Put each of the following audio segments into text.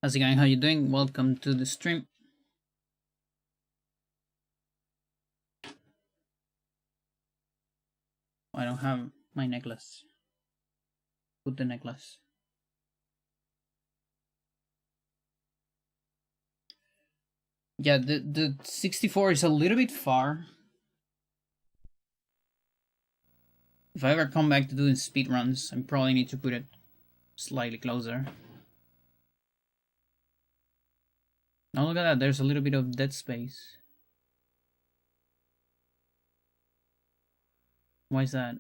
How's it going? How you doing? Welcome to the stream. I don't have my necklace. Put the necklace. Yeah, the 64 is a little bit far. If I ever come back to doing speedruns, I probably need to put it slightly closer. Now look at that, there's a little bit of dead space. Why is that?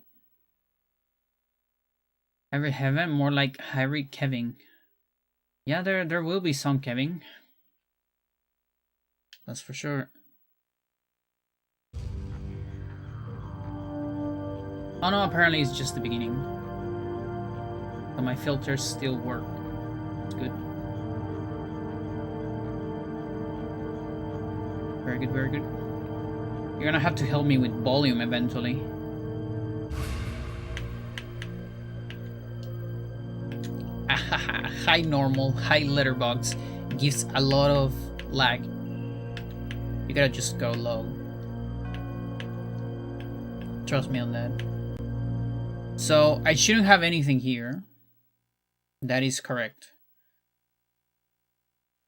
Harry Heaven? More like Harry Kevin. Yeah, there will be some Kevin. That's for sure. Oh no, apparently it's just the beginning. So my filters still work. It's good. Very good, very good. You're gonna have to help me with volume eventually. High normal, high letterbox gives a lot of lag. You gotta just go low. Trust me on that. So I shouldn't have anything here. That is correct.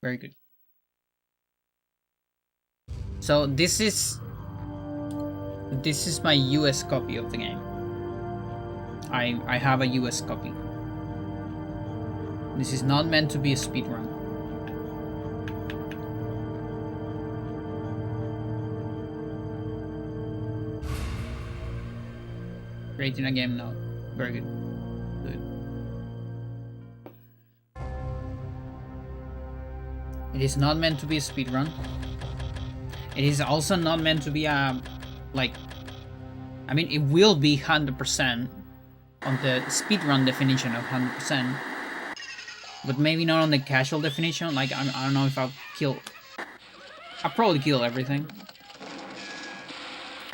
Very good. So this is my US copy of the game. I have a US copy. This is not meant to be a speedrun. Creating a game now. Very good. Good. It is not meant to be a speedrun. It is also not meant to be a, like, I mean, it will be 100% on the speedrun definition of 100%, but maybe not on the casual definition. Like, I don't know if I'll probably kill everything,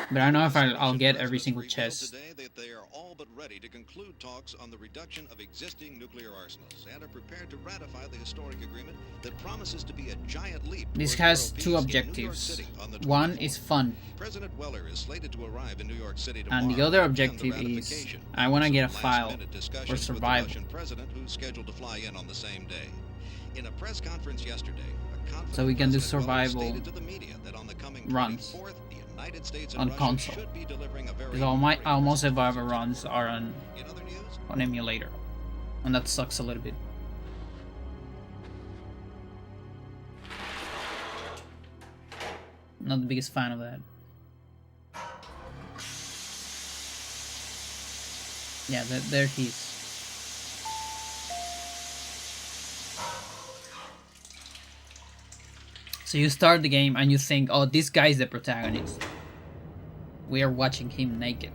but I don't know if I'll get every single chest. They are all but ready to conclude talks on the reduction of existing nuclear arsenals and are prepared to ratify the historic agreement that promises to be a giant leap. This has two objectives. One is fun. President Weller is slated to arrive in New York City tomorrow, and the other objective is I want to get a file for survival. With the Russian president, who's scheduled to fly in on the same day. In a press conference yesterday, so we can do survival runs on console. Because all my almost survivor runs are on emulator, and that sucks a little bit. Not the biggest fan of that. Yeah, there he is. So you start the game and you think, oh, this guy's the protagonist. We are watching him naked.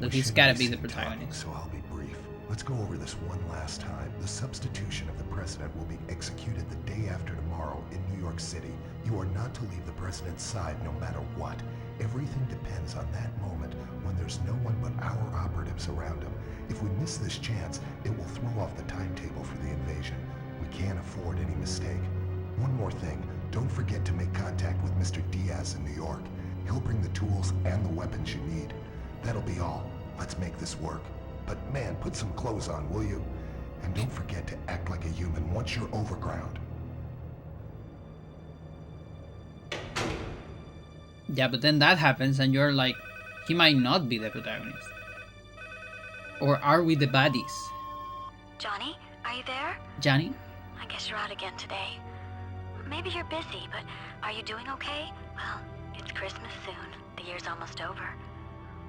So he's gotta be the protagonist. So I'll be brief. Let's go over this one last time. The substitution of the president will be executed the day after tomorrow in New York City. You are not to leave the president's side no matter what. Everything depends on that moment when there's no one but our operatives around him. If we miss this chance, it will throw off the timetable for the invasion. We can't afford any mistake. One more thing. Don't forget to make contact with Mr. Diaz in New York. He'll bring the tools and the weapons you need. That'll be all. Let's make this work. But man, put some clothes on, will you? And don't forget to act like a human once you're overground. Yeah, but then that happens and you're like, he might not be the protagonist. Or are we the baddies? Johnny, are you there? Johnny? I guess you're out again today. Maybe you're busy, but are you doing okay? Well, it's Christmas soon. The year's almost over.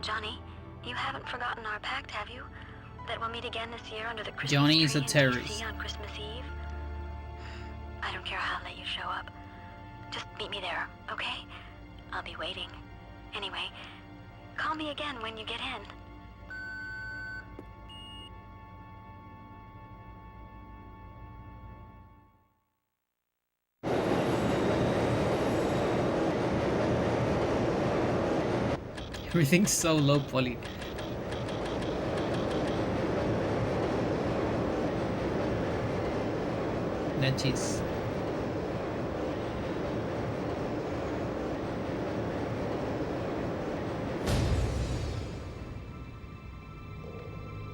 Johnny, you haven't forgotten our pact, have you? That we'll meet again this year under the Christmas Johnny is a tree in terrorist. DC on Christmas Eve? I don't care how late you show up. Just meet me there, okay? I'll be waiting. Anyway, call me again when you get in. Everything's so low poly. Metis.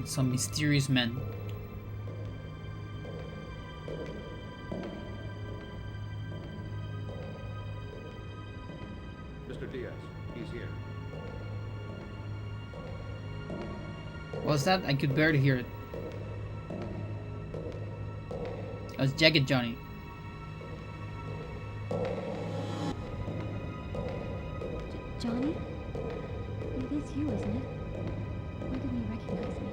Some mysterious men. Mr. Diaz, he's here. What's that? I could barely hear it. That's Jagged Johnny. Johnny? It is you, isn't it? Why didn't you recognize me?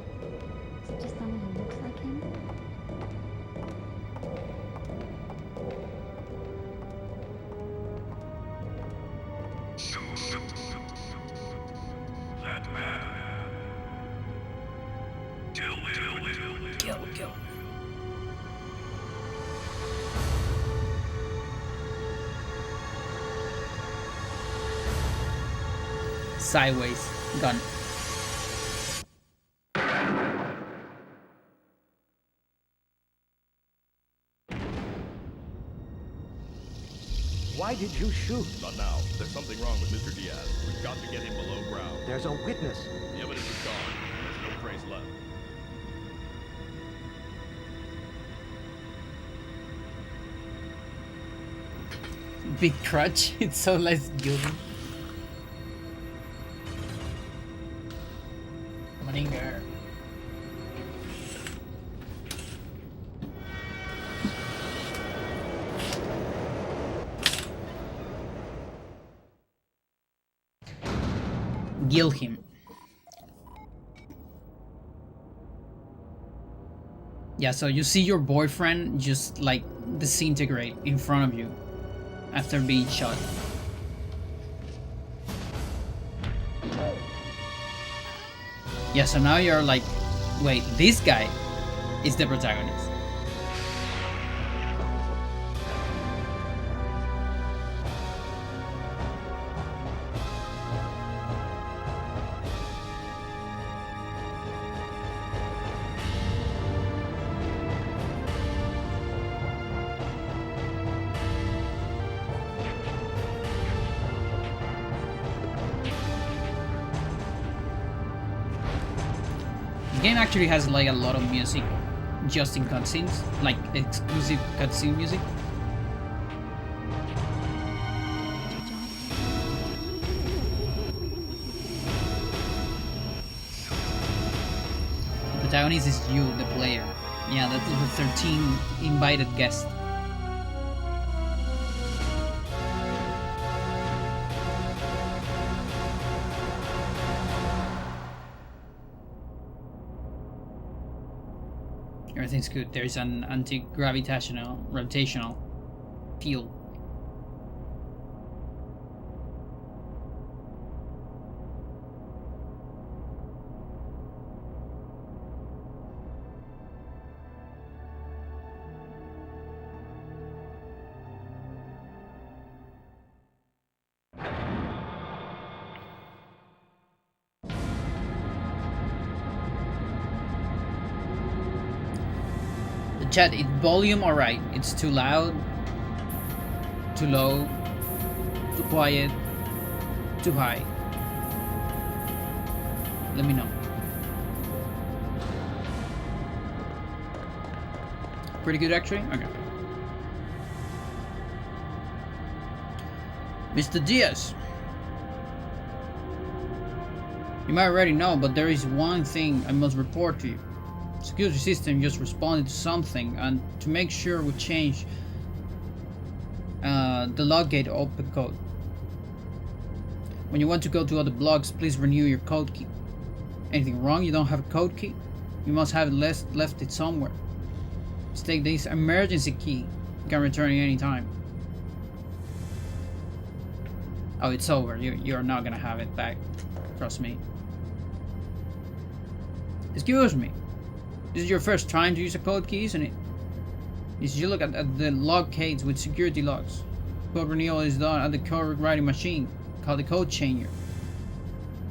Is it just someone who looks like him? That man. Kill him. Kill. Sideways gun. Why did you shoot? Not now. There's something wrong with Mr. Diaz. We've got to get him below ground. There's a witness. The evidence is gone. There's no trace left. Big crutch. It's so less guilty. Maninger. Kill him. Yeah, so you see your boyfriend just like disintegrate in front of you after being shot. Yeah, so now you're like, wait, this guy is the protagonist. The game actually has like a lot of music just in cutscenes, like exclusive cutscene music. The protagonist is you, the player. Yeah, that's the 13 invited guests. Everything's good. There's an anti-gravitational rotational field. Chat, it volume alright. It's too loud, too low, too quiet, too high. Let me know. Pretty good actually? Okay. Mr. Diaz. You might already know, but there is one thing I must report to you. Security system just responded to something, and to make sure we change the loggate open code. When you want to go to other blocks, please renew your code key. Anything wrong? You don't have a code key? You must have left it somewhere. Just take this emergency key. You can return it anytime. Oh, it's over. You're not gonna have it back. Trust me. Excuse me. This is your first time to use a code key, isn't it? You should look at the log codes with security logs. Code renewal is done at the code writing machine, called the code changer.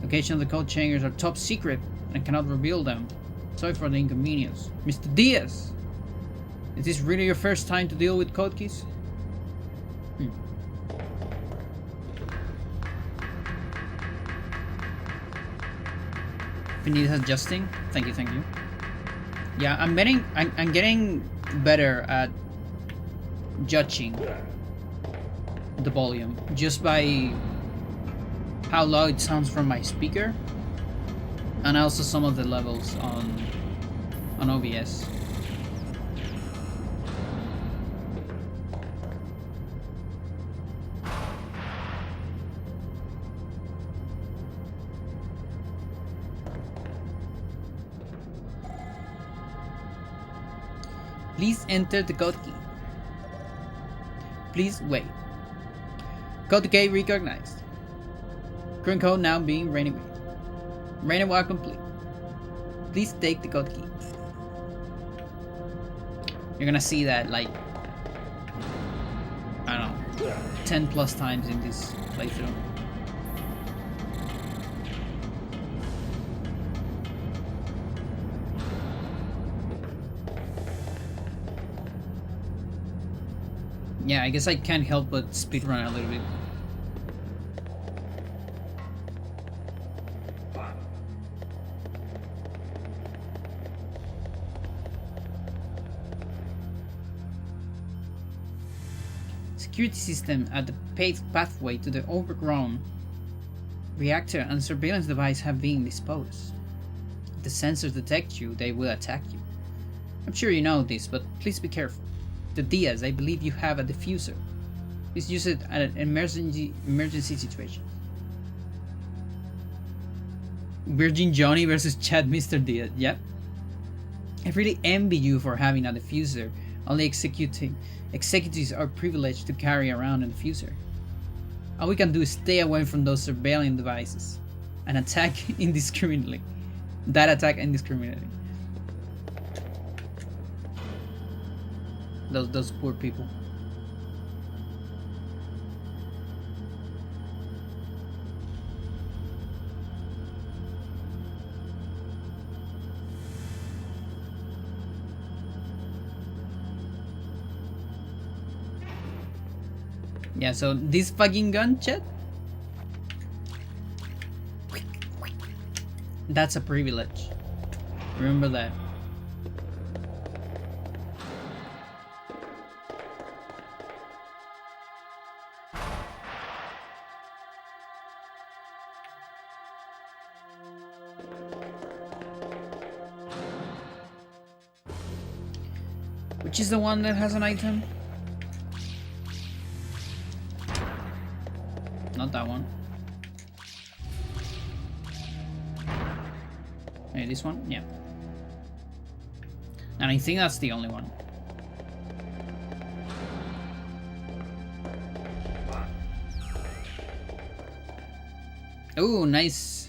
Location of the code changers are top secret and cannot reveal them. Sorry for the inconvenience. Mr. Diaz! Is this really your first time to deal with code keys? If it needs adjusting, thank you. Yeah, I'm getting better at judging the volume just by how loud it sounds from my speaker, and also some of the levels on OBS. Please enter the code key. Please wait. Code key recognized. Current code now being renewed. Renewal complete. Please take the code key. You're gonna see that like, I don't know, 10 plus times in this playthrough. Yeah, I guess I can't help but speedrun a little bit. Security system at the paved pathway to the overgrown reactor and surveillance device have been disposed. If the sensors detect you, they will attack you. I'm sure you know this, but please be careful. The Diaz, I believe you have a diffuser. Please use it at an emergency situation. Virgin Johnny versus Chad Mr. Diaz. Yep. I really envy you for having a diffuser. Only executives are privileged to carry around a diffuser. All we can do is stay away from those surveillance devices and attack indiscriminately. That attack indiscriminately. Those poor people. Yeah, so this fucking gun, chat? That's a privilege. Remember that. Which is the one that has an item? Not that one. Hey, this one? Yeah. And I think that's the only one. Ooh, nice.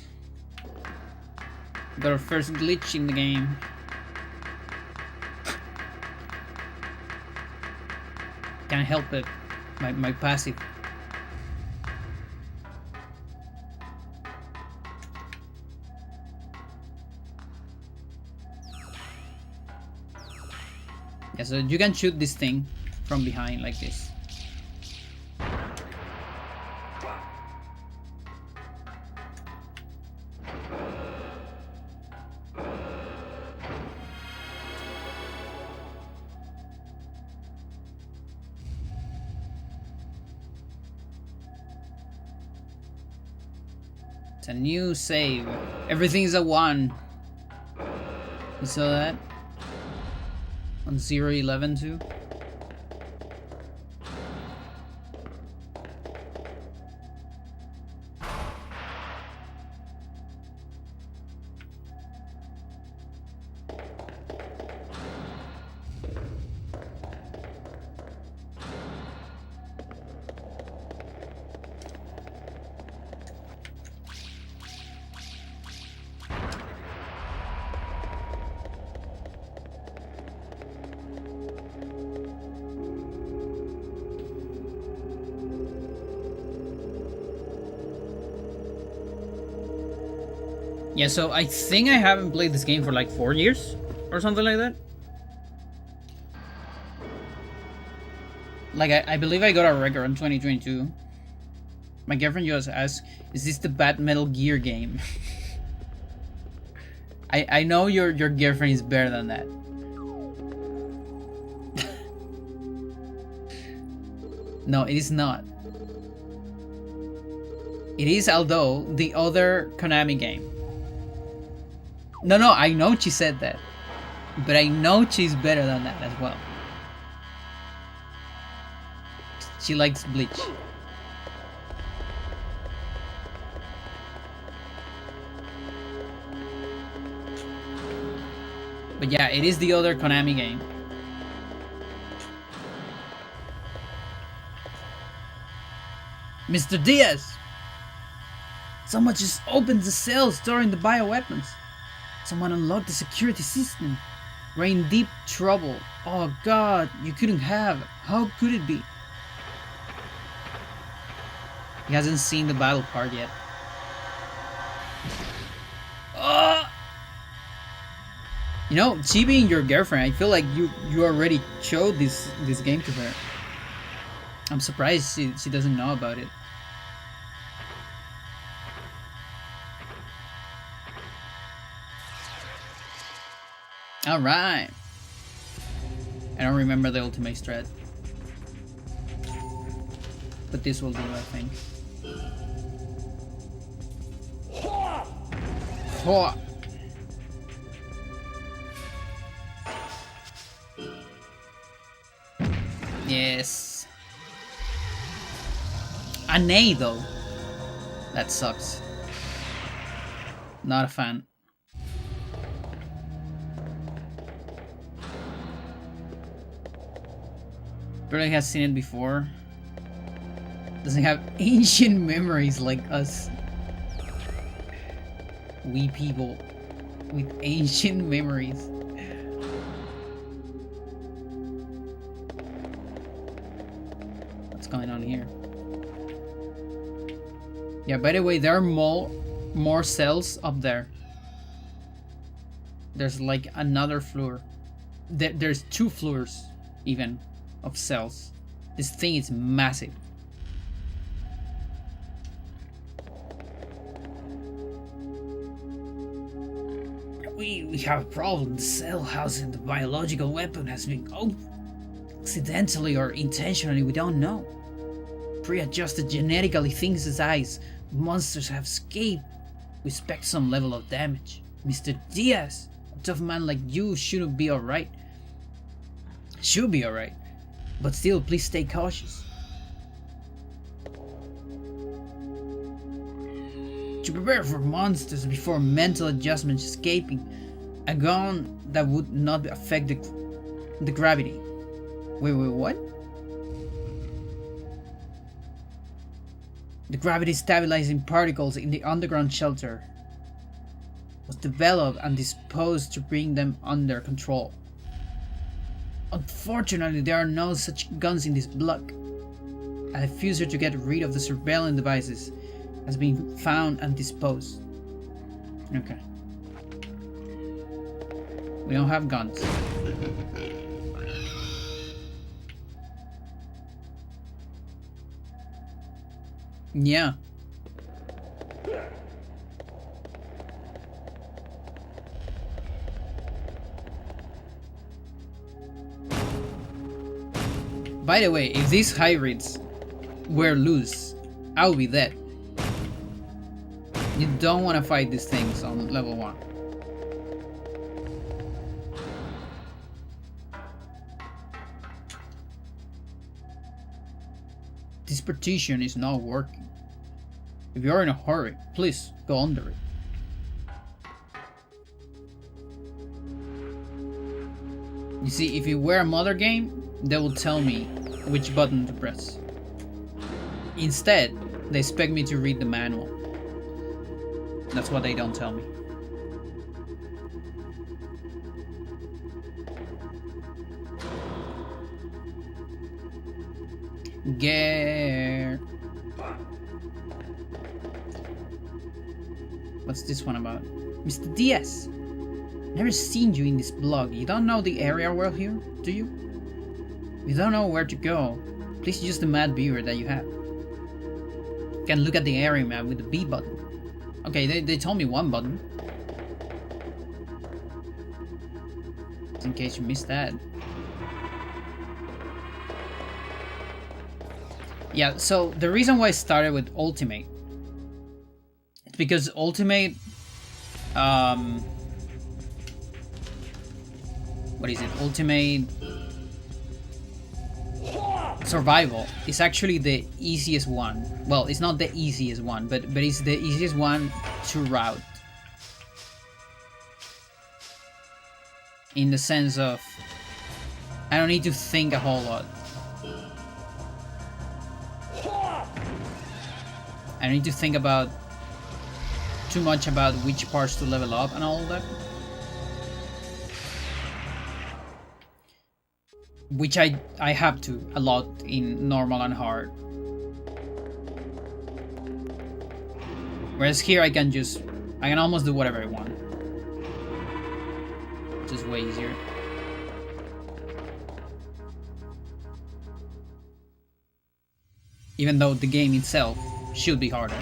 Got our first glitch in the game. Can't help it. My passive. Yeah, so you can shoot this thing from behind like this. It's a new save. Everything is a 1. You saw that? On 011 too? Yeah, so I think I haven't played this game for like 4 years or something like that. Like, I believe I got a record in 2022. My girlfriend just asked, is this the bad Metal Gear game? I know your girlfriend is better than that. No, it is not. It is, although, the other Konami game. No, I know she said that. But I know she's better than that as well. She likes Bleach. But yeah, it is the other Konami game. Mr. Diaz! Someone just opened the cells storing the bioweapons. Someone unlocked the security system. We're in deep trouble. Oh god, you couldn't have. How could it be? He hasn't seen the battle part yet. You know, she being your girlfriend, I feel like you already showed this game to her. I'm surprised she doesn't know about it. Alright. I don't remember the ultimate strat. But this will do, I think. Ho! Yes. A nay though. That sucks. Not a fan. Barely has seen it before. Doesn't have ancient memories like us. We people with ancient memories. What's going on here? Yeah, by the way, there are more cells up there. There's like another floor. There's 2 floors even of cells. This thing is massive. We have a problem. The cell housing the biological weapon has been accidentally or intentionally, we don't know. Pre-adjusted genetically things as eyes. Monsters have escaped. We expect some level of damage. Mr. Diaz, a tough man like you shouldn't be alright. Should be alright. But still, please stay cautious. To prepare for monsters before mental adjustment escaping, a gun that would not affect the gravity. Wait, what? The gravity stabilizing particles in the underground shelter was developed and disposed to bring them under control. Unfortunately, there are no such guns in this block. A diffuser to get rid of the surveillance devices has been found and disposed. Okay. We don't have guns. Yeah. By the way, if these hybrids were loose, I would be dead. You don't want to fight these things on level 1. This partition is not working. If you're in a hurry, please go under it. You see, if it were a mother game, they will tell me which button to press. Instead, they expect me to read the manual. That's what they don't tell me. What's this one about? Mr. Diaz! Never seen you in this blog. You don't know the area well here, do you? You don't know where to go. Please use the mad viewer that you have. You can look at the area map with the B button. Okay, they told me one button. Just in case you missed that. Yeah, so the reason why I started with Ultimate is because Ultimate, what is it? Ultimate Survival is actually the easiest one. Well, it's not the easiest one, but it's the easiest one to route. In the sense of, I don't need to think a whole lot. I don't need to think about too much about which parts to level up and all that. Which I have to a lot in normal and hard. Whereas here I can almost do whatever I want. Just way easier. Even though the game itself should be harder.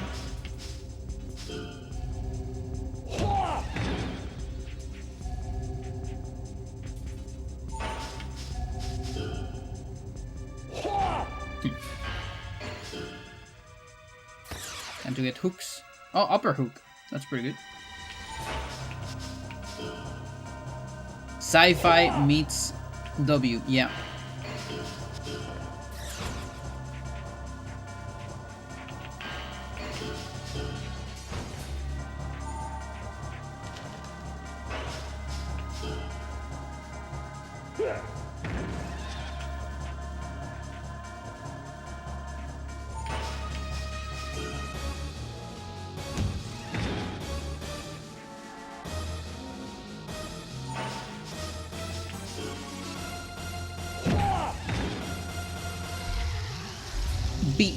And to get hooks. Oh, upper hook. That's pretty good. Sci-fi meets W, yeah. B.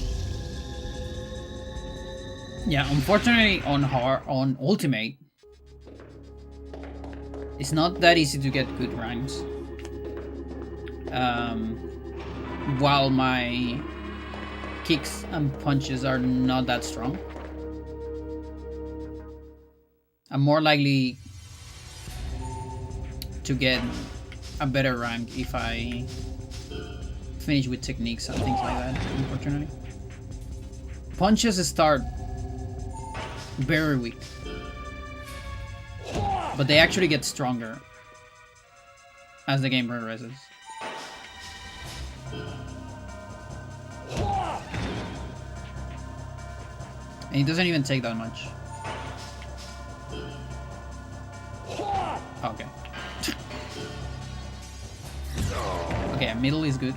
Yeah, unfortunately on Ultimate, it's not that easy to get good ranks. While my kicks and punches are not that strong, I'm more likely to get a better rank if I finish with techniques and things like that, unfortunately. Punches start very weak, but they actually get stronger as the game progresses. And it doesn't even take that much. Okay. Okay, middle is good.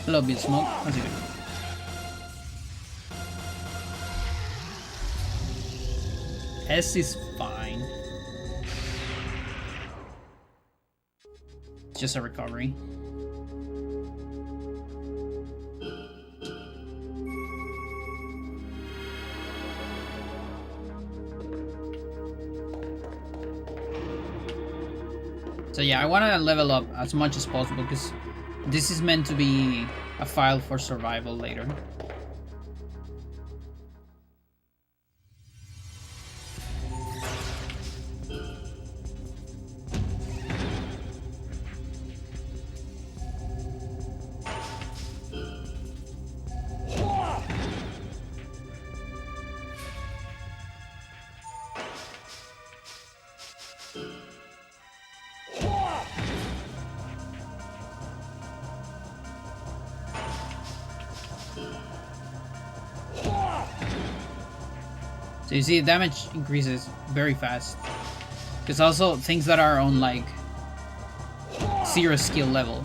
A little bit smoke, that's good. S is fine. It's just a recovery. So yeah, I want to level up as much as possible because this is meant to be a file for survival later. So you see, damage increases very fast. Because also things that are on like 0 skill level,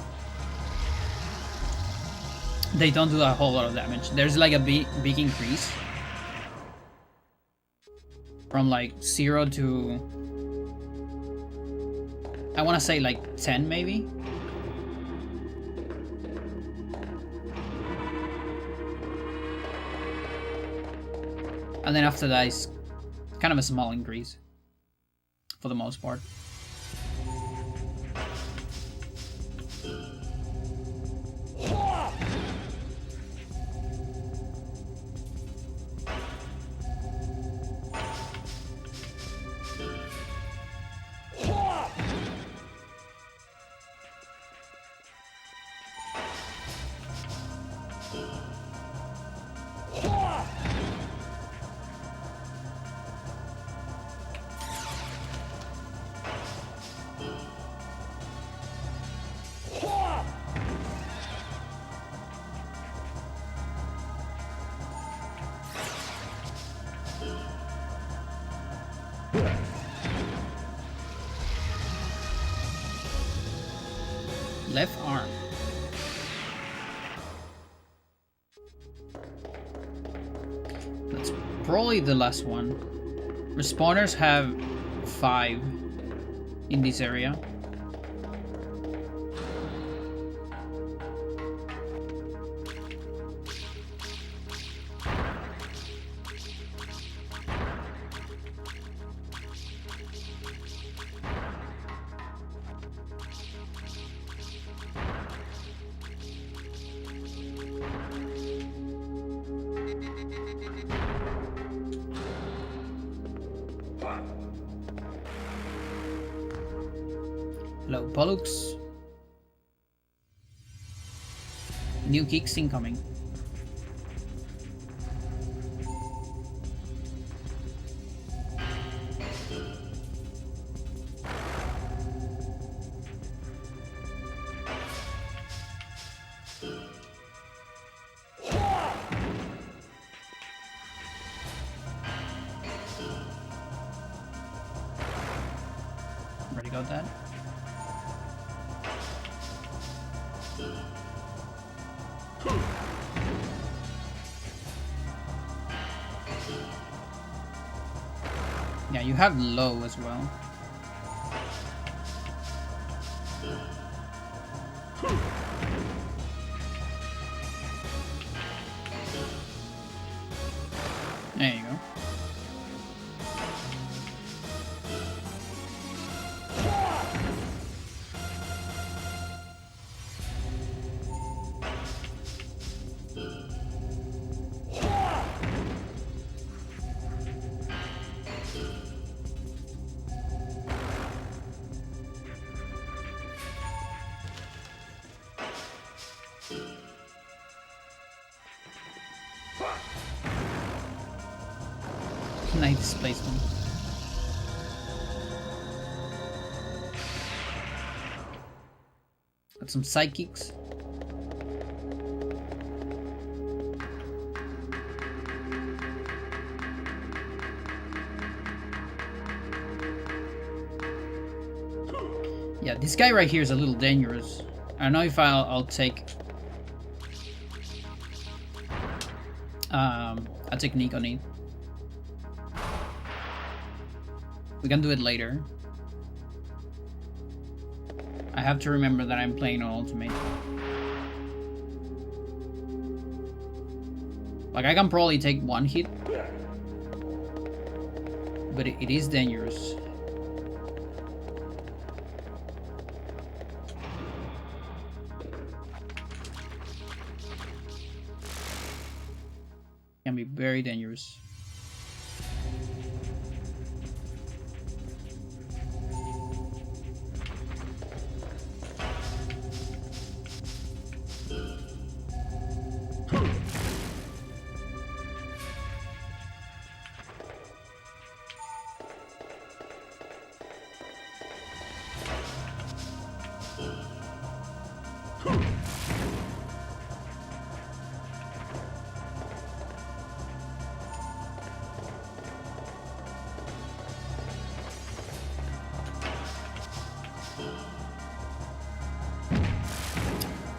they don't do a whole lot of damage. There's like a big increase from like 0 to, I want to say like 10 maybe. And then after that is kind of a small increase for the most part. Left arm. That's probably the last one. Respawners have 5 in this area. Hello, Pollux. New kicks incoming. Already got that. Yeah, you have low as well. There you go. Nice displacement. Got some psychics. Yeah, this guy right here is a little dangerous. I don't know if I'll take a technique on it. We can do it later. I have to remember that I'm playing on ultimate. Like, I can probably take one hit, but it is dangerous. Can be very dangerous.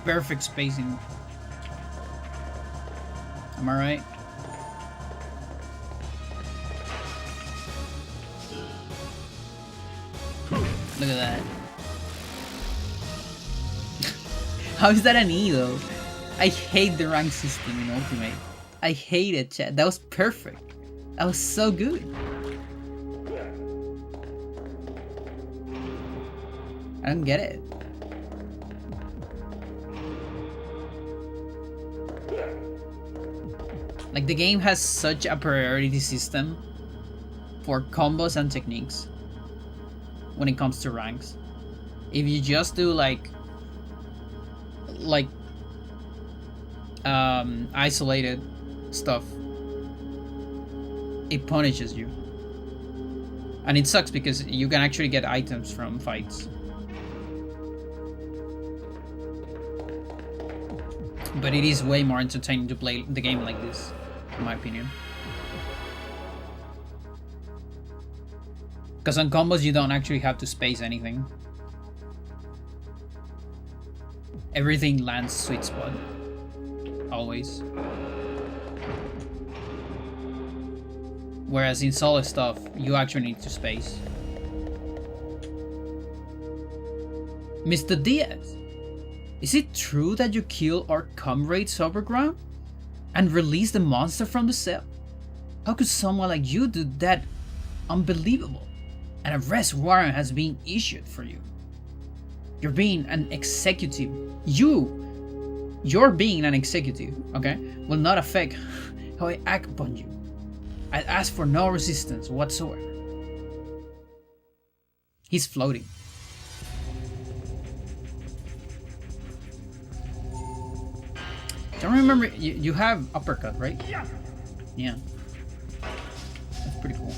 Perfect spacing. Am I right? Look at that. How is that an E though? I hate the rank system in Ultimate. I hate it, chat. That was perfect. That was so good. I don't get it. Like, the game has such a priority system for combos and techniques when it comes to ranks. If you just do like isolated stuff, it punishes you. And it sucks because you can actually get items from fights. But it is way more entertaining to play the game like this, in my opinion. Because on combos you don't actually have to space anything. Everything lands sweet spot. Always. Whereas in solo stuff, you actually need to space. Mr. Diaz, is it true that you kill our comrade Soberground and release the monster from the cell? How could someone like you do that? Unbelievable. An arrest warrant has been issued for you. You're being an executive. You're being an executive, okay, will not affect how I act upon you. I ask for no resistance whatsoever. He's floating. Don't remember, you have uppercut, right? Yeah. That's pretty cool.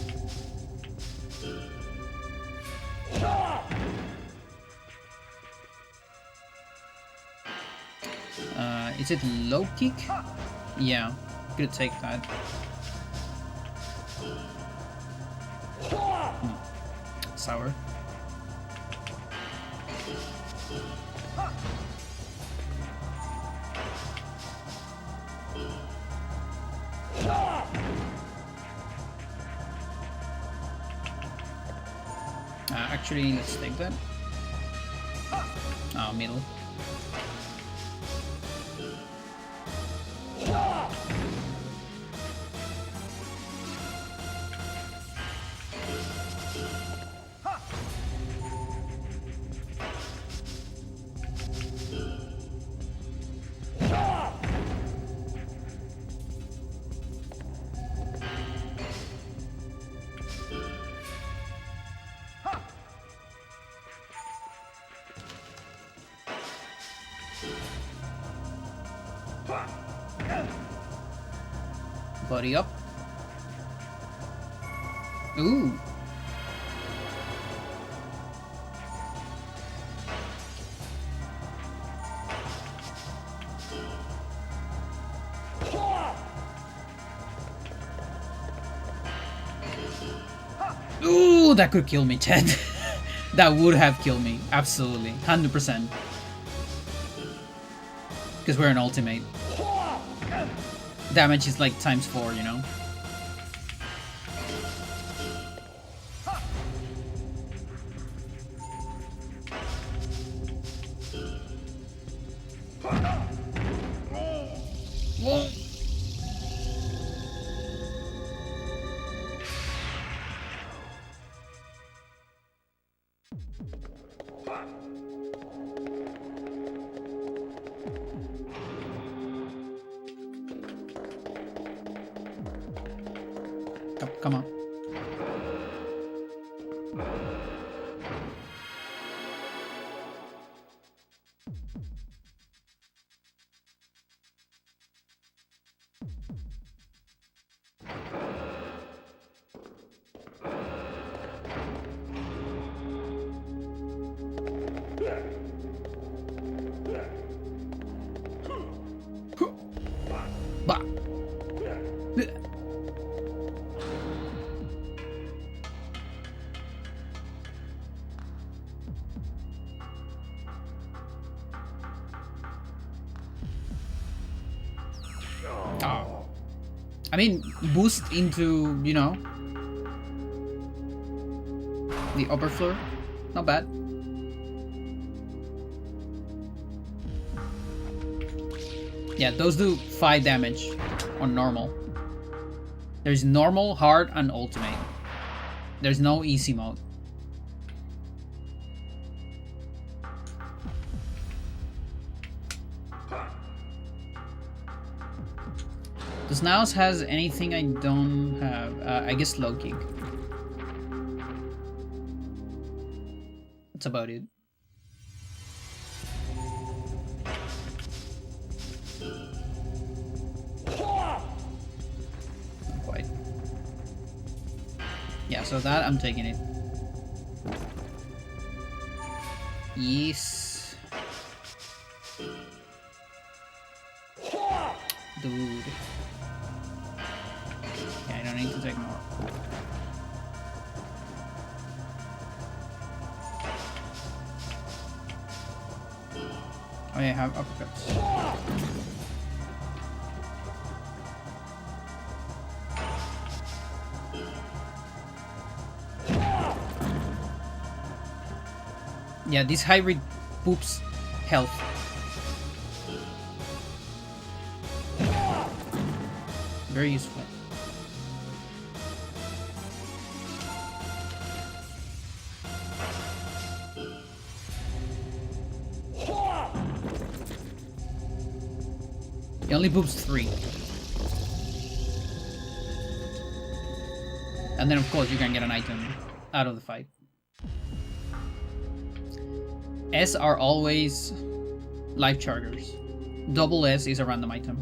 Is it low kick? Yeah, I'm gonna take that. Sour. Actually, let's take that. Oh, middle. Buddy up. Ooh. Ooh, that could kill me, Ted. That would have killed me. Absolutely. 100%. Because we're an ultimate. Damage is like ×4, you know? Come on. Bah. Oh. I mean, boost into, you know, the upper floor. Not bad. Yeah, those do 5 damage on normal. There's normal, hard, and ultimate. There's no easy mode. Does Naos has anything I don't have? I guess low kick. That's about it. Not quite. Yeah, so that I'm taking it. Yes. Dude. Yeah, I don't need to take more. Oh yeah, I have uppercuts. Yeah, this hybrid poops health. Very useful. He only poops 3. And then of course you can get an item out of the fight. S are always life chargers. Double S is a random item.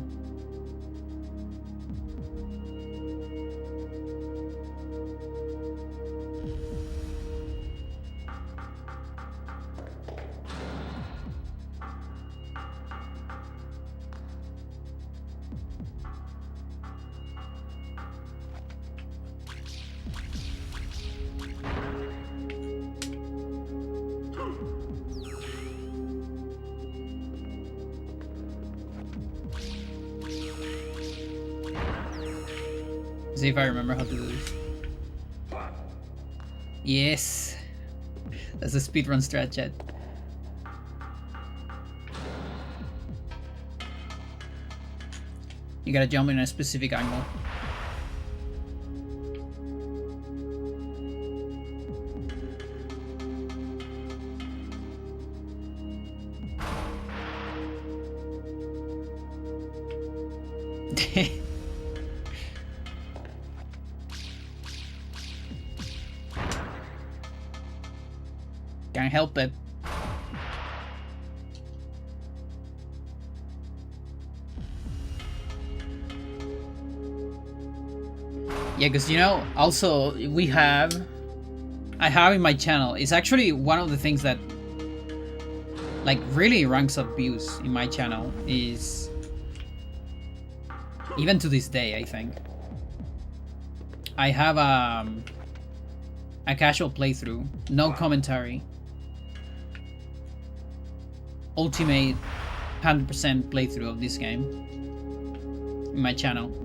See if I remember how to do this. Yes! That's a speedrun strat, chat. You gotta jump in a specific angle. Can't help it. Yeah, because you know, also I have in my channel, it's actually one of the things that like really ranks up views in my channel is, even to this day, I think. I have a casual playthrough, no commentary, ultimate 100% playthrough of this game in my channel.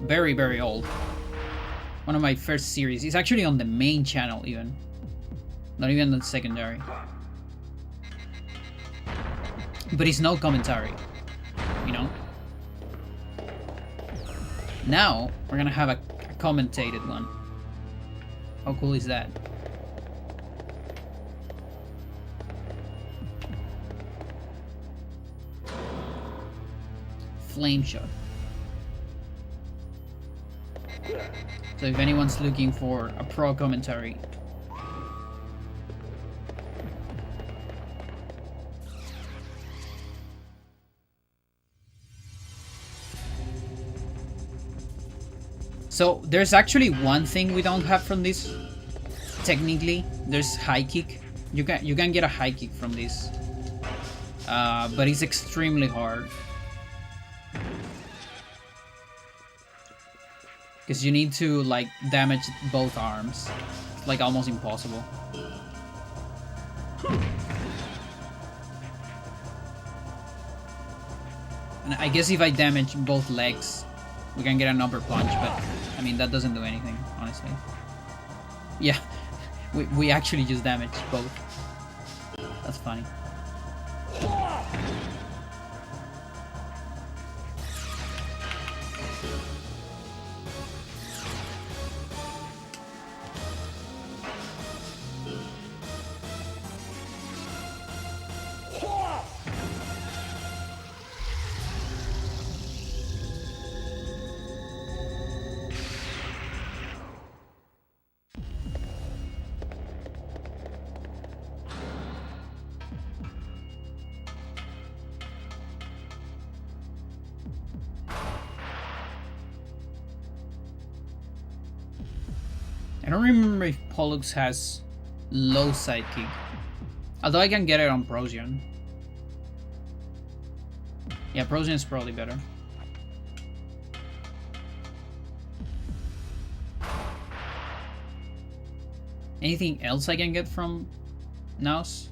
Very, very old. One of my first series. It's actually on the main channel even. Not even the secondary. But it's no commentary. You know? Now, we're gonna have a commentated one. How cool is that? Flame shot. So if anyone's looking for a pro commentary, so there's actually one thing we don't have from this. Technically, there's high kick. You can get a high kick from this, but it's extremely hard. Because you need to like damage both arms. It's like almost impossible. And I guess if I damage both legs, we can get an upper punch, but I mean that doesn't do anything, honestly. Yeah, we actually just damaged both. That's funny. I don't remember if Pollux has low sidekick. Although I can get it on Procyon. Yeah, Procyon is probably better. Anything else I can get from Naus?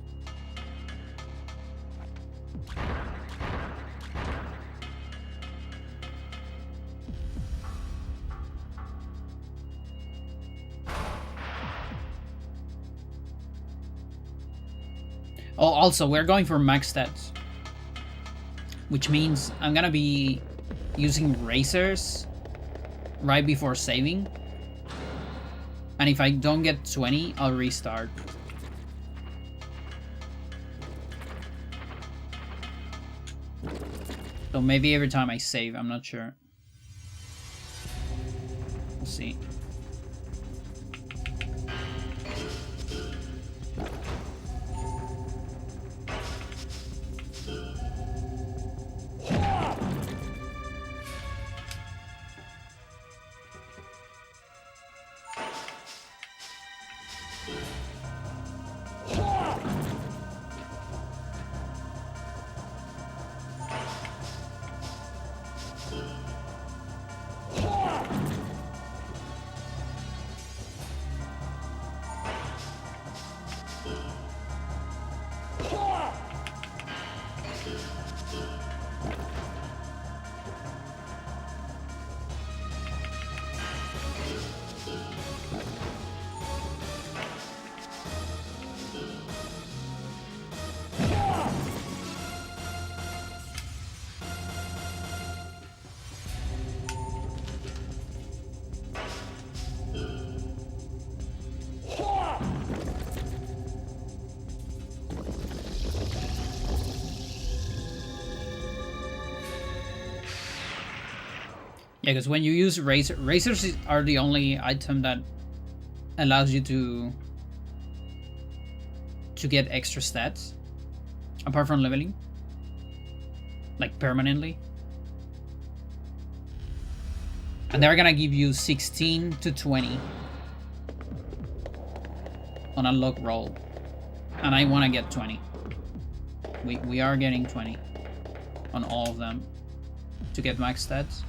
Oh, also, we're going for max stats. Which means I'm gonna be using racers right before saving. And if I don't get 20, I'll restart. So maybe every time I save, I'm not sure. We'll see. Yeah, because when you use racers are the only item that allows you to get extra stats, apart from leveling, like permanently. And they're gonna give you 16 to 20 on unlock roll, and I want to get 20. We are getting 20 on all of them to get max stats.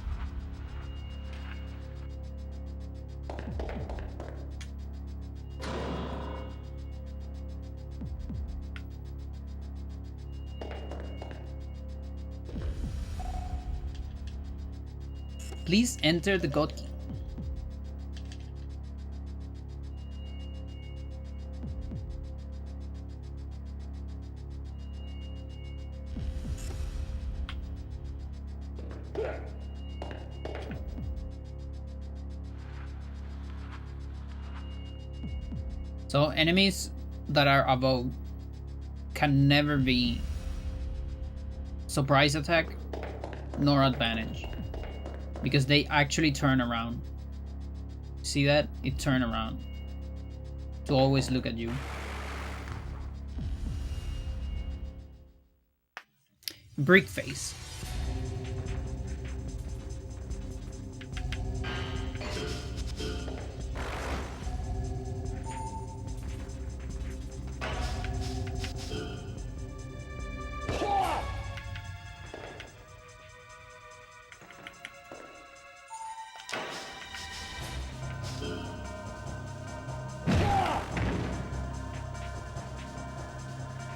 Please enter the god key. So enemies that are above can never be surprise attack nor advantage, because they actually turn around. See that? It turn around to always look at you. Brick face.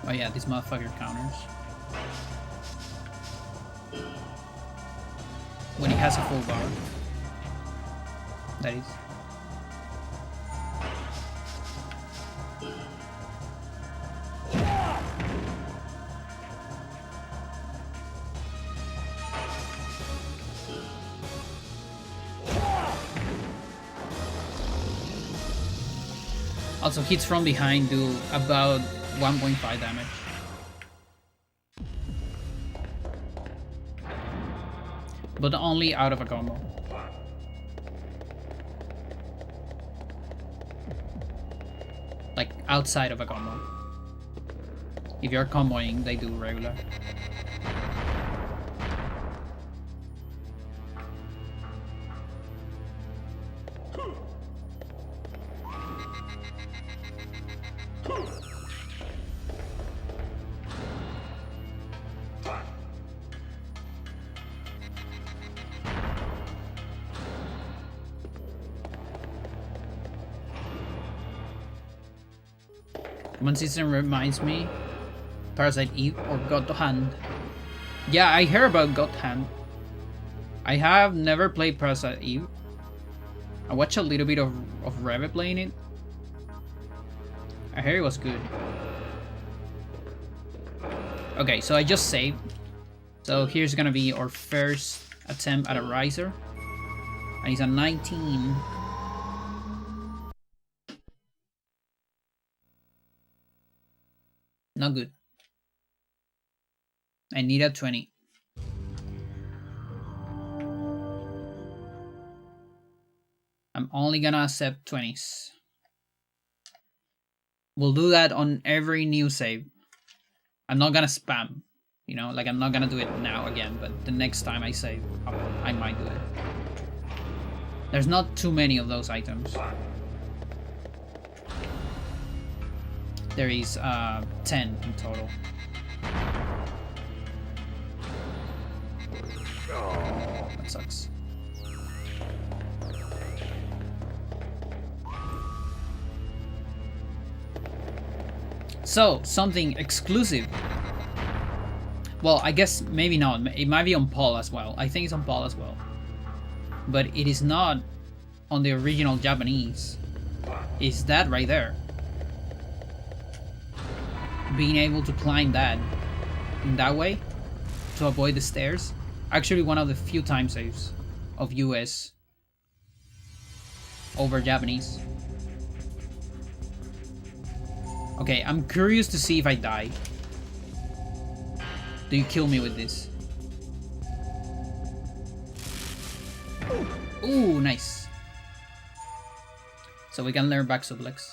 Oh yeah, this motherfucker counters. When he has a full bar. That is. Also, hits from behind do about 1.5 damage. But only out of a combo. Like outside of a combo. If you're comboing, they do regular. Command system reminds me, Parasite Eve or God Hand. Yeah, I heard about God Hand. I have never played Parasite Eve. I watched a little bit of Reve playing it. I heard it was good. Okay, so I just saved. So here's gonna be our first attempt at a riser. And it's a 19. Not good. I need a 20. I'm only gonna accept 20s. We'll do that on every new save. I'm not gonna spam. You know, like I'm not gonna do it now again, but the next time I save, I might do it. There's not too many of those items. There is 10 in total. That sucks. So, something exclusive. Well, I guess maybe not. It might be on Paul as well. I think it's on Paul as well. But it is not on the original Japanese. It's that right there. Being able to climb that in that way to avoid the stairs. Actually, one of the few time saves of US over Japanese. Okay, I'm curious to see if I die. Do you kill me with this? Ooh, nice. So we can learn back suplex.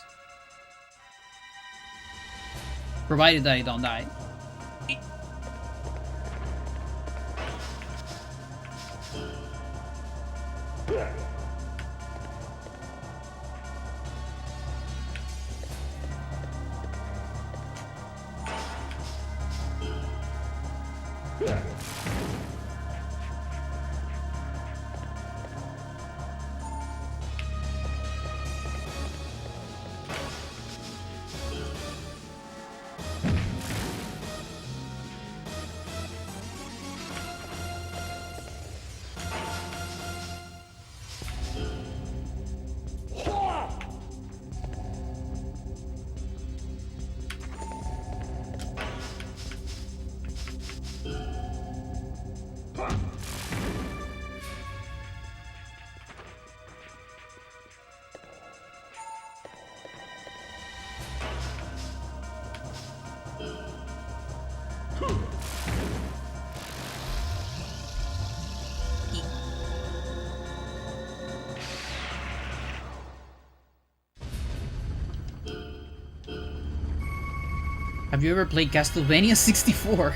Provided that I don't die. Have you ever played Castlevania 64?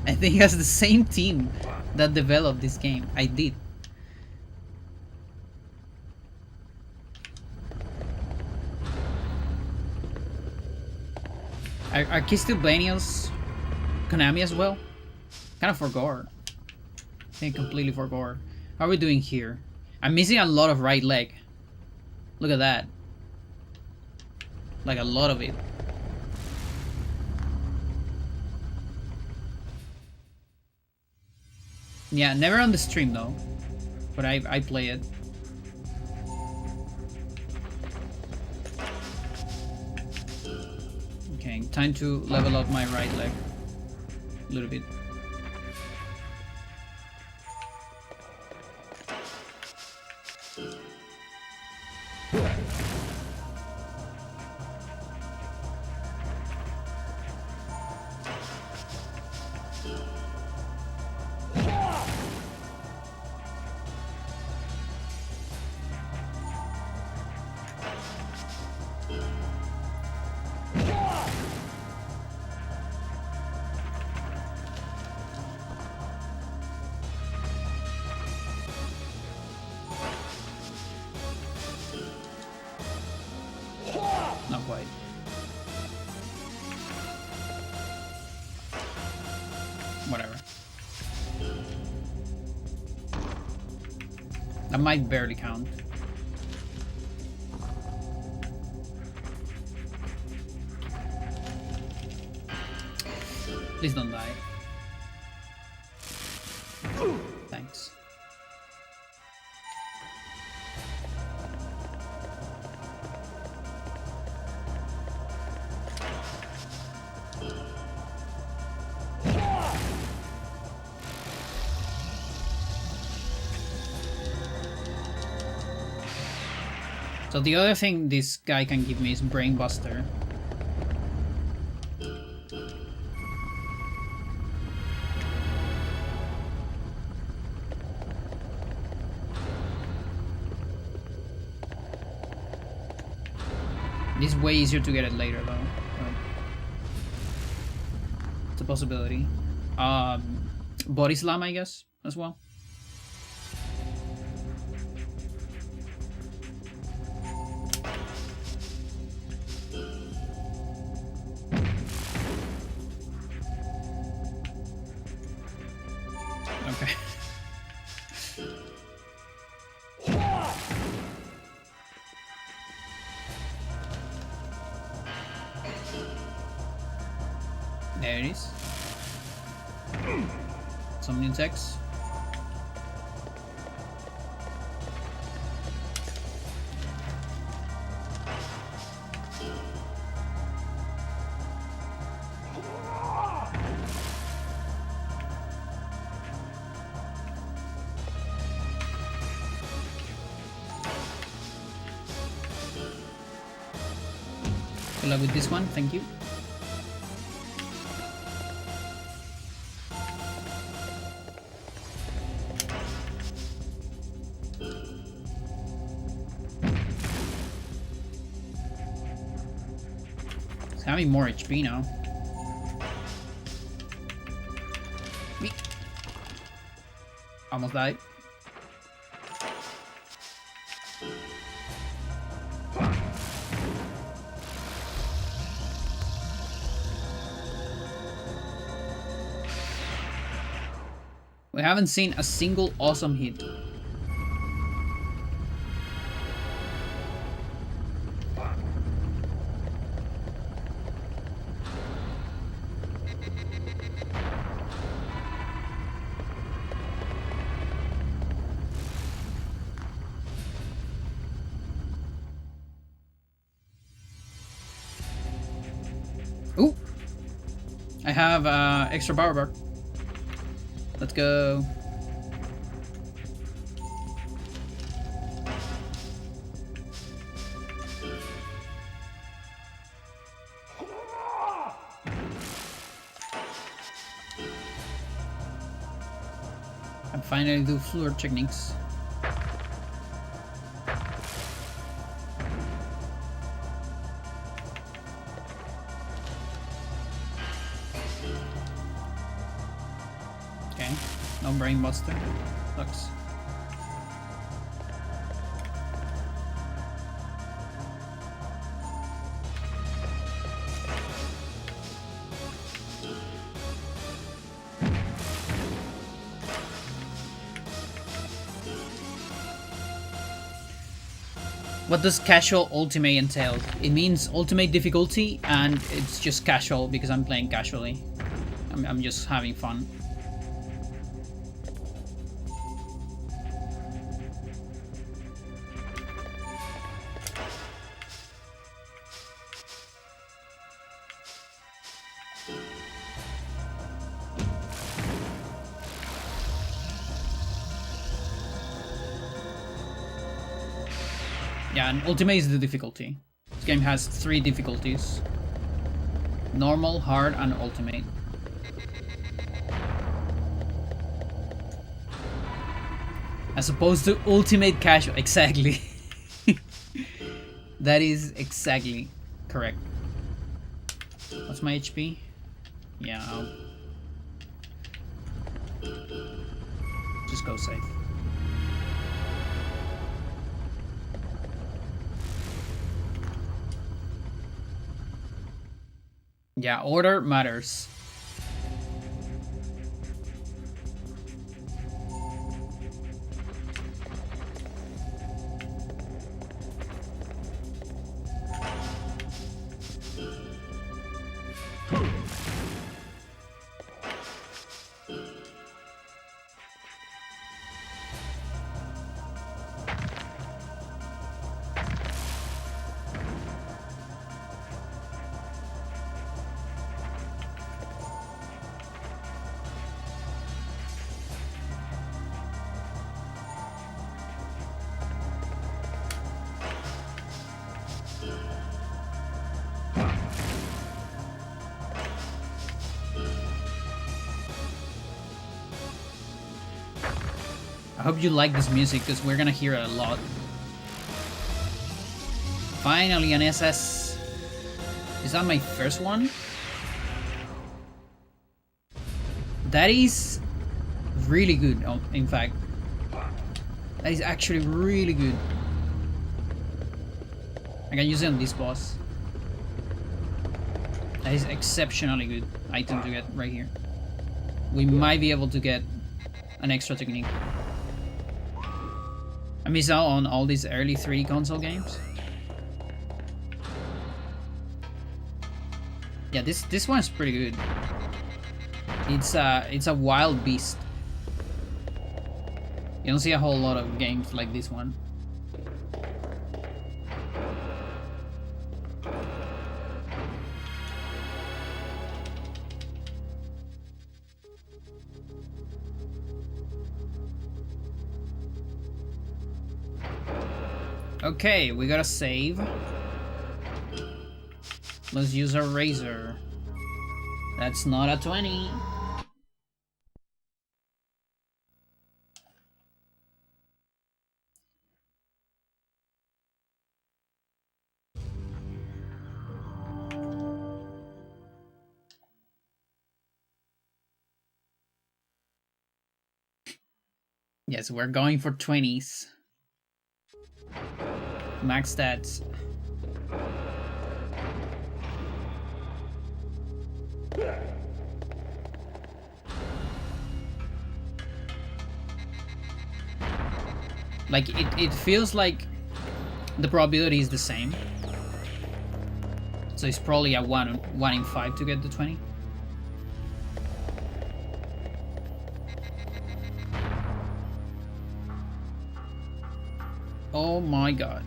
I think it has the same team that developed this game. I did. Are Castlevanias Konami as well? Kind of forgot. I think completely forgot. How are we doing here? I'm missing a lot of right leg. Look at that. Like a lot of it. Yeah, never on the stream though. But I play it. Okay, time to level up my right leg a little bit. Not quite. Whatever. That might barely count. Please don't die. Thanks. So the other thing this guy can give me is Brain Buster. It's way easier to get it later though. But it's a possibility. Body Slam, I guess, as well. Okay. There it is. Some new text. Good luck with this one, thank you. It's having more HP now. Me. Almost died. We haven't seen a single awesome hit. Ooh! I have extra power bar. Let's go. And finally do floor techniques. Okay, no Brain Buster. Sucks. What does casual ultimate entail? It means ultimate difficulty, and it's just casual because I'm playing casually. I'm just having fun. Yeah, and ultimate is the difficulty. This game has 3 difficulties. Normal, hard, and ultimate. As opposed to ultimate casual. Exactly. That is exactly correct. What's my HP? Yeah, I'll just go safe. Yeah, order matters. hope you like this music because we're gonna hear it a lot. Finally, an SS. Is that my first one? That is really good, in fact. That is actually really good. I can use it on this boss. That is exceptionally good item to get right here. We might be able to get an extra technique. I miss out on all these early 3D console games. Yeah, this one's pretty good. It's a wild beast. You don't see a whole lot of games like this one. Okay, we gotta save. Let's use our razor. That's not a 20. Yes, we're going for 20s. Max stats. Like, it feels like the probability is the same. So it's probably a 1 in 5 to get the 20. Oh my god.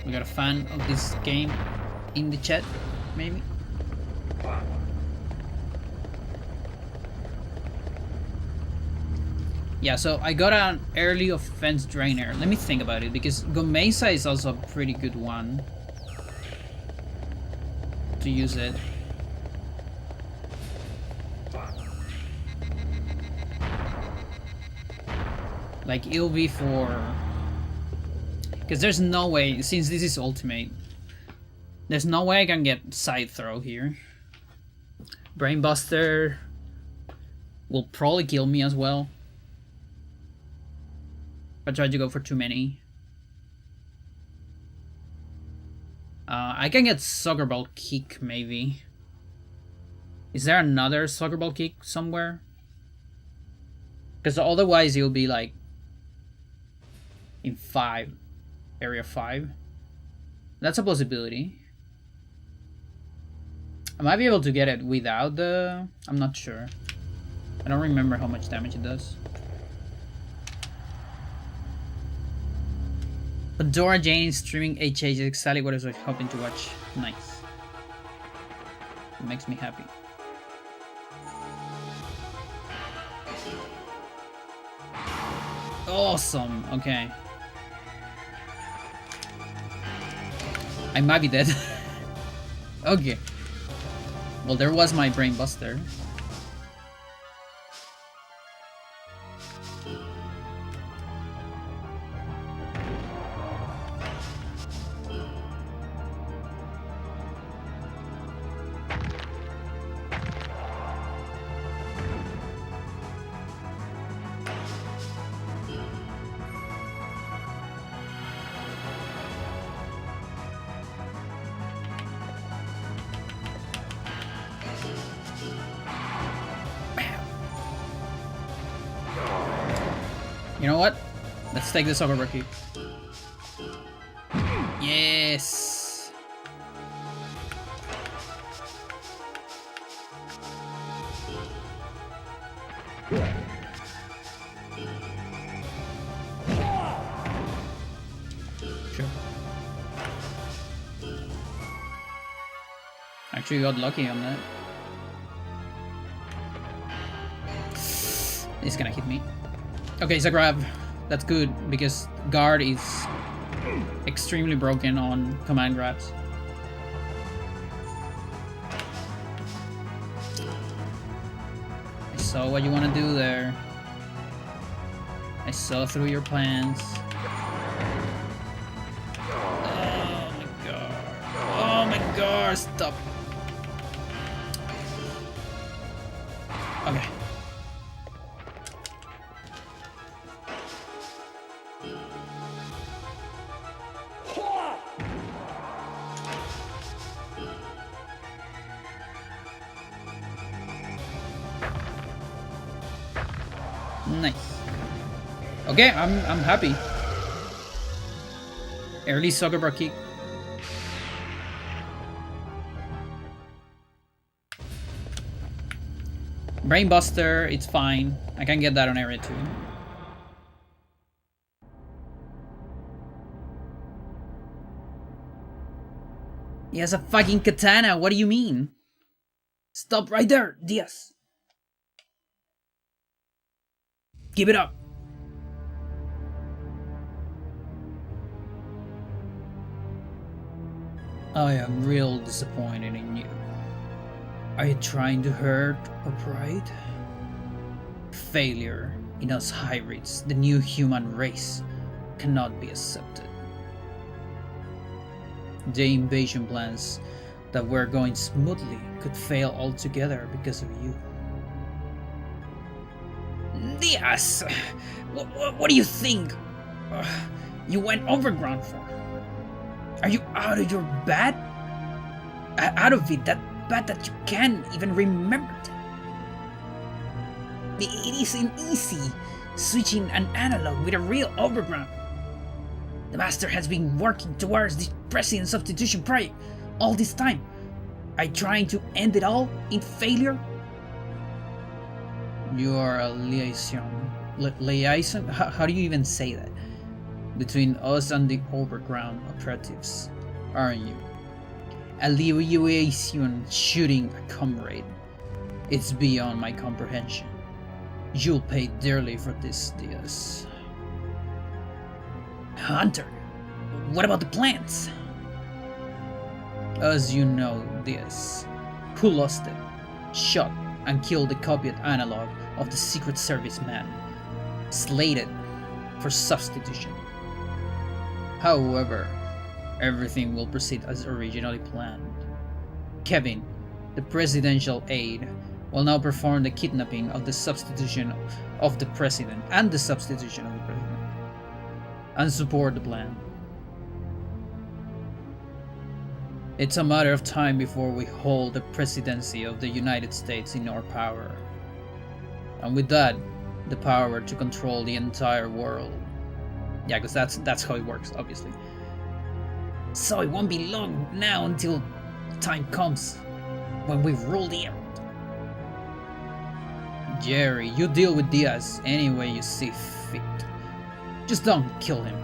We got a fan of this game in the chat, maybe? Yeah, so I got an early offense drainer. Let me think about it, because Gomesa is also a pretty good one to use it. Like, it'll be for... Because there's no way, since this is ultimate, there's no way I can get side throw here. Brainbuster will probably kill me as well. I tried to go for too many. I can get soccer ball kick, maybe. Is there another soccer ball kick somewhere? Because otherwise it'll be like in 5, area 5. That's a possibility. I might be able to get it without the... I'm not sure. I don't remember how much damage it does. But Dora Jane is streaming HH is exactly what I was hoping to watch. Nice. It makes me happy. Awesome. Okay. I might be dead. Okay. Well, there was my brain buster. You know what? Let's take this over, Rookie. Yes. Sure. Actually, we got lucky on that. It's gonna hit me. Okay, it's a grab. That's good, because guard is extremely broken on command grabs. I saw what you want to do there. I saw through your plans. Oh my god. Oh my god, stop. Okay. Nice. Okay, I'm happy. Early soccer bar kick. Brainbuster, it's fine. I can get that on area 2. He has a fucking katana, what do you mean? Stop right there, Diaz. Give it up. I am real disappointed in you. Are you trying to hurt our pride? Failure in us hybrids, the new human race, cannot be accepted. The invasion plans that were going smoothly could fail altogether because of you. Diaz! What do you think you went overground for? Are you out of your bed? Out of it, that bad that you can't even remember it? It isn't easy switching an analog with a real overground. The Master has been working towards this president substitution project all this time. Are you trying to end it all in failure? You are a liaison. Liaison? How do you even say that? Between us and the overground operatives, aren't you? A liaison shooting a comrade. It's beyond my comprehension. You'll pay dearly for this, Diaz. Hunter, what about the plants? As you know, Diaz, who lost it, shot and killed the copied analog of the Secret Service man, slated for substitution. However, everything will proceed as originally planned. Kevin, the presidential aide, will now perform the kidnapping of the substitution of the president and the substitution of the president, and support the plan. It's a matter of time before we hold the presidency of the United States in our power. And with that, the power to control the entire world. Yeah, because that's how it works, obviously. So it won't be long now until time comes when we rule the earth. Jerry, you deal with Diaz any way you see fit. Just don't kill him.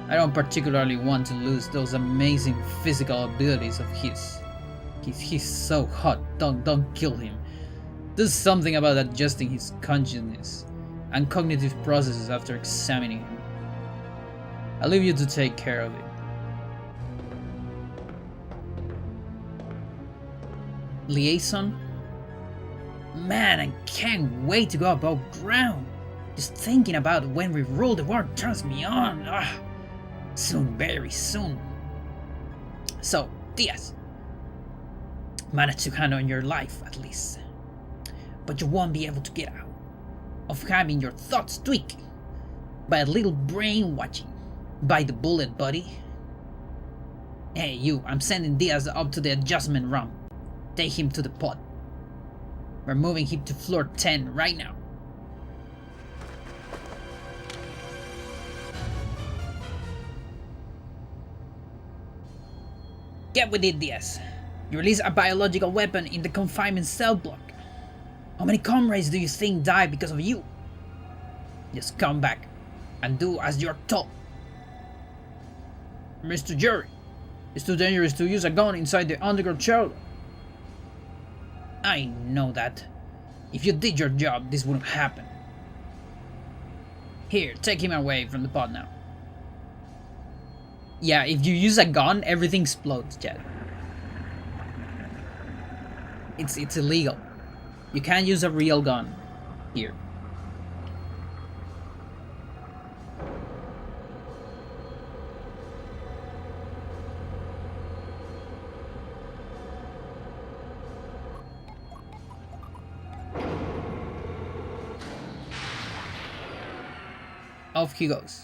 I don't particularly want to lose those amazing physical abilities of his. He's so hot, don't kill him. Do something about adjusting his consciousness and cognitive processes after examining him. I'll leave you to take care of it. Liaison? Man, I can't wait to go above ground. Just thinking about when we rule the world turns me on. Soon, very soon. So, Diaz, manage to handle your life at least. But you won't be able to get out of having your thoughts tweaked by a little brainwashing. By the bullet, buddy. Hey, you, I'm sending Diaz up to the adjustment room. Take him to the pod. We're moving him to floor 10 right now. Get with it, Diaz. You release a biological weapon in the confinement cell block. How many comrades do you think died because of you? Just come back and do as you're told. Mr. Jerry, it's too dangerous to use a gun inside the underground chamber. I know that. If you did your job, this wouldn't happen. Here, take him away from the pod now. Yeah, if you use a gun, everything explodes, Chad. It's illegal. You can't use a real gun. here. Off he goes.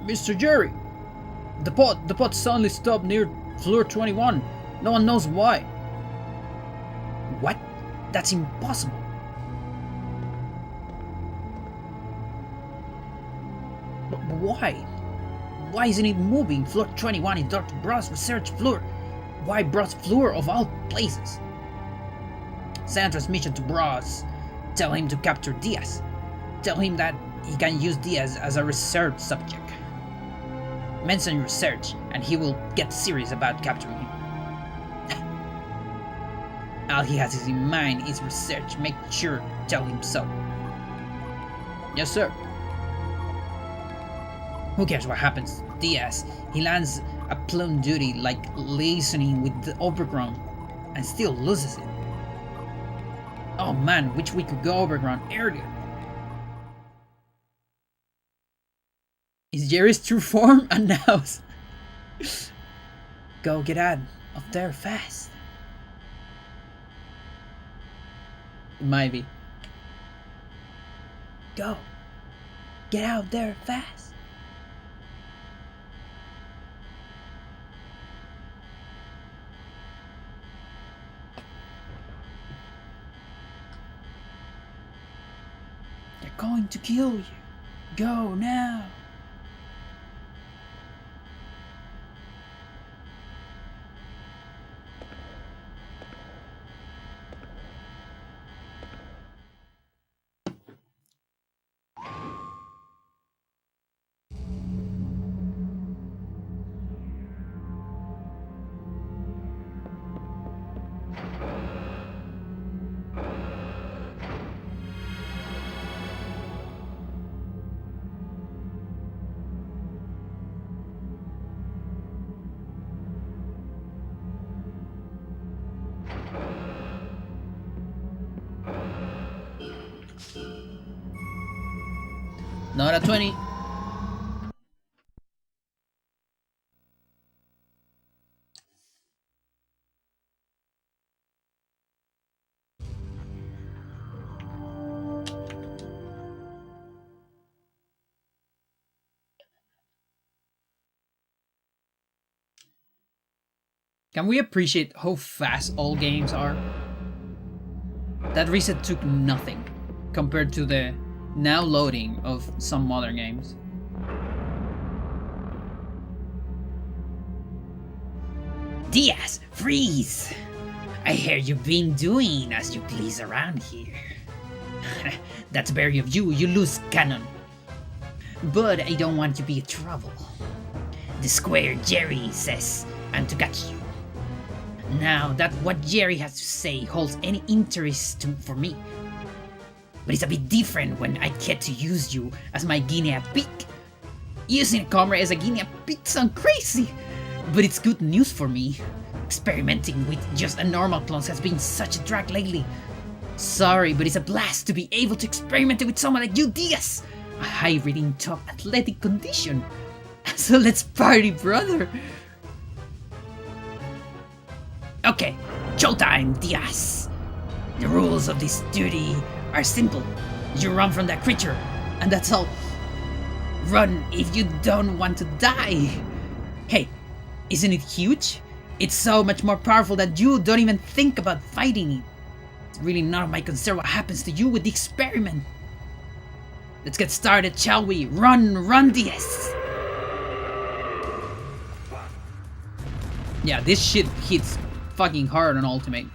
Mr. Jerry, the pod suddenly stopped near floor 21. No one knows why. What? That's impossible. But why? Why isn't it moving? Floor 21 is Dr. Bra's research floor. Why Bra's floor of all places? Send transmission to Bras. Tell him to capture Diaz. Tell him that he can use Diaz as a research subject. Mention research, and he will get serious about capturing him. All he has in mind is research. Make sure to tell him so. Yes, sir. Who cares what happens to Diaz? He lands a plum duty like listening with the overground and still loses it. Oh man, wish we could go overground earlier. Is Jerry's true form announced? Go get out of there fast. It might be. Go. Get out there fast. They're going to kill you. Go now. Not a 20. Can we appreciate how fast all games are? That reset took nothing compared to the now loading of some modern games. Diaz, freeze! I hear you've been doing as you please around here. That's very of you, you loose cannon. But I don't want to be in trouble. The square Jerry says I'm to catch you. Now that what Jerry has to say holds any interest for me. But it's a bit different when I get to use you as my guinea pig. Using a camera as a guinea pig sounds crazy, but it's good news for me. Experimenting with just a normal clone has been such a drag lately. Sorry, but it's a blast to be able to experiment with someone like you, Diaz. A high reading top athletic condition. So let's party, brother. Okay, showtime, Diaz. The rules of this duty are simple. You run from that creature, and that's all. Run if you don't want to die. Hey, isn't it huge? It's so much more powerful that you don't even think about fighting it. It's really none of my concern what happens to you with the experiment. Let's get started, shall we? Run, Diaz! Yeah, this shit hits fucking hard on Ultimate.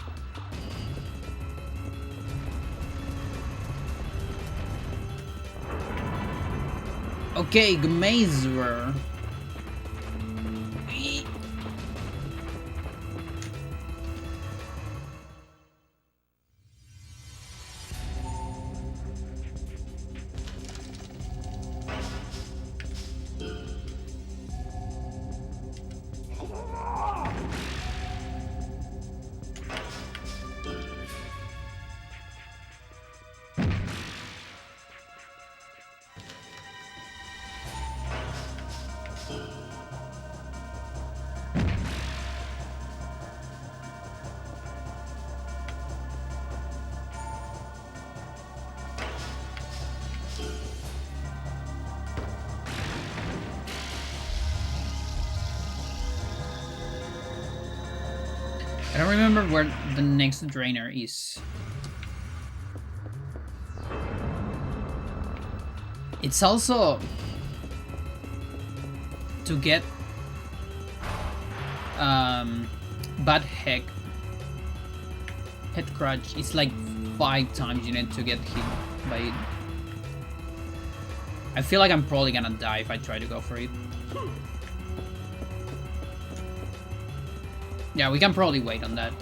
Okay, Gmazer. don't remember where the next drainer is. It's also to get bad head crutch. It's like 5 times you need to get hit by it. I feel like I'm probably gonna die if I try to go for it. Yeah, we can probably wait on that.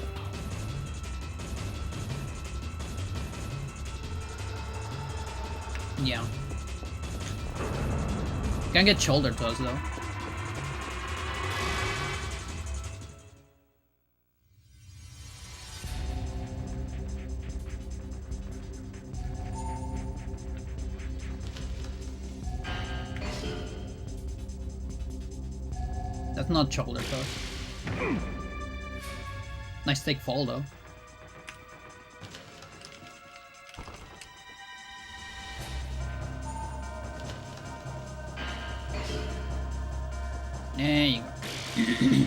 Yeah. Can get shoulder toss though. That's not shoulder toss. Nice take fall though. There you go.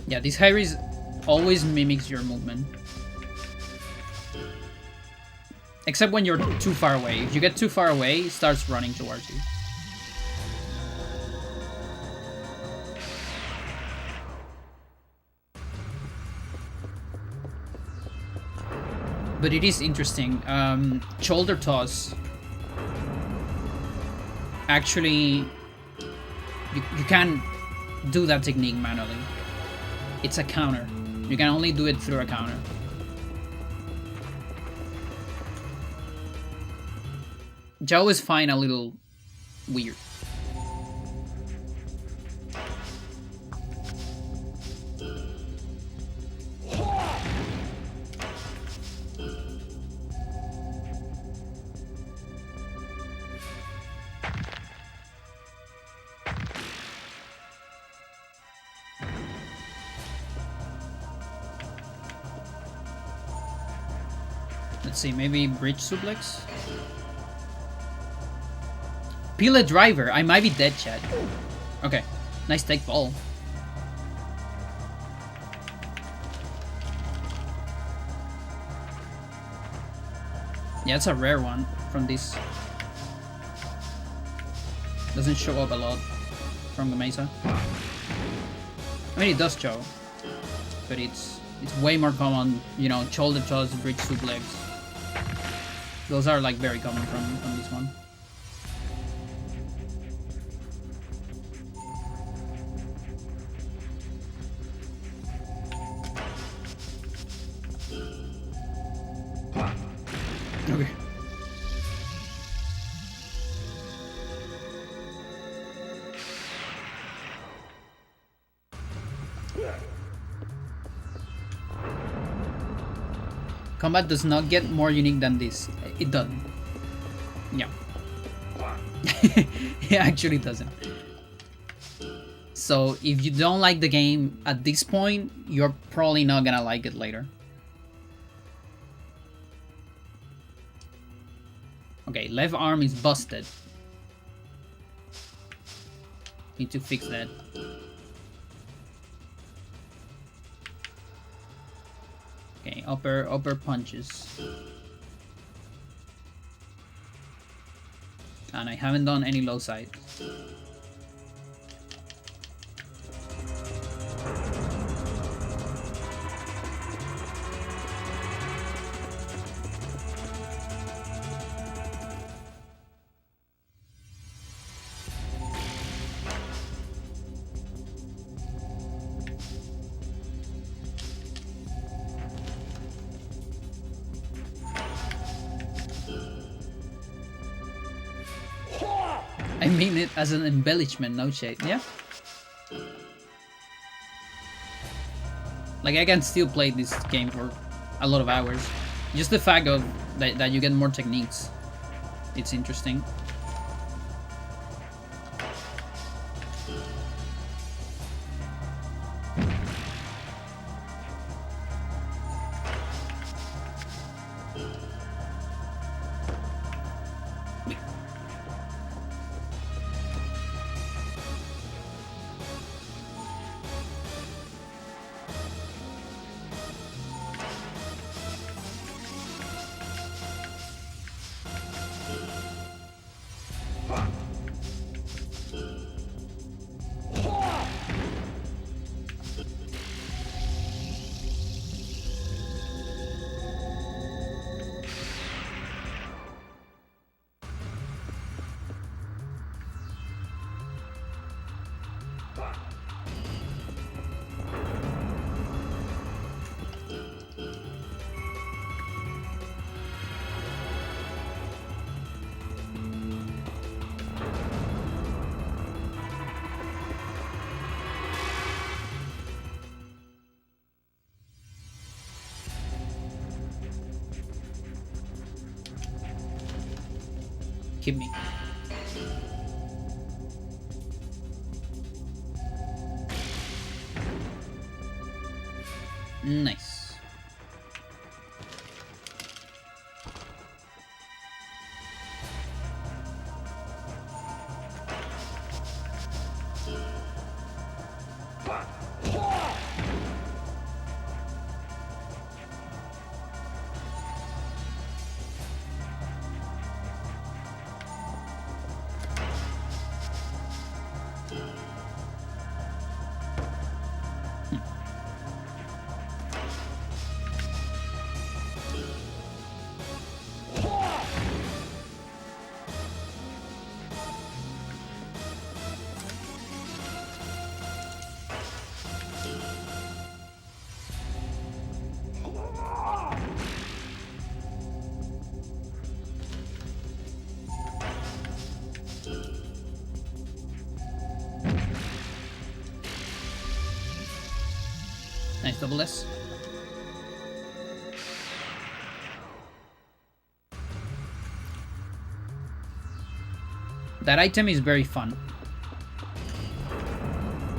Yeah, this Hyris always mimics your movement. Except when you're too far away. If you get too far away, it starts running towards you. But it is interesting. Shoulder toss. Actually, you can't do that technique manually. It's a counter. You can only do it through a counter. Joe is fine a little weird. Let's see, maybe bridge suplex? Peel a driver. I might be dead, Chad. Okay. Nice take ball. Yeah, it's a rare one from this. Doesn't show up a lot from the Mesa. I mean, it does show. But it's way more common, you know, shoulder toss, bridge suplex. Those are like very common from this one. Okay. Combat does not get more unique than this. It doesn't. Yeah. It actually doesn't. So if you don't like the game at this point, you're probably not gonna like it later. Okay, left arm is busted. Need to fix that. Okay, upper punches. And I haven't done any low side. I mean it as an embellishment, no shade, yeah? Like, I can still play this game for a lot of hours. Just the fact of that you get more techniques. It's interesting. Keep me. Nice. Nice double S. That item is very fun.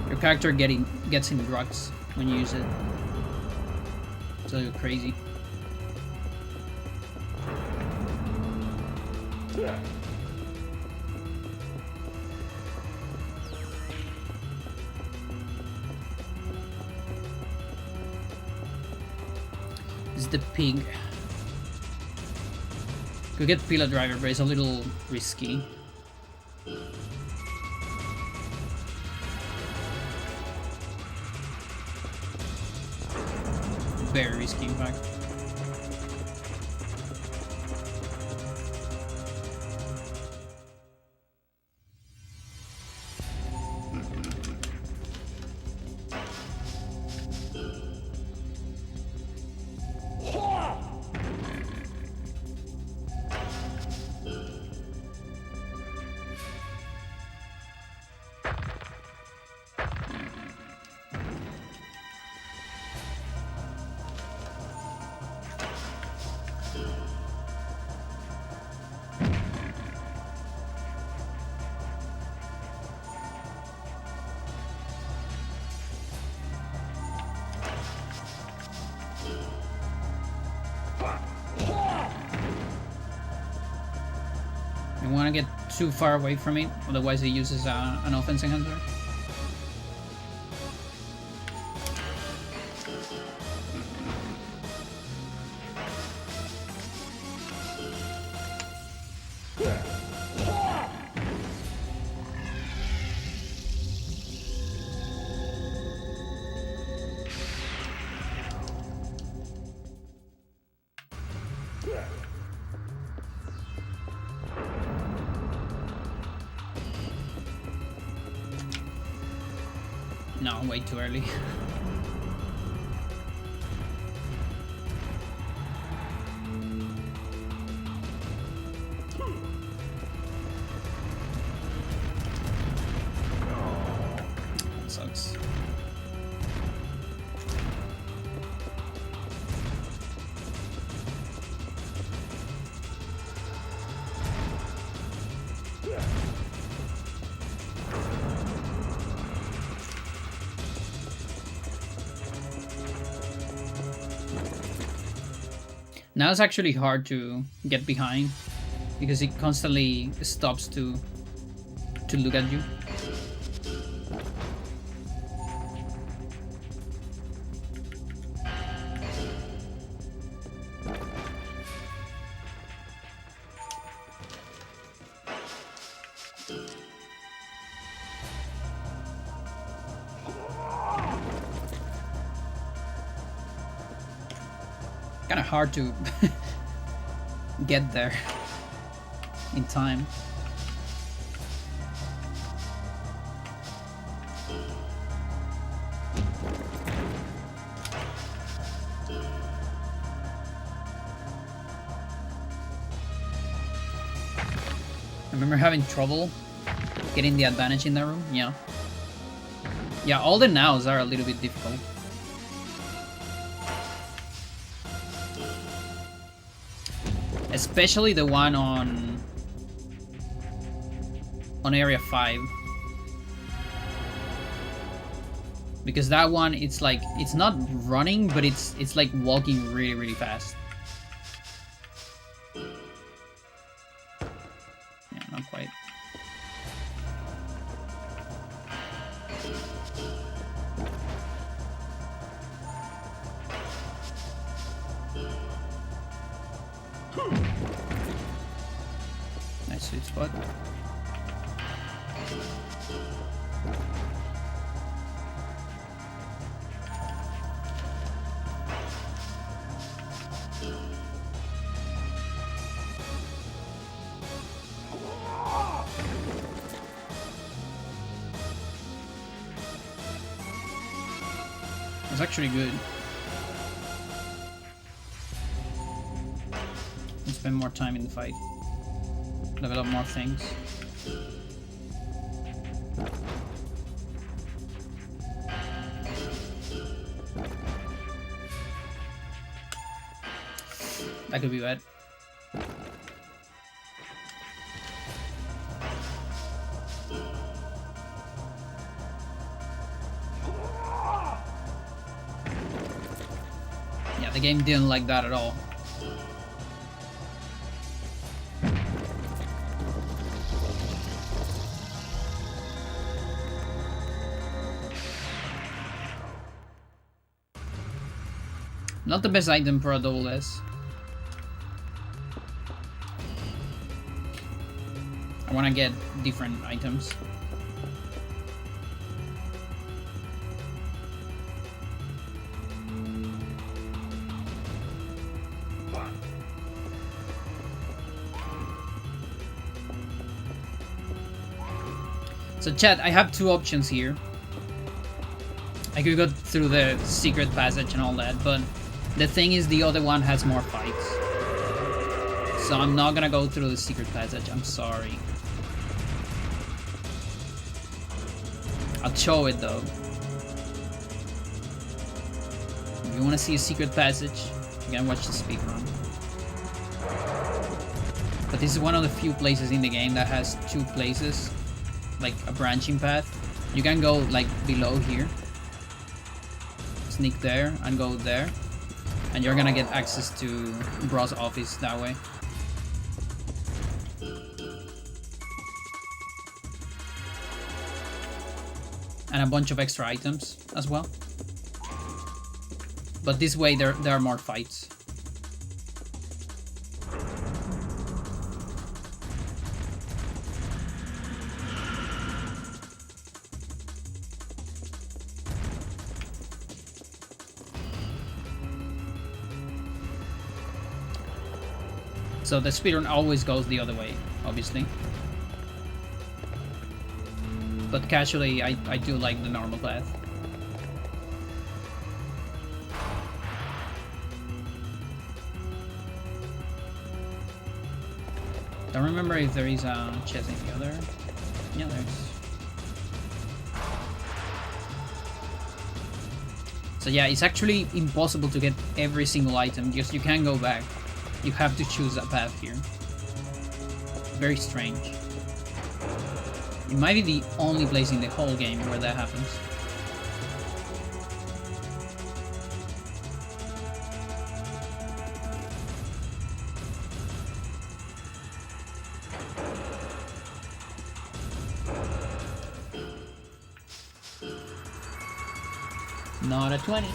Your character gets in drugs when you use it. It's a little crazy. This is the pig. Could get Pillar Driver, but it's a little risky. Very risky, in fact. I want to get too far away from it, otherwise he uses an offense enhancer. No, way too early. Now it's actually hard to get behind because it constantly stops to look at you. Kind of hard to get there in time. I remember having trouble getting the advantage in that room. Yeah. Yeah, all the nows are a little bit difficult. Especially the one on area 5. Because that one, it's like, it's not running, but it's like walking really, really fast. Yeah, not quite. Nice sweet spot. It's actually good. And spend more time in the fight. Level up more things. That could be bad. Yeah, the game didn't like that at all. Not the best item for a double S. I want to get different items. So chat, I have two options here. I could go through the secret passage and all that, but the thing is the other one has more fights. So I'm not gonna go through the secret passage, I'm sorry. I'll show it though. If you wanna see a secret passage, you can watch the speedrun. But this is one of the few places in the game that has two places, like a branching path. You can go like below here, sneak there and go there, and you're gonna get access to Bros' office that way. And a bunch of extra items as well. But this way there are more fights. So the speedrun always goes the other way, obviously. But casually, I do like the normal path. Don't remember if there is a chest in the other. Yeah, there is. So yeah, it's actually impossible to get every single item because you can't go back. You have to choose a path here. Very strange. It might be the only place in the whole game where that happens. Not a 20.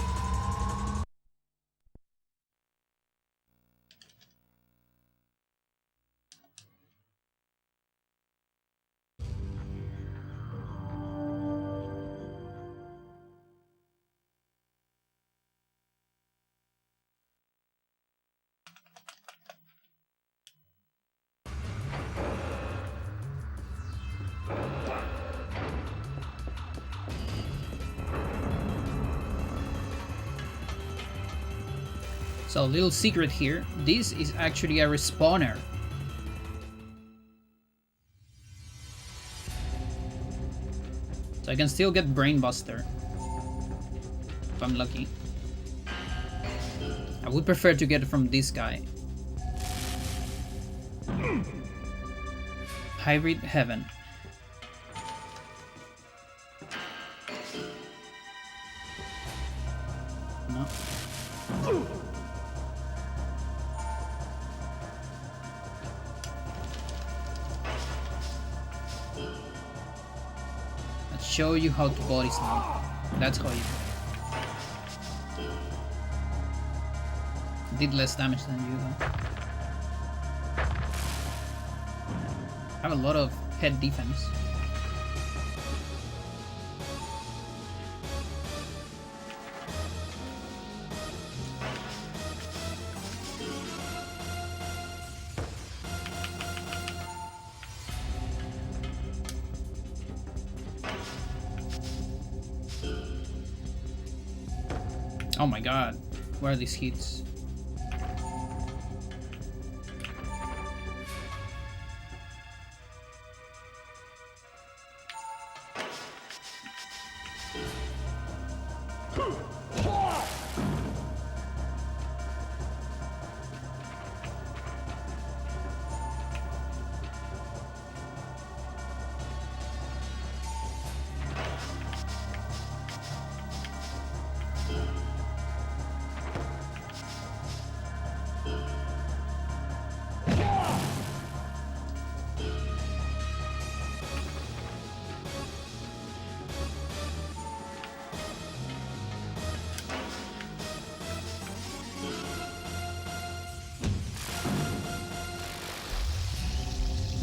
So, little secret here, this is actually a respawner. So I can still get Brainbuster if I'm lucky. I would prefer to get it from this guy. Hybrid Heaven. No. Let's show you how to body slam. That's how you did less damage than you though. I have a lot of head defense. Oh my god, where are these hits?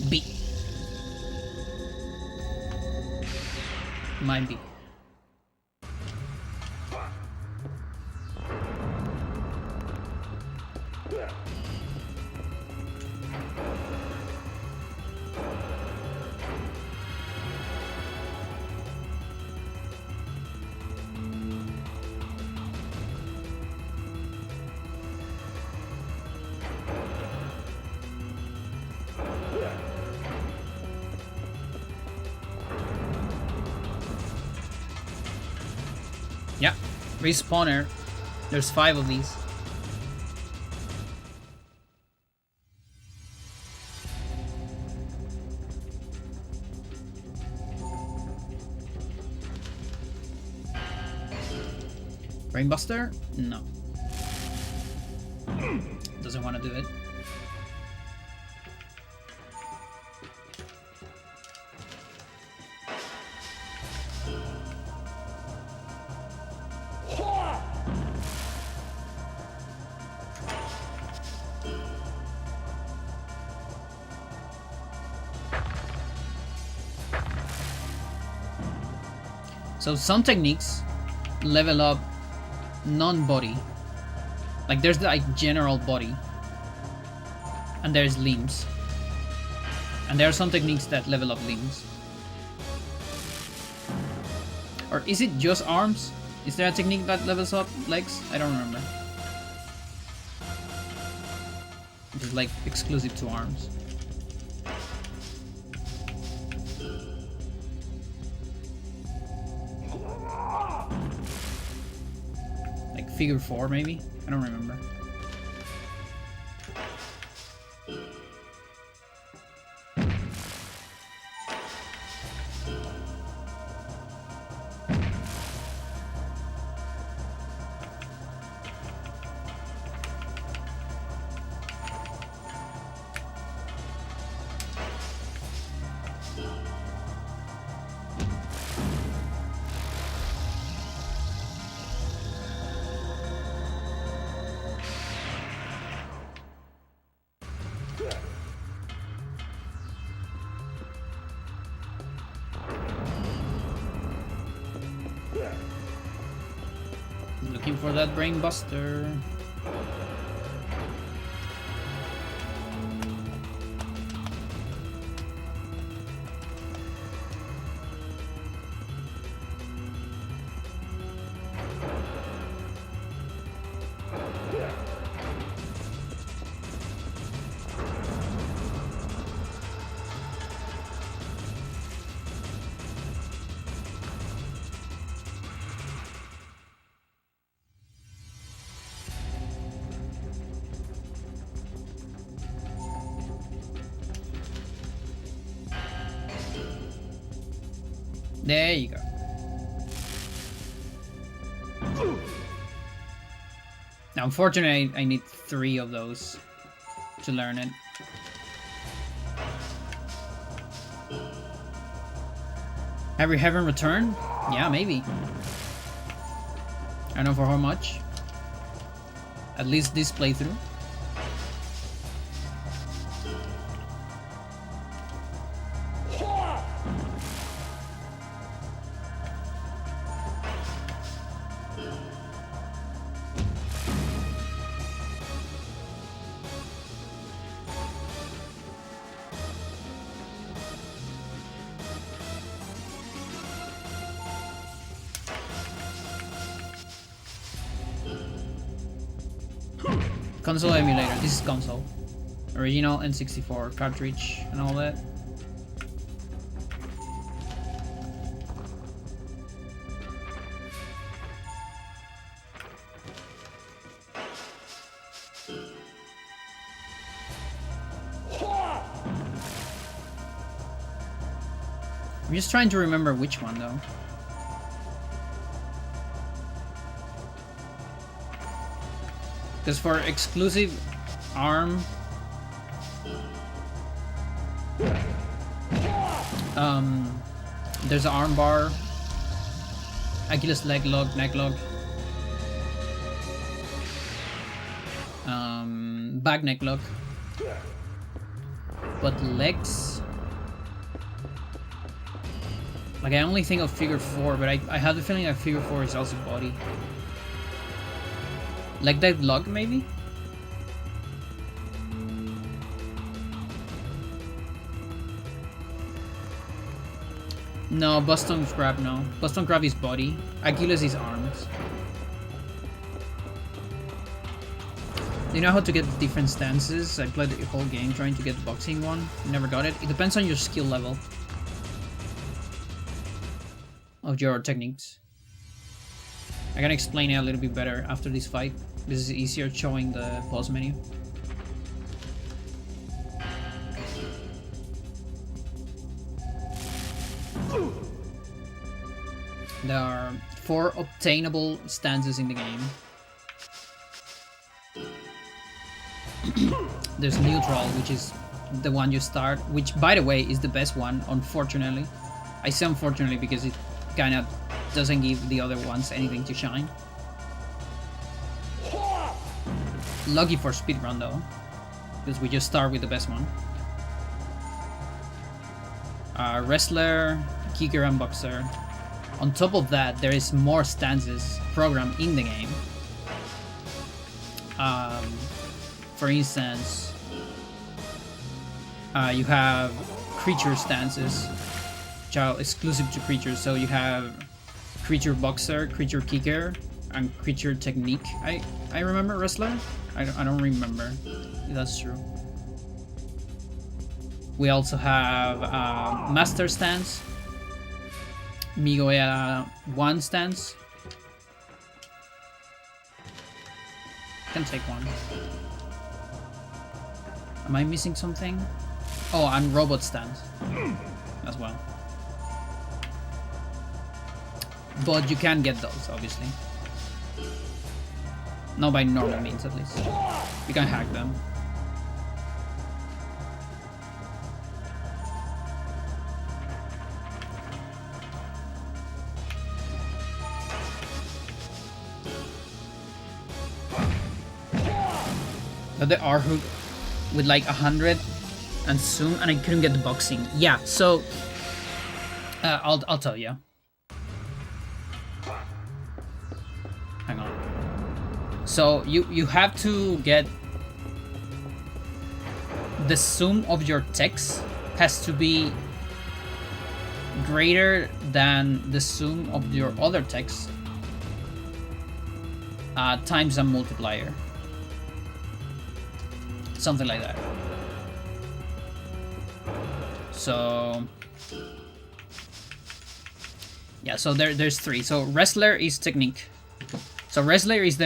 B. Might be. Yeah, respawner. There's 5 of these. Brainbuster? No. Doesn't want to do it. So some techniques level up non-body. Like there's the general body. And there's limbs. And there are some techniques that level up limbs. Or is it just arms? Is there a technique that levels up legs? I don't remember. It's like exclusive to arms. Figure 4 maybe? I don't remember. Looking for that brain buster. There you go. Now, unfortunately, I need 3 of those to learn it. Have we haven't returned? Yeah, maybe. I don't know for how much. At least this playthrough. Console emulator. This is console. Original N64 cartridge and all that. I'm just trying to remember which one though. Because for exclusive ARM, there's an arm bar, Achilles leg lock, neck lock, back neck lock, but legs, like I only think of figure 4, but I have the feeling that figure 4 is also body. Leg dive lock, maybe? No, Boston Crab, no. Boston Crab is body. Achilles is arms. Do you know how to get different stances? I played the whole game trying to get the boxing one. Never got it. It depends on your skill level of your techniques. I can explain it a little bit better after this fight. This is easier showing the pause menu. There are 4 obtainable stances in the game. There's neutral, which is the one you start, which by the way is the best one, unfortunately. I say unfortunately because it kind of doesn't give the other ones anything to shine. Lucky for speedrun though, because we just start with the best one. Wrestler, kicker and boxer. On top of that, there is more stances programmed in the game. For instance, you have creature stances, which are exclusive to creatures. So you have creature boxer, creature kicker, and creature technique. I remember wrestler. I don't remember if that's true. We also have master stance, Migoya 1 stance. Can take one. Am I missing something? Oh, and robot stance as well. But you can get those, obviously. Not by normal means, at least. You can hack them. But the R hook with like 100 and soon, and I couldn't get the boxing. Yeah, so I'll tell you. Hang on. So you have to get the sum of your techs has to be greater than the sum of your other techs times a multiplier. Something like that. So yeah, so there's 3. So wrestler is technique. So wrestler is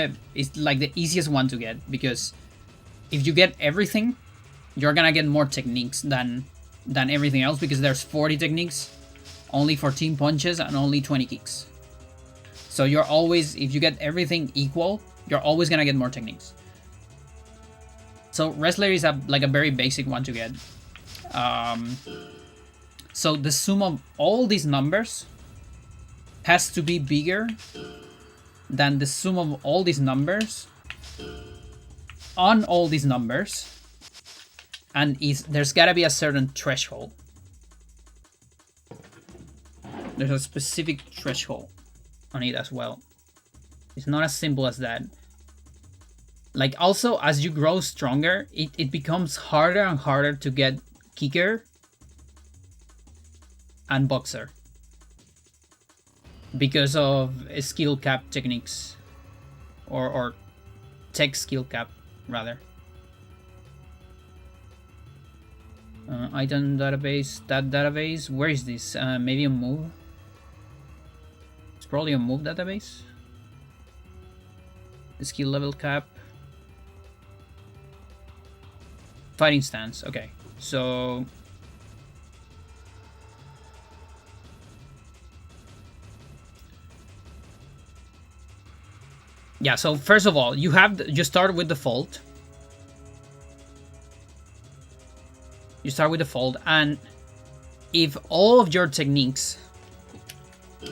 like the easiest one to get, because if you get everything, you're gonna get more techniques than everything else, because there's 40 techniques, only 14 punches, and only 20 kicks. So you're always, if you get everything equal, you're always gonna get more techniques. So wrestler is like a very basic one to get. So the sum of all these numbers has to be bigger than the sum of all these numbers on all these numbers, and there's gotta be a certain threshold. There's a specific threshold on it as well. It's not as simple as that. Like, also, as you grow stronger, it becomes harder and harder to get kicker and boxer, because of skill cap techniques, or tech skill cap rather. Item database, that database, where is this? Maybe a move? It's probably a move database. The skill level cap. Fighting stance, okay. So yeah, so first of all, you start with default. You start with default, and if all of your techniques,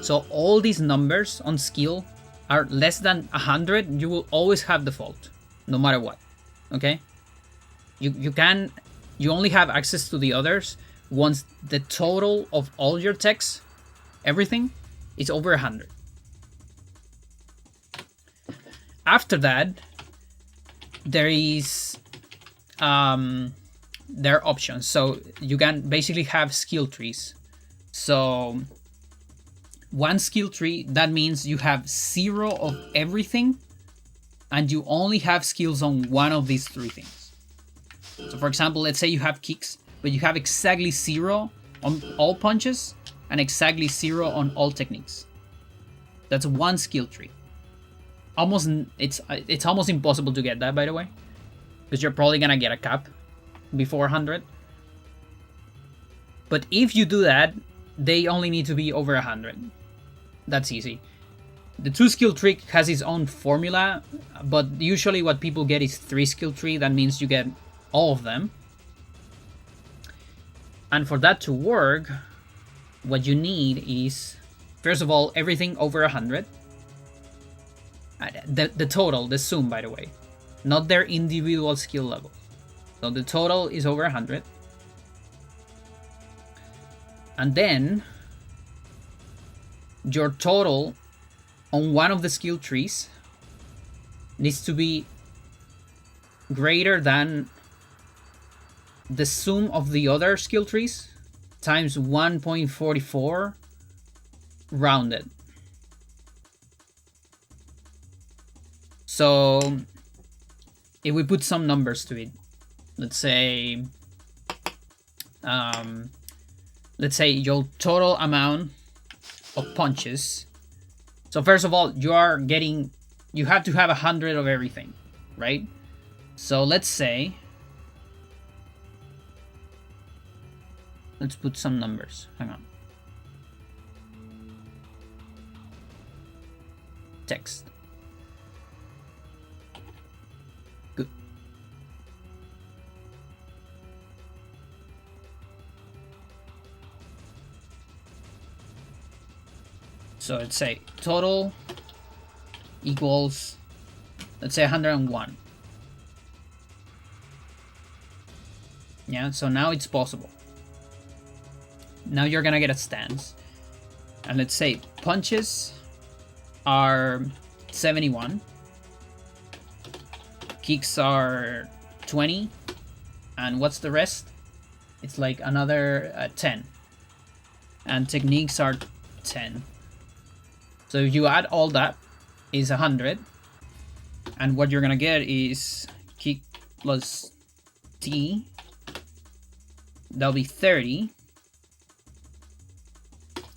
so all these numbers on skill, are less than 100, you will always have default, no matter what. Okay? You only have access to the others once the total of all your techs, everything, is over 100. After that, there are options. So you can basically have skill trees. So one skill tree, that means you have 0 of everything, and you only have skills on one of these 3 things. So for example, let's say you have kicks, but you have exactly 0 on all punches and exactly 0 on all techniques. That's one skill tree. It's almost impossible to get that, by the way, because you're probably gonna get a cap before 100. But if you do that, they only need to be over 100. That's easy. The 2 skill tree has its own formula, but usually what people get is 3 skill tree. That means you get all of them. And for that to work, what you need is, first of all, everything over 100. The total, the sum, by the way, not their individual skill level. So the total is over 100. And then your total on one of the skill trees needs to be greater than the sum of the other skill trees times 1.44 rounded. So if we put some numbers to it, let's say your total amount of punches. So first of all, you have to have 100 of everything, right? So let's put some numbers. Hang on. Text. Good. So let's say total equals, let's say 101. Yeah, so now it's possible. Now you're gonna get a stance. And let's say punches are 71. kicks are 20, and what's the rest? It's like another 10, and techniques are 10. So if you add all that, is 100, and what you're gonna get is kick plus T. That'll be 30,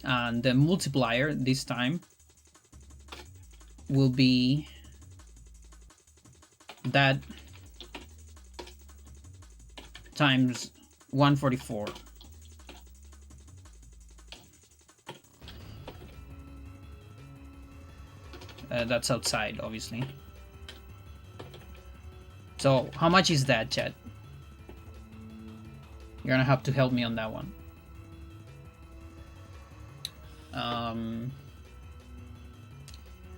and the multiplier this time will be that times 144. That's outside, obviously. So how much is that, chat? You're gonna have to help me on that one.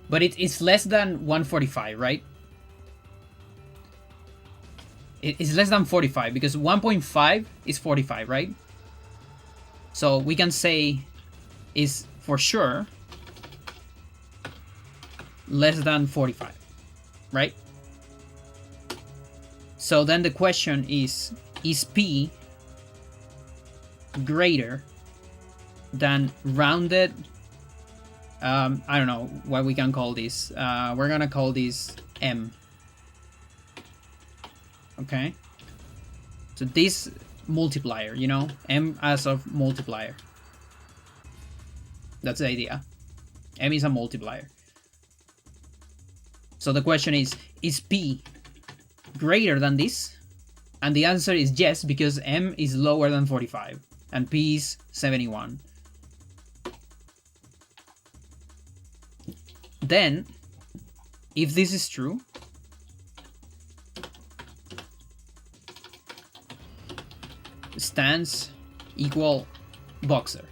But it's less than 145, right? It's less than 45 because 1.5 is 45, right? So we can say is for sure less than 45, right? So then the question is P greater than rounded, I don't know what we can call this. We're gonna call this M. Okay, so this multiplier, you know, M as of multiplier. That's the idea. M is a multiplier. So the question is P greater than this? And the answer is yes, because M is lower than 45 and P is 71. Then, if this is true, stance equal boxer.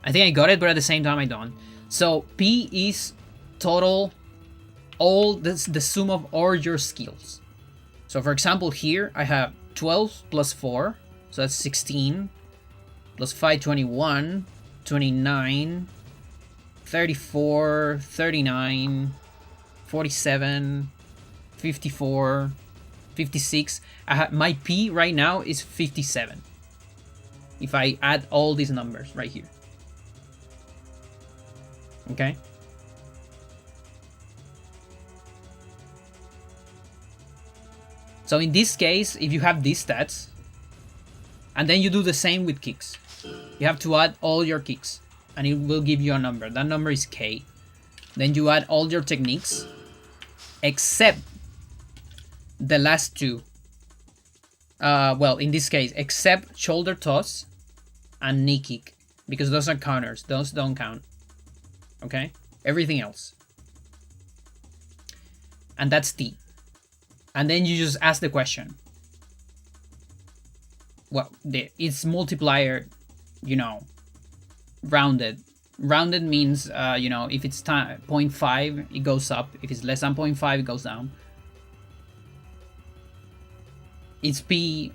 I think I got it, but at the same time I don't. So P is total, all this, the sum of all your skills. So for example here I have 12 plus 4, so that's 16, plus 5, 21, 29, 34, 39, 47, 54, 56. My P right now is 57. If I add all these numbers right here. Okay? So in this case, if you have these stats, and then you do the same with kicks, you have to add all your kicks, and it will give you a number. That number is K. Then you add all your techniques, except the last two. Well, in this case, except shoulder toss and knee kick, because those are counters. Those don't count. Okay? Everything else. And that's T. And then you just ask the question. Well, it's multiplier, you know, rounded. Rounded means, you know, if it's 0.5, it goes up. If it's less than 0.5, it goes down. It's P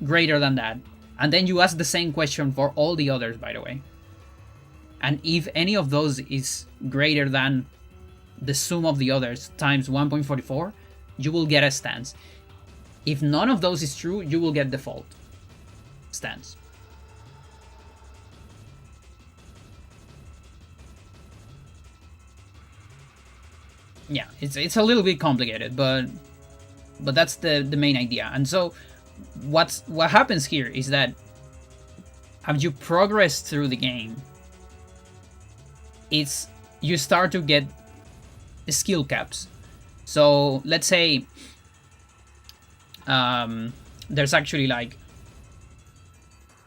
greater than that. And then you ask the same question for all the others, by the way. And if any of those is greater than the sum of the others times 1.44, you will get a stance. If none of those is true, you will get default stance. Yeah, it's a little bit complicated, but that's the main idea. And so what happens here is that as you progress through the game, you start to get skill caps. So let's say there's actually like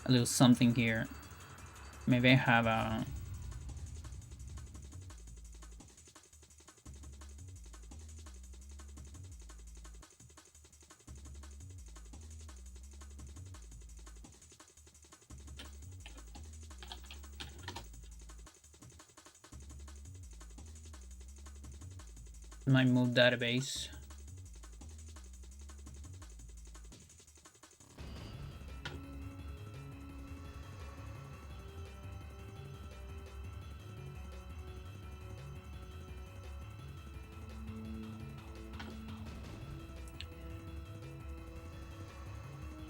a little something here. Maybe I have a my move database.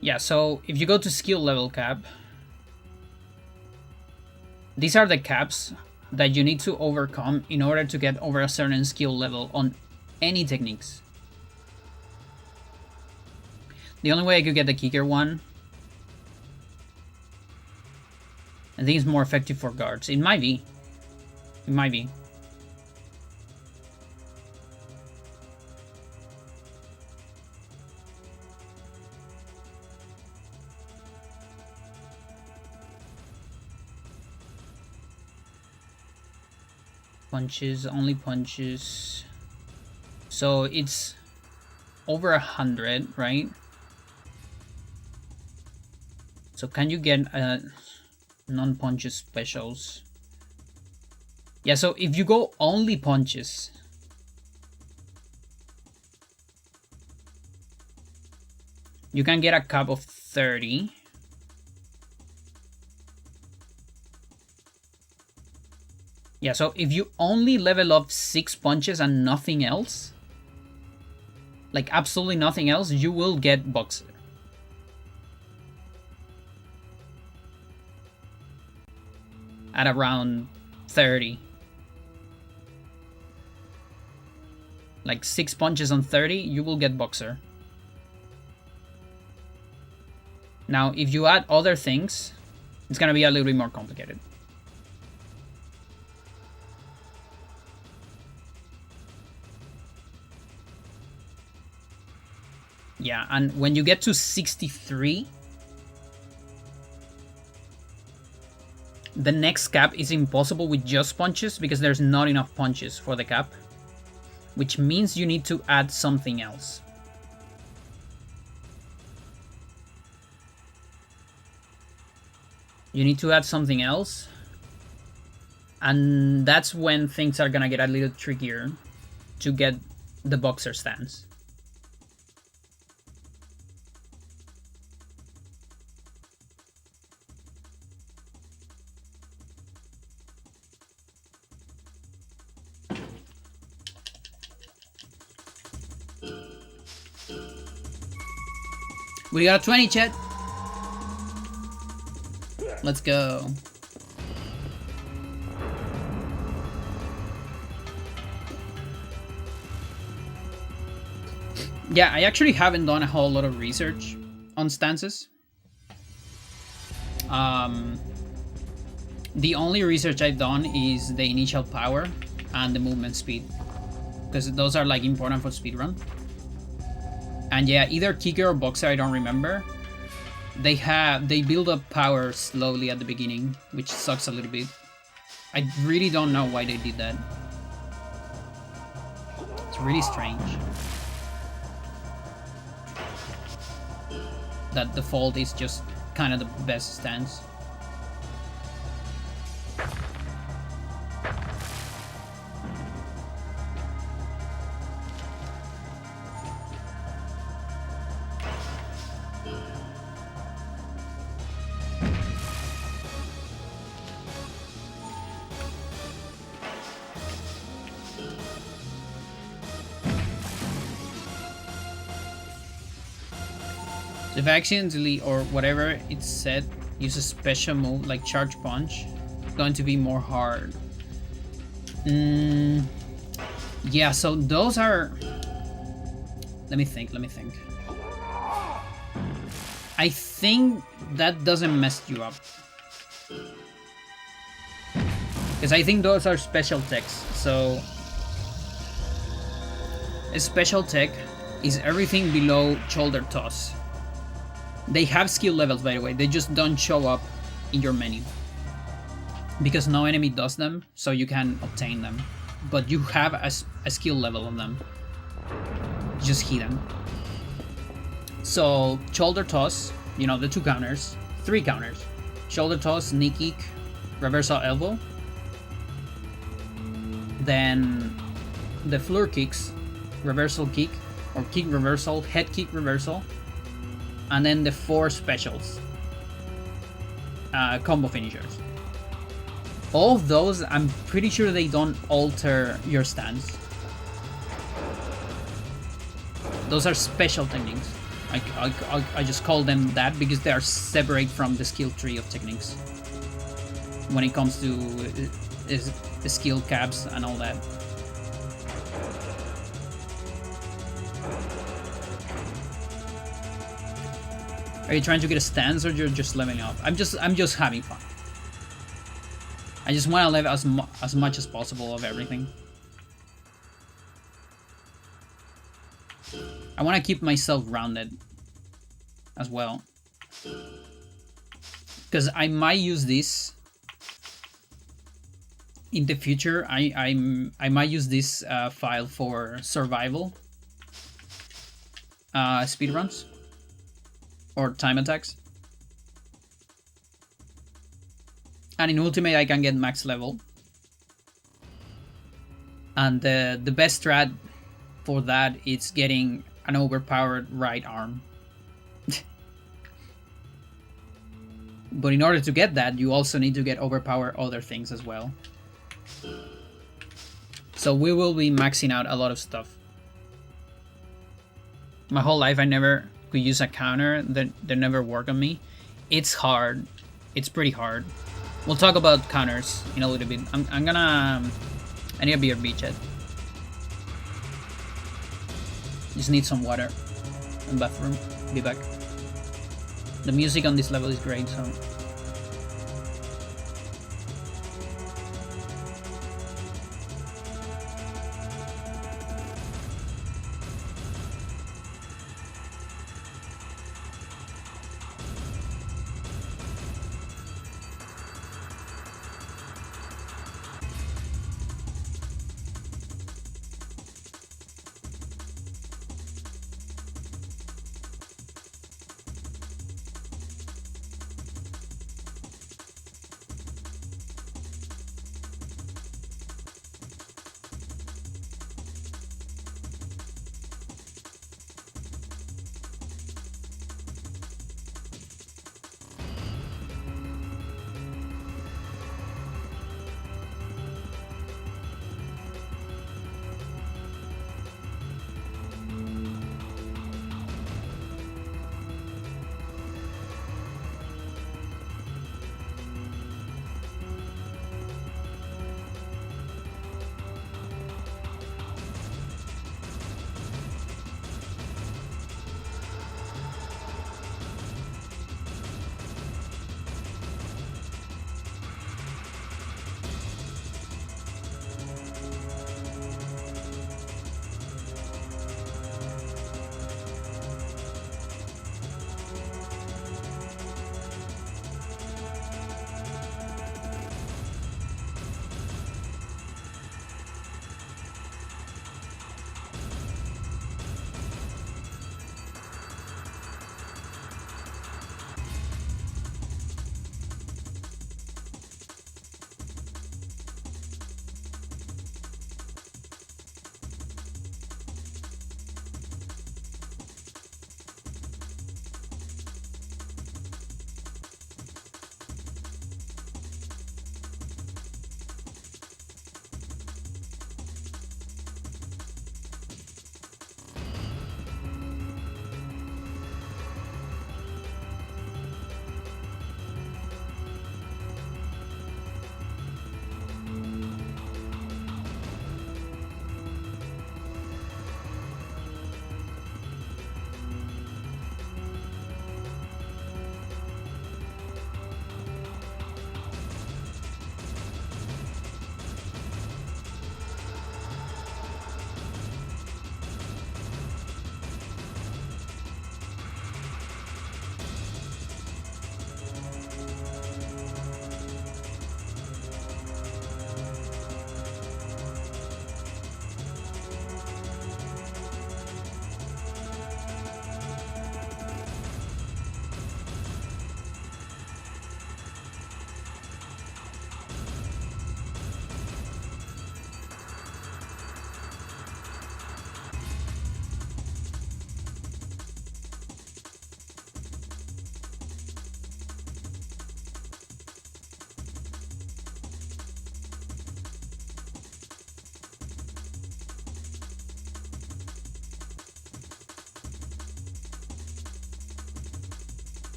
Yeah, so if you go to skill level cap, these are the caps that you need to overcome in order to get over a certain skill level on any techniques. The only way I could get the kicker one, I think it's more effective for guards. It might be. It might be. Punches, only punches. So it's over 100, right? So can you get non-punches specials? Yeah, so if you go only punches, you can get a cap of 30. Yeah, so if you only level up 6 punches and nothing else, like absolutely nothing else, you will get Boxer. At around 30. Like 6 punches on 30, you will get Boxer. Now, if you add other things, it's gonna be a little bit more complicated. Yeah, and when you get to 63, the next cap is impossible with just punches because there's not enough punches for the cap, which means you need to add something else. You need to add something else, and that's when things are gonna get a little trickier to get the Boxer stance. We got a 20, chat. Let's go. Yeah, I actually haven't done a whole lot of research on stances. The only research I've done is the initial power and the movement speed, because those are like important for speedrun. And yeah, either kicker or boxer, I don't remember. They build up power slowly at the beginning, which sucks a little bit. I really don't know why they did that. It's really strange. That default is just kind of the best stance. If I accidentally or whatever it's said use a special move like charge punch, it's going to be more hard. Yeah, so those are... Let me think. I think that doesn't mess you up. Because I think those are special techs, so... A special tech is everything below shoulder toss. They have skill levels, by the way, they just don't show up in your menu. Because no enemy does them, so you can obtain them. But you have a skill level on them. Just hidden. So, shoulder toss, you know, the 2 counters, 3 counters. Shoulder toss, knee kick, reversal elbow. Then the floor kicks, reversal kick, or kick reversal, head kick reversal. And then the 4 specials, combo finishers. All of those, I'm pretty sure they don't alter your stance. Those are special techniques. I just call them that because they are separate from the skill tree of techniques when it comes to the skill caps and all that. Are you trying to get a stance or you're just leveling up? I'm just having fun. I just want to level as much as possible of everything. I want to keep myself rounded as well, because I might use this in the future. I might use this file for survival speedruns or time attacks, and in Ultimate I can get max level, and the best strat for that is getting an overpowered right arm. But in order to get that, you also need to get overpowered other things as well. So we will be maxing out a lot of stuff. My whole life I never could use a counter that never worked on me. It's hard. It's pretty hard. We'll talk about counters in a little bit. I need a beer beachhead. Just need some water and bathroom. Be back. The music on this level is great, so.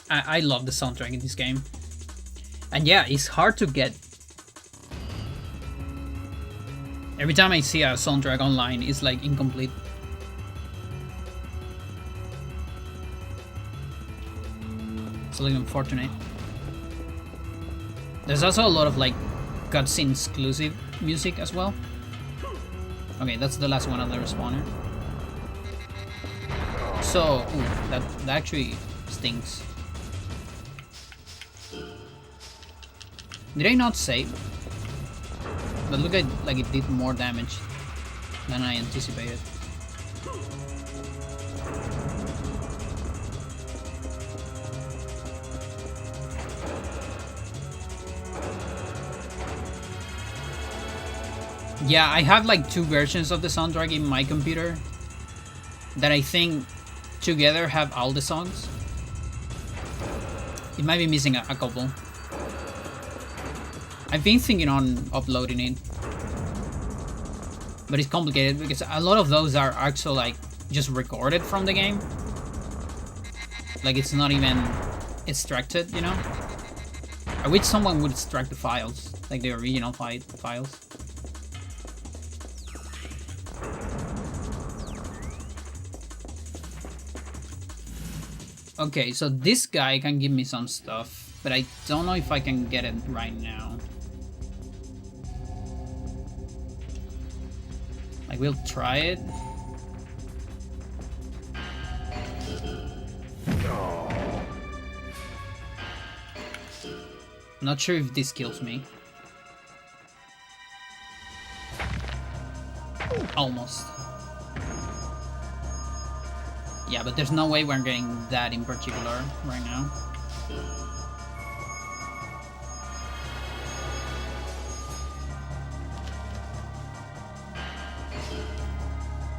I love the soundtrack in this game. And yeah, it's hard to get. Every time I see a soundtrack online, it's like incomplete. It's a little unfortunate. There's also a lot of like cutscene exclusive music as well. Okay, that's the last one of the respawner. So, ooh, that actually stinks. Did I not save? But look at like it did more damage than I anticipated. Yeah, I have like 2 versions of the soundtrack in my computer that I think together have all the songs. It might be missing a couple. I've been thinking on uploading it, but it's complicated because a lot of those are actually like just recorded from the game. Like it's not even extracted, you know? I wish someone would extract the files, like the original files. Okay, so this guy can give me some stuff, but I don't know if I can get it right now. I will try it. Not sure if this kills me. Almost. Yeah, but there's no way we're getting that in particular right now.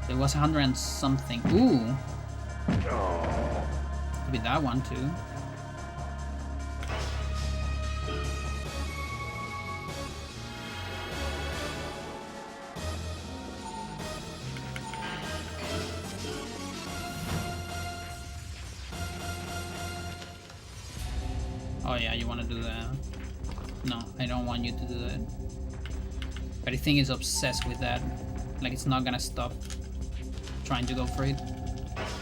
It was 100 and something. Ooh! Could be that one too. Oh yeah, you want to do that? No, I don't want you to do that. But I think it's obsessed with that. Like it's not gonna stop trying to go for it,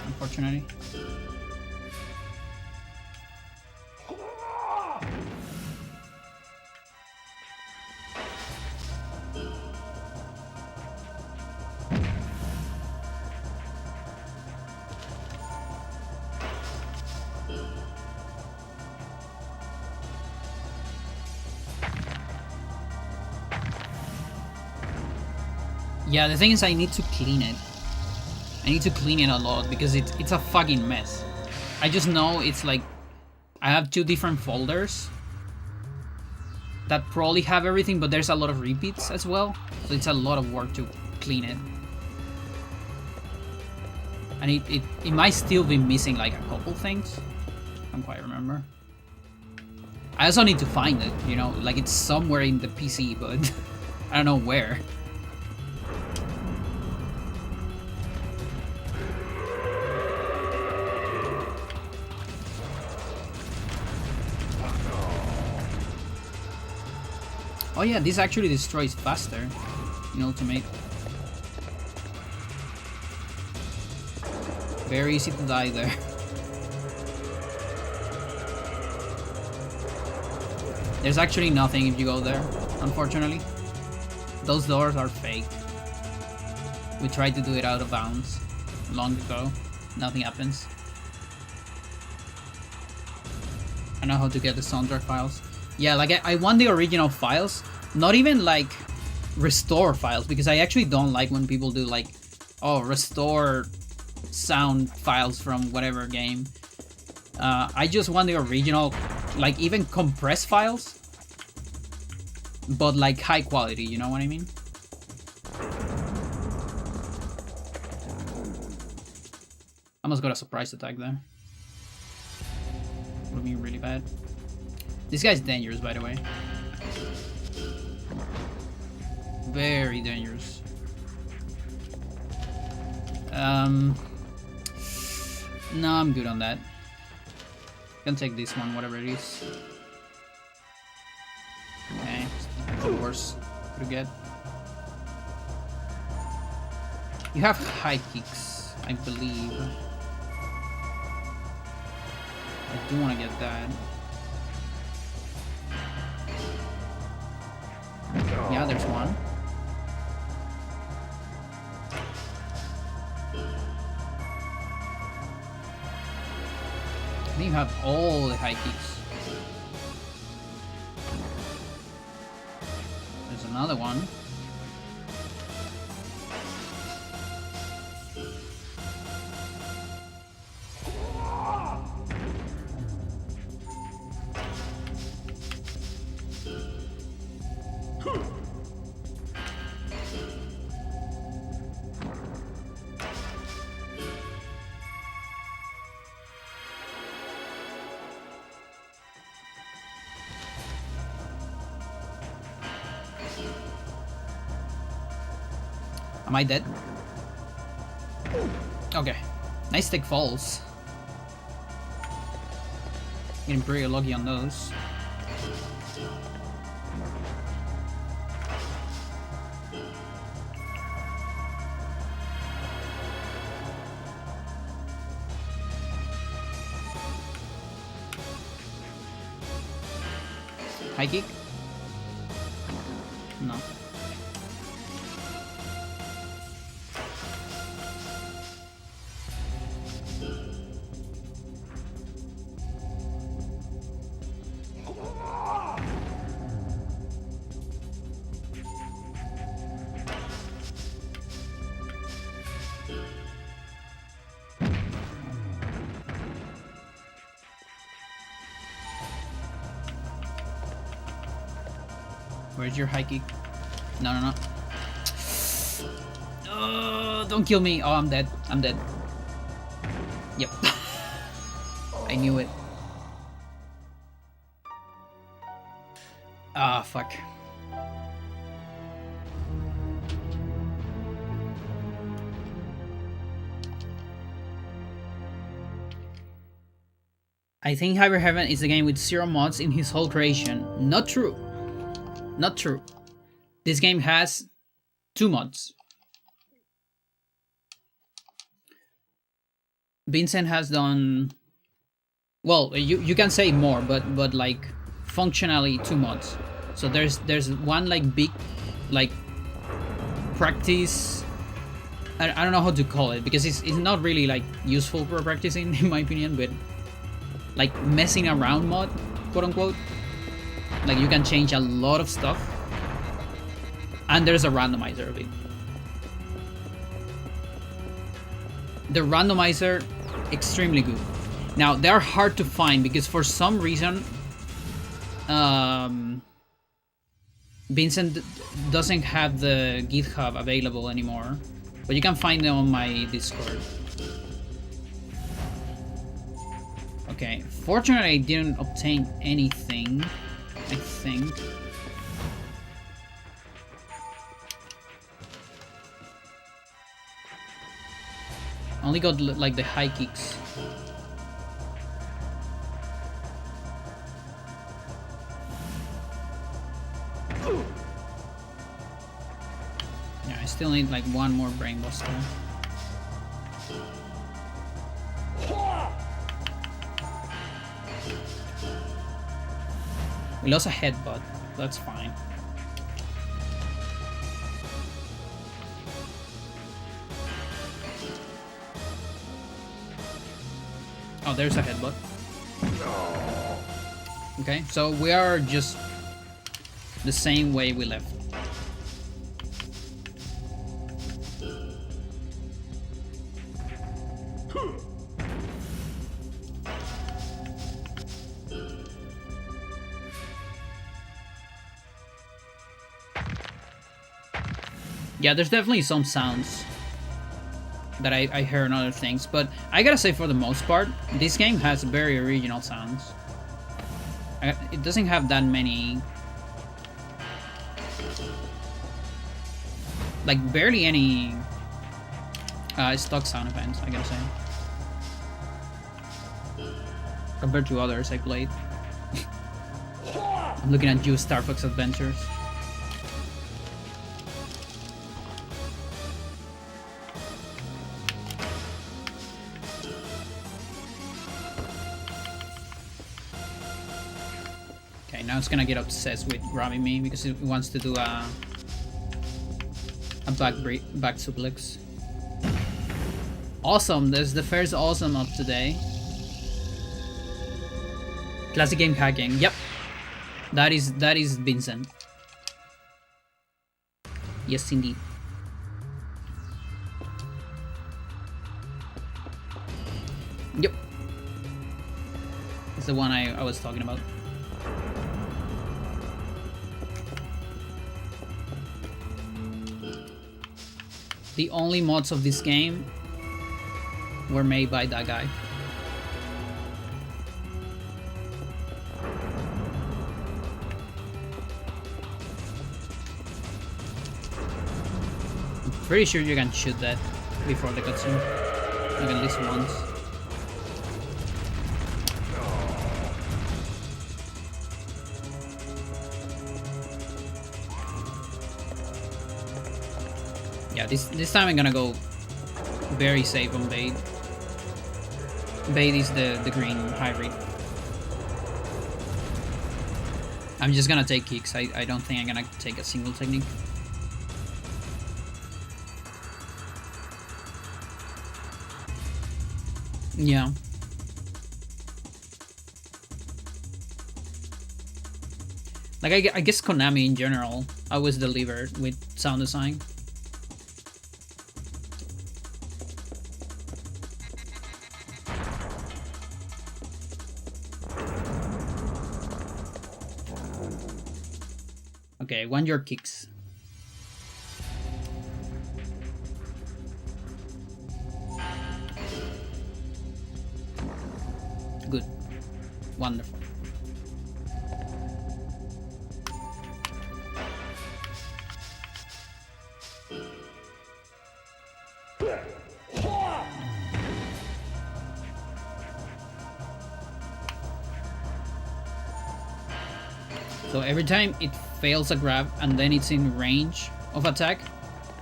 unfortunately. Yeah, the thing is I need to clean it. I need to clean it a lot because it's a fucking mess. I just know it's like I have 2 different folders that probably have everything, but there's a lot of repeats as well. So it's a lot of work to clean it. And it might still be missing like a couple things. I don't quite remember. I also need to find it, you know, like it's somewhere in the PC, but I don't know where. Oh yeah, this actually destroys faster in Ultimate. Very easy to die there. There's actually nothing if you go there, unfortunately. Those doors are fake. We tried to do it out of bounds long ago. Nothing happens. I know how to get the soundtrack files. Yeah, like I want the original files, not even like restore files, because I actually don't like when people do like, oh, restore sound files from whatever game. I just want the original, like even compressed files, but like high quality, you know what I mean? Almost got a surprise attack there. Would be really bad. This guy's dangerous, by the way. Very dangerous. No, I'm good on that. Can take this one, whatever it is. Okay, worse. Pretty good. You have high kicks, I believe. I do want to get that. Yeah, there's one. I think you have all the high kicks. There's another one. Am I dead? Okay. Nice stick falls. Getting pretty lucky on those. High kick? No. Where's your high kick? No, no, no. Don't kill me. Oh, I'm dead. I'm dead. Yep. I knew it. Ah, fuck. I think Hyper Heaven is the game with 0 mods in his whole creation. Not true. Not true. This game has 2 mods. Vincent has done, well, you can say more, but like functionally 2 mods. So there's one like big like practice. I don't know how to call it because it's not really like useful for practicing in my opinion, but like messing around mod, quote unquote. Like you can change a lot of stuff, and there's a randomizer of it. The randomizer, extremely good. Now they're hard to find because for some reason, Vincent doesn't have the GitHub available anymore, but you can find them on my Discord. Okay, fortunately I didn't obtain anything. I think. Only got like the high kicks. Yeah, I still need like one more brain buster. We lost a headbutt. That's fine. Oh, there's a headbutt. Okay, so we are just the same way we left. Yeah, there's definitely some sounds that I hear in other things, but I gotta say for the most part, this game has very original sounds. It doesn't have that many... like, barely any stock sound effects, I gotta say. compared to others I played. I'm looking at you, Star Fox Adventures. Okay, now it's gonna get obsessed with grabbing me because it wants to do a back suplex. Awesome, there's the first awesome of today. Classic game hacking. Yep. That is Vincent. Yes indeed. Yep. It's the one I was talking about. The only mods of this game were made by that guy. I'm pretty sure you can shoot that before the cutscene. Like at least once. Yeah, this time I'm gonna go very safe on bait. Bait is the green hybrid. I'm just gonna take kicks. I don't think I'm gonna take a single technique. Yeah. Like I guess Konami in general always delivered with sound design. Okay, want your kicks. Good. Wonderful. So every time it fails a grab and then it's in range of attack,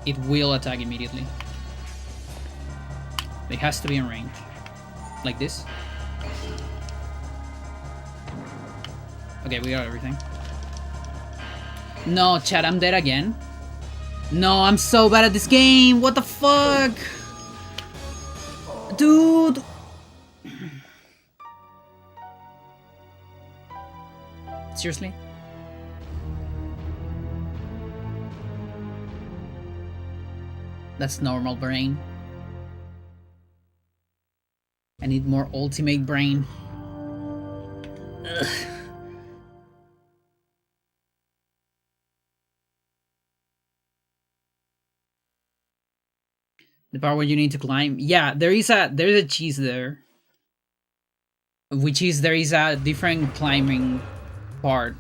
it will attack immediately. It has to be in range. Like this. Okay, we got everything. No, chat, I'm dead again. No, I'm so bad at this game. What the fuck? Dude. Seriously? That's normal brain. I need more ultimate brain. Ugh. The part where you need to climb. Yeah, there's a cheese there. Which is there is a different climbing part.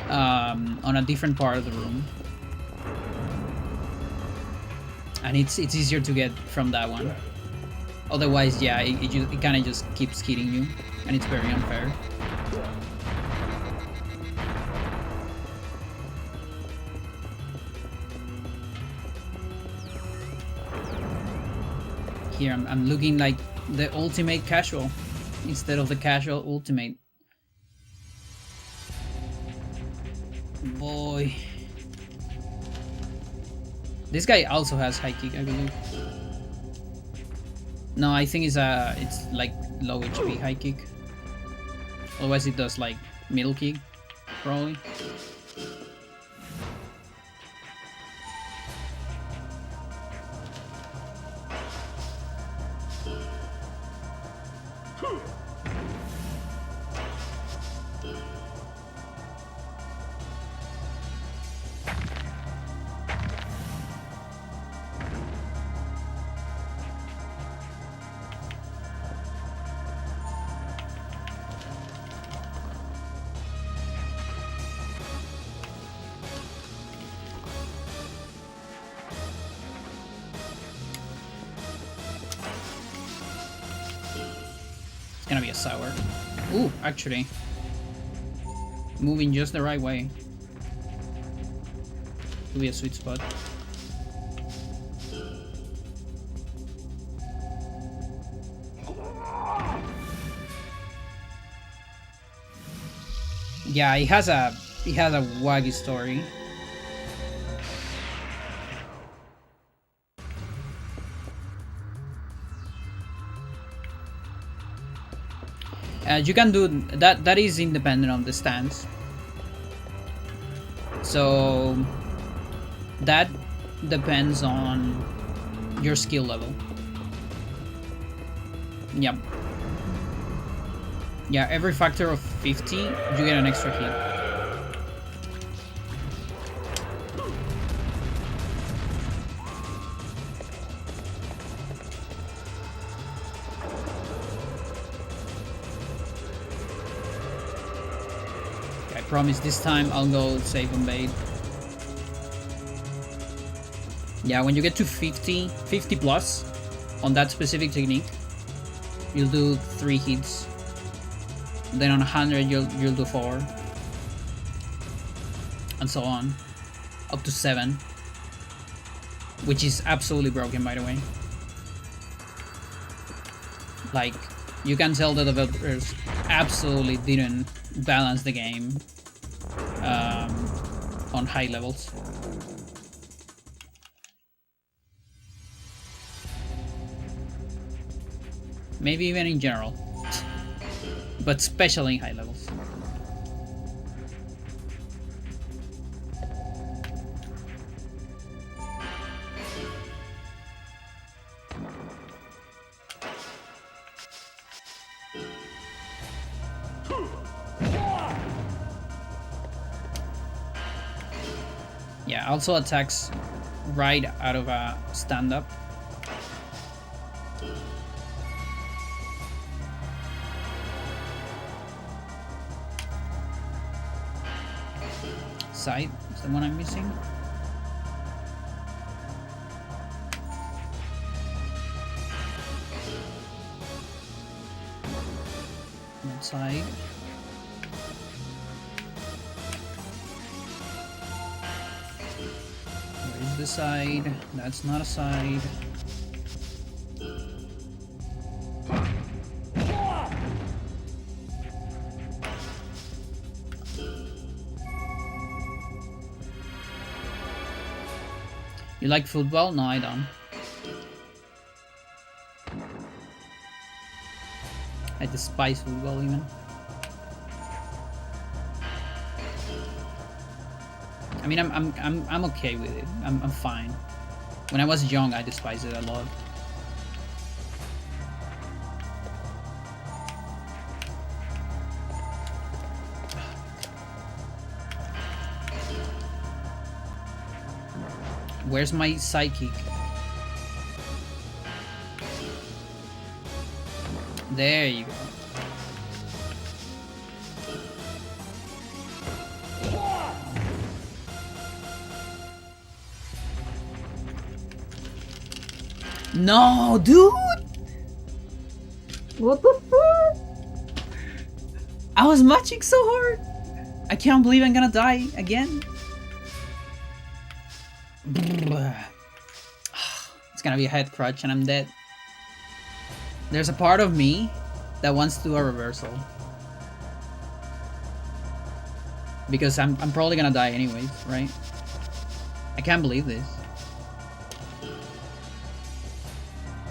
On a different part of the room. And it's easier to get from that one. Otherwise, yeah, it kind of just keeps hitting you, and it's very unfair. Here, I'm looking like the ultimate casual instead of the casual ultimate. Boy. This guy also has high kick, I believe. No, I think it's like low HP high kick. Otherwise it does like middle kick, probably. gonna be a sour. Ooh, actually. Moving just the right way. Could be a sweet spot. Yeah, he has a waggy story. You can do that. That is independent of the stance. So that depends on your skill level. Yep. Yeah, every factor of 50, you get an extra hit. I promise this time I'll go save and bait. Yeah, when you get to 50 plus on that specific technique, you'll do 3 hits. Then on 100 you'll do 4. And so on. Up to 7. Which is absolutely broken, by the way. Like, you can tell the developers absolutely didn't balance the game on high levels. Maybe even in general. But especially in high levels. Yeah, also attacks right out of a stand-up. Side is the one I'm missing. That side. Where is the side? That's not a side. You like football? No, I don't. I despise football even. I mean, I'm okay with it. I'm fine. When I was young, I despised it a lot. Where's my sidekick? There you go. No, dude! What the fuck? I was matching so hard! I can't believe I'm gonna die again. It's gonna be a head crutch and I'm dead. There's a part of me that wants to do a reversal. Because I'm probably gonna die anyways, right? I can't believe this.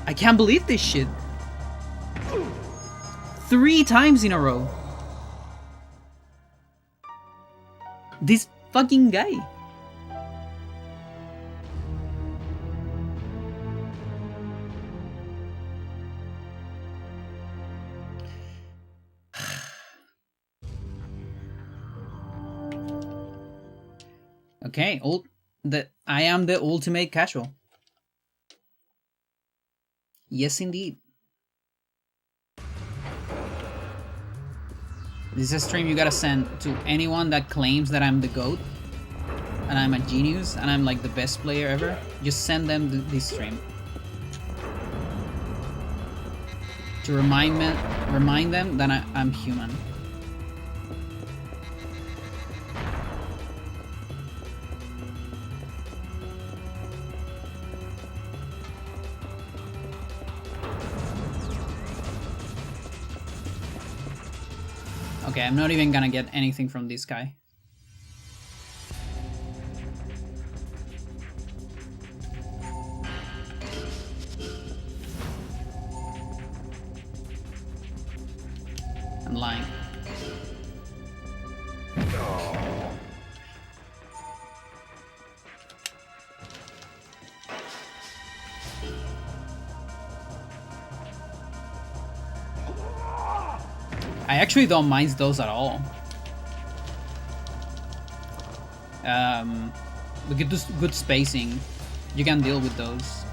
I can't believe this shit. 3 times in a row. This fucking guy. Okay, I am the ultimate casual. Yes, indeed. This is a stream you gotta send to anyone that claims that I'm the GOAT and I'm a genius and I'm like the best player ever. Just send them this stream. to remind them that I'm human. Okay, I'm not even gonna get anything from this guy. I'm lying. I actually don't mind those at all. With good spacing, you can deal with those.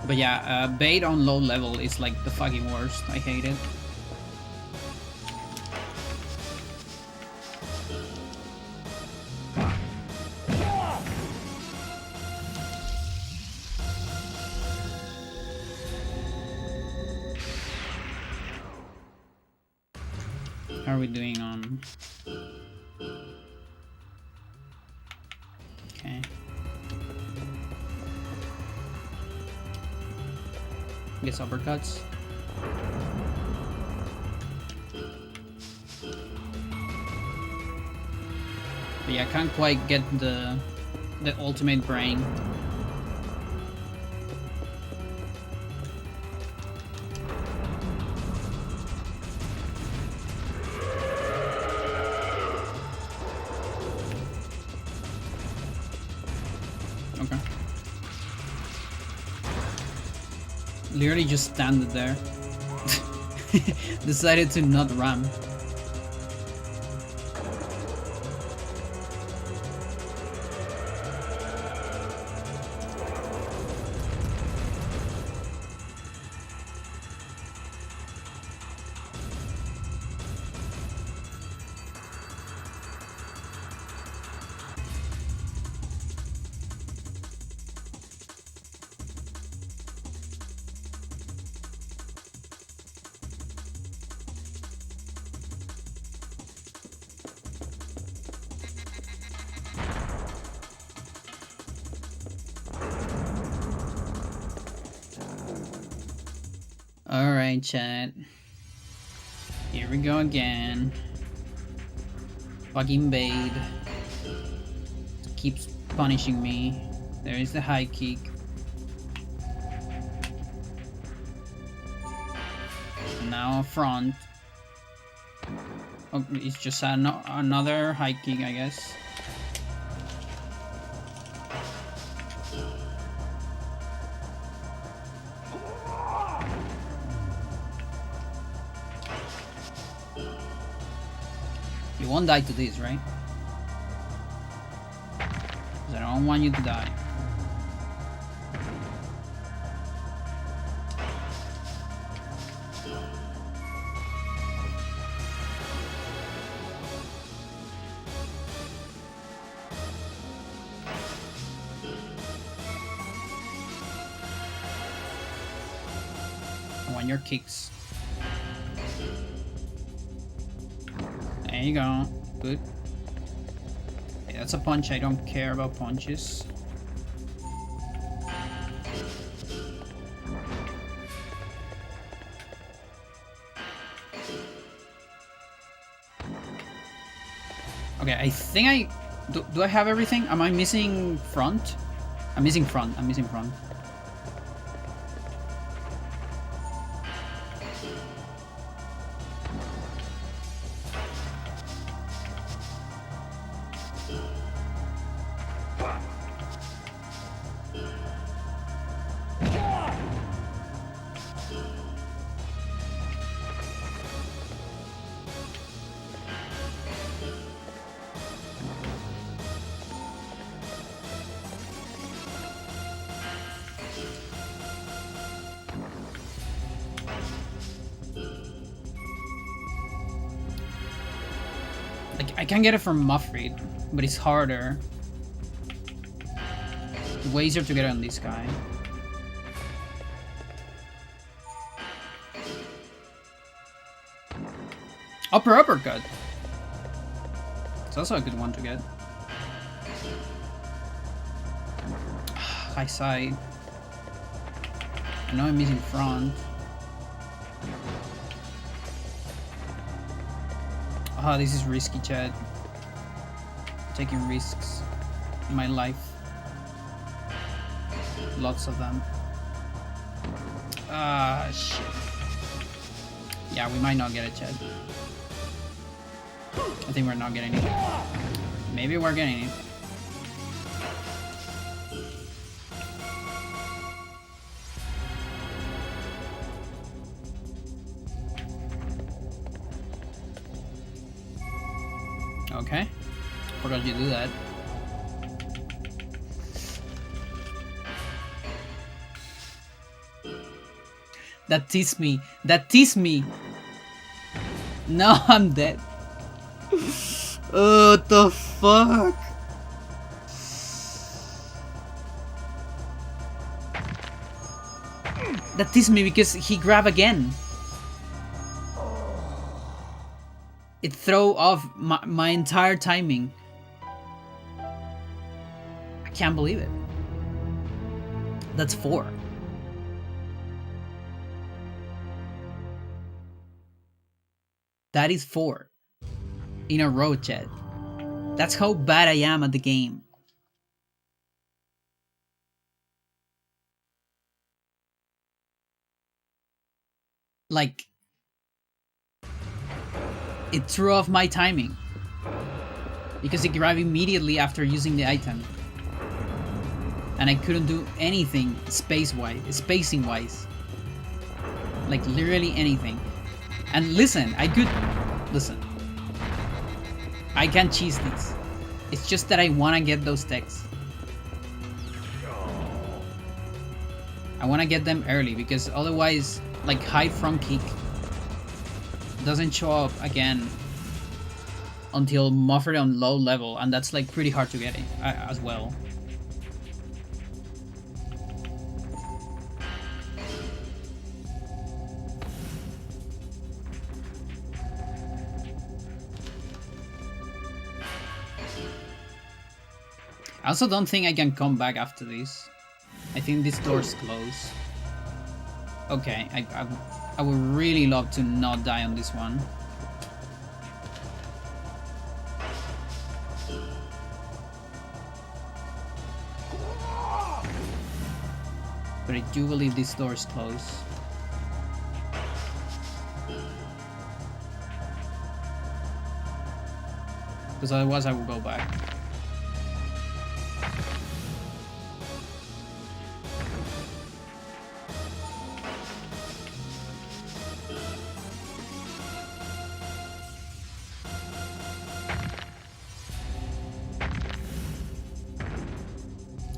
But yeah, bait on low level is like the fucking worst. I hate it. How are we doing on... Okay. Gets uppercuts. But yeah, I can't quite get the ultimate brain. Okay. Literally just standed there. Decided to not run. Alright, chat. Here we go again. Fucking Bade. Keeps punishing me. There is the high kick. Now front. Oh, it's just another high kick, I guess. You won't die to this, right? Because I don't want you to die. I want your kicks. There you go. Good. Okay, that's a punch. I don't care about punches. Okay, I think I... Do I have everything? Am I missing front? I'm missing front. I'm missing front. I can get it from Muffreed, but it's harder. Way easier to get on this guy. Uppercut. It's also a good one to get. High side. I know I'm missing front. Ah, this is risky, Chad. Taking risks in my life. Lots of them. Ah, shit. Yeah, we might not get it, Chad. I think we're not getting it. Maybe we're getting it. Okay. Forgot you do that. That teased me. That teased me. No, I'm dead. Oh, what the fuck? That teased me because he grabbed again. It threw off my entire timing. I can't believe it. That's 4. That is 4 in a row, Chad. That's how bad I am at the game. Like, it threw off my timing because it grabbed immediately after using the item, and I couldn't do anything spacing wise, like literally anything. And listen, I can cheese these. It's just that I want to get those techs. I want to get them early because otherwise, like, high front kick doesn't show up again until Mufford on low level, and that's like pretty hard to get it as well. I also don't think I can come back after this. I think this door's closed. Okay, I would really love to not die on this one. But I do believe this door is closed. Because otherwise I will go back.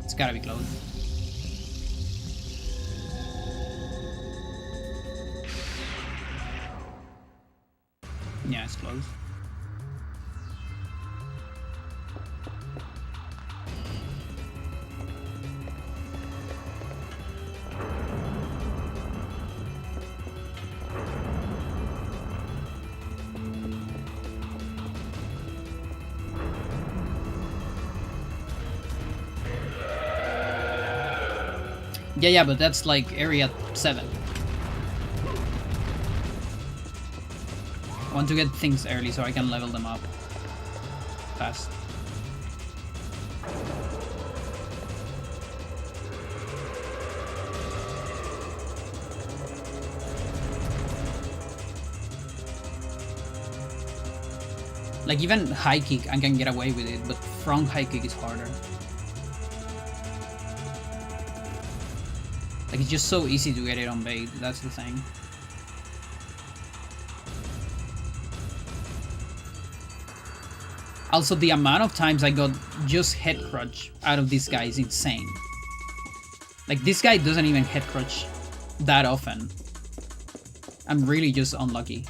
It's gotta be closed. Yeah, it's closed. Yeah, but that's like area 7. I want to get things early so I can level them up fast. Like, even high kick I can get away with it, but front high kick is harder. Like, it's just so easy to get it on bait, that's the thing. Also, the amount of times I got just head crutch out of this guy is insane. Like, this guy doesn't even head crutch that often. I'm really just unlucky.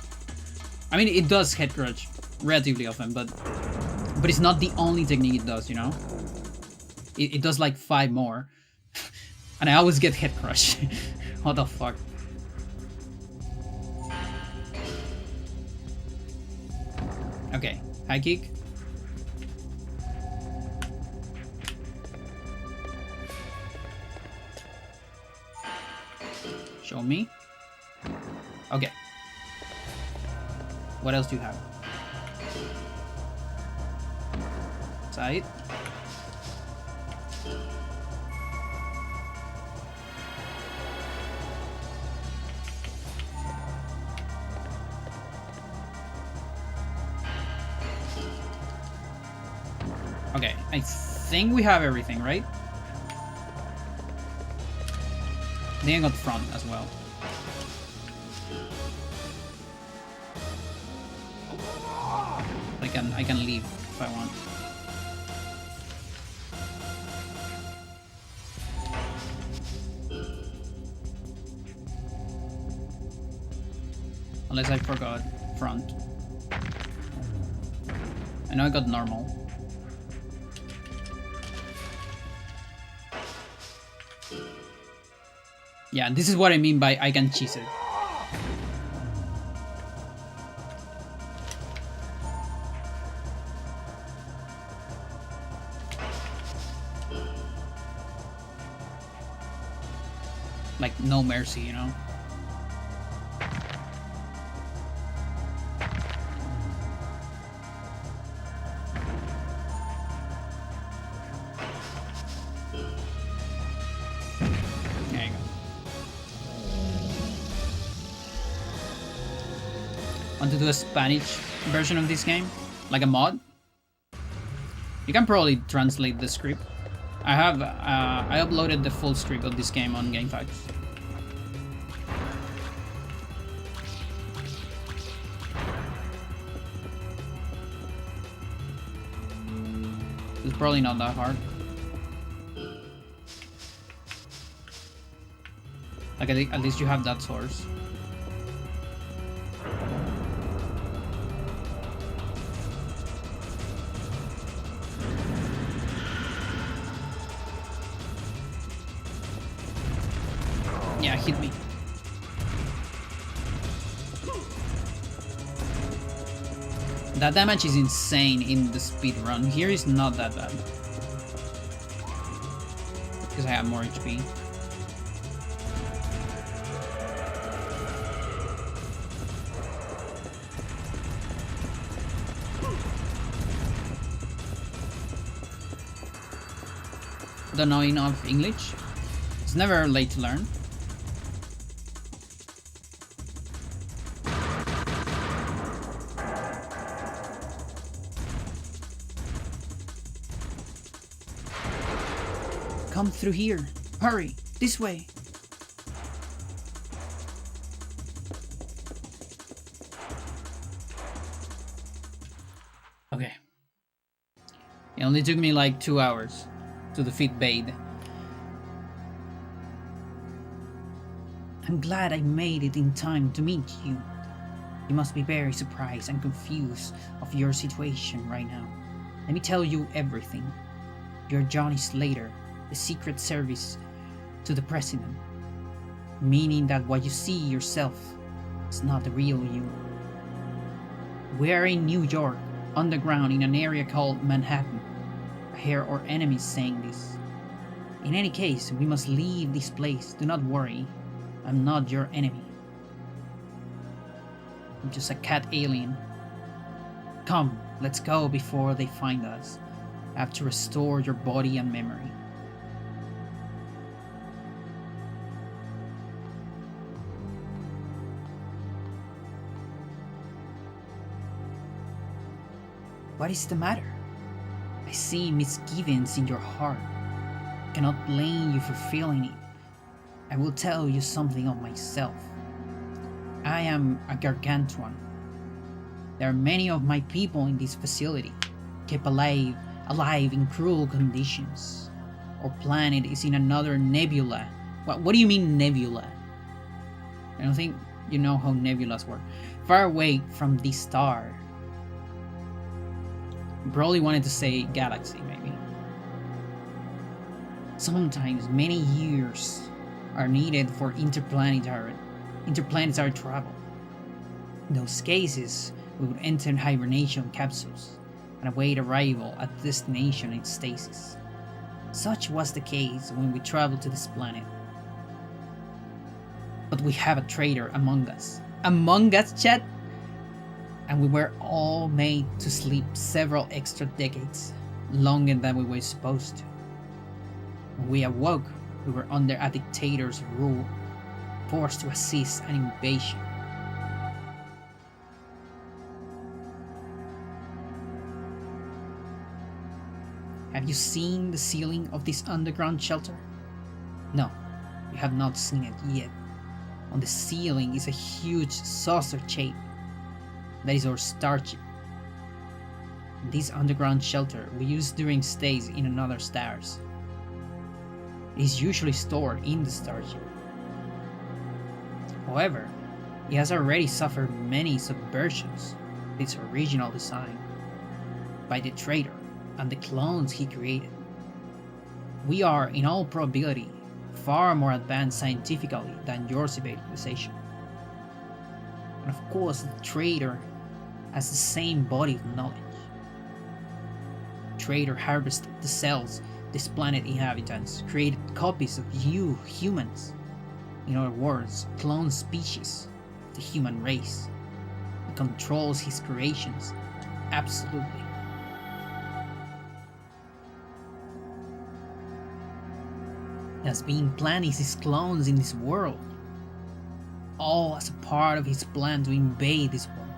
I mean, it does head crutch relatively often, but it's not the only technique it does, you know? it does like 5 more. And I always get head crush. What the fuck? Okay, high kick. Show me. Okay. What else do you have? Side. Okay, I think we have everything, right? Then I got front as well. I can leave if I want. Unless I forgot front. I know I got normal. Yeah, this is what I mean by I can cheese it. Like, no mercy, you know? There you go. Want to do a Spanish version of this game? Like a mod? You can probably translate the script. I uploaded the full script of this game on GameFAQs. It's probably not that hard. Like at least you have that source. Yeah, hit me. That damage is insane in the speed run. Here is not that bad. Because I have more HP. Don't know enough English. It's never late to learn. Come through here. Hurry, this way. Okay. It only took me like 2 hours to defeat Bade. I'm glad I made it in time to meet you. You must be very surprised and confused of your situation right now. Let me tell you everything. You're Johnny Slater, the Secret Service to the President. Meaning that what you see yourself is not the real you. We're in New York, underground in an area called Manhattan. I hear our enemies saying this. In any case, we must leave this place. Do not worry. I'm not your enemy. I'm just a cat alien. Come, let's go before they find us. I have to restore your body and memory. What is the matter? I see misgivings in your heart. I cannot blame you for feeling it. I will tell you something of myself. I am a gargantuan. There are many of my people in this facility, kept alive in cruel conditions. Our planet is in another nebula. What do you mean nebula? I don't think you know how nebulas work. Far away from this star. You probably wanted to say galaxy, maybe. Sometimes many years are needed for interplanetary travel. In those cases, we would enter hibernation capsules and await arrival at destination in stasis. Such was the case when we traveled to this planet. But we have a traitor among us. Among us, chat? And we were all made to sleep several extra decades, longer than we were supposed to. When we awoke, we were under a dictator's rule, forced to assist an invasion. Have you seen the ceiling of this underground shelter? No, you have not seen it yet. On the ceiling is a huge saucer shape. That is our starship. This underground shelter we use during stays in another stars. It is usually stored in the starship. However, it has already suffered many subversions of its original design by the traitor and the clones he created. We are, in all probability, far more advanced scientifically than your civilization. And of course, the traitor has the same body of knowledge. The traitor harvested the cells this planet inhabitants, created copies of you humans. In other words, clone species of the human race. He controls his creations, absolutely. He has been planting his clones in this world, all as a part of his plan to invade this world.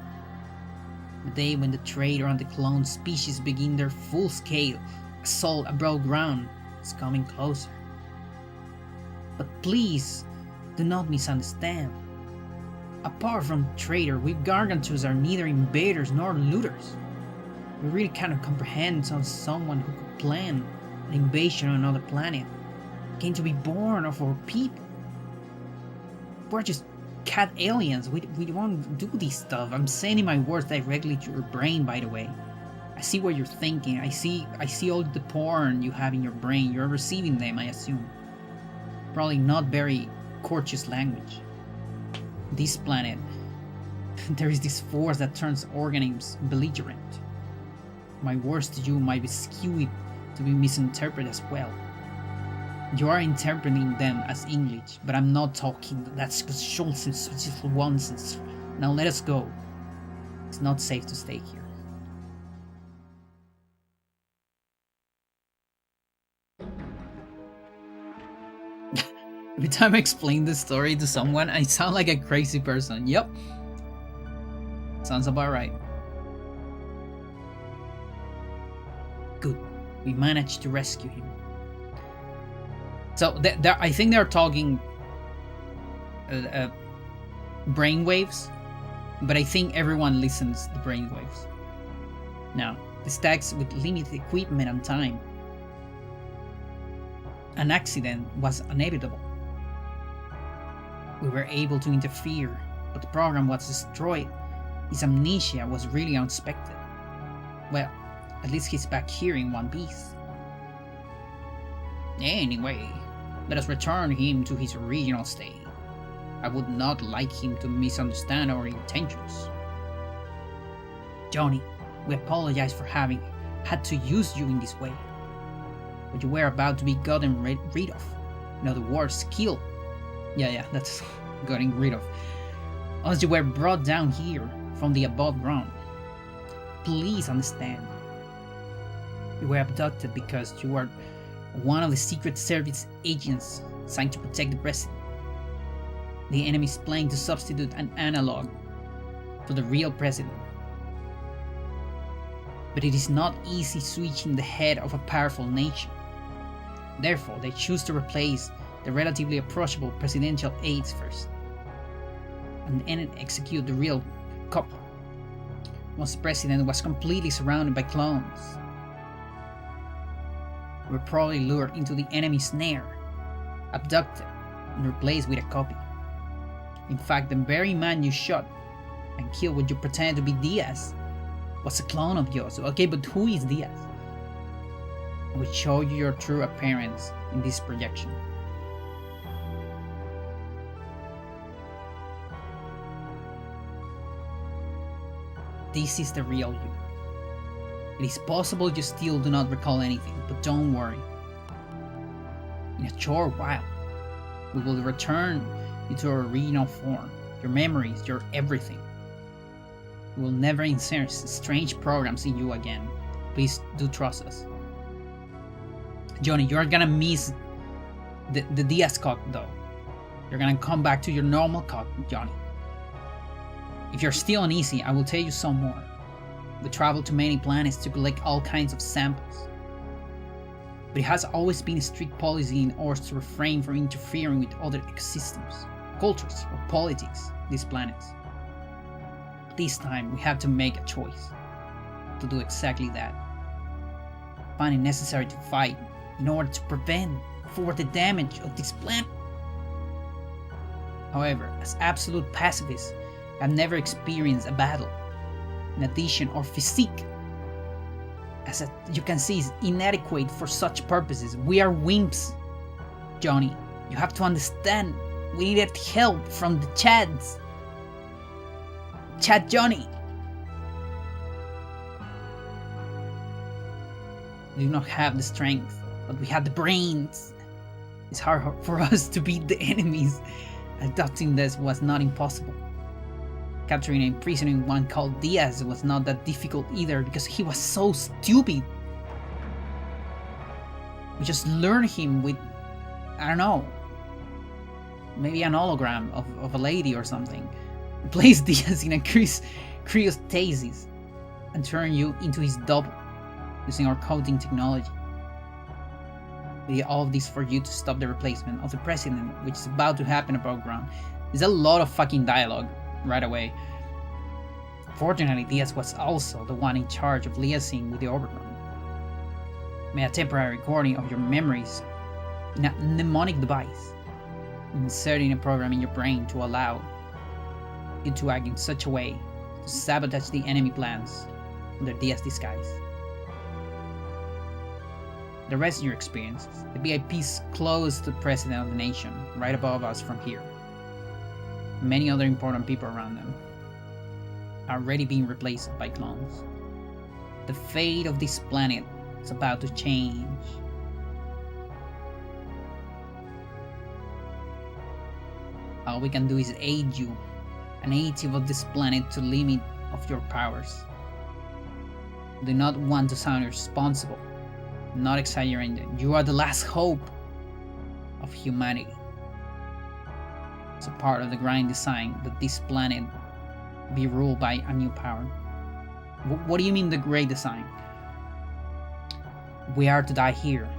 The day when the traitor and the clone species begin their full-scale assault above ground is coming closer. But please, do not misunderstand. Apart from traitor, we Gargantuars are neither invaders nor looters. We really cannot comprehend how someone who could plan an invasion on another planet came to be born of our people. We're just cat aliens. We don't do this stuff. I'm sending my words directly to your brain, by the way. I see what you're thinking. I see all the porn you have in your brain. You're receiving them, I assume. Probably not very courteous language. This planet, there is this force that turns organisms belligerent. My words to you might be skewed to be misinterpreted as well. You are interpreting them as English, but I'm not talking. That's just nonsense. Now let us go. It's not safe to stay here. Every time I explain this story to someone, I sound like a crazy person. Yep. Sounds about right. Good. We managed to rescue him. So I think they're talking brainwaves, but I think everyone listens to brainwaves. Now, the stacks with limited equipment and time. An accident was inevitable. We were able to interfere, but the program was destroyed. His amnesia was really unexpected. Well, at least he's back here in one piece. Anyway, let us return him to his original state. I would not like him to misunderstand our intentions. Johnny, we apologize for having had to use you in this way. But you were about to be gotten rid of. In other words, killed. Yeah, that's getting rid of. As you were brought down here from the above ground. Please understand. You were abducted because you were one of the Secret Service agents assigned to protect the president. The enemy is planning to substitute an analog for the real president. But it is not easy switching the head of a powerful nation. Therefore, they choose to replace the relatively approachable presidential aides first, and then execute the real cop once the president was completely surrounded by clones. We were probably lured into the enemy's snare, abducted, and replaced with a copy. In fact, the very man you shot and killed when you pretended to be Diaz was a clone of yours. Okay, but who is Diaz? We show you your true appearance in this projection. This is the real you. It is possible you still do not recall anything, but don't worry. In a short while, we will return you to our original form, your memories, your everything. We will never insert strange programs in you again. Please do trust us. Johnny, you're gonna miss the Diaz cock though. You're gonna come back to your normal cock, Johnny. If you're still uneasy, I will tell you some more. We travel to many planets to collect all kinds of samples. But it has always been a strict policy in ours to refrain from interfering with other ecosystems, cultures, or politics these planets. This time we have to make a choice to do exactly that. Find it necessary to fight in order to prevent further damage of this planet. However, as absolute pacifists, have never experienced a battle. In addition, our physique, as you can see, is inadequate for such purposes. We are wimps, Johnny. You have to understand. We needed help from the Chads. Chad Johnny. We do not have the strength, but we have the brains. It's hard for us to beat the enemies. Adopting this was not impossible. Capturing and imprisoning one called Diaz was not that difficult either because he was so stupid. We just lured him with, I don't know, maybe an hologram of a lady or something. Place Diaz in a cryostasis and turn you into his double using our coding technology. We did all of this for you to stop the replacement of the president, which is about to happen above ground. There's a lot of fucking dialogue right away. Fortunately, Diaz was also the one in charge of liaising with the Overgrown. Made a temporary recording of your memories in a mnemonic device, inserting a program in your brain to allow you to act in such a way to sabotage the enemy plans under Diaz's disguise. The rest of your experiences, the VIPs close to the president of the nation, right above us from here. Many other important people around them are already being replaced by clones. The fate of this planet is about to change. All we can do is aid you, a native of this planet, to limit of your powers. Do not want to sound irresponsible, not exaggerating. You are the last hope of humanity. It's a part of the grand design that this planet be ruled by a new power. What do you mean the great design? We are to die here.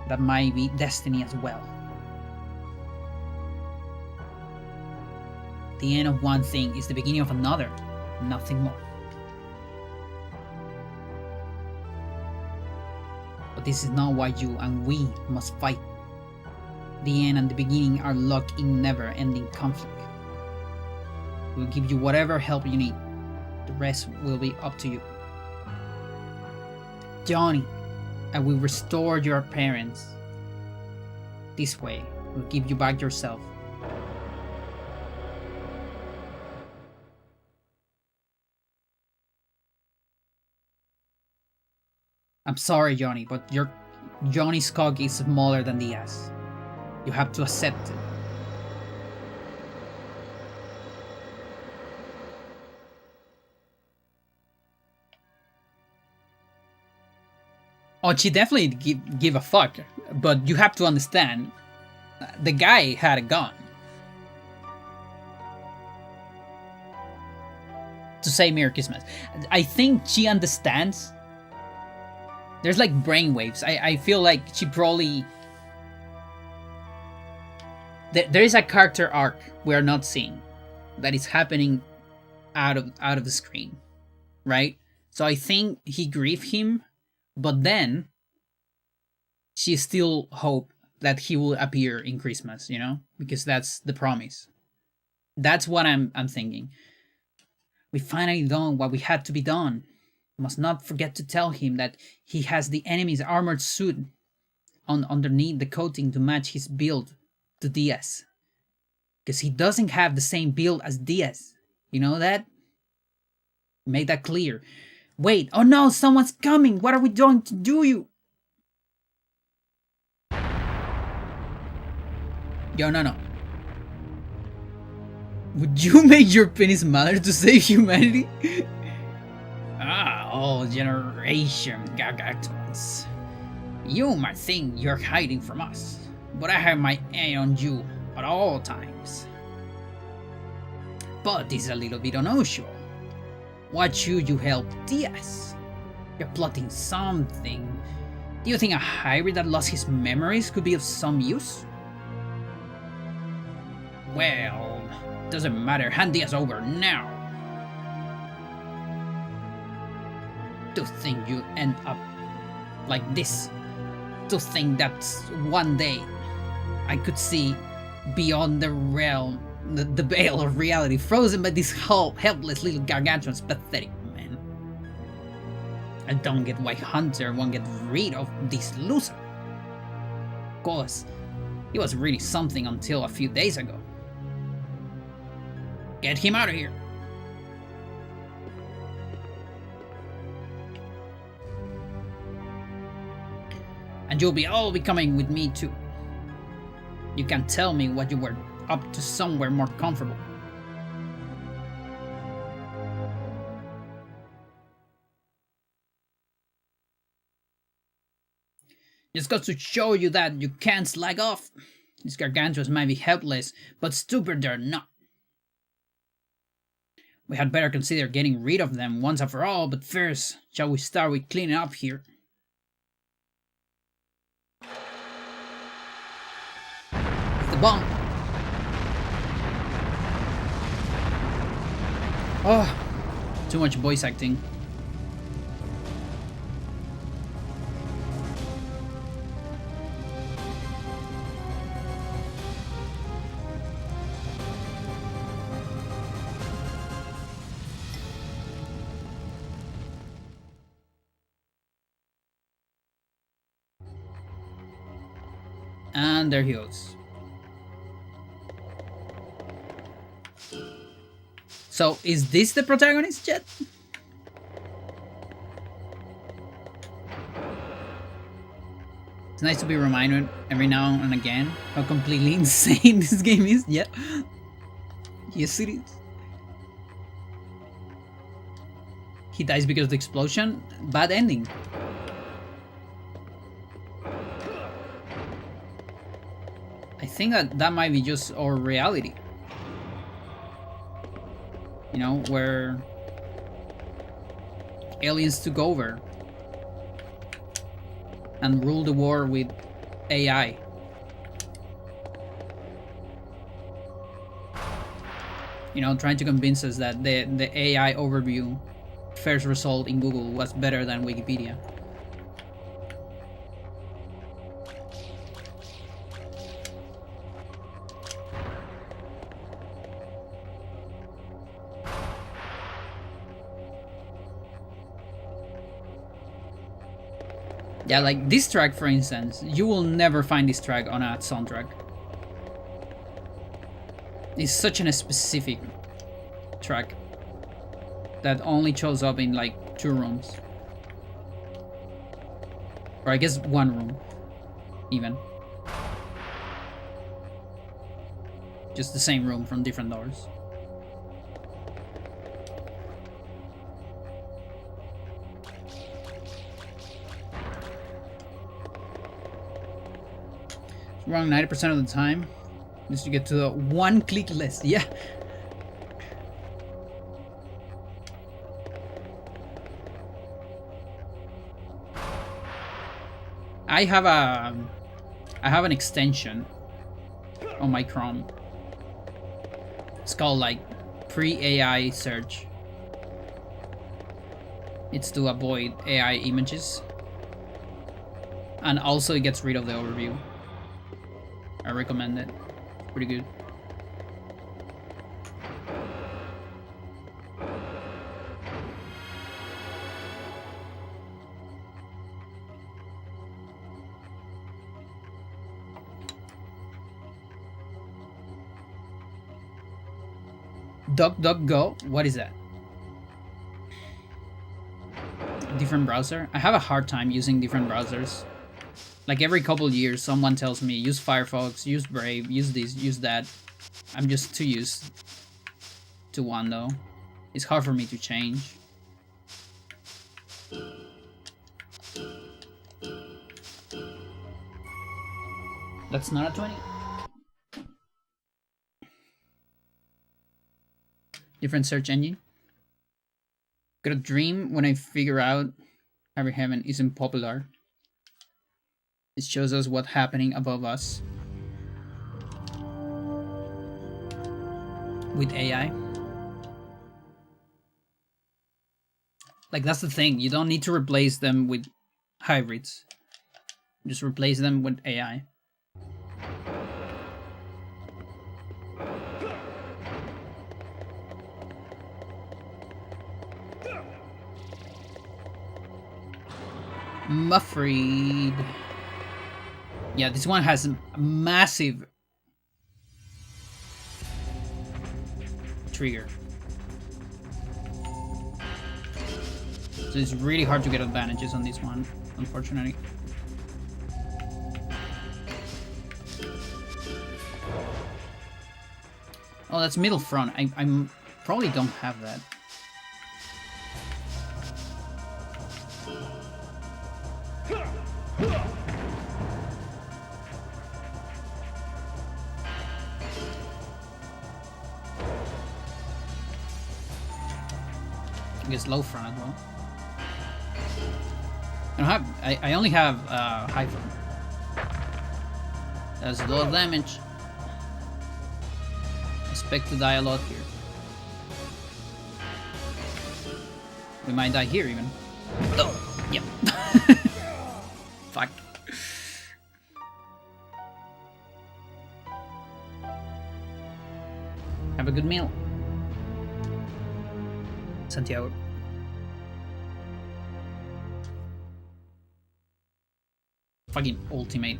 That might be destiny as well. The end of one thing is the beginning of another, nothing more. But this is not why you and we must fight. The end and the beginning are locked in never-ending conflict. We'll give you whatever help you need. The rest will be up to you. Johnny, I will restore your parents. This way, we'll give you back yourself. I'm sorry, Johnny, but Johnny's cock is smaller than Diaz. You have to accept it. Oh, she definitely give a fuck, but you have to understand, the guy had a gun. To say Merry Christmas. I think she understands. There's like brainwaves. I feel like she probably... There is a character arc we are not seeing that is happening out of the screen, right? So I think he grieved him, but then she still hope that he will appear in Christmas, you know, because that's the promise. That's what I'm thinking. We finally done what we had to be done. Must not forget to tell him that he has the enemy's armored suit on underneath the coating to match his build to Diaz. Because he doesn't have the same build as Diaz. You know that? Make that clear. Wait, oh no, someone's coming! What are we going to do, you? Yo, no. Would you make your penis matter to save humanity? All generation gargantuans. You might think you're hiding from us, but I have my eye on you at all times. But this is a little bit unusual. Why should you help Diaz? You're plotting something. Do you think a hybrid that lost his memories could be of some use? Well, doesn't matter. Hand Diaz over now. To think you end up like this. To think that one day I could see beyond the realm, the veil of reality, frozen by this helpless little gargantuan's pathetic man. I don't get why Hunter won't get rid of this loser. Of course, he was really something until a few days ago. Get him out of here. And you'll all be coming with me too. You can tell me what you were up to somewhere more comfortable. Just got to show you that you can't slack off. These gargantuans might be helpless, but stupid they're not. We had better consider getting rid of them once and for all, but first, shall we start with cleaning up here? The bomb. Oh, too much voice acting. And there he goes. So, is this the protagonist yet? It's nice to be reminded every now and again how completely insane this game is. Yeah. Yes, it is. He dies because of the explosion. Bad ending. I think that might be just our reality. You know, where aliens took over and ruled the war with AI. You know, trying to convince us that the AI overview first result in Google was better than Wikipedia. Yeah, like this track, for instance, you will never find this track on a soundtrack. It's such a specific track that only shows up in like 2 rooms. Or I guess 1 room, even. Just the same room from different doors. Wrong 90% of the time. Just to get to the 1-click list. Yeah. I have an extension on my Chrome. It's called like pre-AI search. It's to avoid AI images. And also it gets rid of the overview. I recommend it. Pretty good. DuckDuckGo? What is that? Different browser? I have a hard time using different browsers. Like every couple of years, someone tells me, use Firefox, use Brave, use this, use that. I'm just too used to one though. It's hard for me to change. That's not a 20. Different search engine. Got a dream when I figure out Every Heaven isn't popular. It shows us what's happening above us. With AI. Like, that's the thing. You don't need to replace them with hybrids. Just replace them with AI. Muffried. Yeah, this one has a massive trigger. So it's really hard to get advantages on this one, unfortunately. Oh, that's middle front. I'm probably don't have that. I guess low front as well. I only have high front. That's a lot of damage. Expect to die a lot here. We might die here even. Oh, yep. Fuck. Have a good meal, Santiago. Fucking ultimate.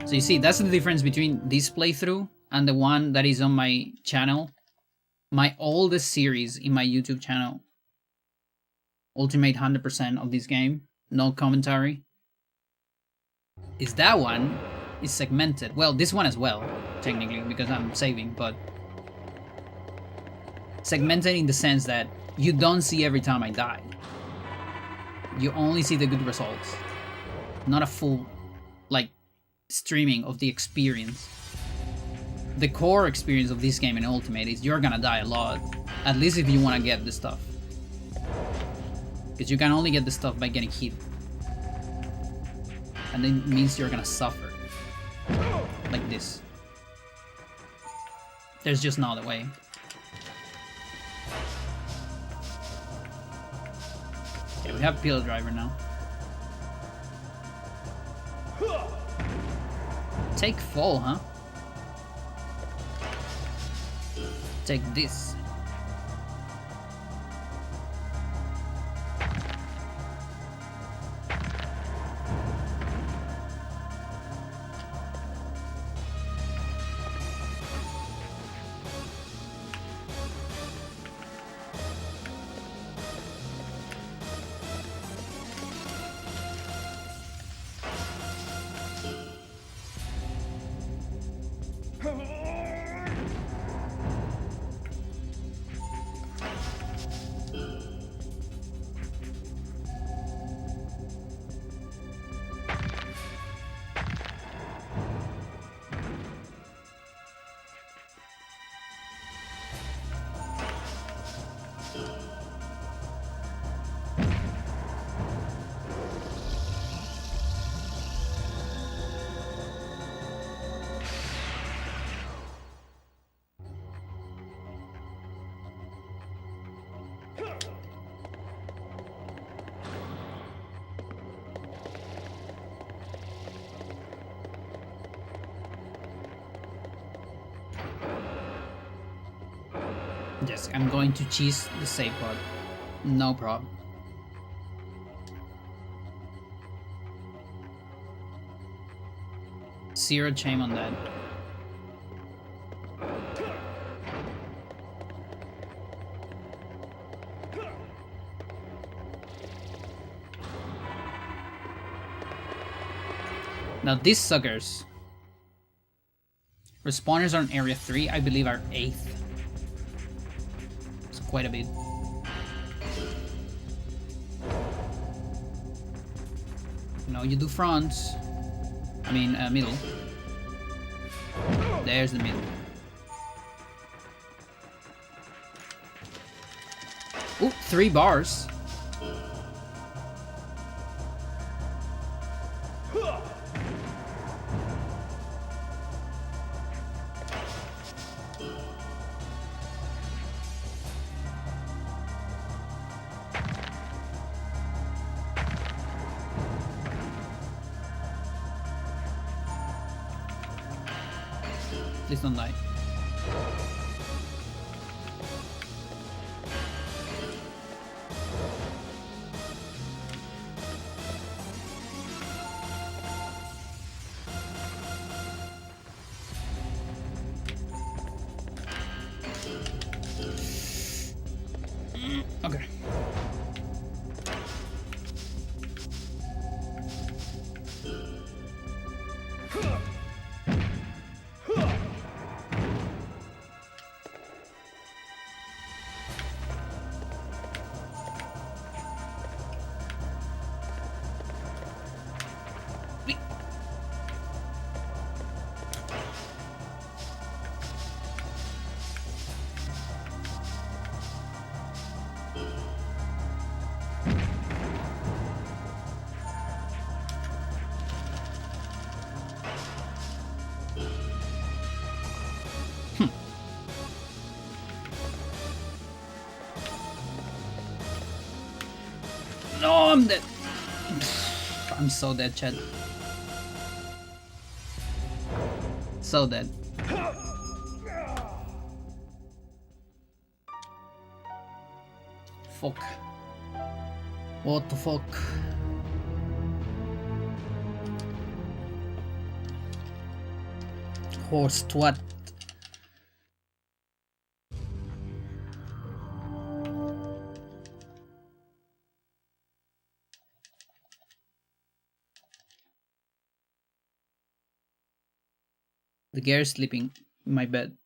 So you see, that's the difference between this playthrough and the one that is on my channel. My oldest series in my YouTube channel. Ultimate 100% of this game. No commentary. Is that one is segmented. Well, this one as well, technically, because I'm saving, but segmented in the sense that you don't see every time I die. You only see the good results. Not a full, like, streaming of the experience. The core experience of this game in Ultimate is you're gonna die a lot. At least if you wanna get the stuff. Because you can only get the stuff by getting hit. And it means you're gonna suffer. Like this. There's just no other way. Okay, we have Pillar Driver now. Take fall, huh? Take this. Yes, I'm going to cheese the save pod. No problem. Zero shame on that. Now these suckers. Respawners on area 3, I believe, are 8th. It's quite a bit. No, you do front. I mean, middle. There's the middle. Ooh, 3 bars. Please don't die. Okay. No, I'm dead. I'm so dead, Chad. So dead. Fuck. What the fuck? Horse twat. The gear is sleeping in my bed.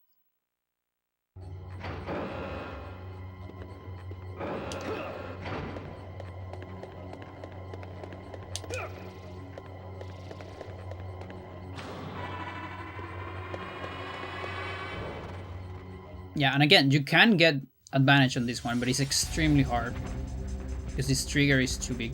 Yeah, and again, you can get advantage on this one, but it's extremely hard because this trigger is too big.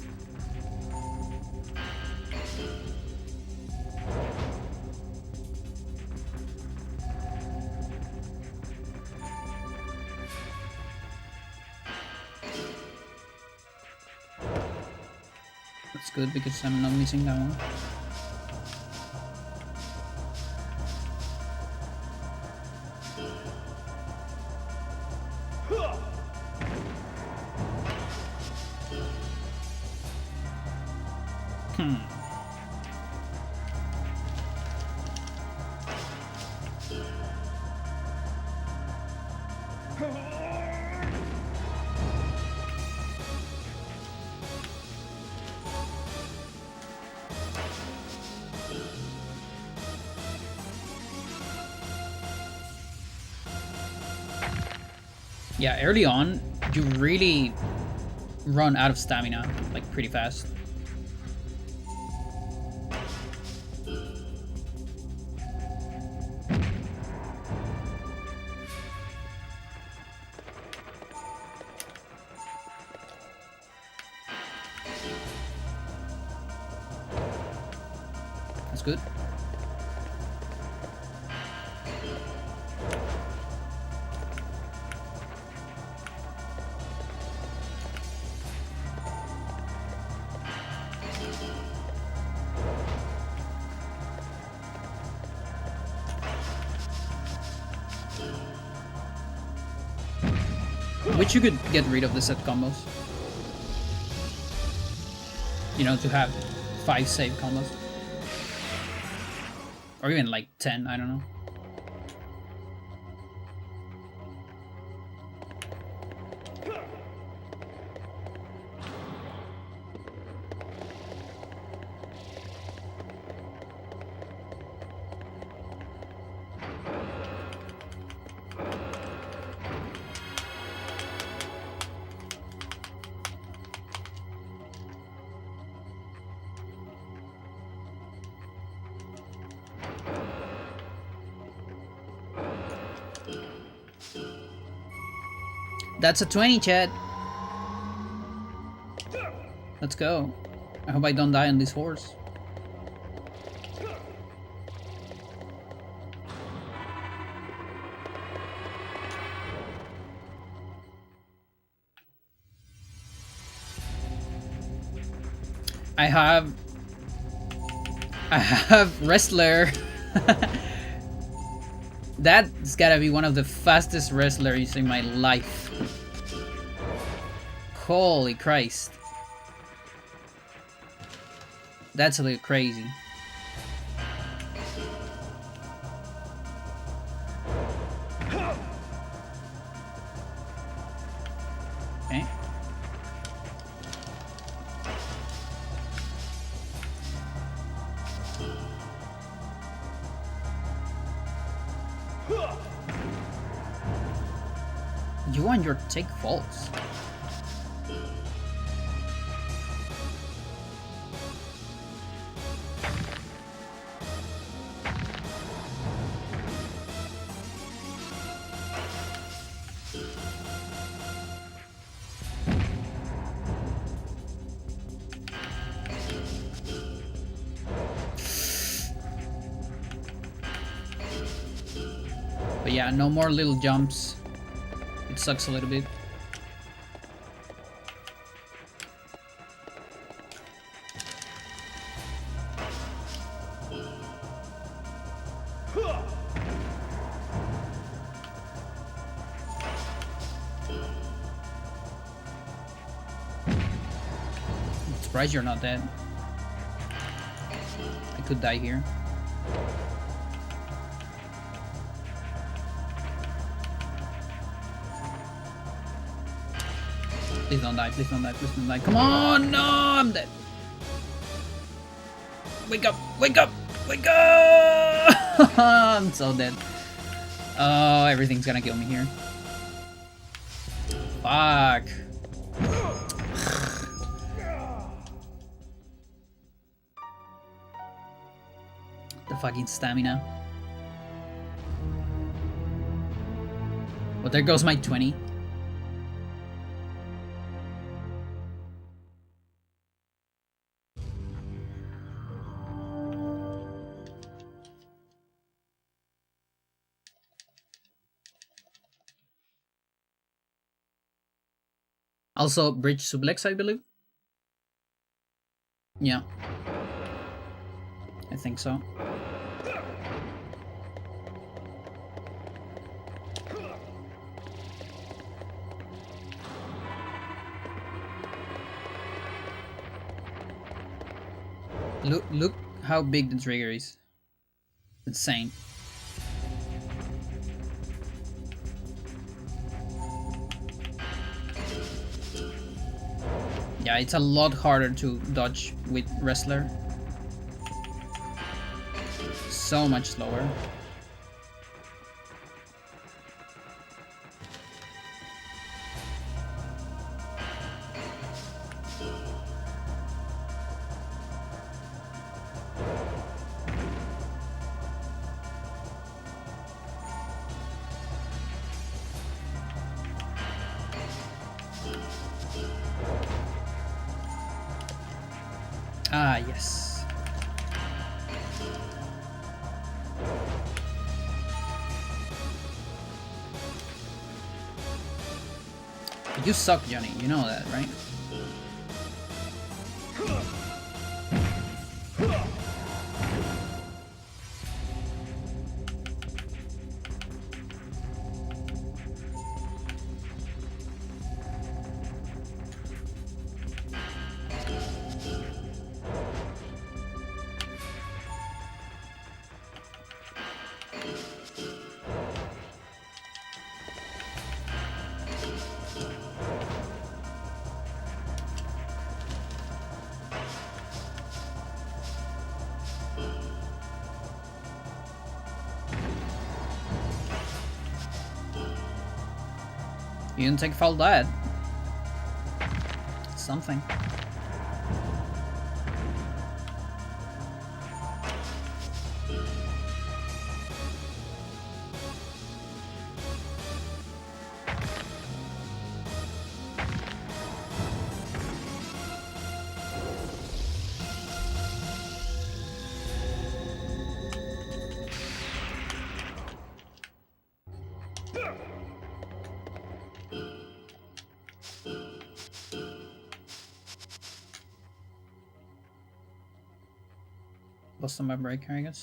That's good because I'm not missing that one. Yeah, early on, you really run out of stamina, like, pretty fast. That's good. Which you could get rid of the set combos. You know, to have 5 save combos. Or even like 10, I don't know. That's a 20, Chad. Let's go. I hope I don't die on this horse. I have wrestler. That's gotta be one of the fastest wrestlers in my life. Holy Christ. That's a little crazy. Okay. You and your take faults. But yeah, no more little jumps. It sucks a little bit. I'm surprised you're not dead. I could die here. Please don't die, please don't die, please don't die. Come on, no, I'm dead. Wake up, wake up, wake up! I'm so dead. Oh, everything's gonna kill me here. Fuck. The fucking stamina. Well, there goes my 20. Also, bridge suplex, I believe. Yeah. I think so. Look how big the trigger is. Insane. Yeah, it's a lot harder to dodge with wrestler. So much slower. Ah, yes. You suck, Johnny. You know that, right? You didn't take fall dead. Something. Boston by breaker, I guess.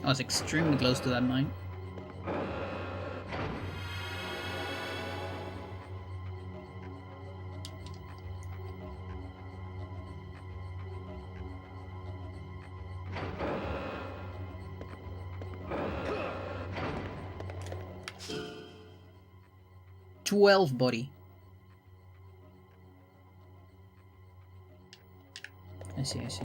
I was extremely close to that mine. $12 body. I see, I see.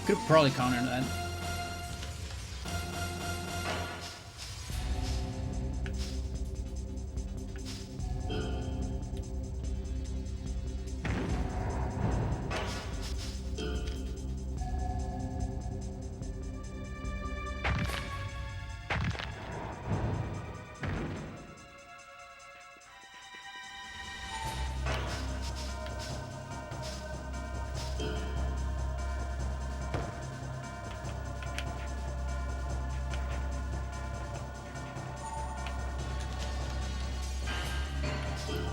Could probably counter that.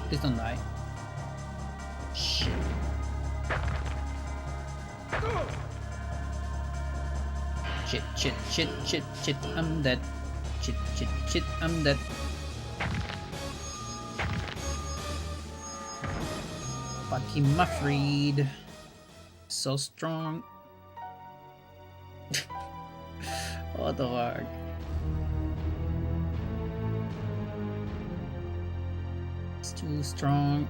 Please don't die. Shit. Shit, shit, shit, shit, shit, I'm dead. Shit, shit, shit, I'm dead. Fucking Muffreed. So strong. What the fuck? Too strong.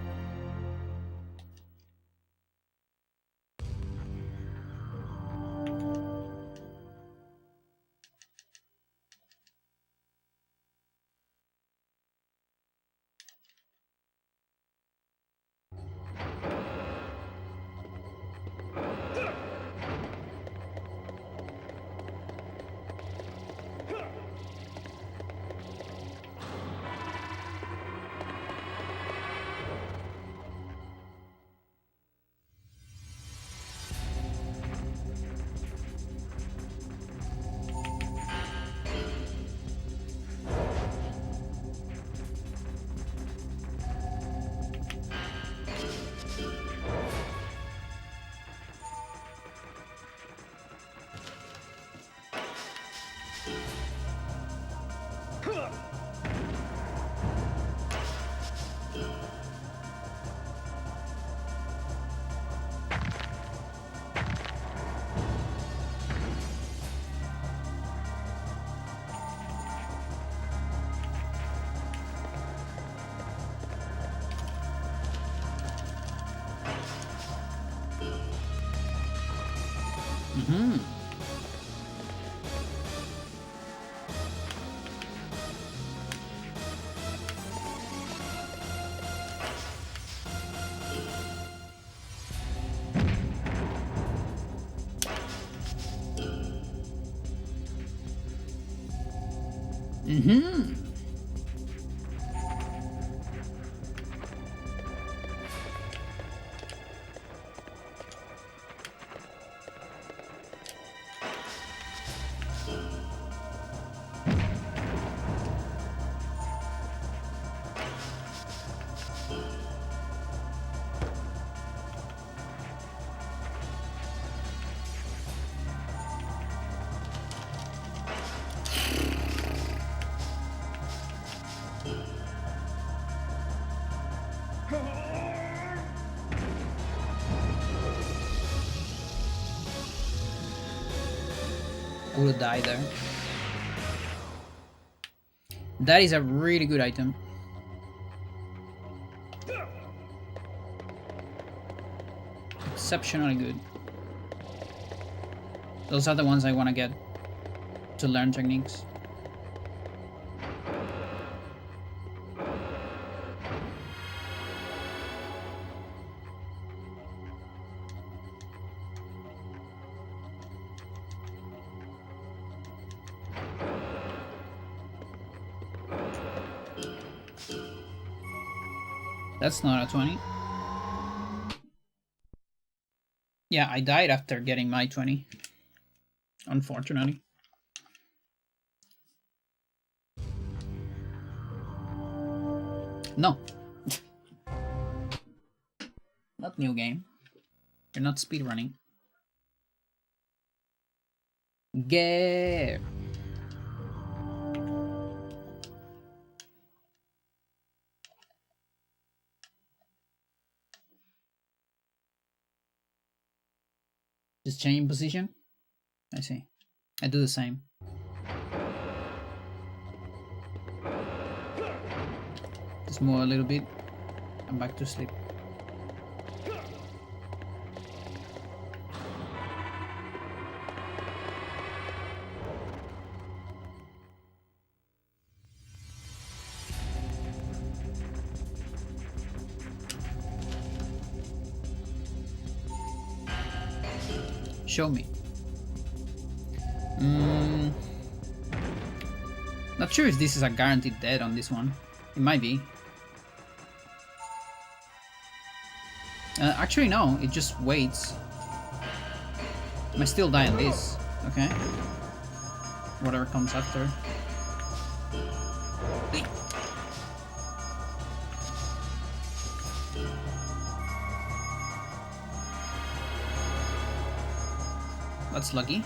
Mm-hmm. Mm-hmm. would have died there. That is a really good item. Exceptionally good. Those are the ones I want to get to learn techniques. That's not a 20. Yeah, I died after getting my 20. Unfortunately. No. Not new game. You're not speedrunning. Get. Just change position? I see. I do the same. Just move a little bit. I'm back to sleep. Show me. Not sure if this is a guaranteed dead on this one. It might be. Actually no, it just waits. I might still die on this. Okay. Whatever comes after. That's lucky.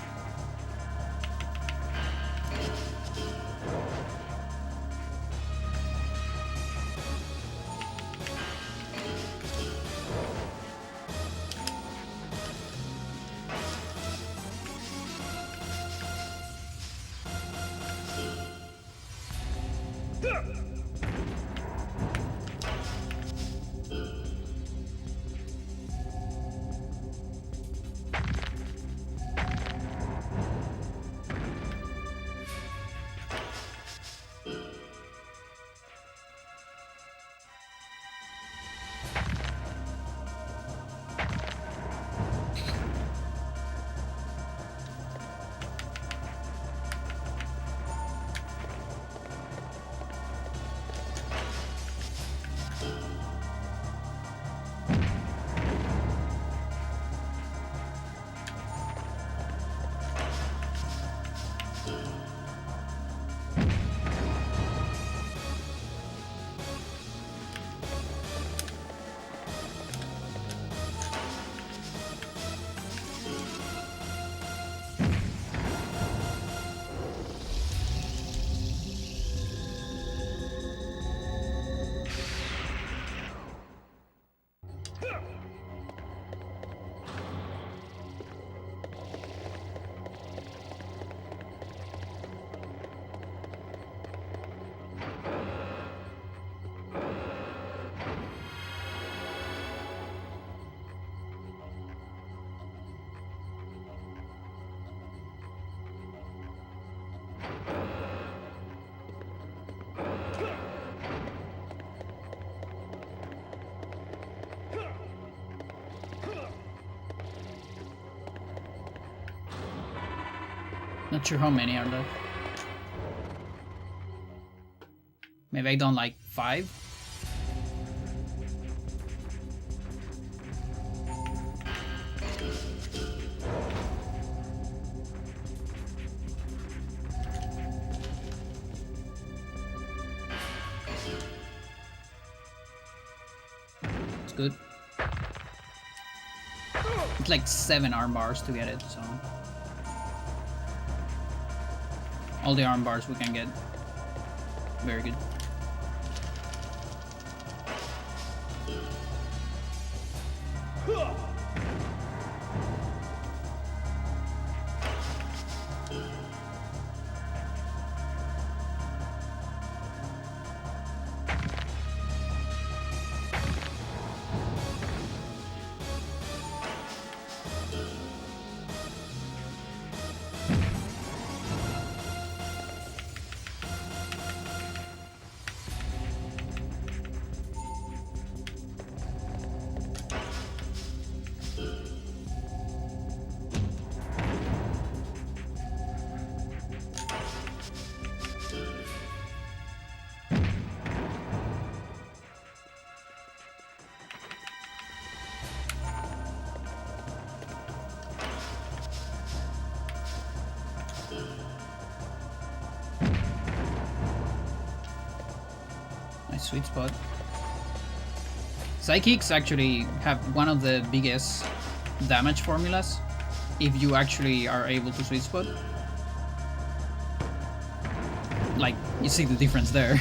Not sure how many are left. Maybe I done like 5? It's good. It's like 7 arm bars to get it, so all the arm bars we can get. Very good. Nice sweet spot. Psychics actually have one of the biggest damage formulas if you actually are able to sweet spot. Like, you see the difference there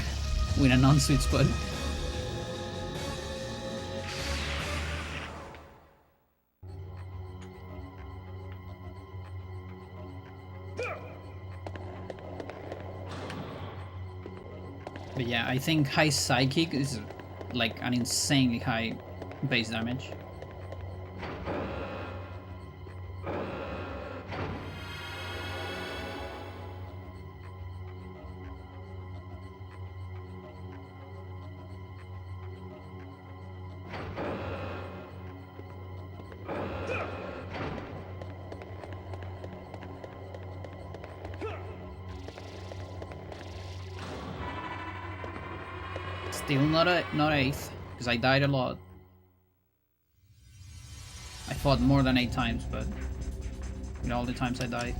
with a non-sweet spot. But yeah, I think high psychic is like an insanely high base damage. Still not 8th, because I died a lot. I fought more than 8 times, but with all the times I died.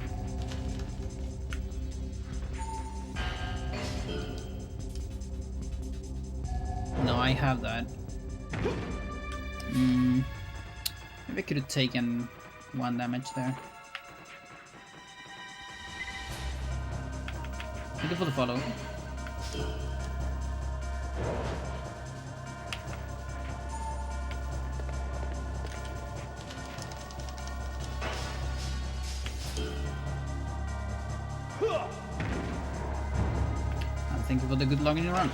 No, I have that. Maybe I could have taken 1 damage there. Thank you for the follow. And thank you for the good luck in your run.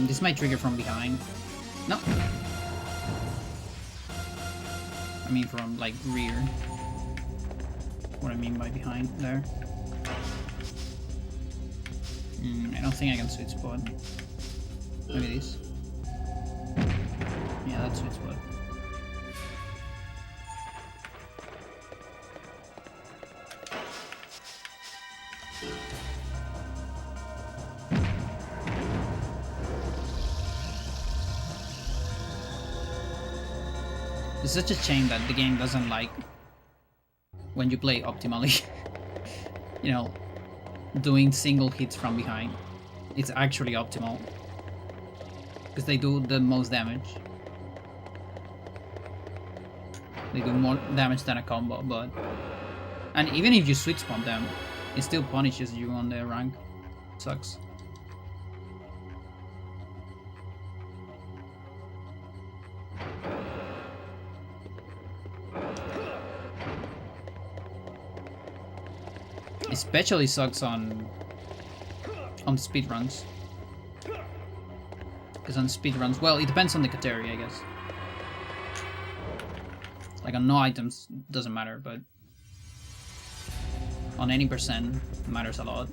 This might trigger from behind. No. I mean from like rear. What I mean by behind there. I don't think I can sweet spot. Maybe this. Yeah, that's sweet spot. It's such a shame that the game doesn't like when you play optimally. You know, doing single hits from behind. It's actually optimal. Because they do the most damage. They do more damage than a combo, but... And even if you sweet spot them, it still punishes you on the rank. Sucks. Especially sucks on speedruns. Because on speedruns, well, it depends on the category, I guess. Like on no items, doesn't matter, but on any percent, matters a lot.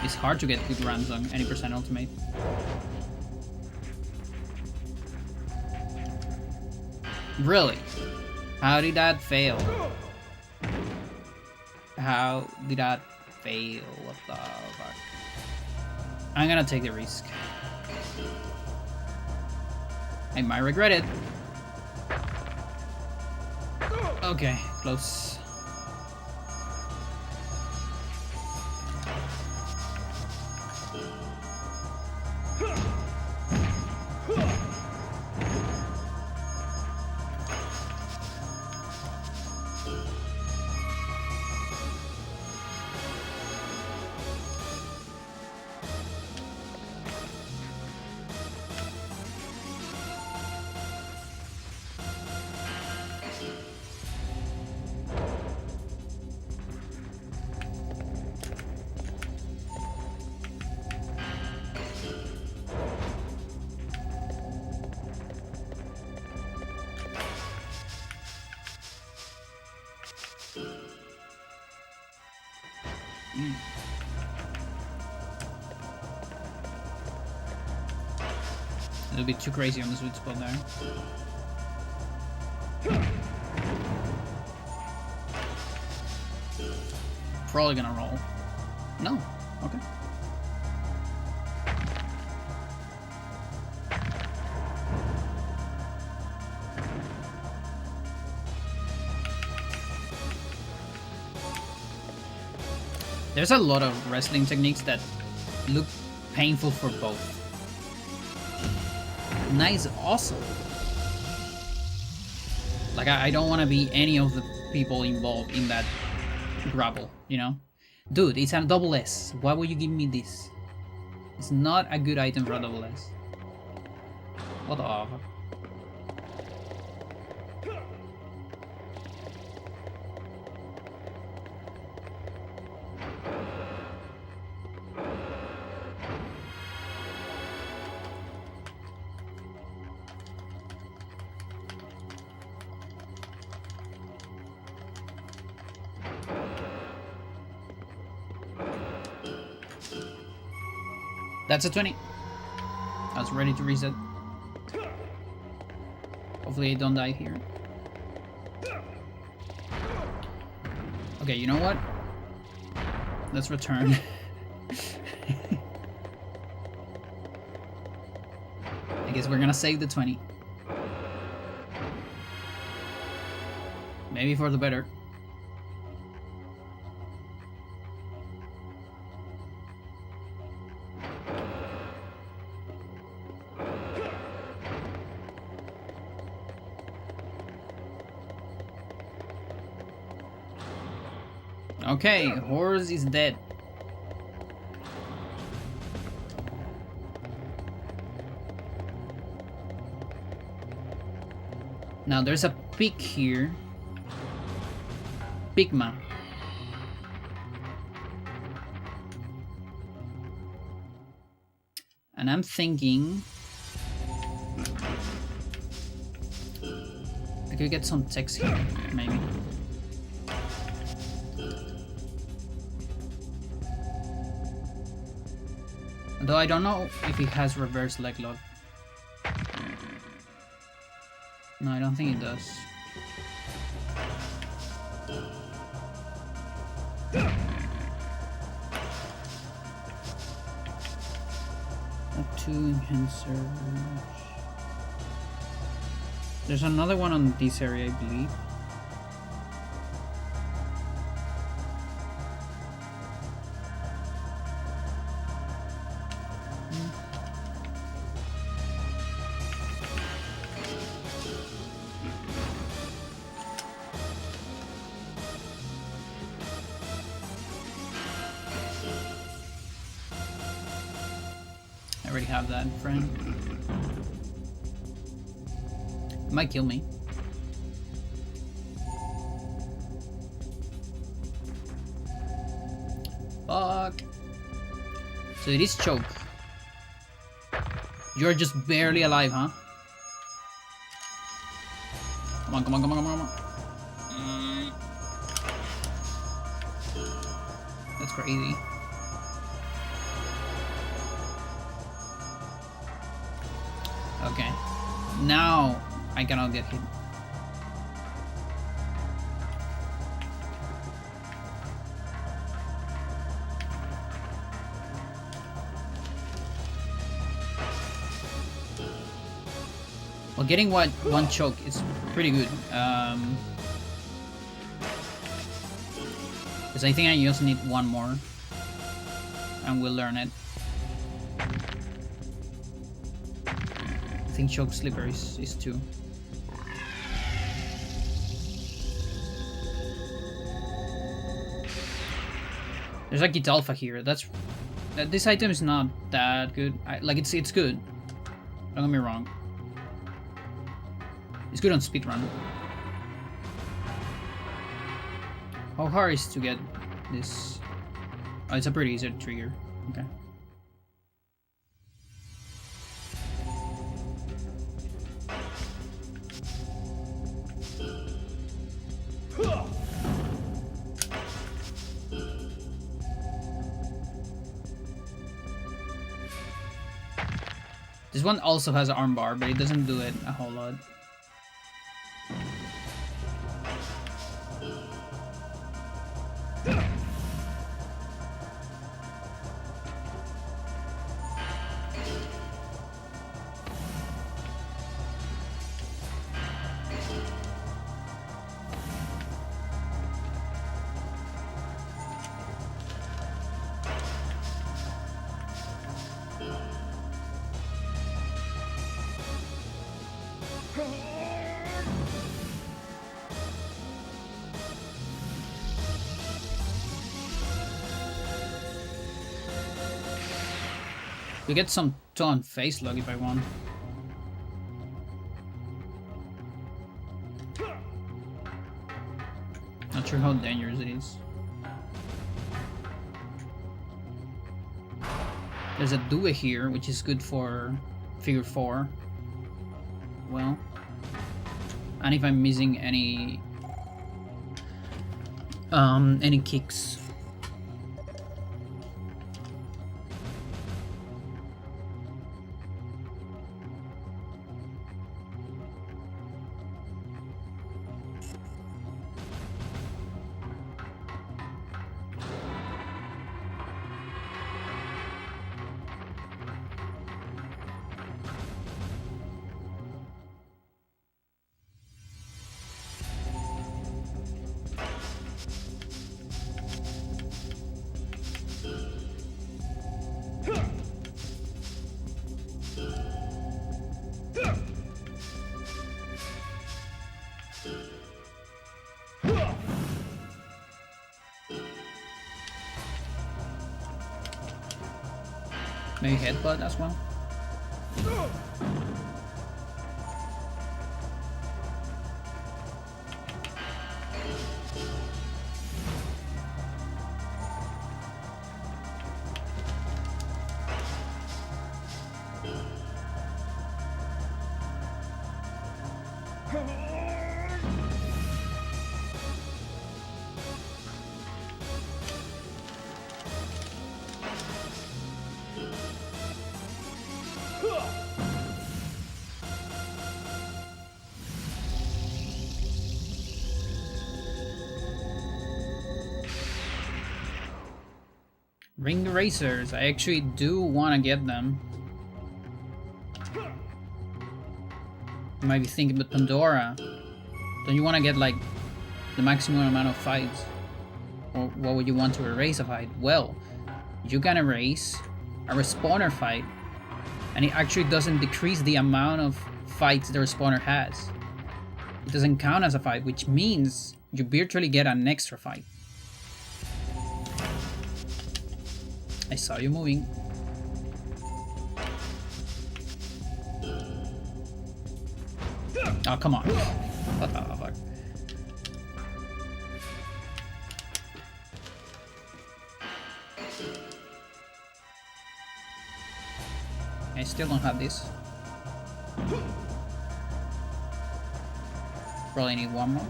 It's hard to get good runs on any percent ultimate. Really? How did that fail? How did that fail? What the fuck? I'm gonna take the risk. I might regret it. Okay, close. A little bit too crazy on the sweet spot there. Probably gonna roll. No. Okay. There's a lot of wrestling techniques that look painful for both. Nice, awesome. Like, I don't want to be any of the people involved in that grapple, you know? Dude, it's a double S. Why would you give me this? It's not a good item for a double S. What the fuck? That's a 20. I was ready to reset. Hopefully I don't die here. Okay, you know what? Let's return. I guess we're gonna save the 20. Maybe for the better. Okay, horse is dead. Now there's a pig here. Pigma. And I'm thinking I could get some text here, maybe. Though I don't know if it has reverse leg lock. No, I don't think it does. A 2 enhancer. There's another one on this area, I believe. I already have that, friend. It might kill me. Fuck. So it is choke. You're just barely alive, huh? Come on, come on, come on, come on, come on. That's crazy. Okay. Now I cannot get hit. Well, getting one choke is pretty good. Because I think I just need one more. And we'll learn it. I think choke slipper is 2. There's a Gitalfa here. This item is not that good. Like it's good. Don't get me wrong. It's good on speedrun. How hard is to get this? Oh, it's a pretty easy trigger. Okay. This one also has armbar, but it doesn't do it a whole lot. We get some taunt face lock if I want. Not sure how dangerous it is. There's a Due here, which is good for figure 4. Well, and if I'm missing any kicks. Maybe headbutt as well. Ring Racers, I actually do want to get them. You might be thinking, but Pandora, don't you want to get like the maximum amount of fights? Or what would you want to erase a fight? Well, you can erase a respawner fight, and it actually doesn't decrease the amount of fights the respawner has. It doesn't count as a fight, which means you virtually get an extra fight. I saw you moving. Oh, come on. What the fuck? I still don't have this. Probably need one more.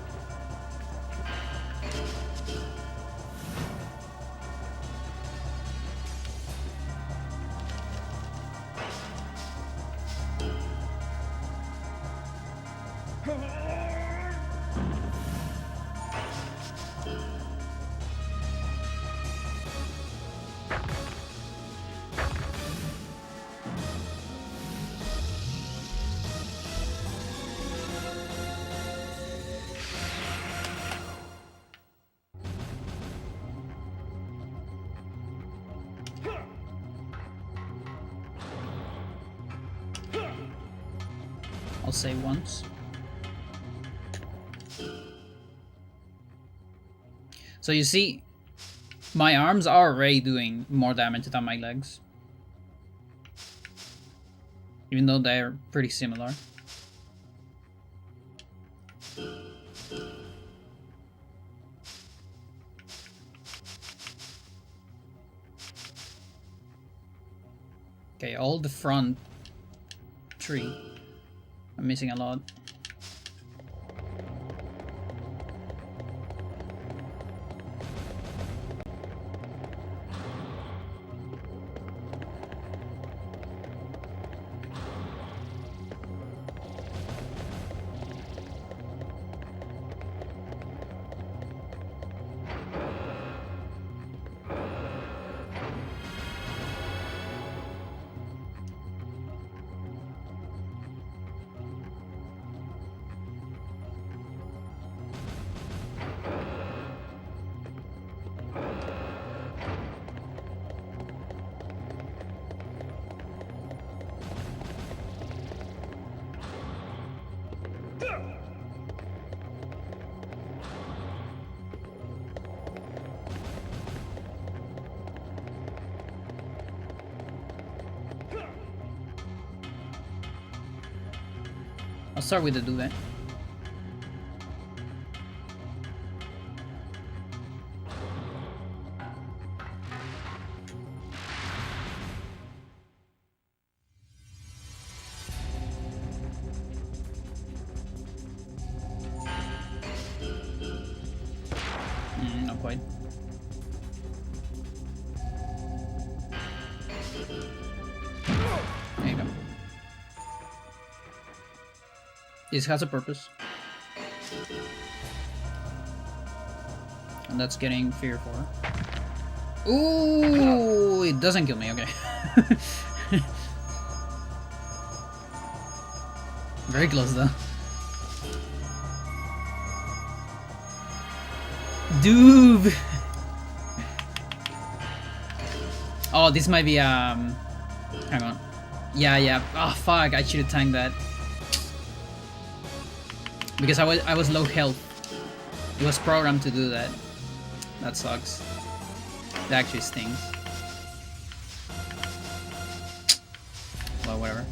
I'll say once. So you see, my arms are already doing more damage than my legs. Even though they're pretty similar. Okay, all the front tree. I'm missing a lot. I'll start with the duvet. Not quite. There you go. This has a purpose. And that's getting Fear 4. Ooh, it doesn't kill me, okay. Very close though. Dude! Oh, this might be, hang on. Yeah. Oh, fuck, I should have tanked that. Because I was low health. It was programmed to do that. That sucks. That actually stings. Well, whatever.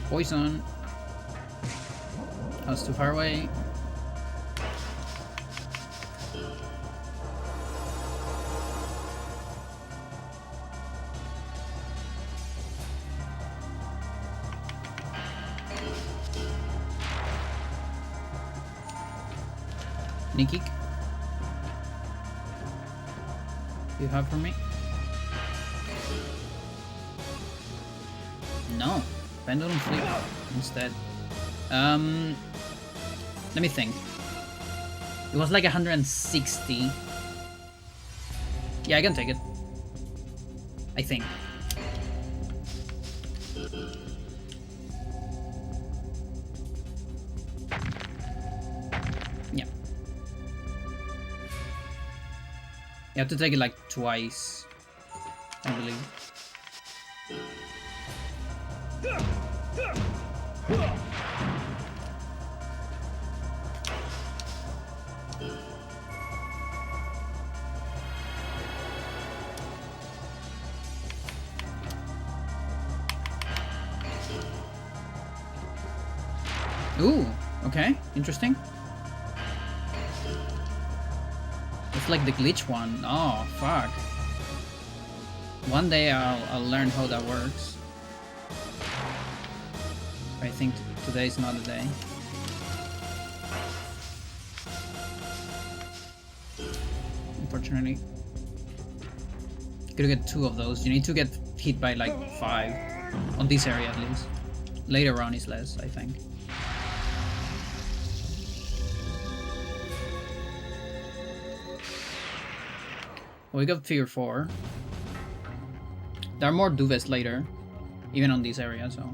Poison. That's too far away. Nikki, you have for me? No. Pendulum Flip instead. Let me think. It was like 160. Yeah, I can take it. I think. Yeah. You have to take it like twice, I believe. Ooh, okay, interesting. It's like the glitch one. Oh, fuck. One day I'll learn how that works. I think today's not the day. Unfortunately. You could get 2 of those. You need to get hit by like 5. On this area at least. Later on is less, I think. Well, we got Fear 4. There are more duvets later. Even on this area, so...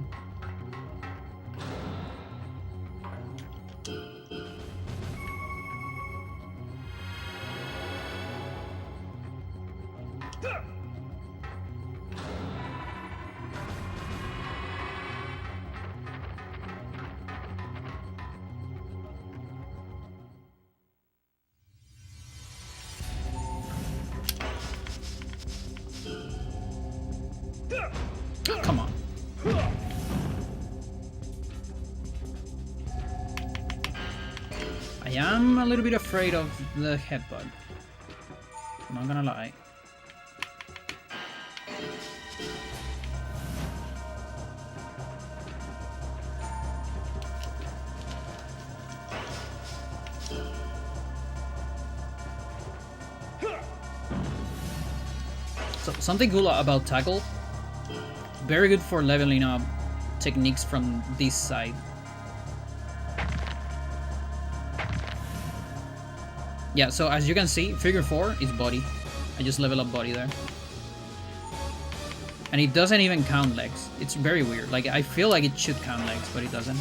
Come on. I am a little bit afraid of the headbutt. I'm not gonna lie. So, something cool about Tackle. Very good for leveling up techniques from this side. Yeah, so as you can see, Figure 4 is body. I just level up body there. And it doesn't even count legs. It's very weird. Like, I feel like it should count legs, but it doesn't.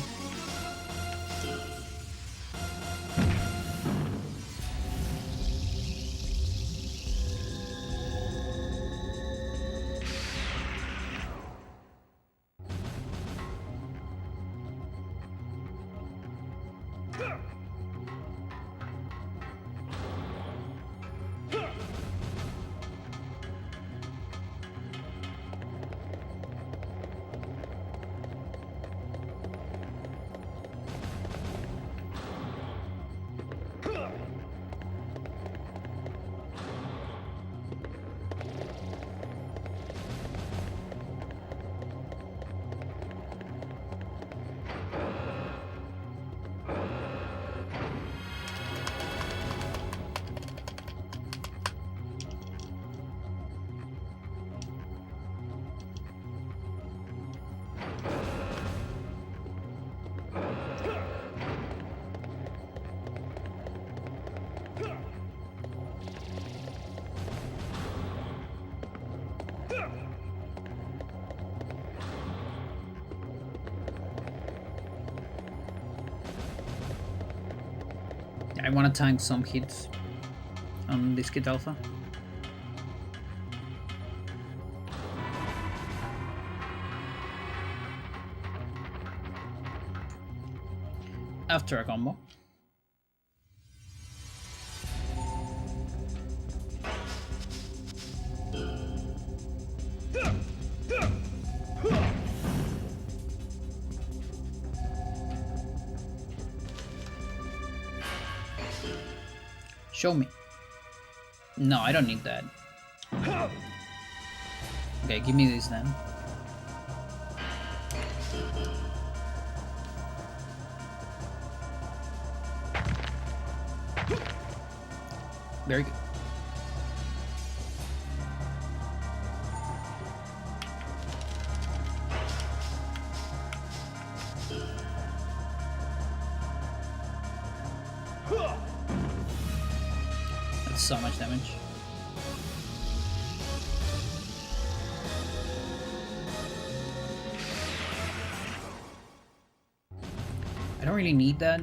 I want to tank some hits on this Kid Alpha. After a combo. Show me. No, I don't need that. Okay, give me this then. Very good. That's so much damage. I don't really need that.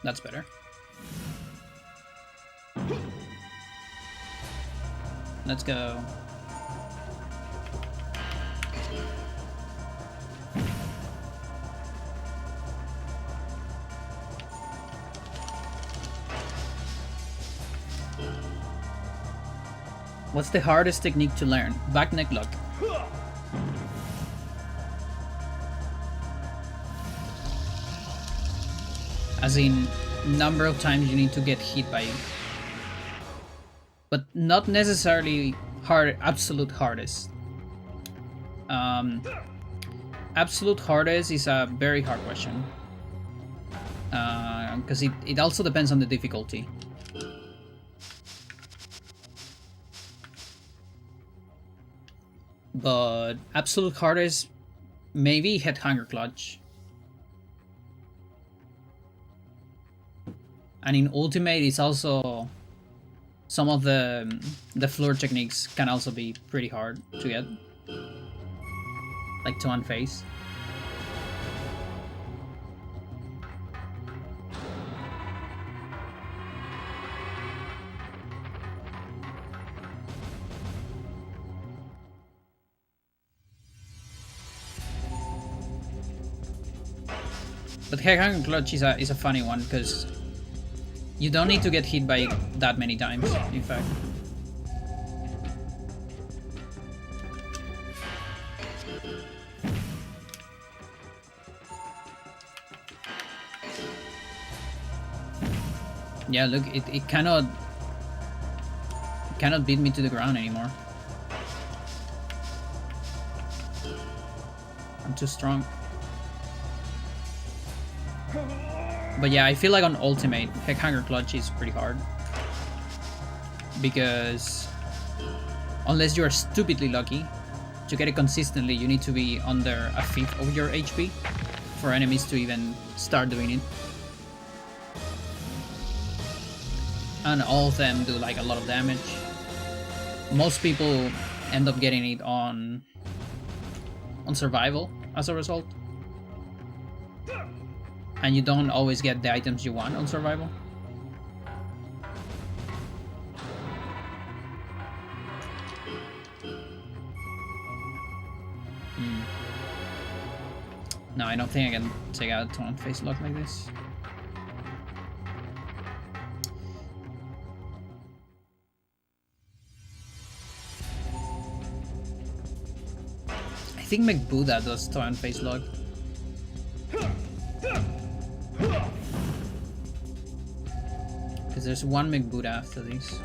That's better. Let's go. What's the hardest technique to learn? Back neck lock. As in, number of times you need to get hit by it. But not necessarily hard, absolute hardest. Absolute hardest is a very hard question. Because it also depends on the difficulty. But absolute hardest, maybe Headhanger Clutch. And in Ultimate, it's also some of the floor techniques can also be pretty hard to get, like to unface. But Headhanger Clutch is a funny one because you don't need to get hit by it that many times, in fact. Yeah, look, it cannot beat me to the ground anymore. I'm too strong. But yeah, I feel like on Ultimate, Headhanger Clutch is pretty hard. Because unless you are stupidly lucky, to get it consistently, you need to be under a fifth of your HP for enemies to even start doing it. And all of them do like a lot of damage. Most people end up getting it on survival as a result. And you don't always get the items you want on survival. No, I don't think I can take out on face lock like this. I think McBuddha does torn face lock. Because there's one McBuddha after this.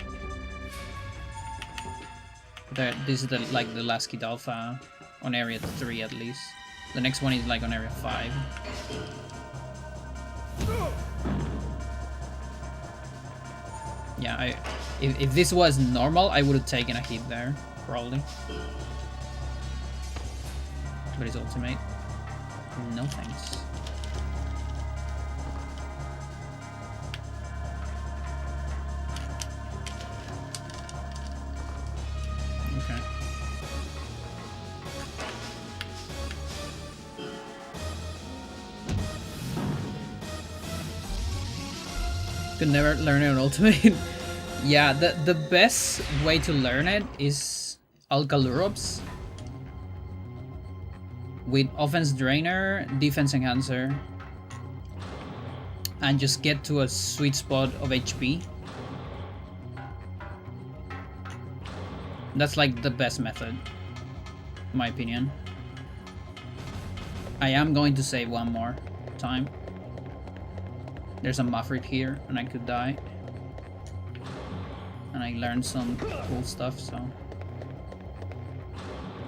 This is like the last Kid Alpha on area 3 at least. The next one is like on area 5. Yeah, if this was normal, I would have taken a hit there, probably. But his ultimate, no thanks. Okay. Could never learn an ultimate. Yeah, the best way to learn it is Alcalurops with offense drainer, defense enhancer, and just get to a sweet spot of HP. That's like the best method, in my opinion. I am going to save one more time. There's a Mafrit here, and I could die. And I learned some cool stuff, so...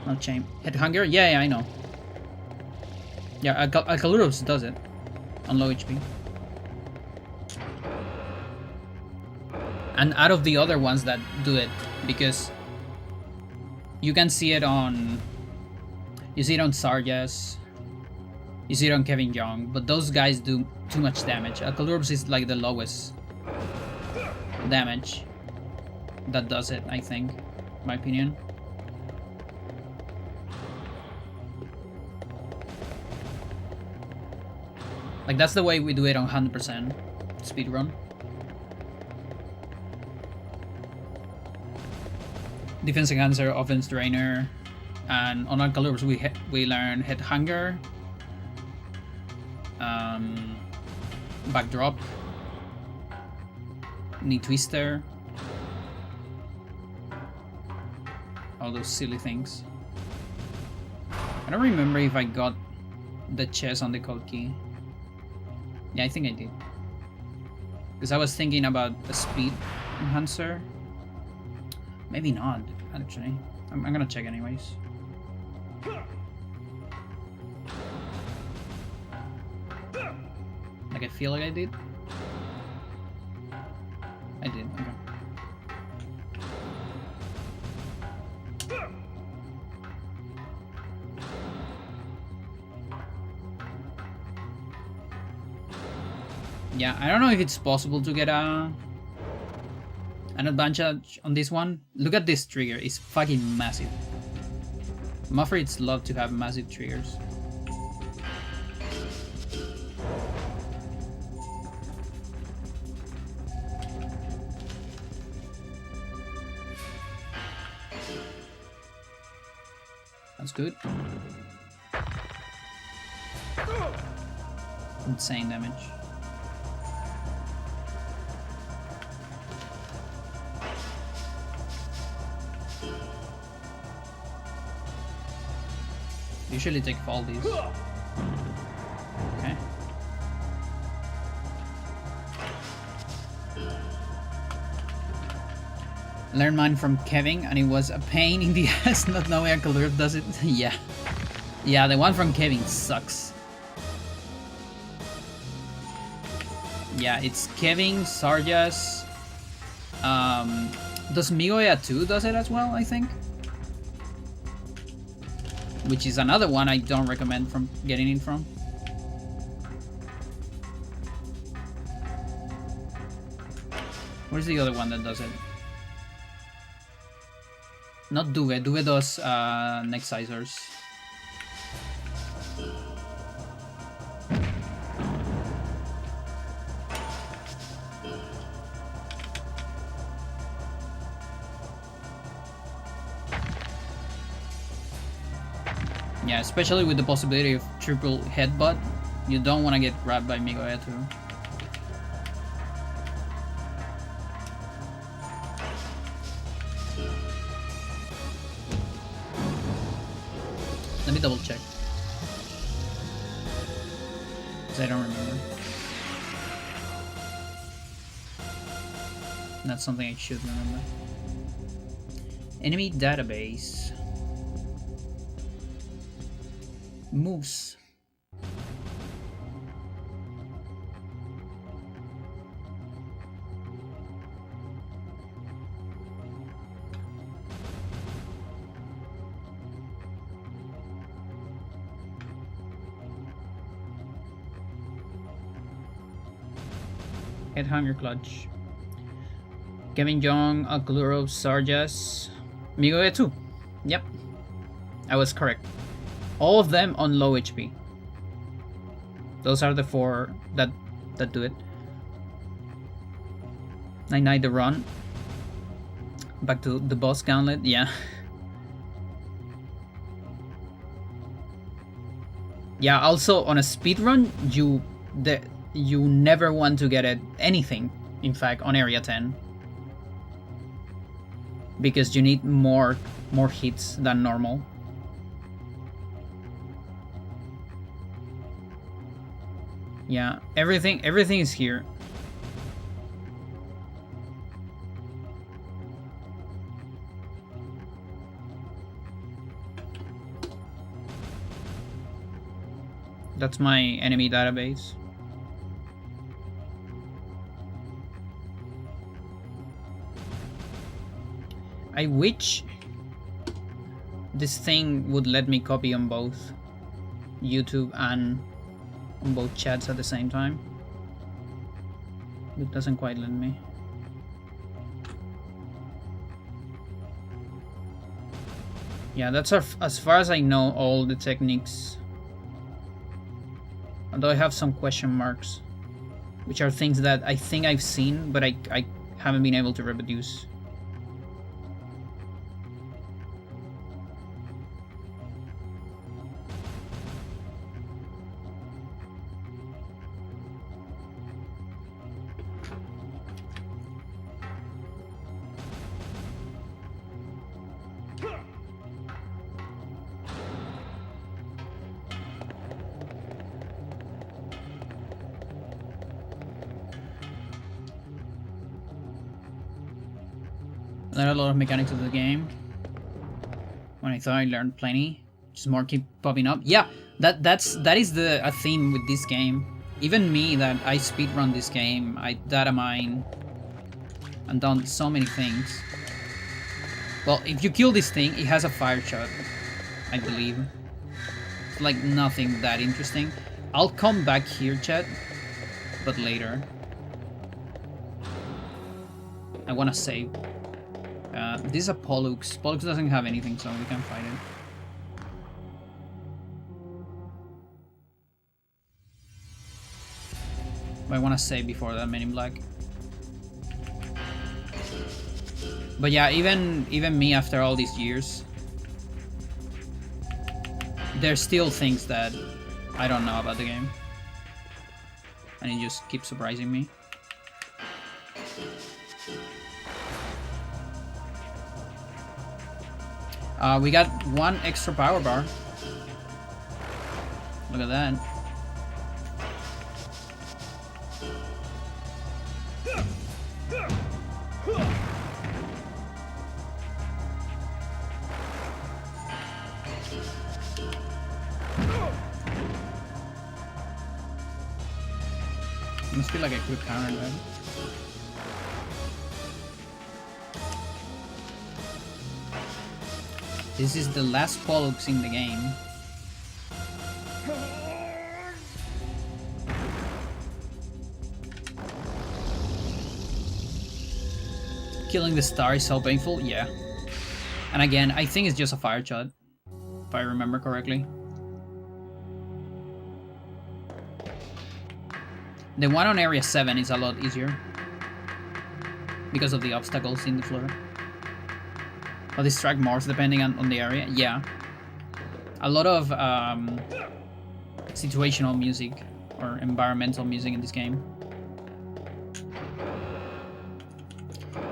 No shame. Headhunger? Yeah, I know. Yeah, Alcalurops does it. On low HP. And out of the other ones that do it, because... You can see it on... You see it on Sarjas. You see it on Kevin Young, but those guys do too much damage. Alcalurops is like the lowest damage that does it, I think, in my opinion. Like, that's the way we do it on 100% speedrun. Defense enhancer, offense drainer, and on Alcalurops we learn Headhunger, backdrop, knee twister, all those silly things. I don't remember if I got the chest on the code key. Yeah, I think I did. Because I was thinking about a speed enhancer. Maybe not, actually. I'm gonna check anyways. Like, I feel like I did. I did, okay. Yeah, I don't know if it's possible to get an advantage on this one. Look at this trigger, it's fucking massive. Mafrits love to have massive triggers. That's good. Insane damage. Usually take all these. Okay. Learned mine from Kevin, and it was a pain in the ass not knowing Alcalurops does it. Yeah. Yeah, the one from Kevin sucks. Yeah, it's Kevin, Sarjas. Does Migoya 2 does it as well, I think? Which is another one I don't recommend from getting in from. Where's the other one that does it? Not Duve. Duve does Nexizers. Yeah, especially with the possibility of triple headbutt, you don't want to get grabbed by Migoya 2. Let me double check. Because I don't remember. That's something I should remember. Enemy database. Moves. Headhanger Clutch. Kevin Young, Alcluro, Sarjas, Migoe 2. Yep. I was correct. All of them on low HP. Those are the 4 that do it. 9-9 the run. Back to the boss gauntlet, yeah. Yeah, also on a speed run, you never want to get anything, in fact, on area 10. Because you need more hits than normal. Yeah, everything is here. That's my enemy database. I wish this thing would let me copy on both YouTube and on both chats at the same time. It doesn't quite let me. Yeah, that's as far as I know all the techniques. Although I have some question marks, which are things that I think I've seen, but I haven't been able to reproduce. Learned a lot of mechanics of the game. When I thought I learned plenty, just more keep popping up. Yeah, that is a theme with this game. Even me, that I speedrun this game, I data mine and done so many things. Well, if you kill this thing, it has a fire shot, I believe. It's like nothing that interesting. I'll come back here, chat, but later. I wanna save. This is a Pollux. Pollux doesn't have anything, so we can fight it. But I want to save before that Men in Black. But yeah, even me after all these years, there's still things that I don't know about the game. And it just keeps surprising me. We got 1 extra power bar. Look at that. Must be like a quick counter, right? This is the last Pollux in the game. Killing the star is so painful, yeah. And again, I think it's just a fire shot, if I remember correctly. The one on area 7 is a lot easier because of the obstacles in the floor. Or distract more depending on the area. Yeah. A lot of situational music or environmental music in this game.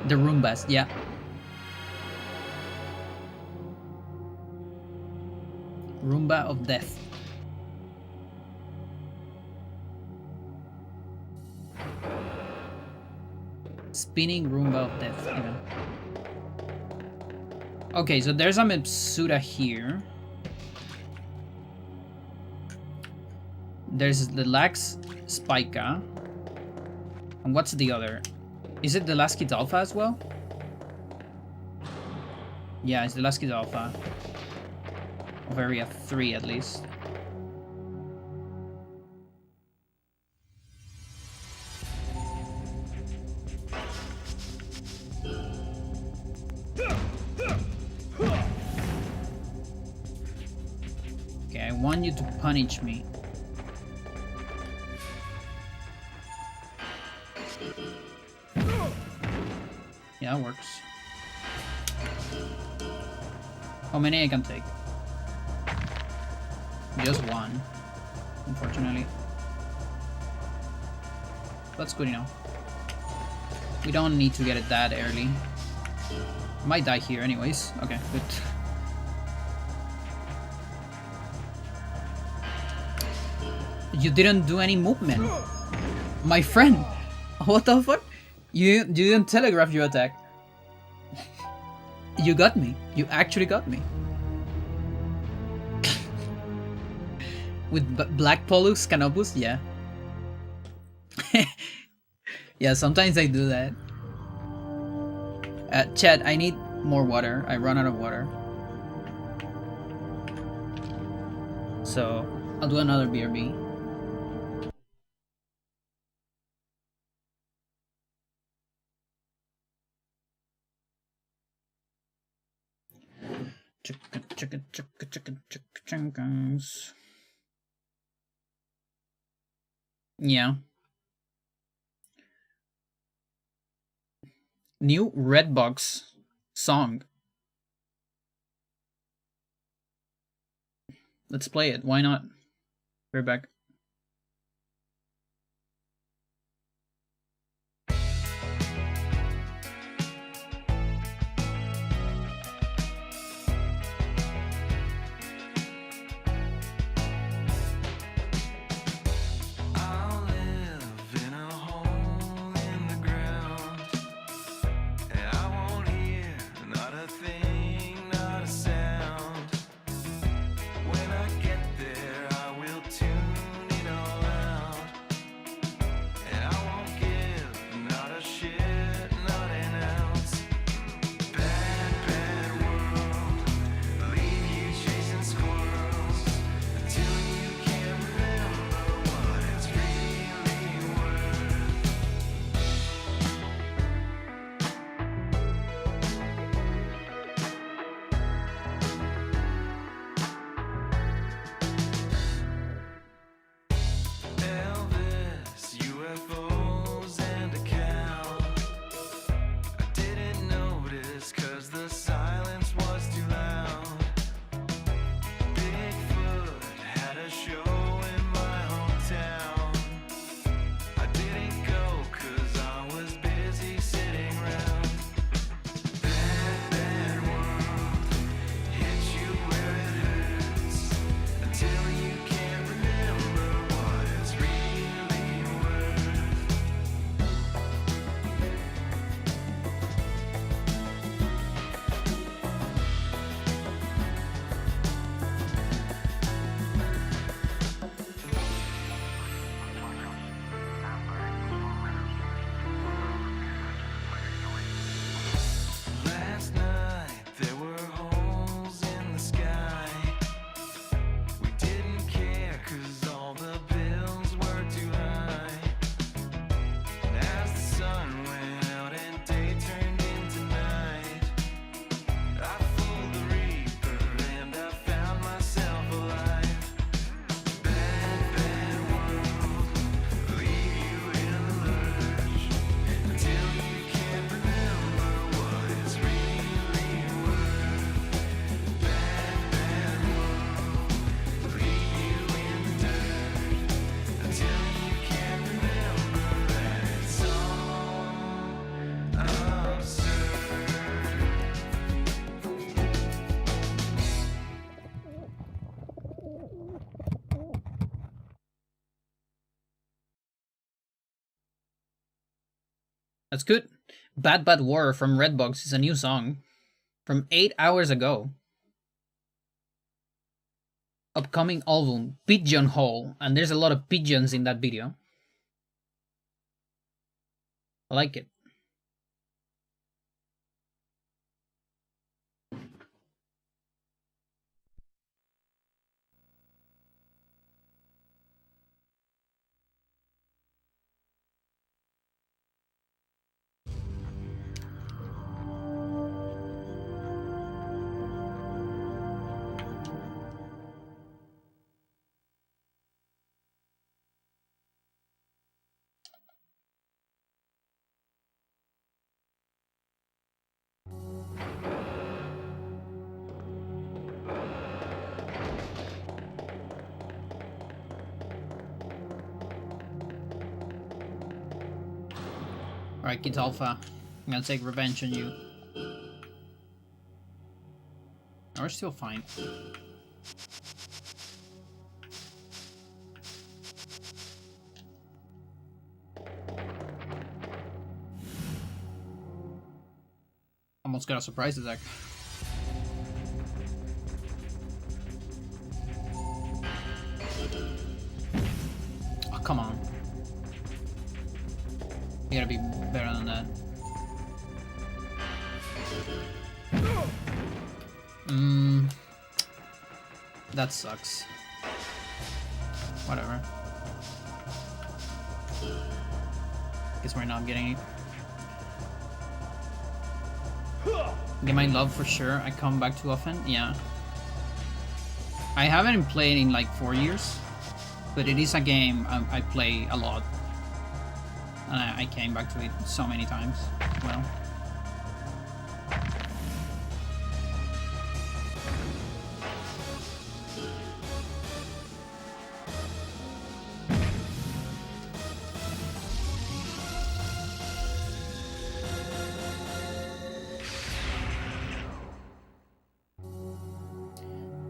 The Roombas, yeah. Roomba of Death. Spinning Roomba of Death, even. Okay, so there's a Mitsuda here. There's the Lax Spica. And what's the other? Is it the Laskidalfa as well? Yeah, it's the Laskidalfa. Of area 3 at least. Okay, I want you to punish me. Yeah, that works. How many I can take? Just one, unfortunately. That's good enough. We don't need to get it that early. Might die here anyways. Okay, good. You didn't do any movement. My friend! What the fuck? You didn't telegraph your attack. You got me. You actually got me. With Black Pollux Canopus? Yeah. Yeah, sometimes I do that. Chat, I need more water. I run out of water. So, I'll do another BRB. Chickens. Yeah. New Redbox song. Let's play it. Why not? We're back. That's good. Bad Bad War from Redbox is a new song. From 8 hours ago. Upcoming album, Pigeon Hole, and there's a lot of pigeons in that video. I like it. Alright, Kids Alpha. I'm gonna take revenge on you. We're still fine. Almost got a surprise attack. Oh, come on. You gotta be better than that. That sucks. Whatever. Guess we're not getting it. Get my love for sure. I come back too often. Yeah. I haven't played in like 4 years, but it is a game I play a lot. And I came back to it so many times. Well.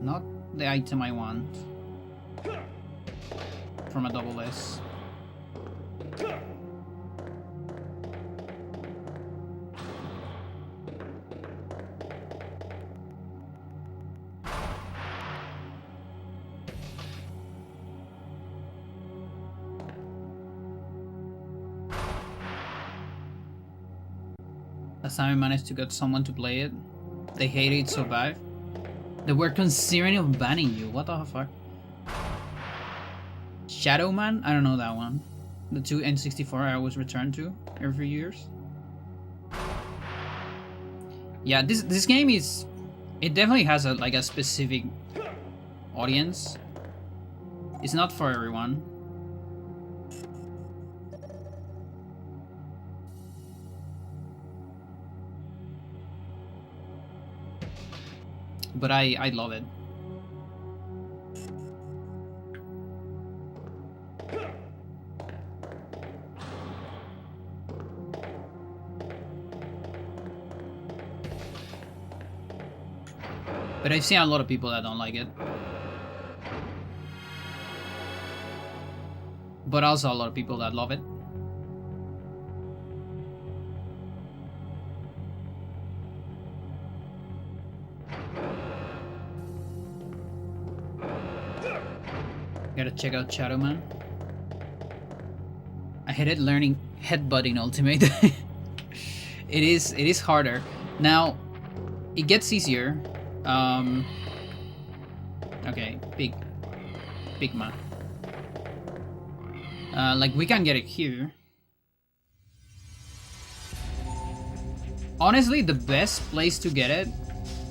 Not the item I want. From a double S. Last time I managed to get someone to play it, they hated it so bad. They were considering of banning you. What the fuck? Shadow Man? I don't know that one. The two N64 I always return to every few years. Yeah, this game is... It definitely has a like a specific audience. It's not for everyone. But I love it. But I've seen a lot of people that don't like it. But also a lot of people that love it. Gotta check out Shadow Man. I hated learning headbutting Ultimate. It is harder. Now, it gets easier. Okay, big man. Like we can get it here. Honestly, the best place to get it,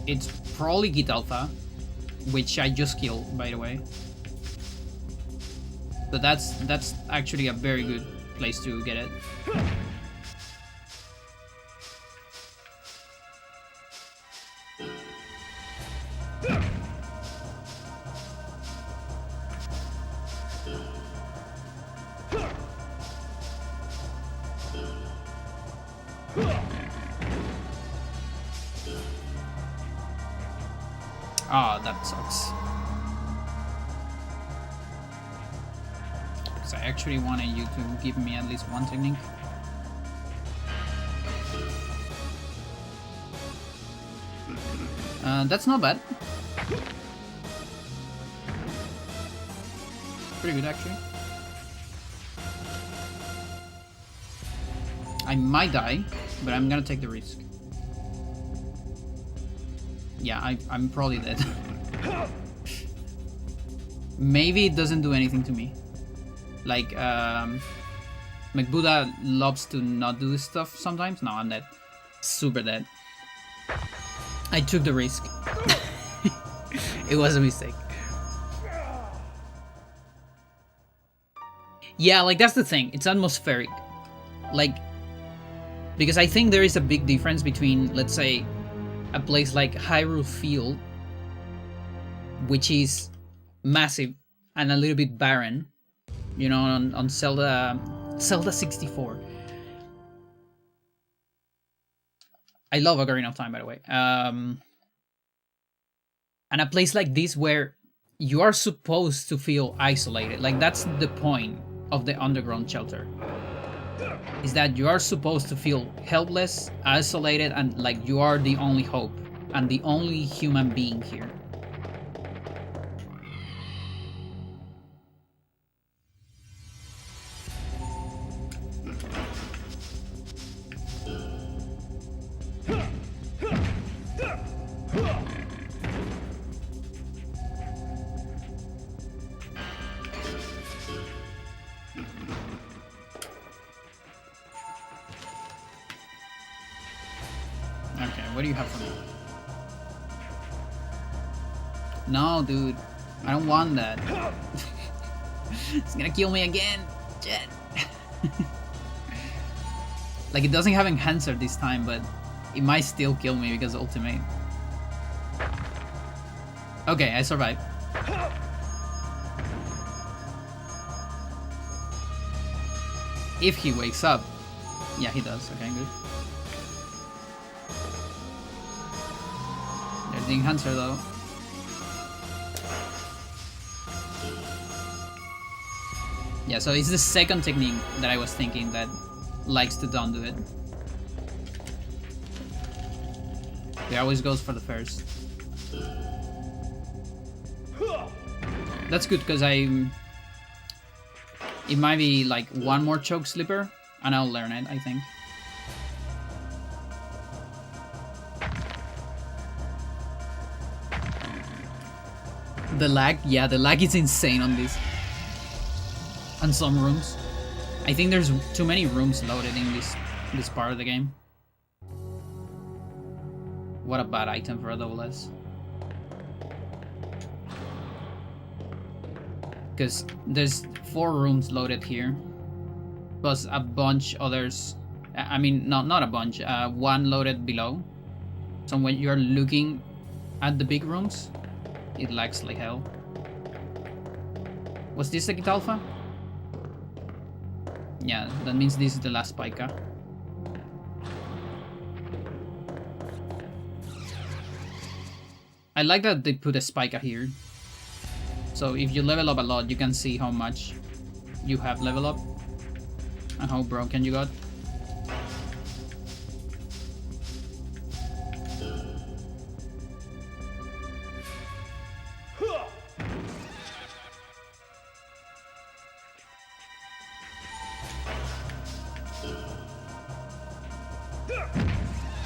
it's probably Git Alpha, which I just killed, by the way. But that's actually a very good place to get it. Ah, that sucks. Because I actually wanted you to give me at least one technique. That's not bad. Pretty good, actually. I might die, but I'm gonna take the risk. Yeah, I'm probably dead. Maybe it doesn't do anything to me. Like, McBuddha loves to not do this stuff sometimes. No, I'm dead. Super dead. I took the risk. It was a mistake. Yeah, like, that's the thing. It's atmospheric. Like, because I think there is a big difference between, let's say, a place like Hyrule Field, which is massive and a little bit barren, you know, on Zelda 64. I love Ocarina of Time, by the way. And a place like this where you are supposed to feel isolated. Like, that's the point of the underground shelter. Is that you are supposed to feel helpless, isolated, and like you are the only hope and the only human being here. Okay, what do you have for me? No, dude. I don't want that. It's gonna kill me again. Shit. Like, it doesn't have Enhancer this time, but it might still kill me because ultimate. Okay, I survived. If he wakes up. Yeah, he does. Okay, good. There's the Enhancer, though. Yeah, so it's the second technique that I was thinking that likes to don't do it. He always goes for the first. That's good, because it might be like one more choke slipper, and I'll learn it, I think. The lag? Yeah, the lag is insane on this. On some rooms. I think there's too many rooms loaded in this part of the game. What a bad item for a double S. Because there's 4 rooms loaded here. Plus a bunch others. I mean, not a bunch. One loaded below. So when you're looking at the big rooms, it lags like hell. Was this the Gitalfa? Yeah, that means this is the last Pika. I like that they put a Spica here. So if you level up a lot, you can see how much you have level up and how broken you got.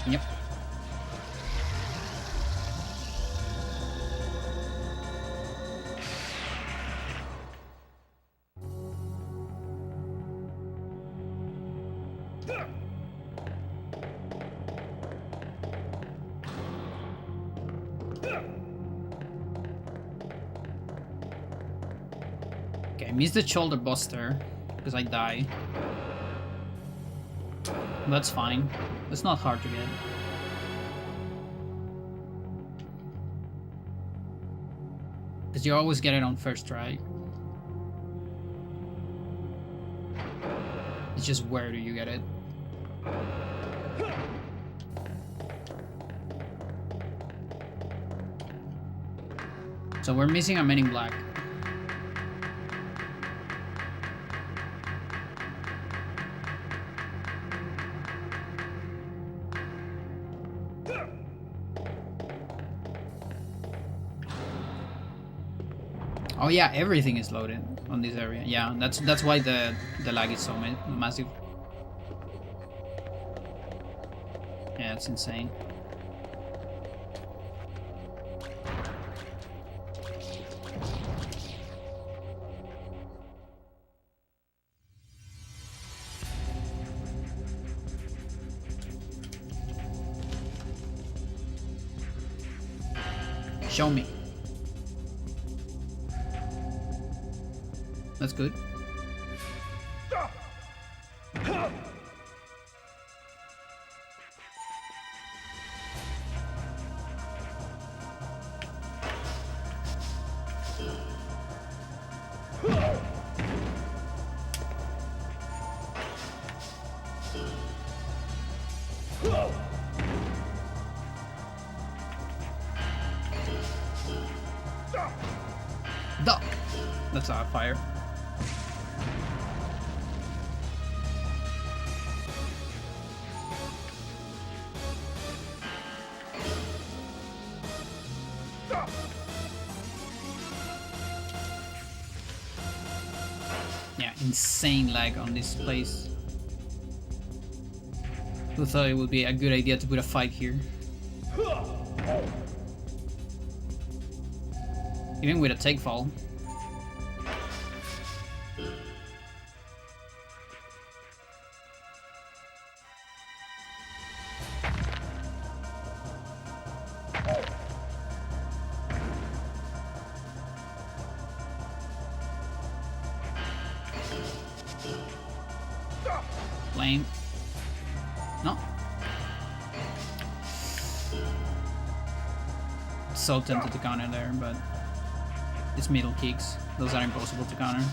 Yep. Okay, I missed the shoulder buster because I die. That's fine. It's not hard to get. Because you always get it on first try. It's just where do you get it? So we're missing a Men in Black. Oh yeah, everything is loaded on this area. Yeah, that's why the lag is so massive. Yeah, it's insane. Show me. That's good. Duh! That's our fire. Yeah, insane lag on this place. Who thought it would be a good idea to put a fight here? Even with a take fall. Flame. No. So tempted to counter there, but it's middle kicks. Those are impossible to counter.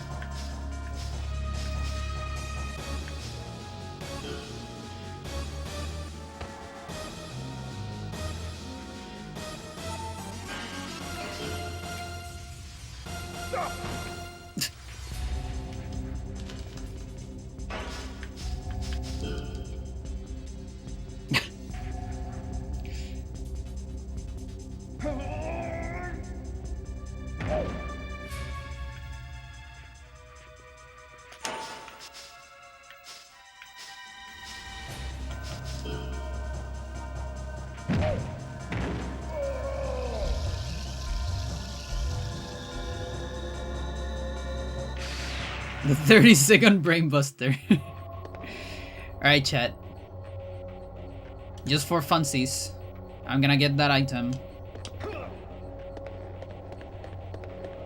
The 30-second brainbuster. Alright, chat. Just for funsies, I'm gonna get that item.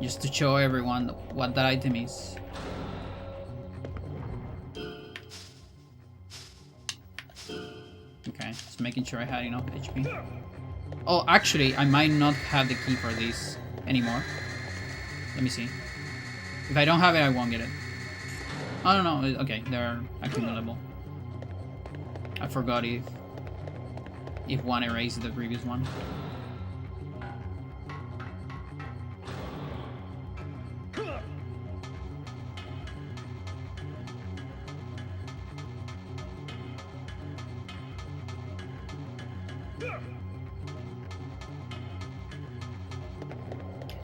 Just to show everyone what that item is. Okay, just making sure I had enough HP. Oh, actually, I might not have the key for this anymore. Let me see. If I don't have it, I won't get it. I don't know. Okay, they're accumulable. I forgot if one erased the previous one.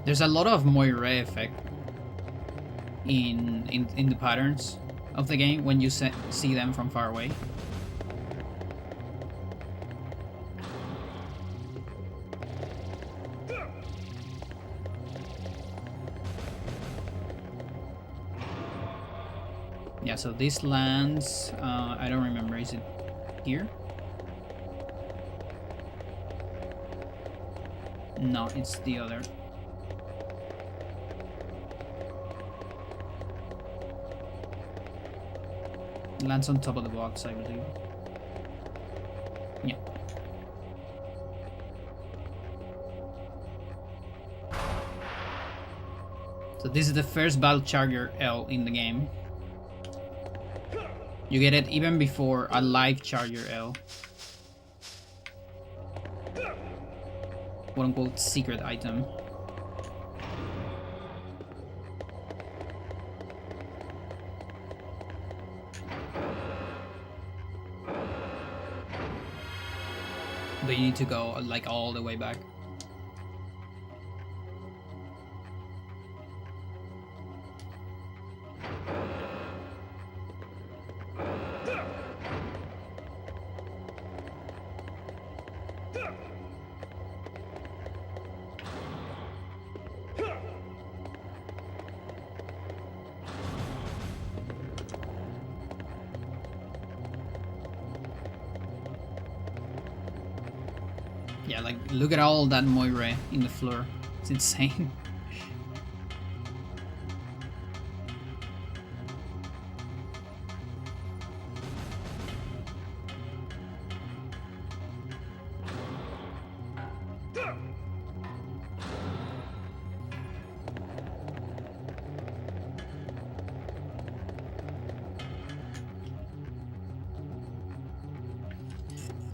There's a lot of Moire effect in the patterns of the game when you see them from far away. Yeah, so this lands, I don't remember, is it here? No, it's the other. Lands on top of the box, I believe. Yeah. So this is the first Battle Charger L in the game. You get it even before a live Charger L. Quote unquote secret item. But you need to go like all the way back. Yeah, like, look at all that Moira in the floor. It's insane.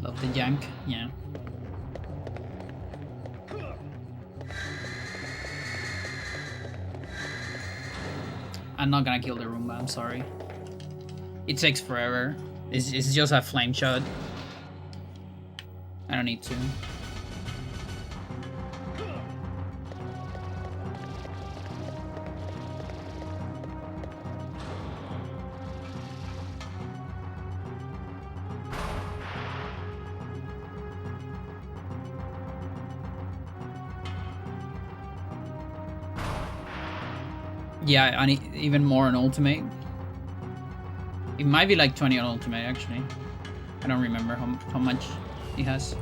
Love the jank, yeah. I'm not gonna kill the Roomba, I'm sorry. It takes forever. It's just a flame shot. I don't need to. Yeah, I need even more on ultimate. It might be like 20 on ultimate actually. I don't remember how much he has.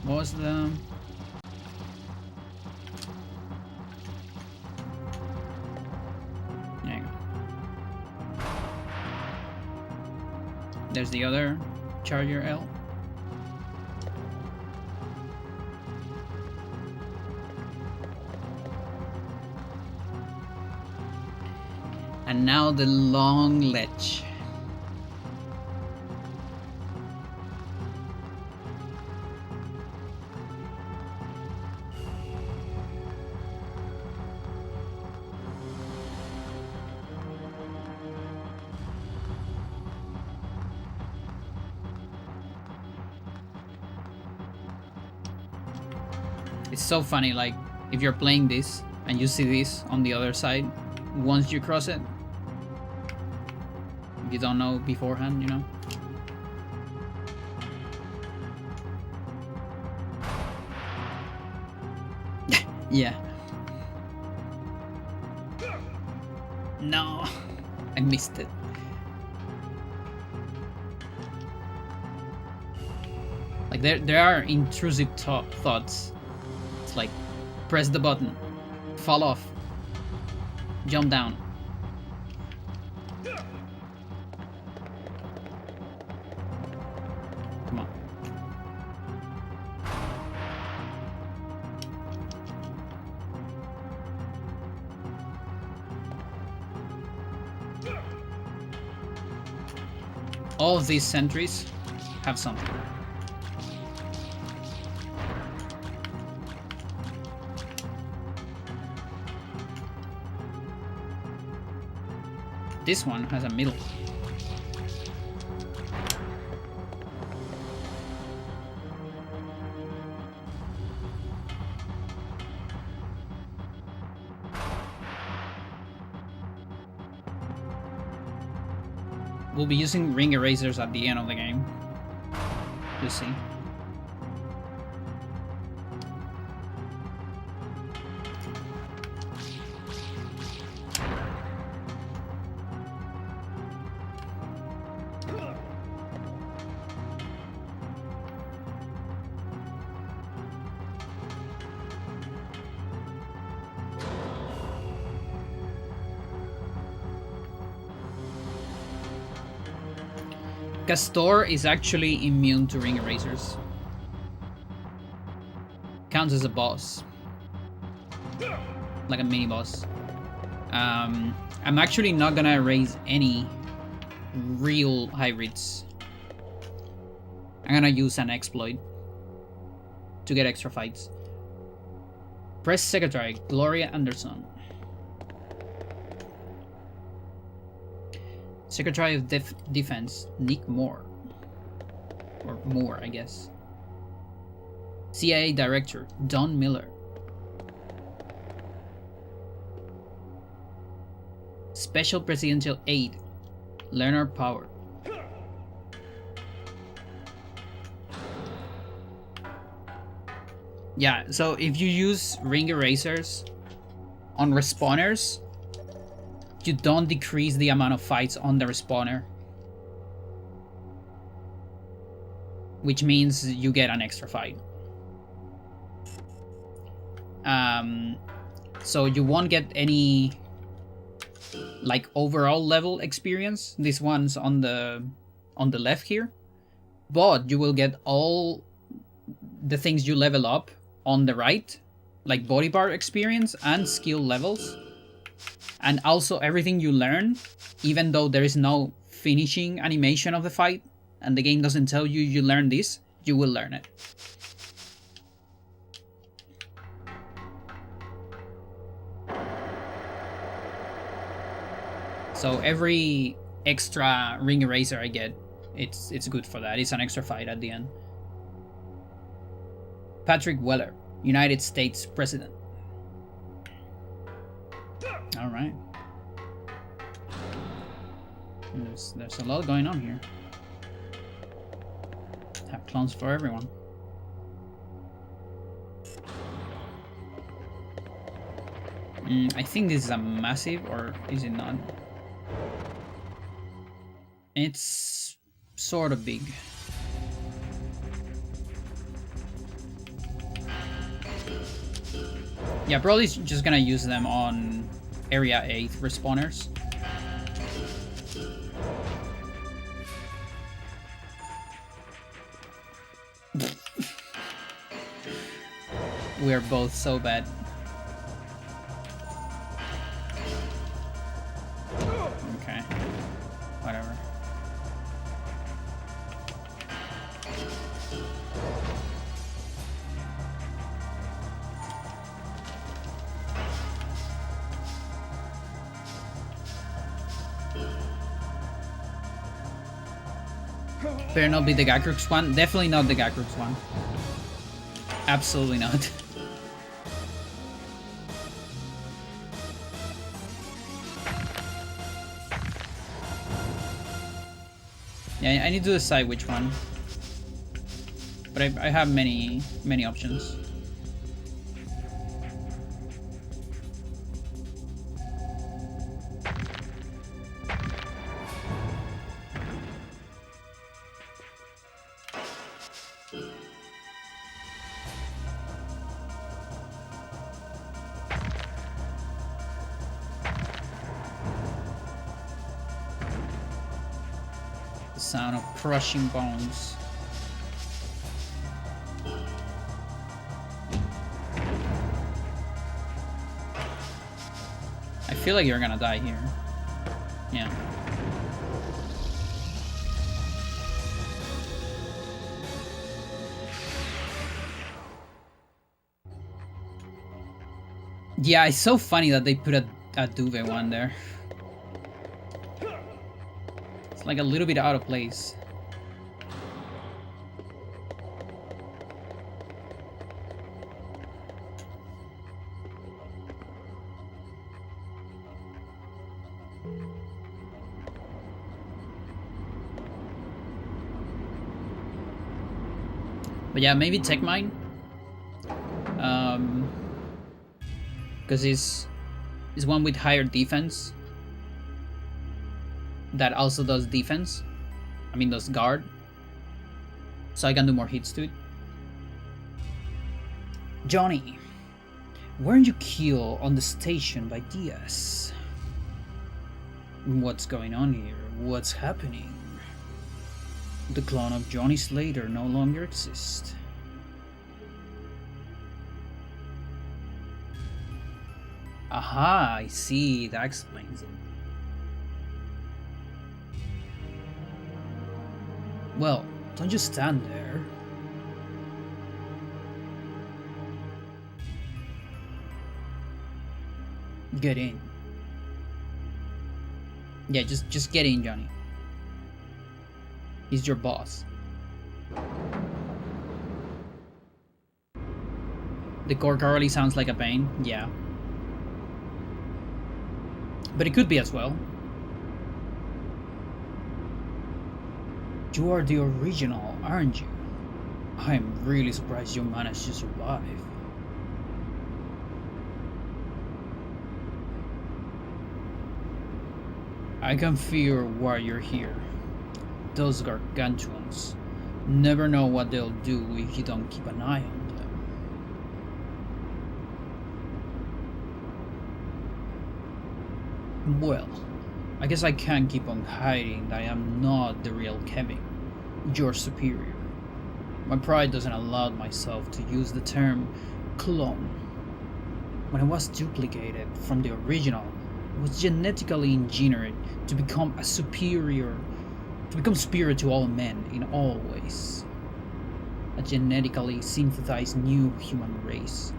What was the... There you go. There's the other Charger L. And now the long ledge. It's so funny, like, if you're playing this and you see this on the other side, once you cross it, if you don't know beforehand, you know. Yeah. No, I missed it. Like there are intrusive thoughts. It's like press the button, fall off, jump down. Come on. All of these sentries have something. This one has a middle. We'll be using ring erasers at the end of the game. You'll see. Castor is actually immune to ring erasers. Counts as a boss. Like a mini boss. I'm actually not gonna erase any real hybrids. I'm gonna use an exploit to get extra fights. Press Secretary Gloria Anderson. Secretary of Defense, Nick Moore. Or Moore, I guess. CIA Director, Don Miller. Special Presidential Aide, Leonard Power. Yeah, so if you use ring erasers on respawners, you don't decrease the amount of fights on the respawner. Which means you get an extra fight. So you won't get any like overall level experience. This one's on the left here. But you will get all the things you level up on the right, like body part experience and skill levels. And also everything you learn, even though there is no finishing animation of the fight, and the game doesn't tell you you learn this, you will learn it. So every extra ring eraser I get, it's good for that. It's an extra fight at the end. Patrick Weller, United States President. All right. There's a lot going on here. Have clones for everyone. I think this is a massive, or is it not? It's sort of big. Yeah, probably just gonna use them on Area 8 respawners. We are both so bad. Okay. Whatever. Better not be the Gakrux one. Definitely not the Gakrux one. Absolutely not. Yeah, I need to decide which one. But I have many options. Sound of crushing bones. I feel like you're gonna die here. Yeah. Yeah, it's so funny that they put a Duve one there. Like a little bit out of place. But yeah, maybe Tech Mine. Because he's one with higher defense. That also does defense. I mean, does guard. So I can do more hits to it. Johnny, weren't you killed on the station by Diaz? What's going on here? What's happening? The clone of Johnny Slater no longer exists. Aha, I see. That explains it. Well, don't just stand there. Get in. Yeah, just get in, Johnny. He's your boss. The Gorgarly sounds like a Bane, yeah. But it could be as well. You are the original, aren't you? I'm really surprised you managed to survive. I can fear why you're here. Those gargantuans. Never know what they'll do if you don't keep an eye on them. Well, I guess I can't keep on hiding that I am not the real Kevin, your superior. My pride doesn't allow myself to use the term clone. When I was duplicated from the original, I was genetically engineered to become superior to all men in all ways. A genetically synthesized new human race.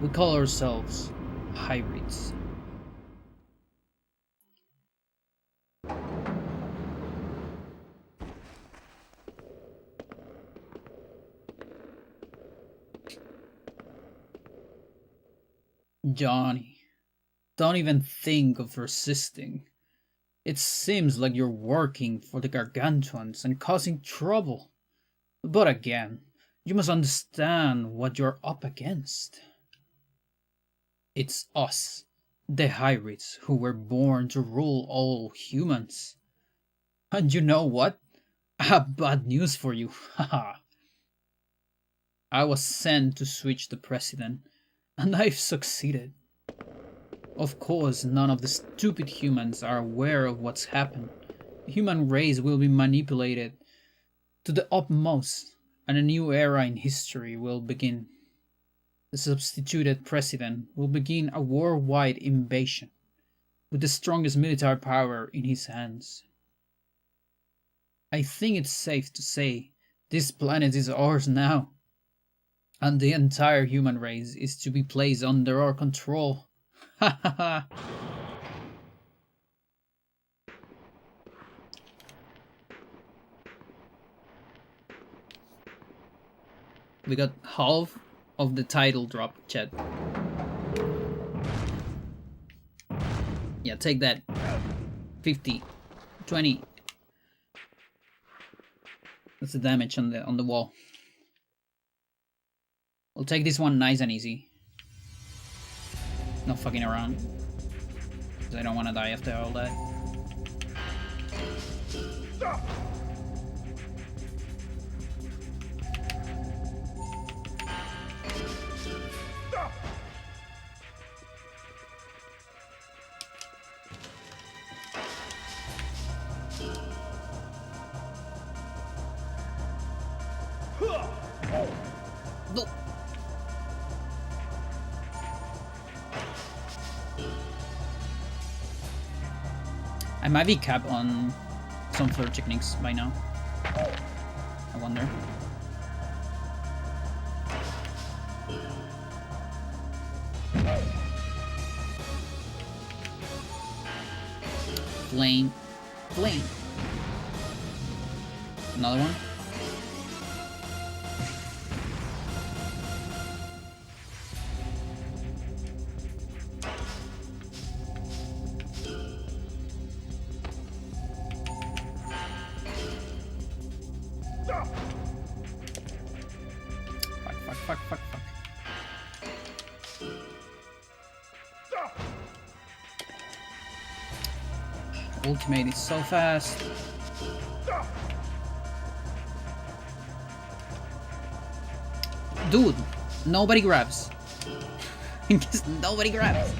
We call ourselves hybrids. Johnny, don't even think of resisting. It seems like you're working for the Gargantuans and causing trouble. But again, you must understand what you're up against. It's us, the hybrids, who were born to rule all humans. And you know what? I have bad news for you, haha. I was sent to switch the president, and I've succeeded. Of course, none of the stupid humans are aware of what's happened. The human race will be manipulated to the utmost, and a new era in history will begin. The substituted president will begin a worldwide invasion, with the strongest military power in his hands. I think it's safe to say this planet is ours now, and the entire human race is to be placed under our control. Ha ha ha! We got half of the title drop, chat. Yeah, take that. 50, 20. That's the damage on the wall. We'll take this one nice and easy. No fucking around. Because I don't want to die after all that. No. I might be capped on some floor techniques by now. I wonder. Flame. Flame. Another one. Fuck. Ultimate is so fast. Dude, nobody grabs. Just nobody grabs.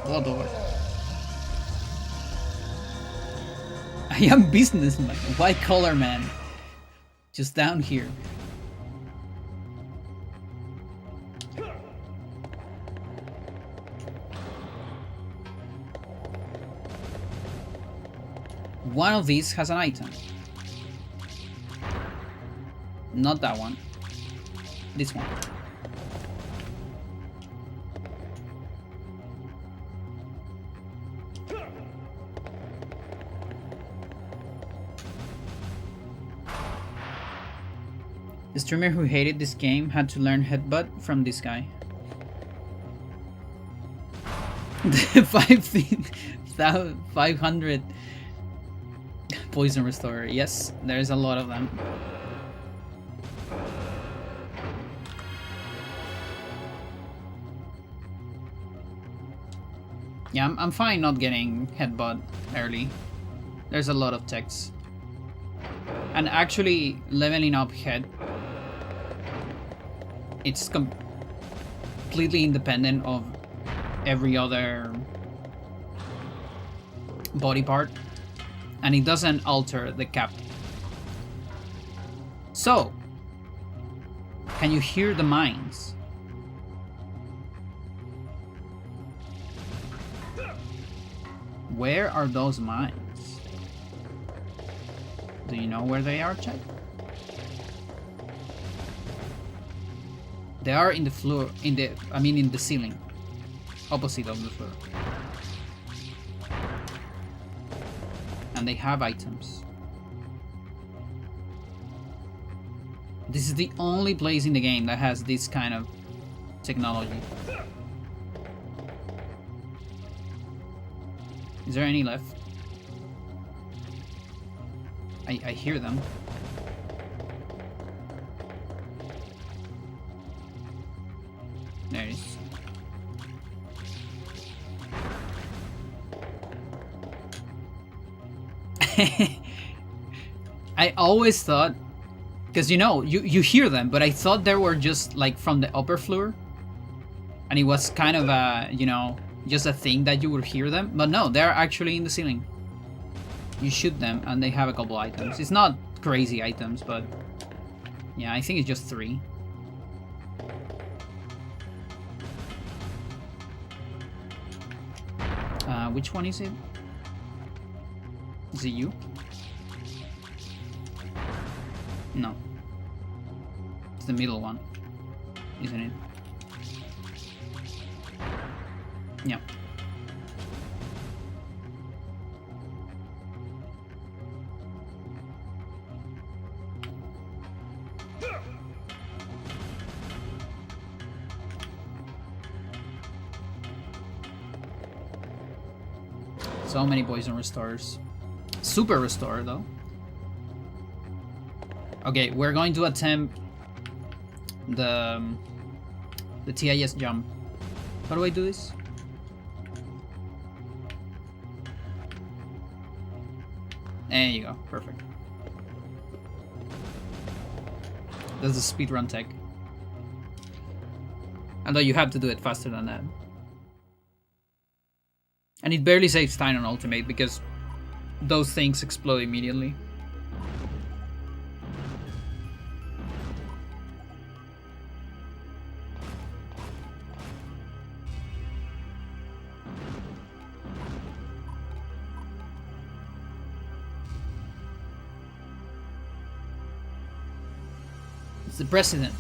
Blood over. I am businessman, white collar man. Just down here. One of these has an item. Not that one. This one. The streamer who hated this game had to learn headbutt from this guy. The 500 poison restorer. Yes, there's a lot of them. Yeah, I'm fine not getting headbutt early. There's a lot of text. And actually, leveling up head, it's completely independent of every other body part. And it doesn't alter the cap. So, can you hear the mines? Where are those mines? Do you know where they are, Chad? They are in the floor, in the ceiling. Opposite of the floor. And they have items. This is the only place in the game that has this kind of technology. Is there any left? I hear them. There it is. I always thought, because you know, you hear them, but I thought they were just like from the upper floor. And it was kind of a, you know, just a thing that you would hear them. But no, they're actually in the ceiling. You shoot them and they have a couple items. It's not crazy items, but yeah, I think it's just 3. Which one is it? Is it you? No. It's the middle one, isn't it? Yeah. So many poison restores. Super restore though. Okay, we're going to attempt the TIS jump. How do I do this? There you go, perfect. That's the speedrun tech. Although you have to do it faster than that. And it barely saves time on ultimate because those things explode immediately. It's the president.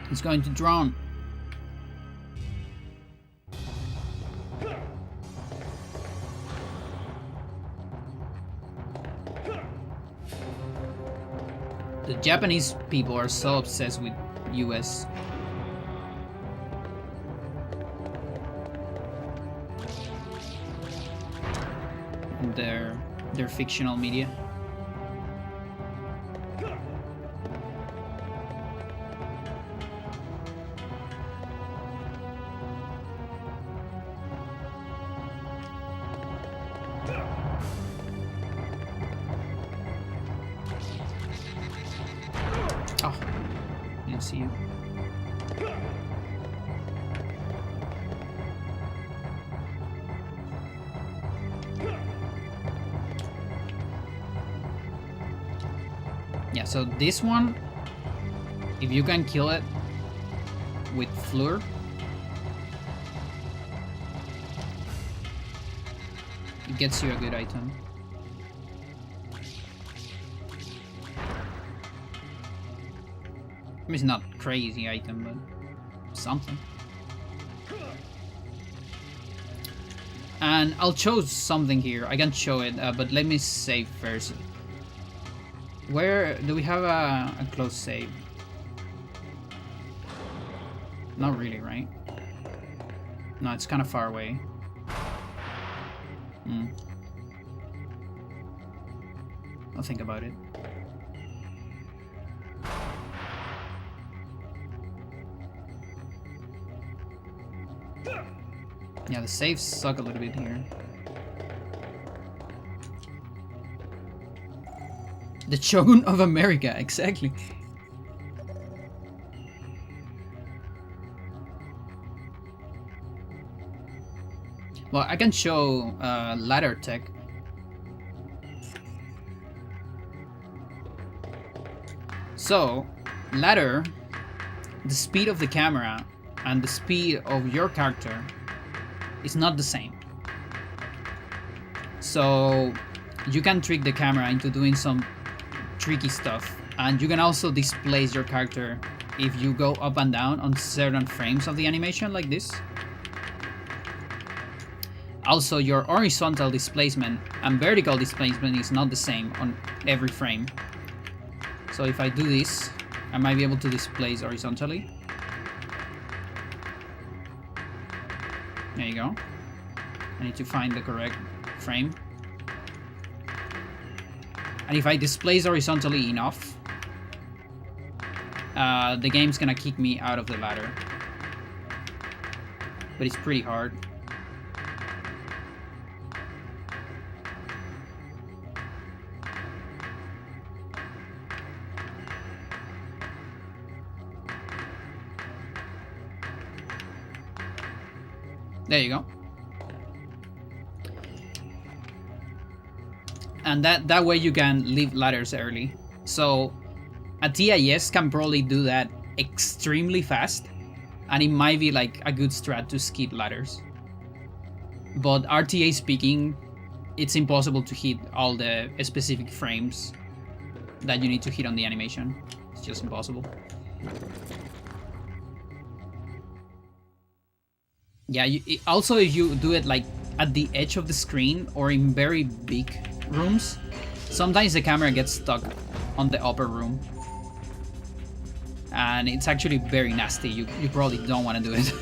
He's going to drown. The Japanese people are so obsessed with US. And their fictional media. Oh, didn't see you. Yeah, so this one, if you can kill it with Fleur, it gets you a good item. I mean, it's not crazy item, but something. And I'll show something here. I can't show it, but let me save first. Where do we have a close save? Not really, right? No, it's kind of far away. think about it. Yeah, the saves suck a little bit here. The Shogun of America, exactly. Well, I can show ladder tech. So, ladder, the speed of the camera and the speed of your character is not the same. So, you can trick the camera into doing some tricky stuff, and you can also displace your character if you go up and down on certain frames of the animation like this. Also, your horizontal displacement and vertical displacement is not the same on every frame. So if I do this, I might be able to displace horizontally. There you go. I need to find the correct frame. And if I displace horizontally enough, the game's gonna kick me out of the ladder. But it's pretty hard. There you go. And that way you can leave ladders early. So a TIS can probably do that extremely fast, and it might be like a good strat to skip ladders. But RTA speaking, it's impossible to hit all the specific frames that you need to hit on the animation. It's just impossible. Yeah, also if you do it like at the edge of the screen or in very big rooms, sometimes the camera gets stuck on the upper room. And it's actually very nasty. You probably don't want to do it.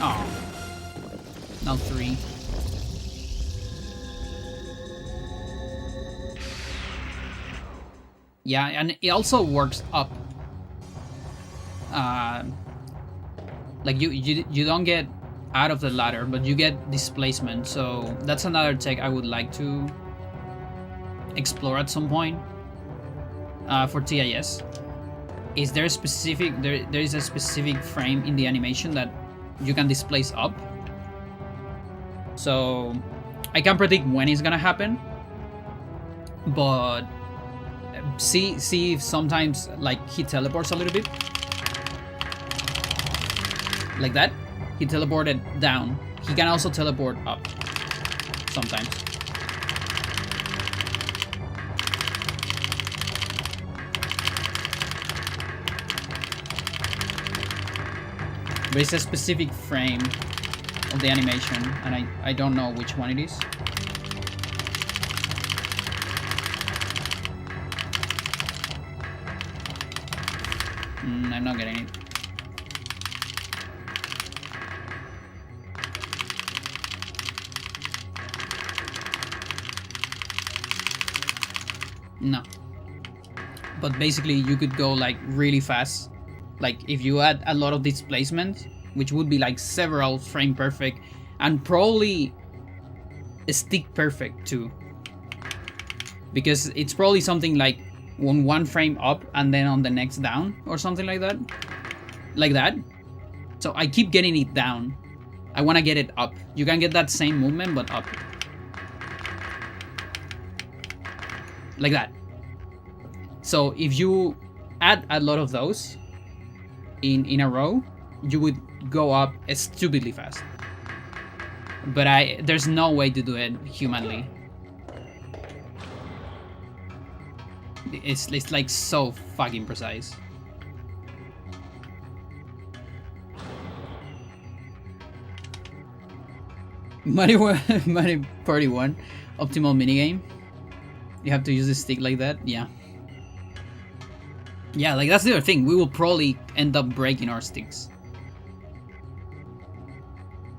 Oh, now 3. Yeah, and it also works up. Like you don't get out of the ladder, but you get displacement. So that's another tech I would like to explore at some point for TIS. Is there a specific there is a specific frame in the animation that you can displace up? So I can predict when it's gonna happen, but see if sometimes like he teleports a little bit like that. He teleported down. He can also teleport up sometimes. But it's a specific frame of the animation, and I don't know which one it is. I'm not getting it. No. But basically you could go like really fast. Like if you add a lot of displacement, which would be like several frame perfect and probably stick perfect too. Because it's probably something like one frame up and then on the next down or something like that. Like that. So I keep getting it down. I want to get it up. You can get that same movement but up. Like that. So if you add a lot of those in a row, you would go up stupidly fast. But there's no way to do it humanly. It's like so fucking precise. Mario Party 1 optimal minigame. You have to use the stick like that, yeah. Yeah, like that's the other thing. We will probably end up breaking our sticks.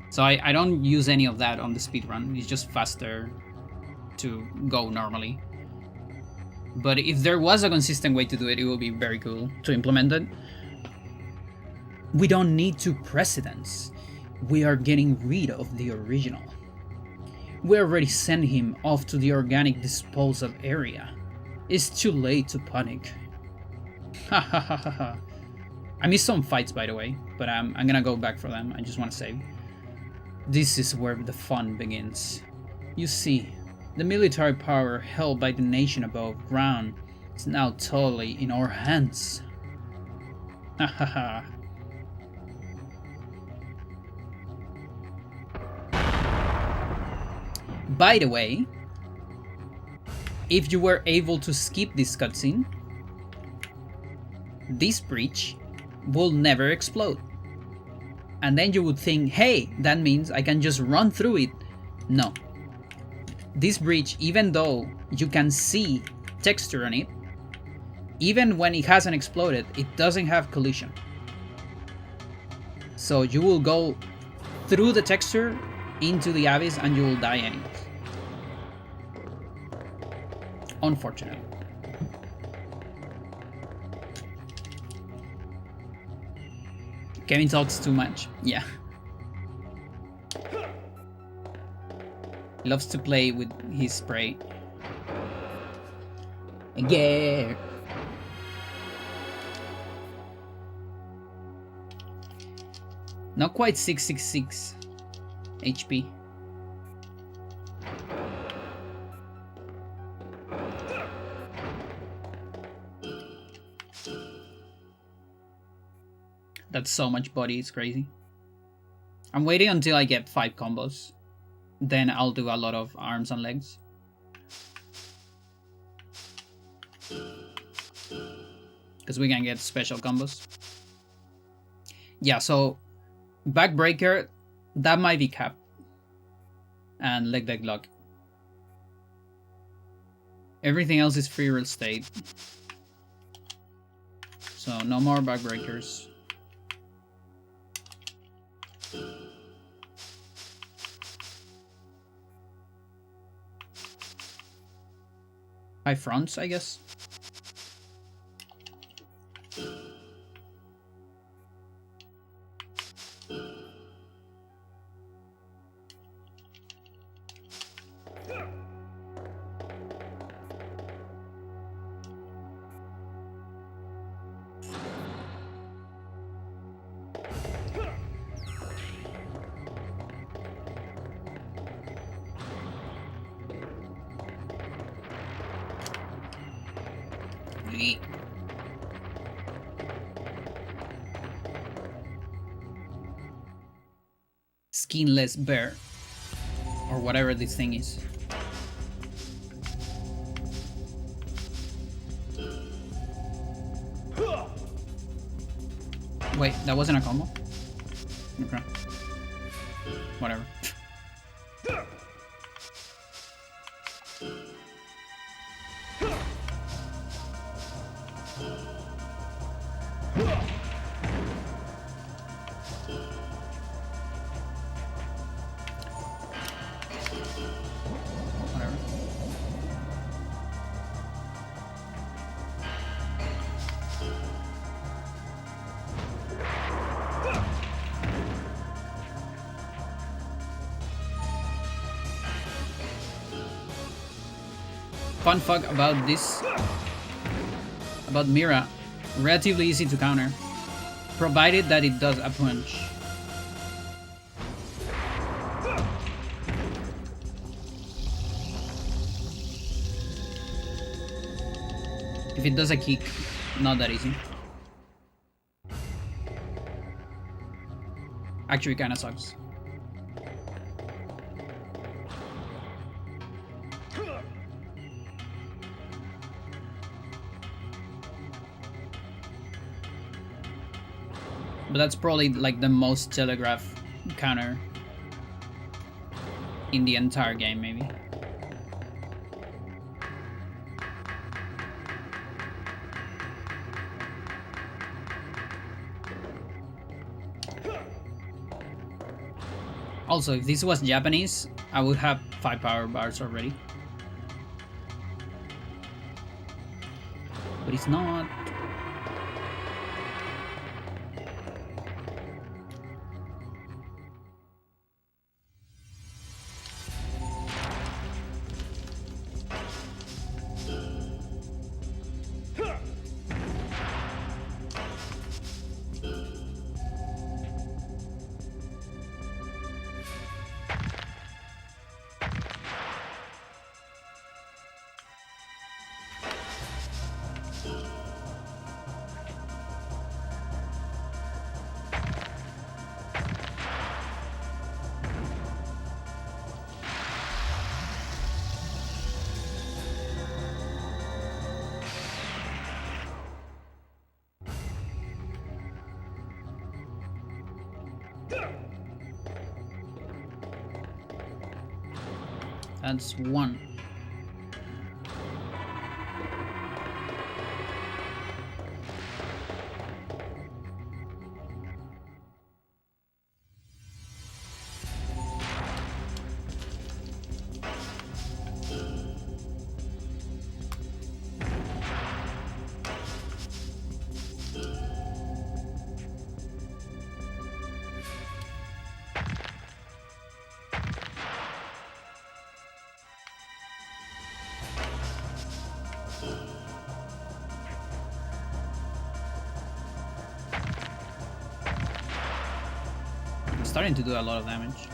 So I don't use any of that on the speedrun. It's just faster to go normally. But if there was a consistent way to do it, it would be very cool to implement it. We don't need two presidents. We are getting rid of the original. We already sent him off to the organic disposal area. It's too late to panic. Ha ha ha ha ha. I missed some fights, by the way, but I'm gonna go back for them. I just want to save. This is where the fun begins. You see, the military power held by the nation above ground is now totally in our hands. Ha ha ha. By the way, if you were able to skip this cutscene, this breach will never explode. And then you would think, hey, that means I can just run through it. No. This breach, even though you can see texture on it, even when it hasn't exploded, it doesn't have collision. So you will go through the texture into the abyss and you will die anyway. Unfortunately. Kevin talks too much. Yeah. Loves to play with his spray. Yeah. Not quite 666 HP. That's so much body, it's crazy. I'm waiting until I get 5 combos. Then I'll do a lot of arms and legs. Because we can get special combos. Yeah, so backbreaker, that might be capped. And leg lock. Everything else is free real estate. So no more backbreakers. High fronts, I guess. Skinless bear, or whatever this thing is. Wait, that wasn't a combo? Okay. Whatever. Fun fact about this, about Mira, relatively easy to counter, provided that it does a punch. If it does a kick, not that easy. Actually, kinda sucks. But that's probably like the most telegraph counter in the entire game, maybe. Also, if this was Japanese, I would have 5 power bars already. But it's not. That's 1. Starting to do a lot of damage.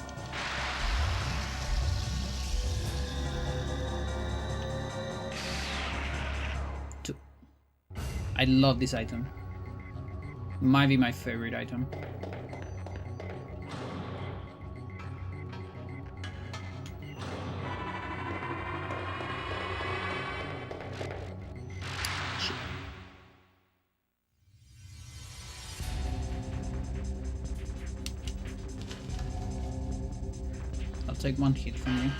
I love this item. Might be my favorite item. Take 1 hit from you.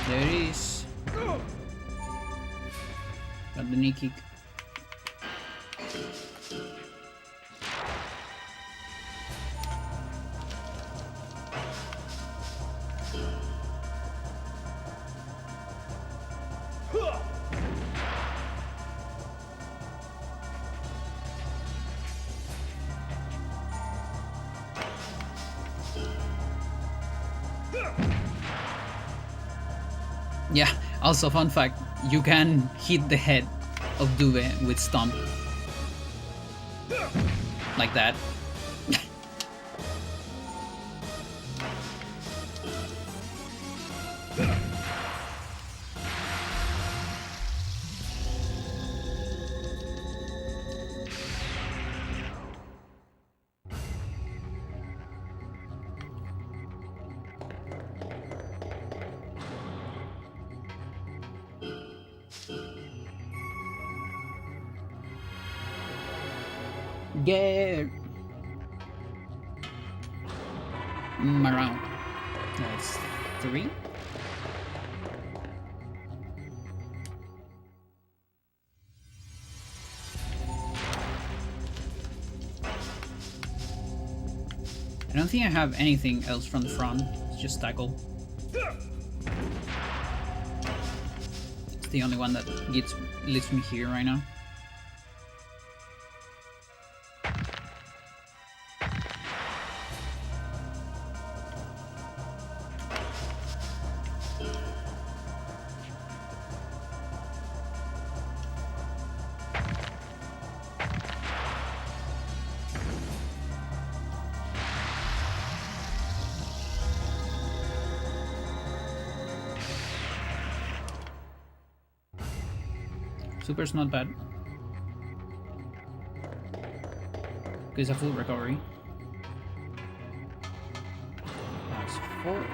There it is. Got the knee kick. Yeah, also fun fact, you can hit the head of Dube with Stomp. Like that. Get around. That's 3. I don't think I have anything else from the front. It's just tackle. It's the only one that leaves me here right now. Super's not bad. Gives a full recovery. That's 4.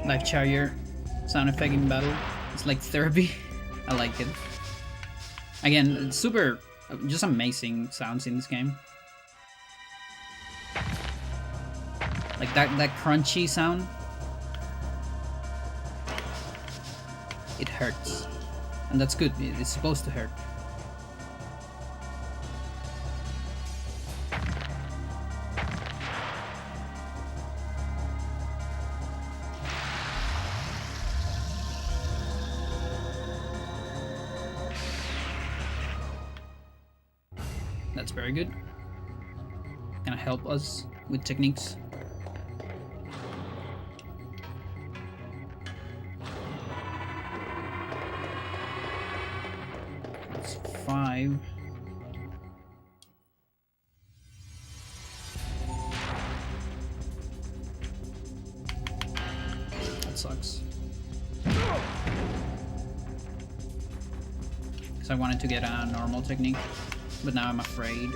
Life Charger sound effect in battle. It's like therapy. I like it. Again, it's super, just amazing sounds in this game. Like that crunchy sound. It hurts. And that's good. It's supposed to hurt. That's very good. Gonna help us with techniques. That's 5. That sucks. Because I wanted to get a normal technique. But now I'm afraid.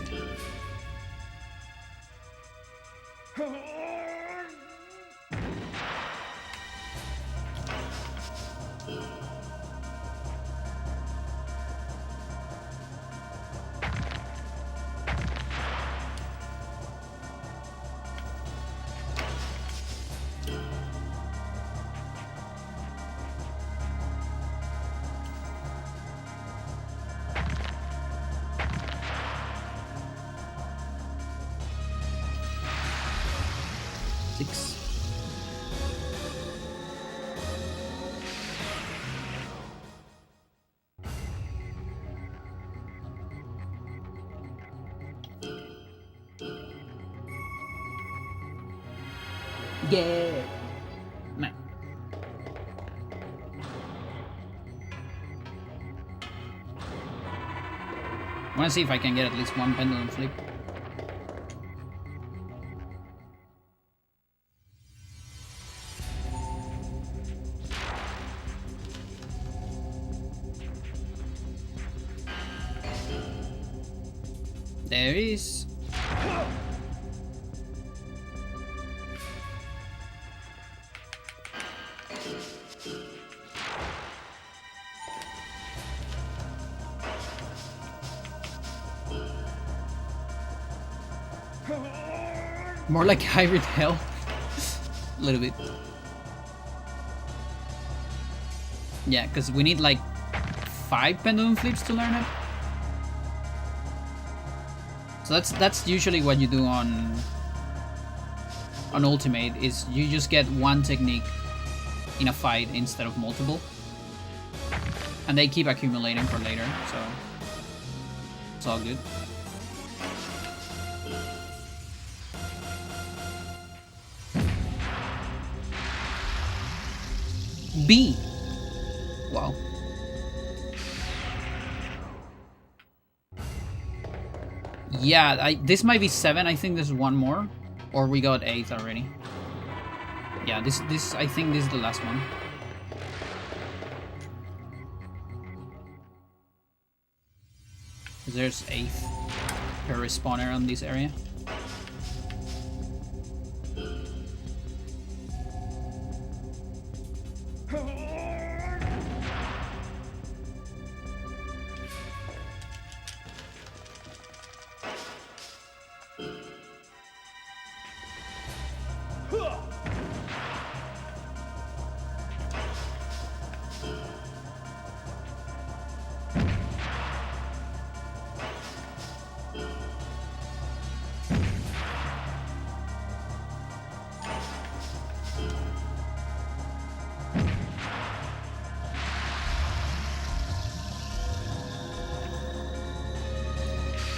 Yeah. No. I want to see if I can get at least one pendulum flip. There is. More like hybrid hell. A little bit. Yeah, because we need like 5 pendulum flips to learn it. So that's usually what you do on Ultimate, is you just get one technique in a fight instead of multiple. And they keep accumulating for later, so it's all good. B. Wow. Yeah, this might be 7. I think there's one more, or we got 8 already. Yeah, this I think this is the last one. There's 8th per respawner on this area.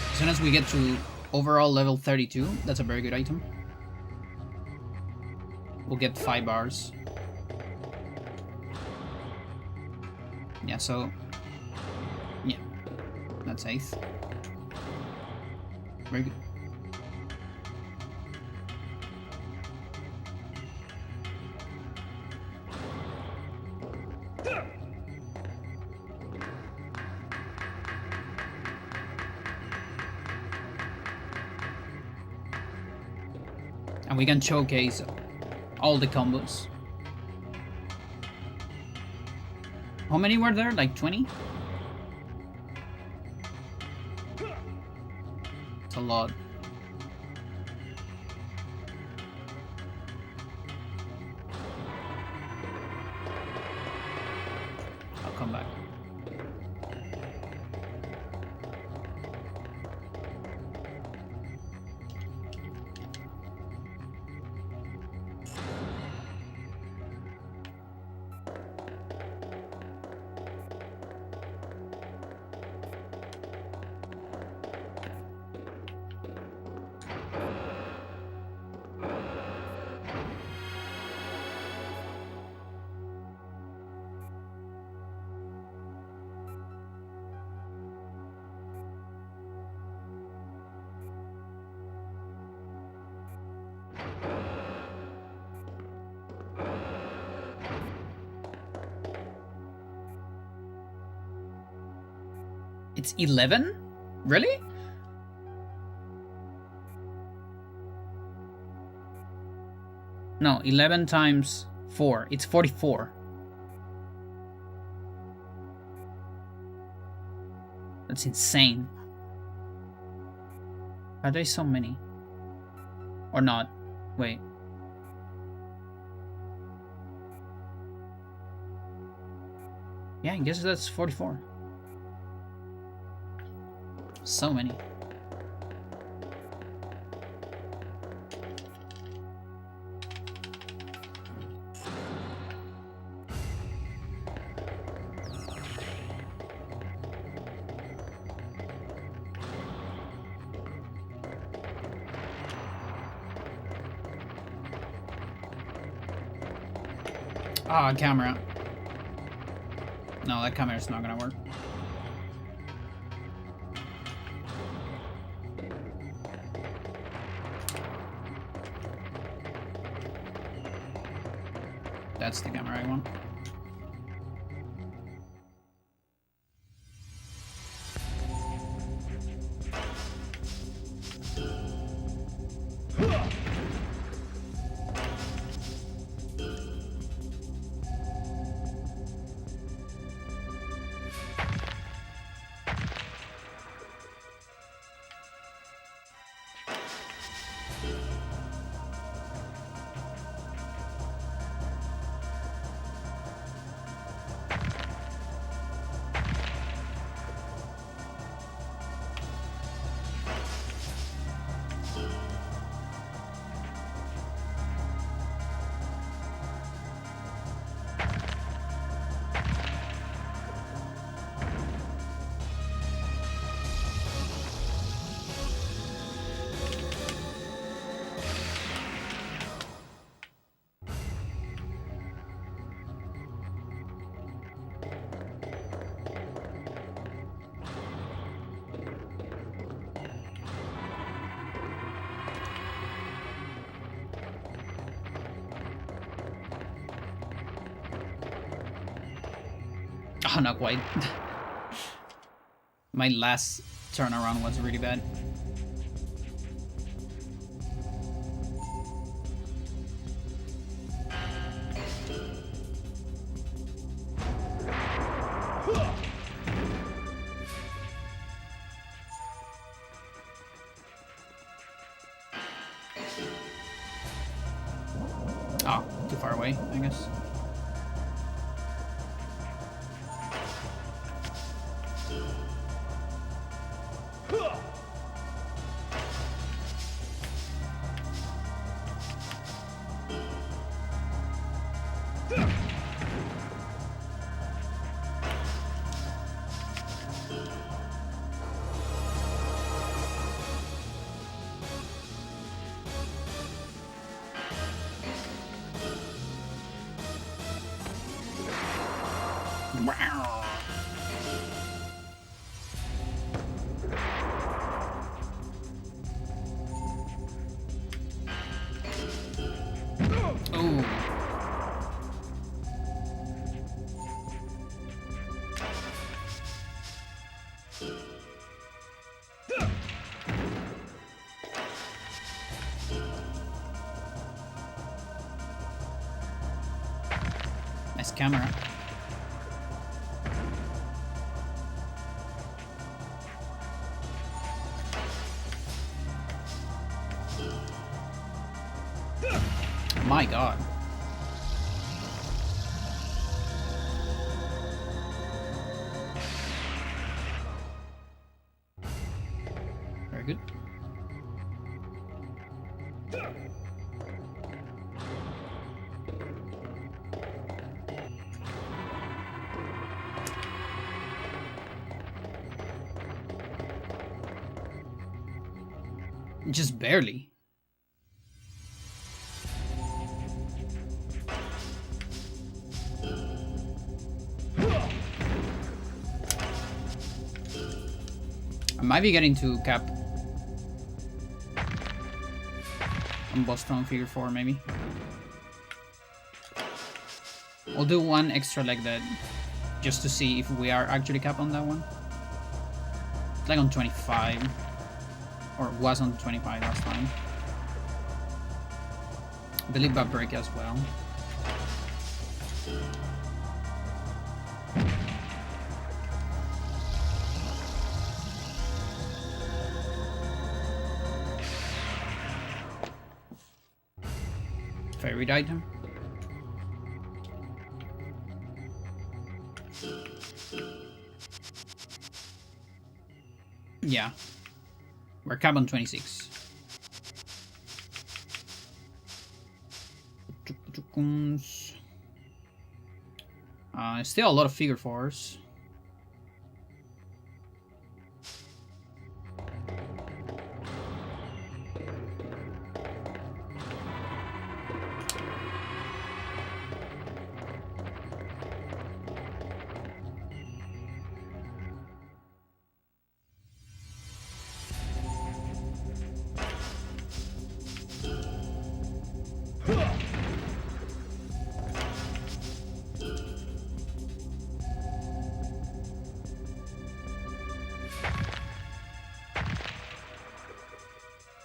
As soon as we get to overall level 32, that's a very good item. We'll get 5 bars. Yeah, so Yeah, that's 8th. Very good. And we can showcase all the combos. How many were there? Like 20? It's a lot. I'll come back. It's 11? Really? No, 11 times 4. It's 44. That's insane. Are there so many? Or not? Wait. Yeah, I guess that's 44. So many. Ah, camera. No, that camera's not gonna work. That's the camera I want. Oh, not quite. My last turnaround was really bad. Oh, too far away, I guess. Nice camera. My god. Very good. Just barely. I might be getting to cap on Boston figure 4 maybe. I'll do one extra like that just to see if we are actually capped on that one. It's like on 25. Or was on 25 last time. I believe that break as well. Favorite item. Yeah. We're capped on 26. Still a lot of figure 4s.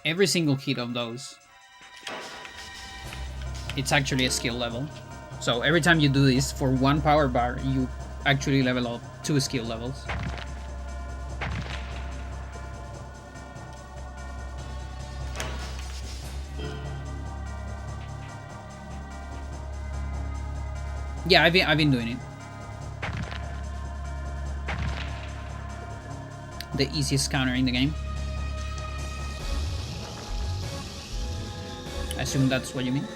Every single hit of those, it's actually a skill level. So every time you do this for one power bar, you actually level up 2 skill levels. Yeah, I've been doing it. The easiest counter in the game. I assume that's what you mean.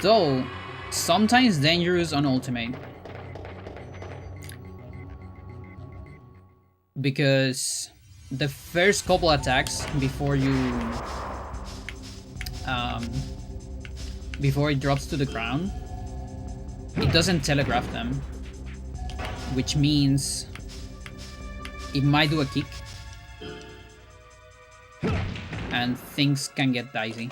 Though, sometimes dangerous on ultimate. Because the first couple attacks before you before it drops to the ground, it doesn't telegraph them, which means it might do a kick and things can get dicey.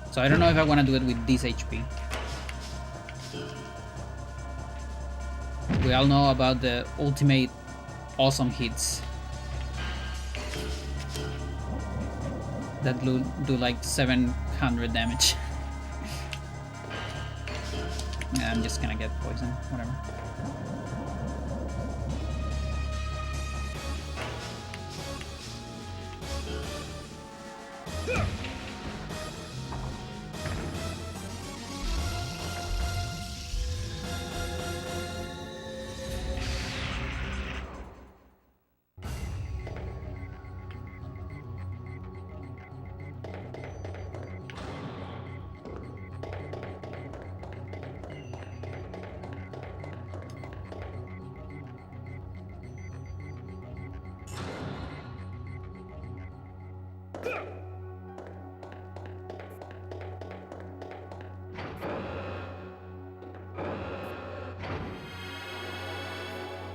So I don't know if I want to do it with this HP. We all know about the ultimate awesome hits that do like 700 damage. I'm just gonna get poisoned, whatever.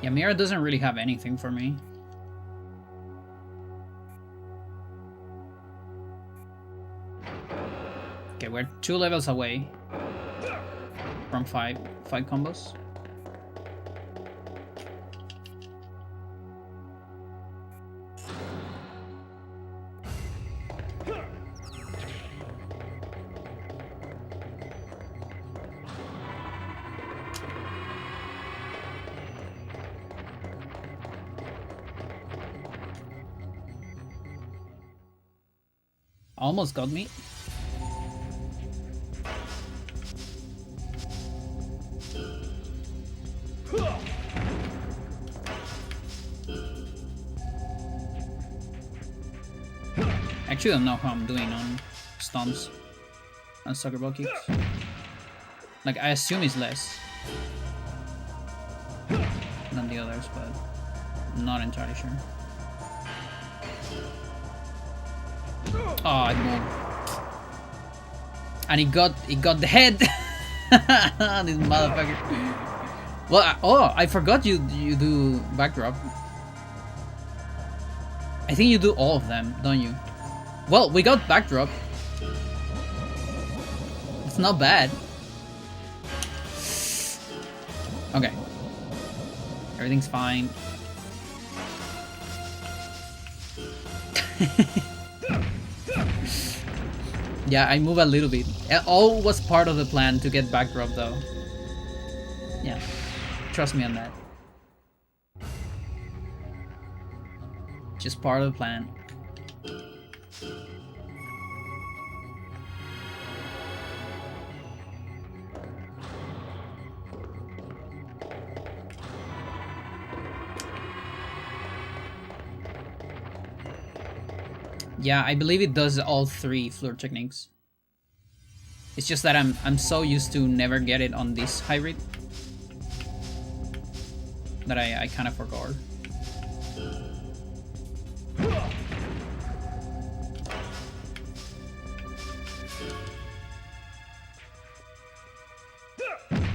Yeah, Mira doesn't really have anything for me. Okay, we're 2 levels away from 5 combos. Almost got me. Actually, I don't know how I'm doing on stomps and soccer ball kicks. Like, I assume it's less than the others, but I'm not entirely sure. Oh, I moved. And it got the head! This motherfucker. Well, I forgot you do backdrop. I think you do all of them, don't you? Well, we got backdrop. It's not bad. Okay. Everything's fine. Yeah, I move a little bit. All was part of the plan to get backdrop though. Yeah. Trust me on that. Just part of the plan. Yeah, I believe it does all 3 floor techniques. It's just that I'm so used to never get it on this hybrid that I kind of forgot.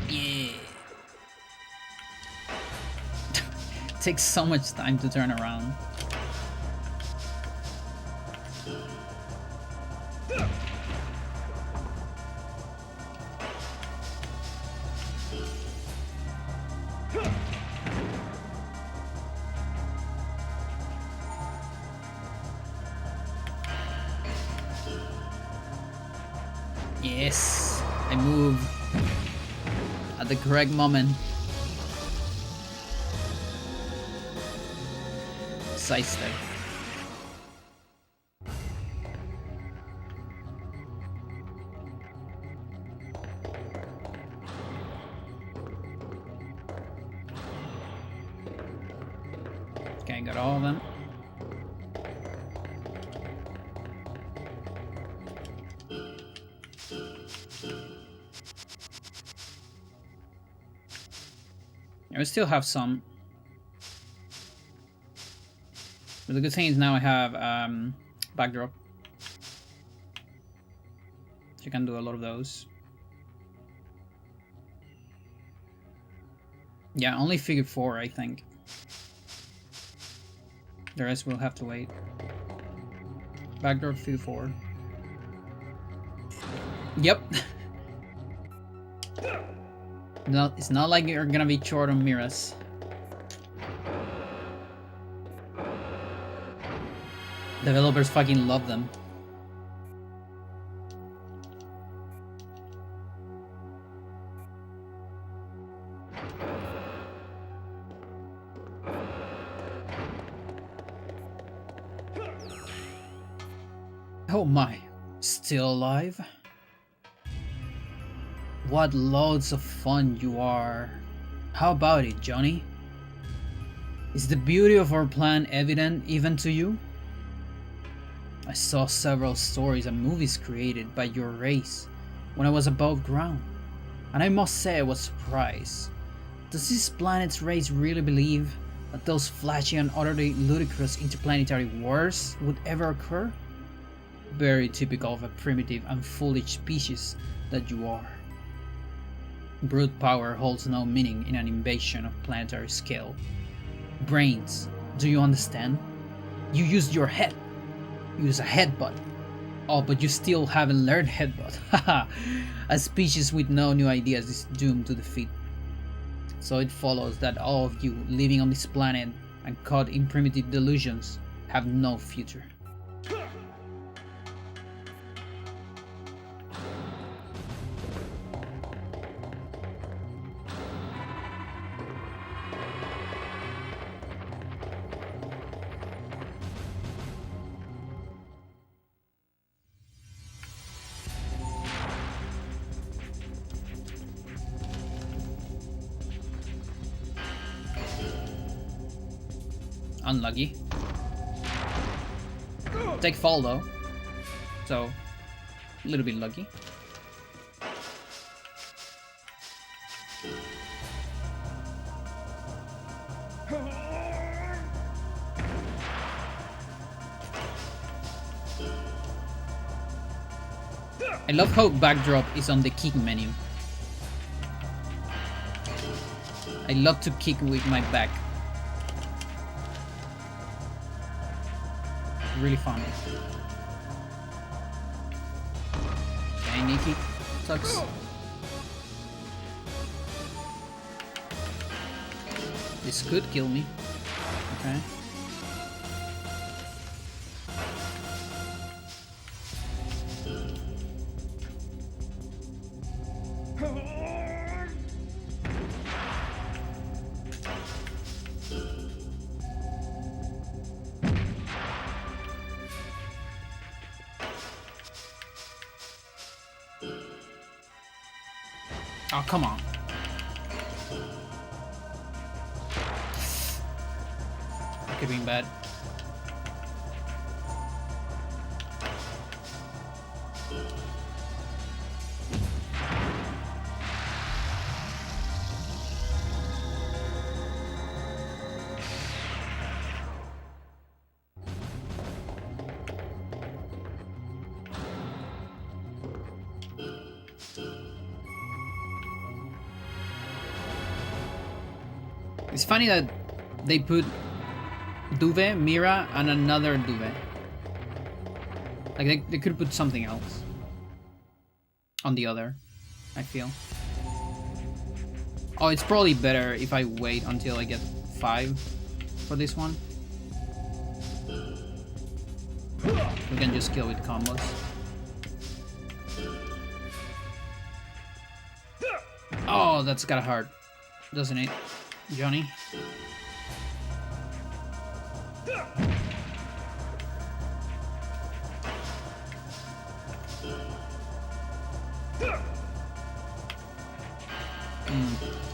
Yeah. Takes so much time to turn around. Yes, I move at the correct moment. Sidestep. Okay, got all of them. I still have some. But the good thing is now I have backdrop. So you can do a lot of those. Yeah, only figure 4, I think. The rest will have to wait. Backdrop figure 4. Yep. No, it's not like you're gonna be short on Miras. Developers fucking love them. Oh my, still alive? What loads of fun you are. How about it, Johnny? Is the beauty of our plan evident even to you? I saw several stories and movies created by your race when I was above ground, and I must say I was surprised. Does this planet's race really believe that those flashy and utterly ludicrous interplanetary wars would ever occur? Very typical of a primitive and foolish species that you are. Brute power holds no meaning in an invasion of planetary scale. Brains, do you understand? You used your head. Use a headbutt. Oh, but you still haven't learned headbutt. Haha. A species with no new ideas is doomed to defeat. So it follows that all of you living on this planet and caught in primitive delusions have no future. Unlucky. Take fall though, so a little bit lucky. I love how backdrop is on the kick menu. I love to kick with my back. Really fun. Okay, Nikki. Sucks. This could kill me. Okay. Oh, come on. That could be bad. It's funny that they put Duve, Mira, and another Duve. Like they could put something else on the other, I feel. Oh, it's probably better if I wait until I get 5 for this one. We can just kill with combos. Oh, that's gotta hurt, doesn't it, Johnny?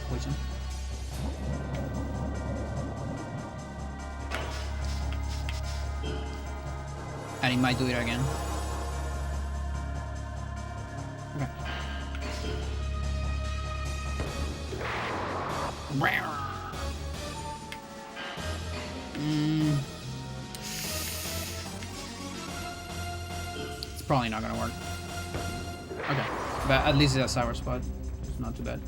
Poison. And he might do it again. Okay. It's probably not gonna work. Okay, but at least it's a sour spot. It's not too bad.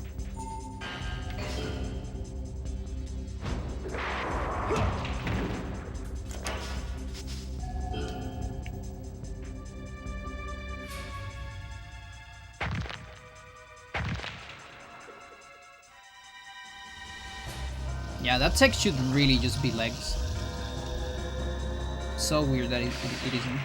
Yeah, that tech should really just be legs. So weird that it isn't.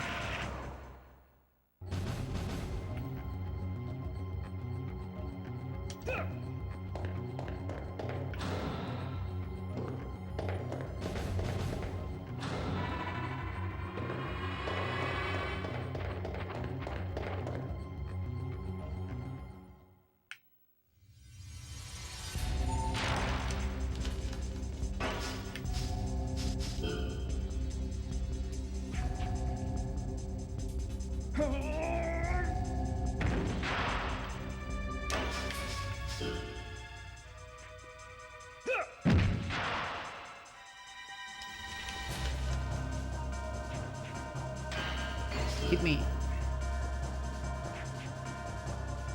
Hit me.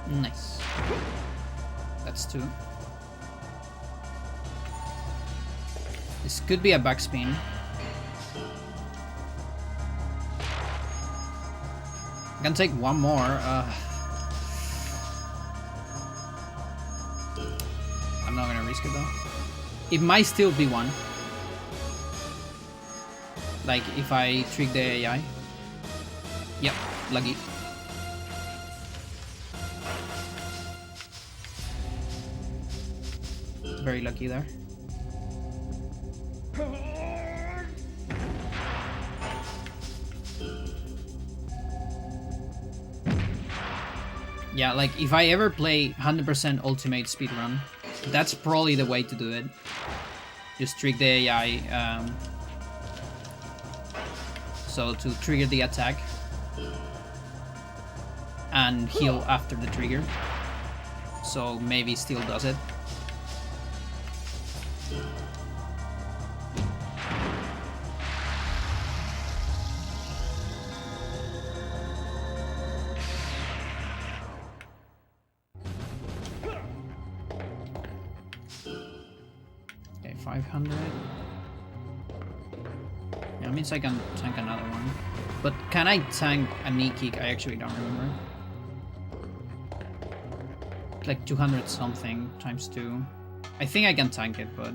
Nice. That That's 2. This could be a backspin. I can take one more. I'm not gonna risk it though. It might still be 1. Like if I trick the AI. Yep, lucky. Very lucky there. Yeah, like if I ever play 100% ultimate speedrun, that's probably the way to do it. Just trick the AI so to trigger the attack and heal after the trigger. So maybe still does it. Okay, 500. Yeah, means I can tank another one. But can I tank a knee kick? I actually don't remember. Like 200 something times 2. I think I can tank it, but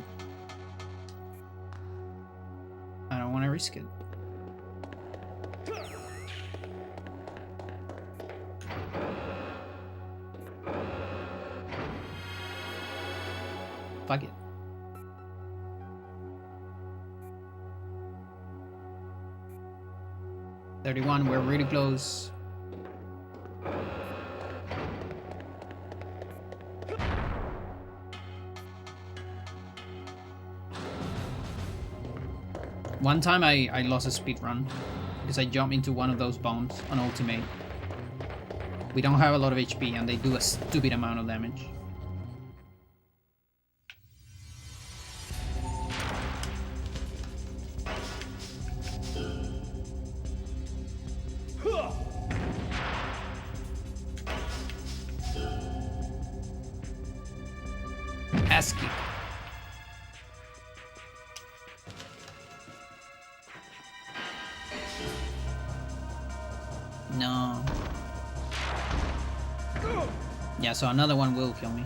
I don't want to risk it. Fuck it. $31, we're really close. One time I lost a speed run because I jumped into one of those bombs on ultimate. We don't have a lot of HP and they do a stupid amount of damage. Ass kick. No. Yeah, so another one will kill me.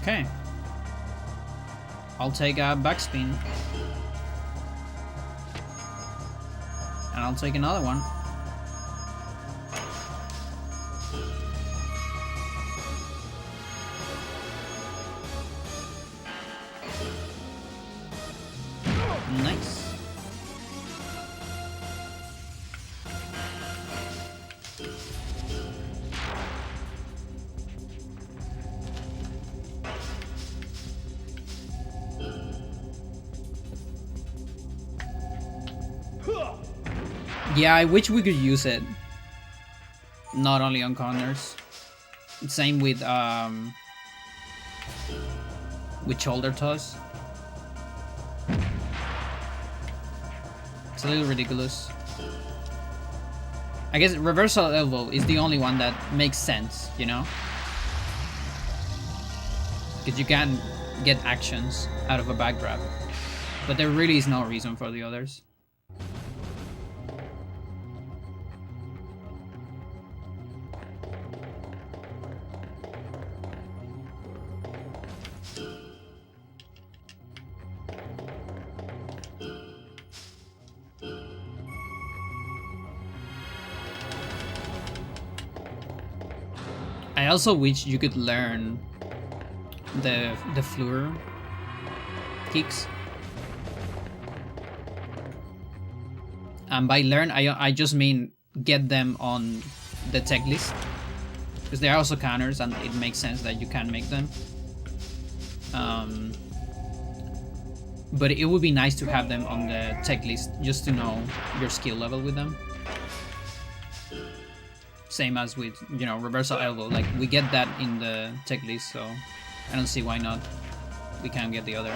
Okay. I'll take a backspin. And I'll take another one. Nice. Yeah, I wish we could use it. Not only on corners. Same with shoulder toss. It's a little ridiculous. I guess reversal elbow is the only one that makes sense, you know? Because you can get actions out of a back grab. But there really is no reason for the others. I also wish you could learn the floor kicks. And by learn, I just mean get them on the tech list. Because they are also counters and it makes sense that you can make them. But it would be nice to have them on the tech list just to know your skill level with them. Same as with, you know, reversal elbow. Like, we get that in the tech list, so I don't see why not. We can't get the other.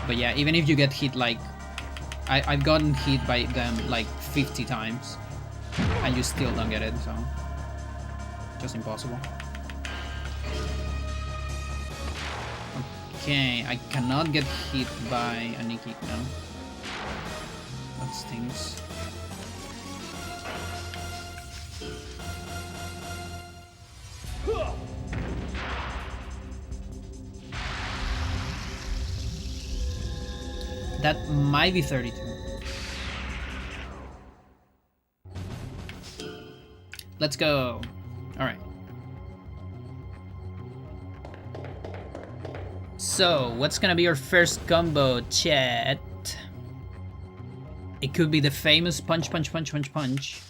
But yeah, even if you get hit like... I've gotten hit by them like 50 times. And you still don't get it, so... Just impossible. Okay, I cannot get hit by a Nikki now. That stings. That might be 32. Let's go. Alright. So, what's gonna be your first combo, chat? It could be the famous punch, punch, punch, punch, punch.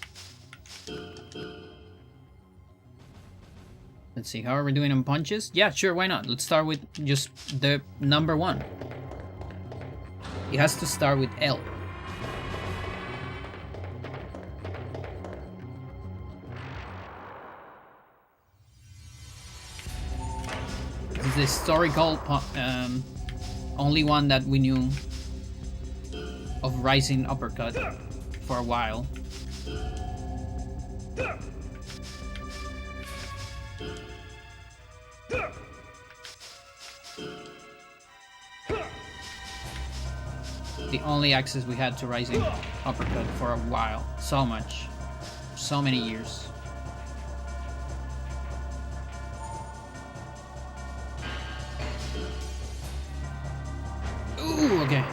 Let's see, how are we doing on punches? Yeah, sure, why not? Let's start with just the number one. It has to start with L. This is the historical only one that we knew of rising uppercut for a while. The only access we had to rising uppercut for a while. So much. So many years. Ooh, okay.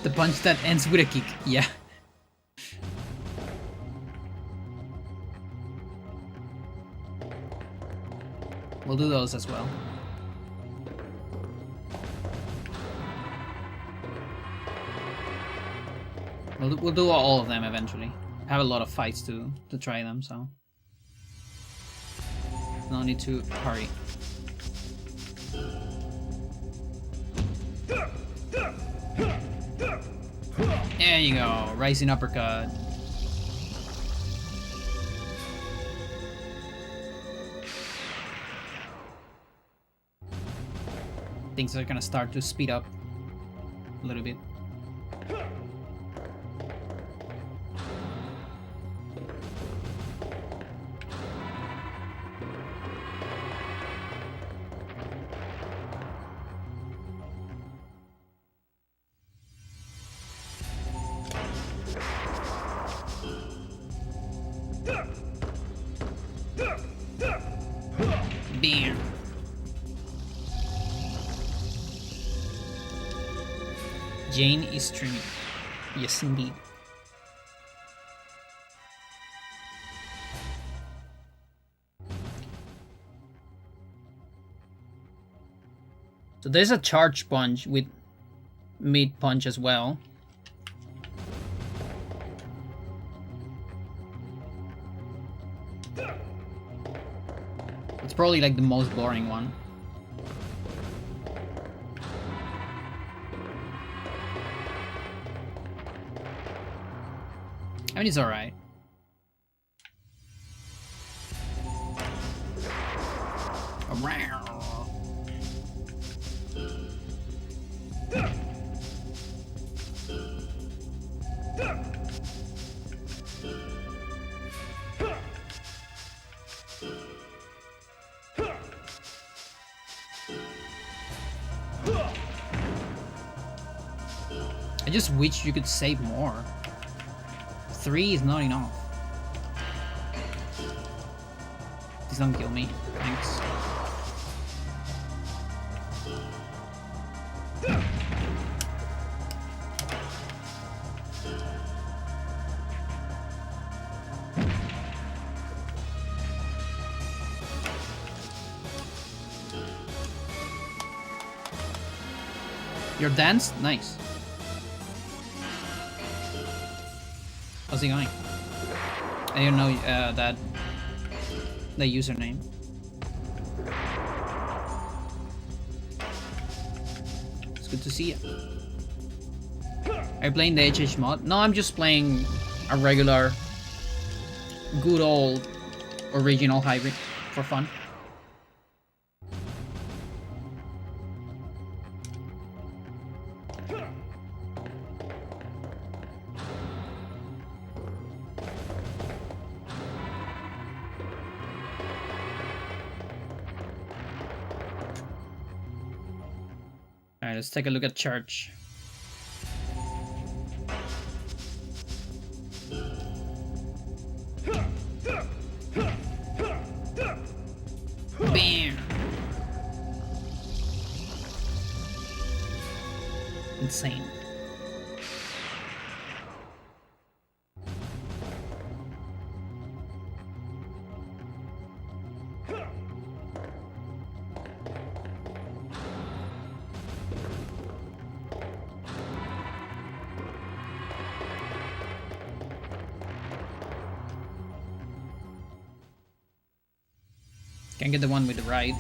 The punch that ends with a kick, yeah. We'll do those as well. We'll do all of them eventually. I have a lot of fights to try them, so no need to hurry. There you go, rising uppercut. Things are gonna start to speed up a little bit. Bam. Jane is streaming. Yes, indeed. So there's a charge punch with mid punch as well. It's probably like the most boring one. I mean, it's alright. I just wish you could save more. 3 is not enough. Please don't kill me. Thanks. Your dance? Nice. How's he going? I didn't know that the username. Let's Good to see you. Are you playing the HH mod? No, I'm just playing a regular, good old, original hybrid for fun. Alright, let's take a look at church. Bam! Insane. Can't get the one with the right.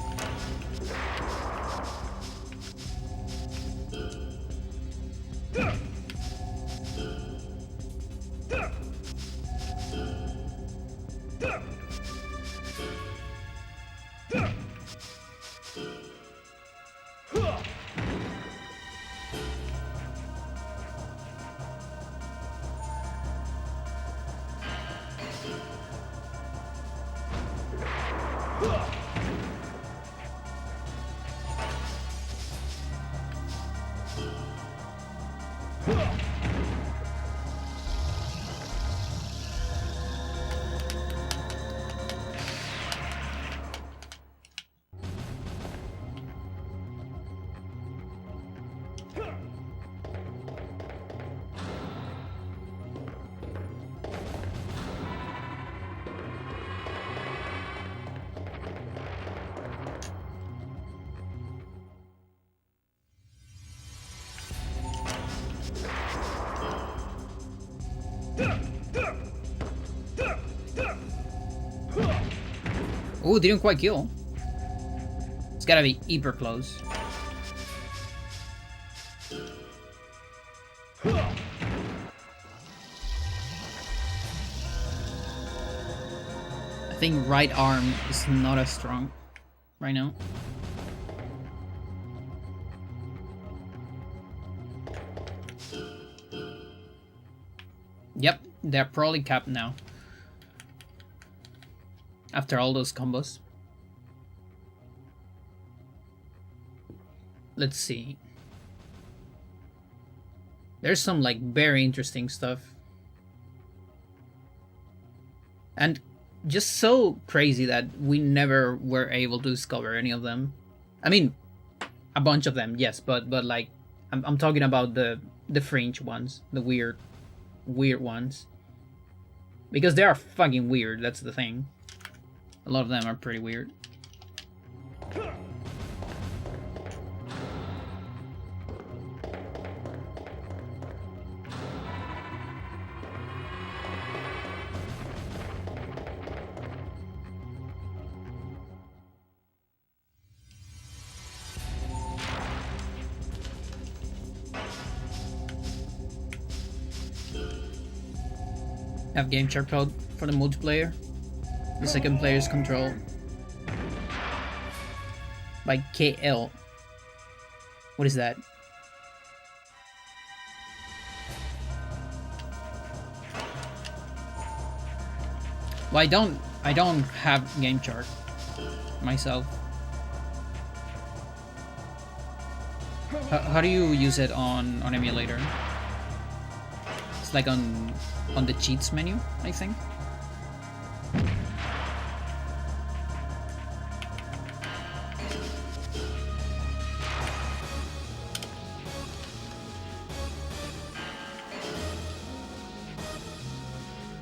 Oh, didn't quite kill. It's gotta be hyper close. I think right arm is not as strong right now. Yep, they're probably capped now. After all those combos. Let's see. There's some like very interesting stuff. And just so crazy that we never were able to discover any of them. I mean, a bunch of them, yes, but like I'm talking about the fringe ones, the weird ones. Because they are fucking weird, that's the thing. A lot of them are pretty weird. Have game chart code for the multiplayer. The second player is controlled by KL. What is that? Well, I don't have game chart myself. How do you use it on emulator? It's like on the cheats menu, I think.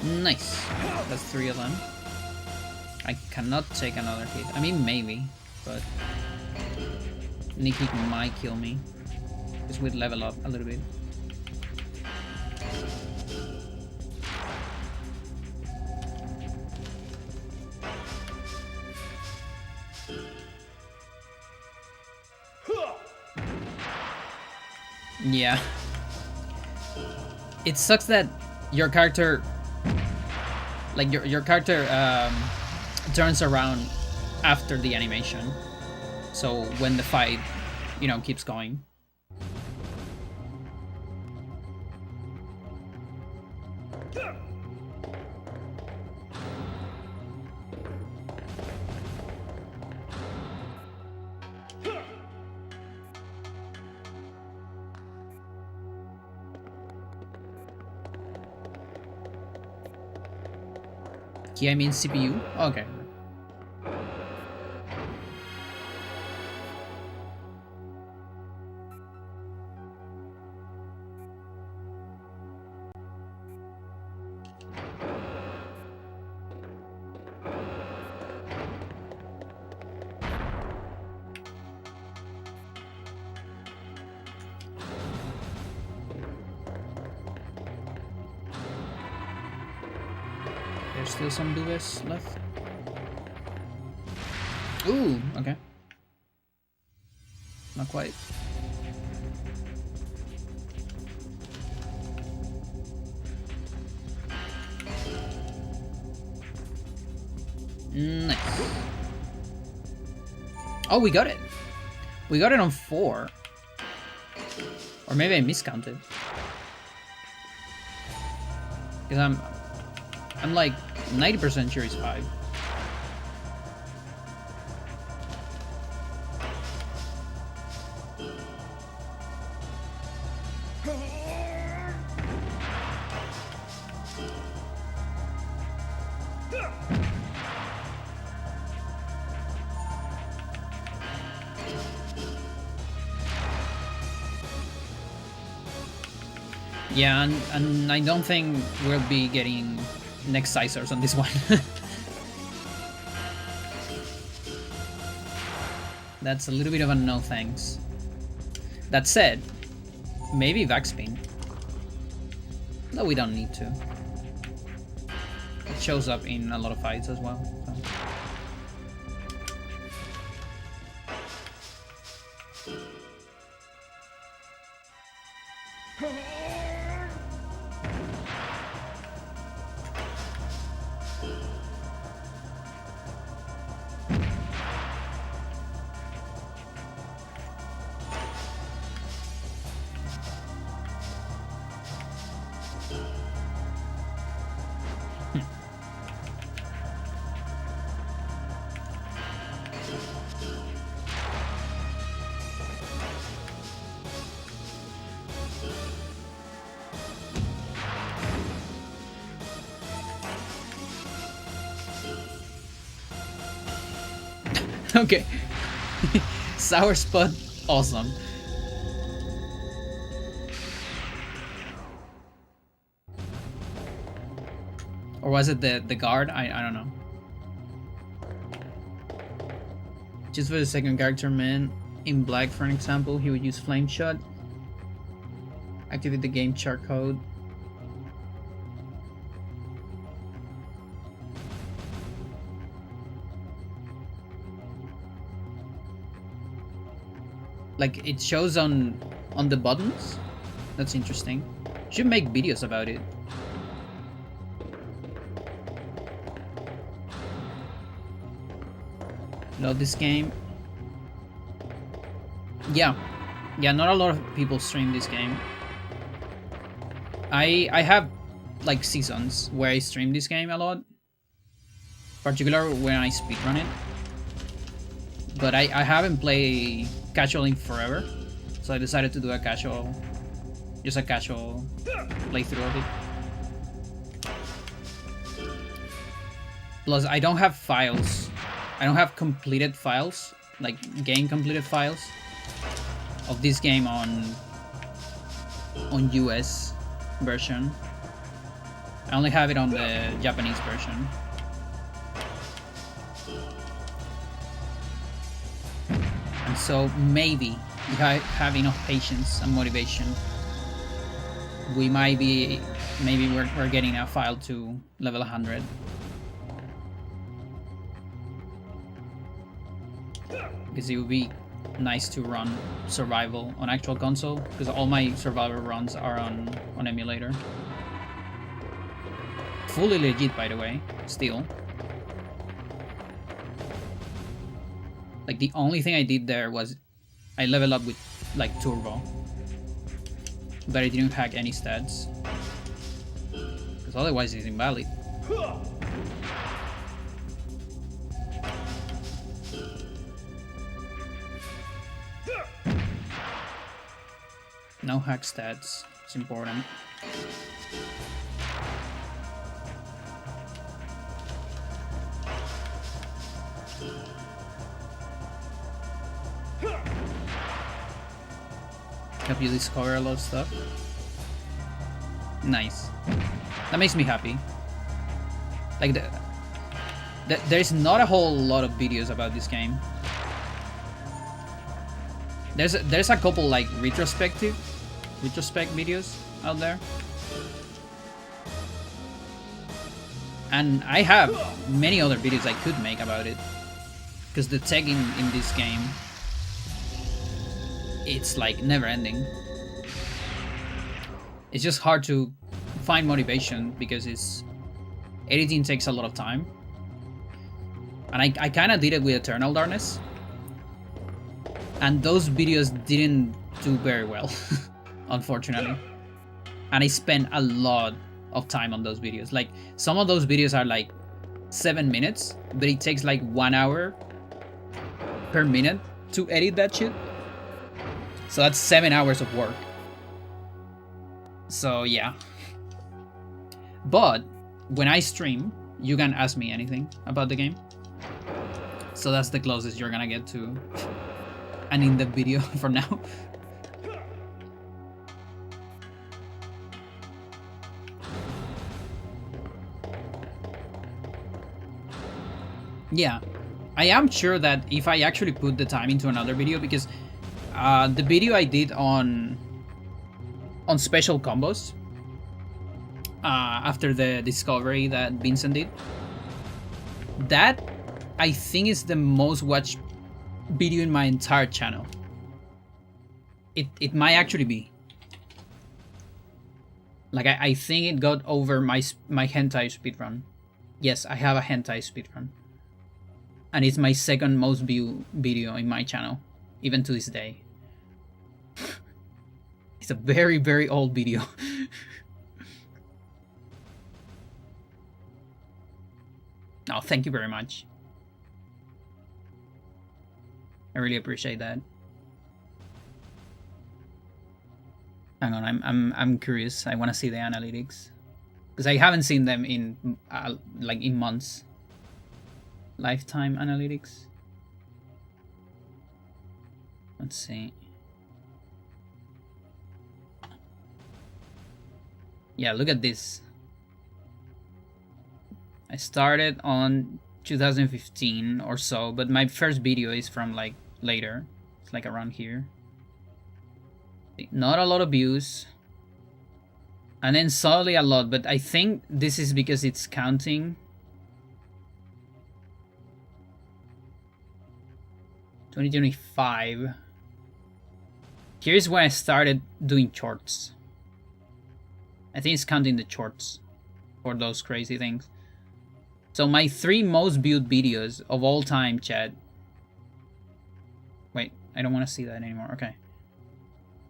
Nice. That's 3 of them. I cannot take another hit. I mean, maybe, but Nikki might kill me. Because we'd level up a little bit. Yeah. It sucks that your character, like your character turns around after the animation. So when the fight, you know, keeps going. Key, I mean CPU? Okay. There's still some Duves left. Ooh, okay. Not quite. Nice. Oh, we got it. We got it on 4. Or maybe I miscounted. Because I'm like 90% sure it's 5. Yeah, and I don't think we'll be getting next Sizers on this one. That's a little bit of a no thanks. That said, maybe Vaxpin. No, we don't need to. It shows up in a lot of fights as well. So. Okay. Sour Spot, awesome. Or was it the guard? I don't know. Just for the second character, man. In black, for an example, he would use Flame Shot. Activate the game chart code. Like it shows on the buttons. That's interesting. Should make videos about it. Load this game. Yeah, not a lot of people stream this game. I have like seasons where I stream this game a lot, particularly when I speedrun it. But I haven't played casual in forever, so I decided to do a casual playthrough of it. Plus, I don't have files. I don't have completed files, like game completed files of this game on US version. I only have it on the Japanese version. And so maybe if I have enough patience and motivation, we might be, maybe we're getting a file to level 100. Because it would be nice to run survival on actual console, because all my survival runs are on emulator. Fully legit, by the way, still. Like, the only thing I did there was I leveled up with, like, turbo. But I didn't hack any stats. Because otherwise it's invalid. No hack stats, it's important. Help you discover a lot of stuff. Nice. That makes me happy. Like, there's not a whole lot of videos about this game. There's a couple, like, retrospect videos out there. And I have many other videos I could make about it. Because the tech in this game, it's like never ending. It's just hard to find motivation because editing takes a lot of time. And I kind of did it with Eternal Darkness. And those videos didn't do very well, unfortunately. And I spent a lot of time on those videos. Like, some of those videos are like 7 minutes, but it takes like 1 hour per minute to edit that shit. So that's 7 hours of work. So yeah. But when I stream, you can ask me anything about the game. So that's the closest you're gonna get to an in-depth video for now. Yeah, I am sure that if I actually put the time into another video, because the video I did on special combos after the discovery that Vincent did, that I think is the most watched video in my entire channel. It might actually be. Like, I think it got over my hentai speedrun. Yes, I have a hentai speedrun. And it's my second most viewed video in my channel, even to this day. It's a very, very old video. Oh, thank you very much. I really appreciate that. Hang on, I'm curious. I want to see the analytics, because I haven't seen them in like in months. Lifetime analytics. Let's see. Yeah, look at this. I started on 2015 or so, but my first video is from like later. It's like around here. Not a lot of views. And then suddenly a lot, but I think this is because it's counting. 2025. Here's when I started doing shorts. I think it's counting the shorts for those crazy things. So my 3 most viewed videos of all time, chat. Wait, I don't want to see that anymore. Okay.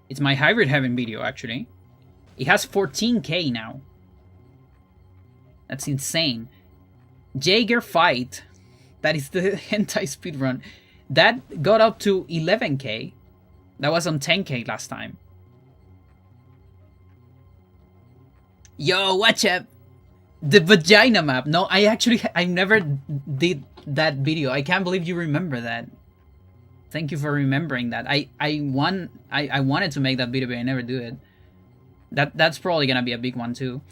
It's my Hybrid Heaven video, actually. It has 14K now. That's insane. Jaeger Fight. That is the hentai speedrun. That got up to 11K. That was on 10K last time. Yo, watch up. The vagina map. No, I never did that video. I can't believe you remember that. Thank you for remembering that. I wanted to make that video, but I never do it. That's probably gonna be a big one too.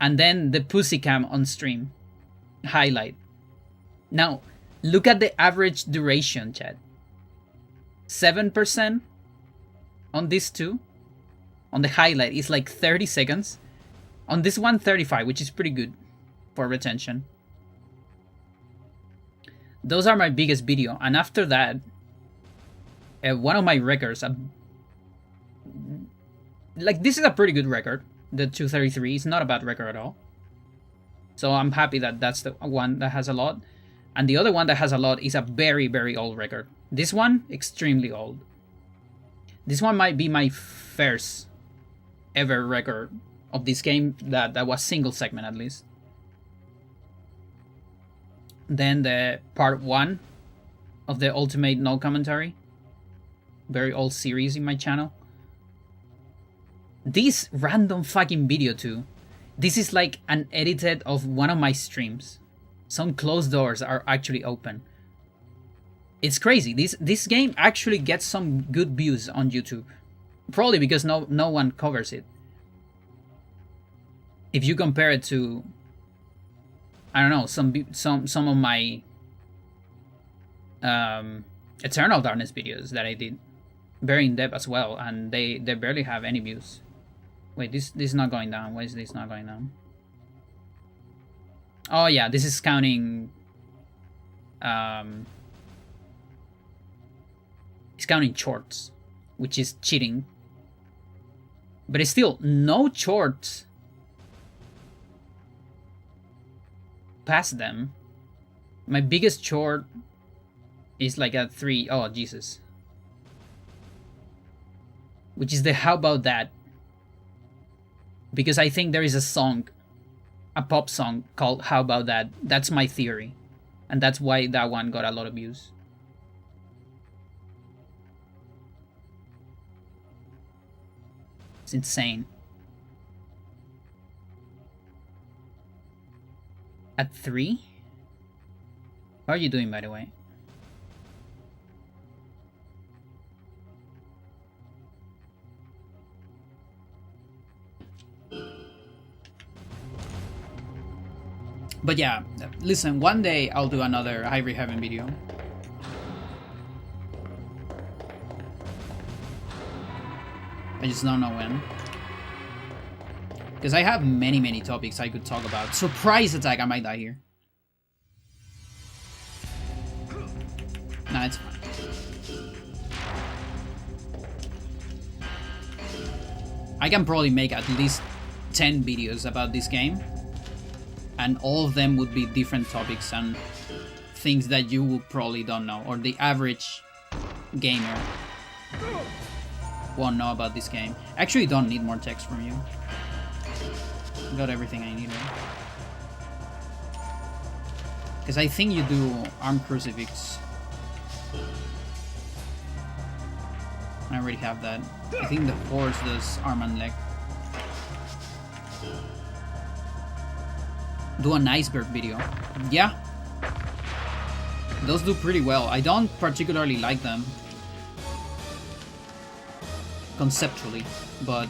And then the pussy cam on stream. Highlight. Now, look at the average duration, chat. 7% on these two. On the highlight, it's like 30 seconds. On this one, 35, which is pretty good for retention. Those are my biggest video. And after that, one of my records. Like, this is a pretty good record. The 233 is not a bad record at all. So I'm happy that that's the one that has a lot. And the other one that has a lot is a very, very old record. This one, extremely old. This one might be my first ever record of this game that was single segment at least. Then the part 1 of the Ultimate No Commentary. Very old series in my channel. This random fucking video too. This is like an edited of one of my streams. Some closed doors are actually open. It's crazy. This game actually gets some good views on YouTube. Probably because no one covers it. If you compare it to, I don't know, some of my Eternal Darkness videos that I did, very in depth as well, and they barely have any views. Wait, this is not going down. Why is this not going down? Oh yeah, this is counting. It's counting shorts, which is cheating. But it's still no shorts past them. My biggest short is like a 3. Oh Jesus. Which is the How About That? Because I think there is a song, a pop song called How About That. That's my theory. And that's why that one got a lot of views. It's insane. At 3? How are you doing, by the way? But yeah, listen, one day I'll do another Ivory Heaven video. I just don't know when. Because I have many topics I could talk about. Surprise attack, I might die here. Nah, it's fine. I can probably make at least 10 videos about this game. And all of them would be different topics and things that you will probably don't know. Or the average gamer won't know about this game. Actually, don't need more text from you. Got everything I needed. Because I think you do Armed Crucifix. I already have that. I think the Horse does Arm and Leg. Do an Iceberg video. Yeah. Those do pretty well. I don't particularly like them conceptually, but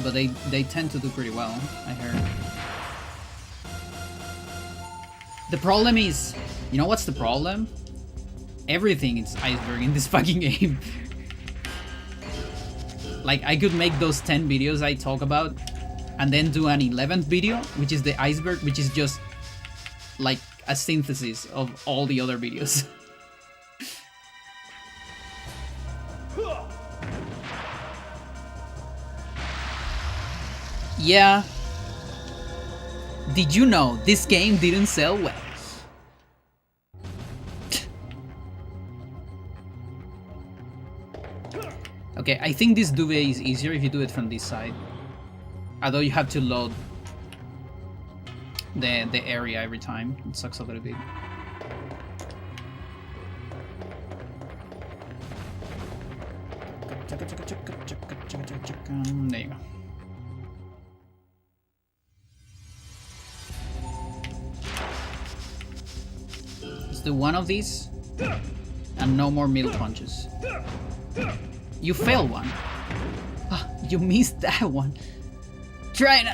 they tend to do pretty well, I heard. The problem is, you know what's the problem? Everything is Iceberg in this fucking game. Like, I could make those 10 videos I talk about and then do an 11th video, which is the Iceberg, which is just like a synthesis of all the other videos. Yeah. Did you know this game didn't sell well? Okay, I think this duvet is easier if you do it from this side. Although you have to load the area every time. It sucks a little bit. There you go. Let's do one of these and no more middle punches. You failed one. Ah, you missed that one. Try it.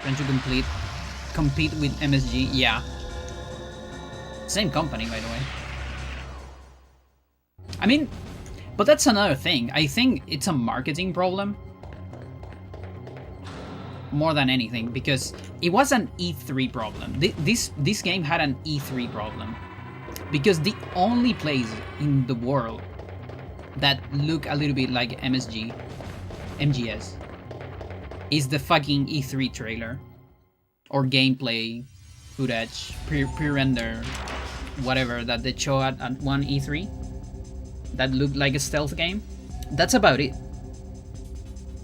Trying to compete with MSG? Yeah. Same company, by the way. I mean, But that's another thing. I think it's a marketing problem more than anything, because it was an E3 problem. This game had an E3 problem because the only place in the world that look a little bit like MGS is the fucking E3 trailer or gameplay footage, pre-render, whatever that they show at one E3 that looked like a stealth game. That's about it.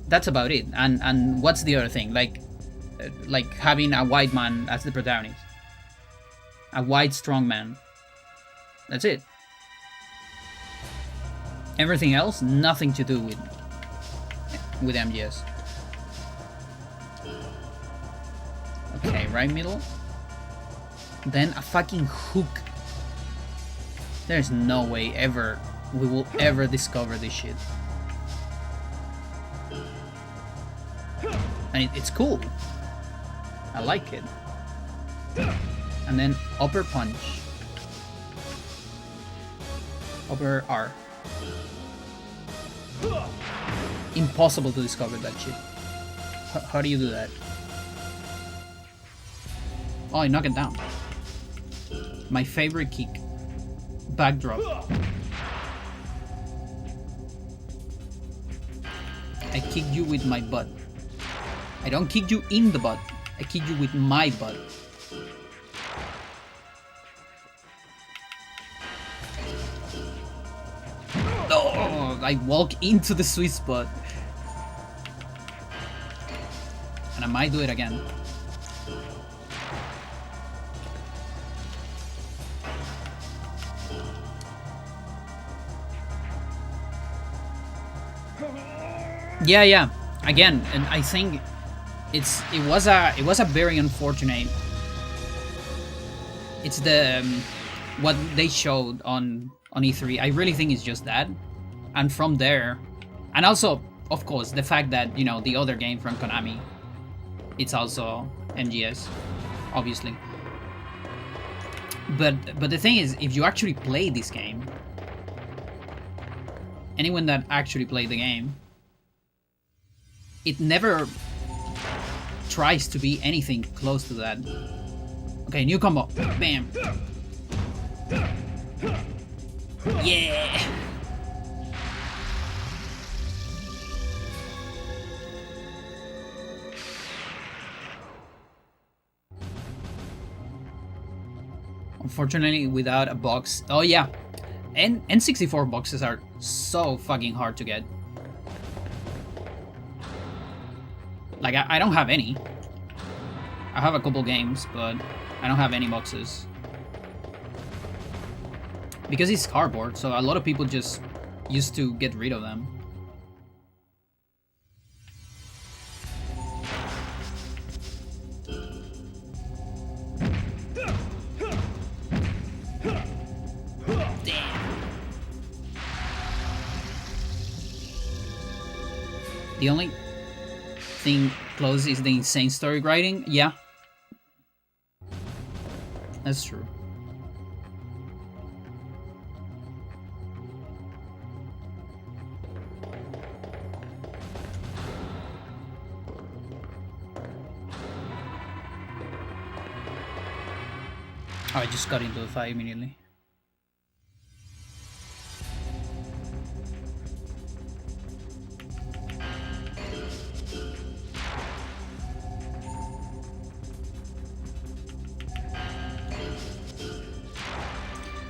That's about it. And what's the other thing? Like having a white man as the protagonist, a white strong man. That's it. Everything else, nothing to do with MGS. Okay, right middle. Then a fucking hook. There's no way ever we will ever discover this shit. And it's cool. I like it. And then upper punch. Upper R. Impossible to discover that shit. How do you do that? Oh, I knock it down. My favorite kick. Backdrop. I kicked you with my butt. I don't kick you in the butt. I kick you with my butt. Oh, I walk into the sweet spot. And I might do it again. Yeah. Again, and I think it was a very unfortunate. It's the what they showed on E3. I really think it's just that, and from there, and also of course the fact that the other game from Konami, it's also MGS, obviously. But the thing is, if you actually play this game, anyone that actually played the game, it never tries to be anything close to that. Okay, new combo. Bam. Yeah. Unfortunately, without a box. Oh yeah. And N64 boxes are so fucking hard to get. Like, I don't have any. I have a couple games, but I don't have any boxes. Because it's cardboard, so a lot of people just used to get rid of them. Damn. The only thing close is the insane story writing. Yeah, that's true. Oh, I just got into the fight immediately.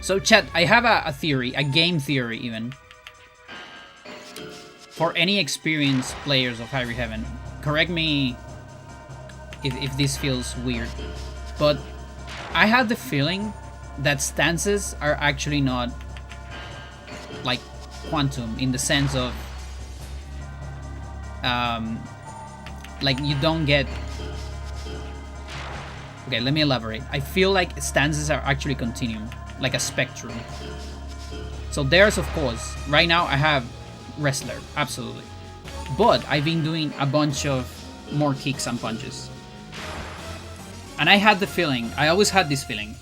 So chat, I have a theory, a game theory even. For any experienced players of Hyrule Heaven, correct me if this feels weird, but I had the feeling that stances are actually not like quantum in the sense of like you don't get. Okay, let me elaborate. I feel like stances are actually continuum, like a spectrum. So there's, of course, right now I have wrestler, absolutely, but I've been doing a bunch of more kicks and punches, and I had the feeling, I always had this feeling,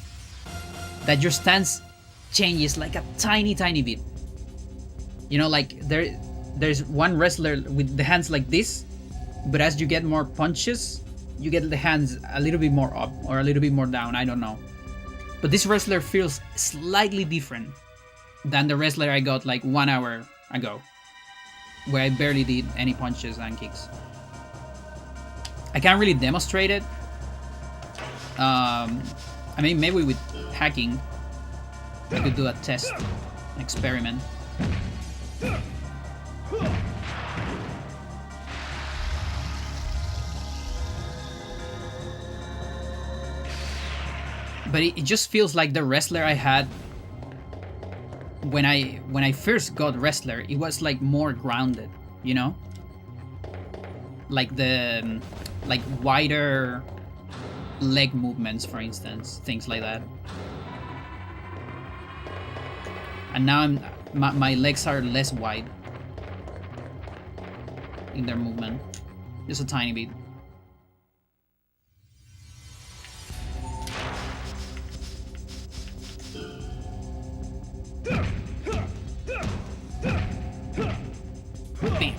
that your stance changes like a tiny bit, You know, like there's one wrestler with the hands like this, but as you get more punches, you get the hands a little bit more up or a little bit more down. I don't know. But this wrestler feels slightly different than the wrestler I got like 1 hour ago, where I barely did any punches and kicks. I can't really demonstrate it. I mean, maybe with hacking, I could do a test, an experiment. But it just feels like the wrestler I had when I first got wrestler. It was like more grounded, you know, like the wider leg movements, for instance, things like that. And now my legs are less wide in their movement, just a tiny bit. Bam.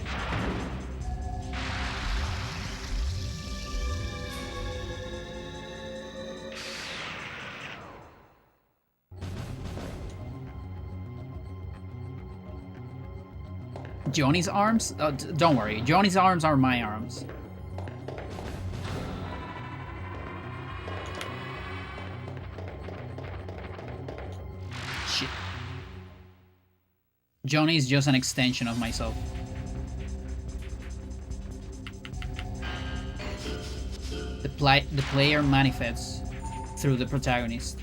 Johnny's arms? Don't worry, Johnny's arms are my arms. Shit. Johnny is just an extension of myself. The player manifests through the protagonist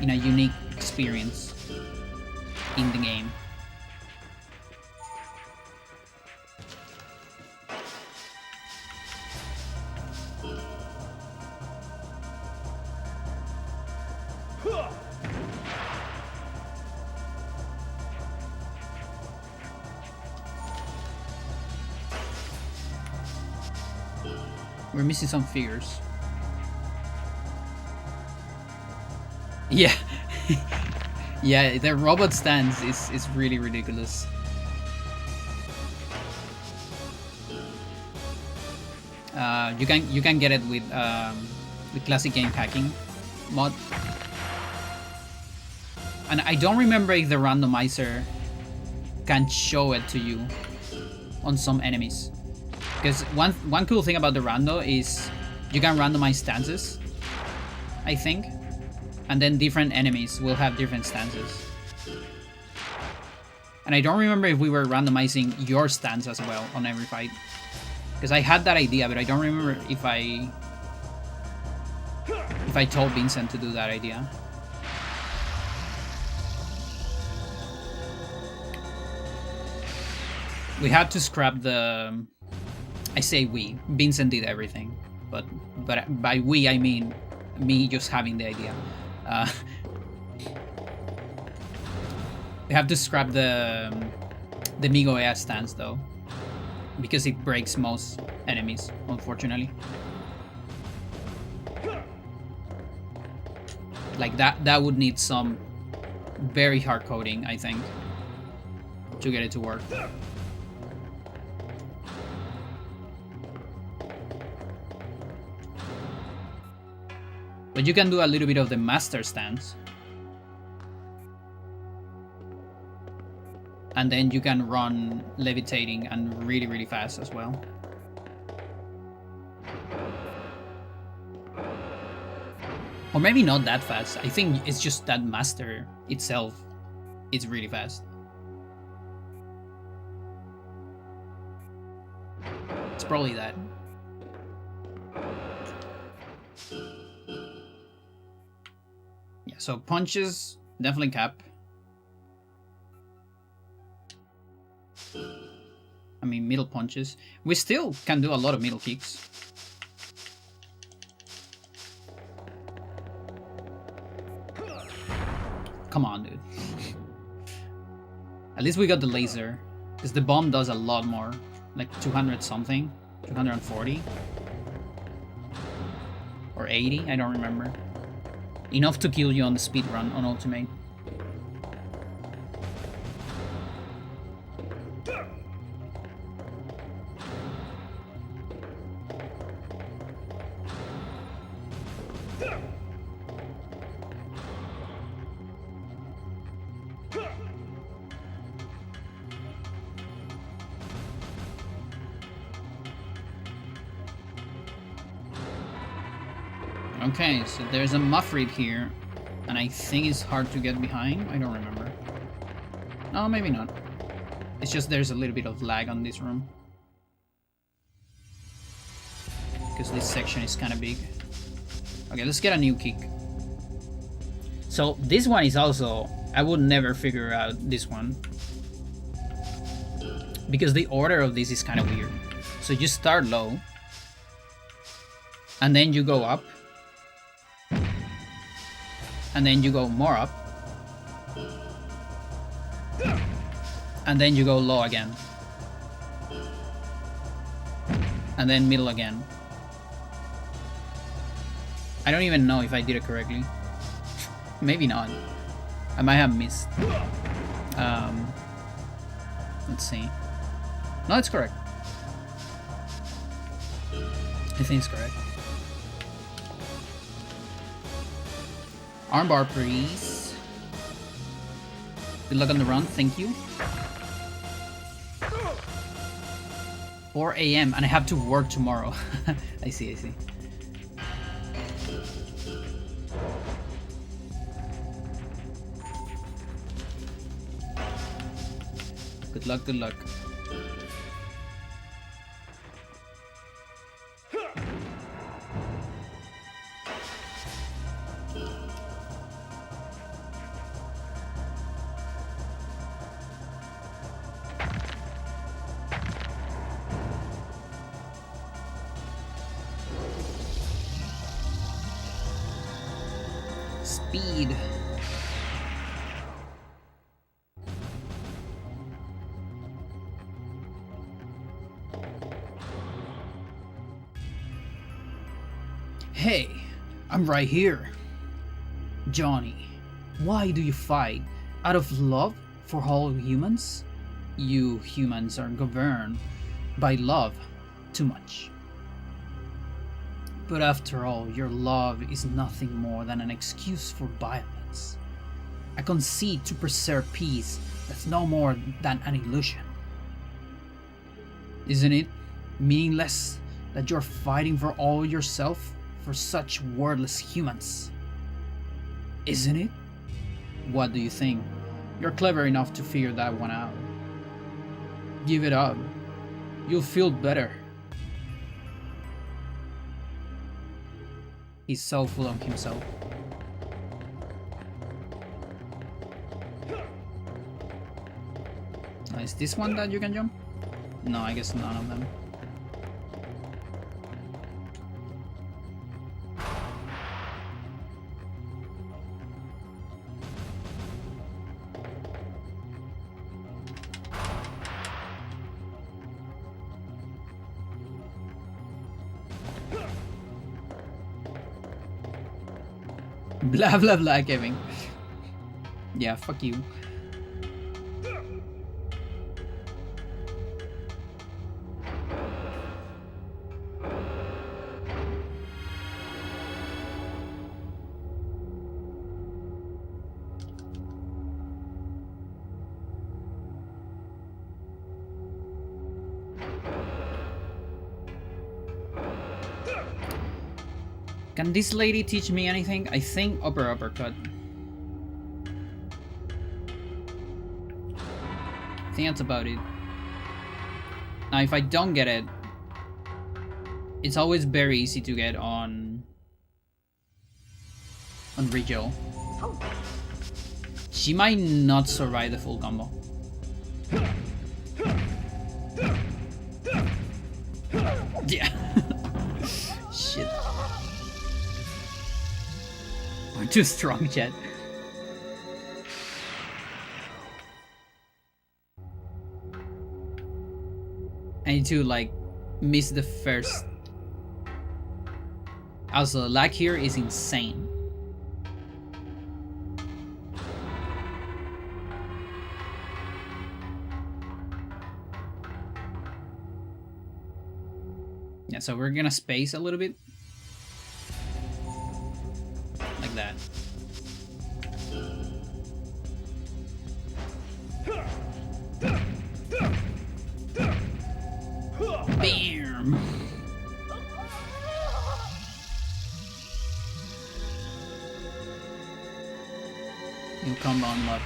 in a unique experience in the game. We're missing some figures. Yeah. Yeah, the robot stance is really ridiculous. You can get it with classic game hacking mod. And I don't remember if the randomizer can show it to you on some enemies. Because one cool thing about the rando is you can randomize stances, I think, and then different enemies will have different stances. And I don't remember if we were randomizing your stance as well on every fight, because I had that idea, but I don't remember if I told Vincent to do that idea. We had to scrap the... I say we. Vincent did everything, but by we I mean me just having the idea. We have to scrap the Migo Ea stance though, because it breaks most enemies, unfortunately. Like that would need some very hard coding, I think, to get it to work. But you can do a little bit of the master stance. And then you can run levitating and really, really fast as well. Or maybe not that fast. I think it's just that master itself is really fast. It's probably that. Yeah, so punches, definitely cap. I mean, middle punches. We still can do a lot of middle kicks. Come on, dude. At least we got the laser. Because the bomb does a lot more. Like 200 something. 240. Or 80, I don't remember. Enough to kill you on the speedrun on Ultimate. Okay, so there's a Muffrid here, and I think it's hard to get behind. I don't remember. No, maybe not. It's just there's a little bit of lag on this room. Because this section is kind of big. Okay, let's get a new kick. So this one is also... I would never figure out this one. Because the order of this is kind of weird. So you start low. And then you go up. And then you go more up. And then you go low again. And then middle again. I don't even know if I did it correctly. Maybe not. I might have missed. Let's see. No, it's correct. I think it's correct. Armbar, please. Good luck on the run, thank you. 4 AM and I have to work tomorrow. I see, I see. Good luck, good luck. Speed. Hey, I'm right here. Johnny, why do you fight? Out of love for all humans? You humans are governed by love too much. But after all, your love is nothing more than an excuse for violence. A conceit to preserve peace that's no more than an illusion. Isn't it meaningless that you're fighting for all yourself for such wordless humans? Isn't it? What do you think? You're clever enough to figure that one out. Give it up. You'll feel better. He's so full of himself. Is this one that you can jump? No, I guess none of them. Blah blah blah, Kevin. Yeah, fuck you. Can this lady teach me anything? I think uppercut. I think that's about it. Now if I don't get it, it's always very easy to get on Rigel. She might not survive the full combo. Yeah. Shit. I'm too strong, chat. I need to like miss the first. Also, lag here is insane. Yeah, so we're gonna space a little bit. Like that. Bam! You come on luck.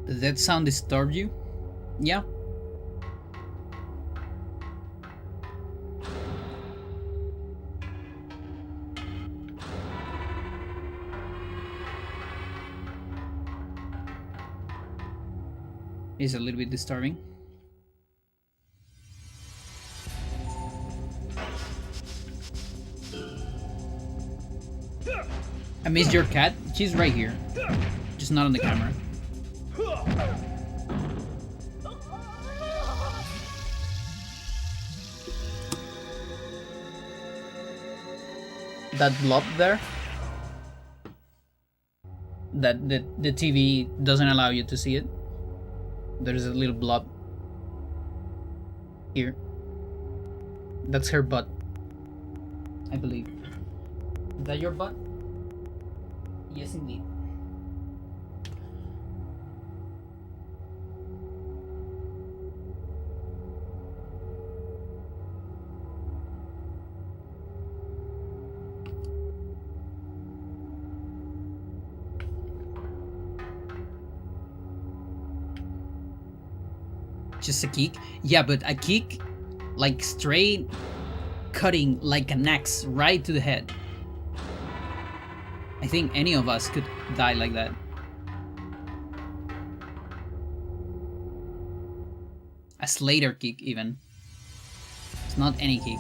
Did that sound disturb you? Yeah. It's a little bit disturbing. I missed your cat. She's right here. Just not on the camera. That blob there, that the TV doesn't allow you to see it. There's a little blob here. That's her butt, I believe. Is that your butt? Yes, indeed. Just a kick? Yeah, but a kick like straight cutting like an axe right to the head. I think any of us could die like that. A Slater kick even. It's not any kick.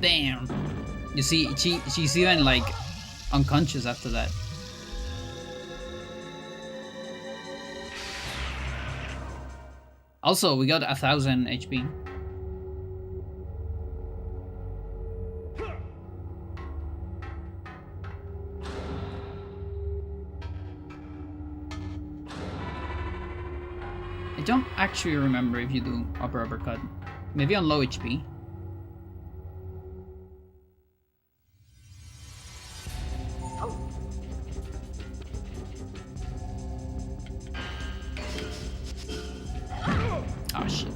Damn. You see, she's even like unconscious after that. Also, we got 1000 HP. I don't actually remember if you do upper uppercut. Maybe on low HP. Oh shit.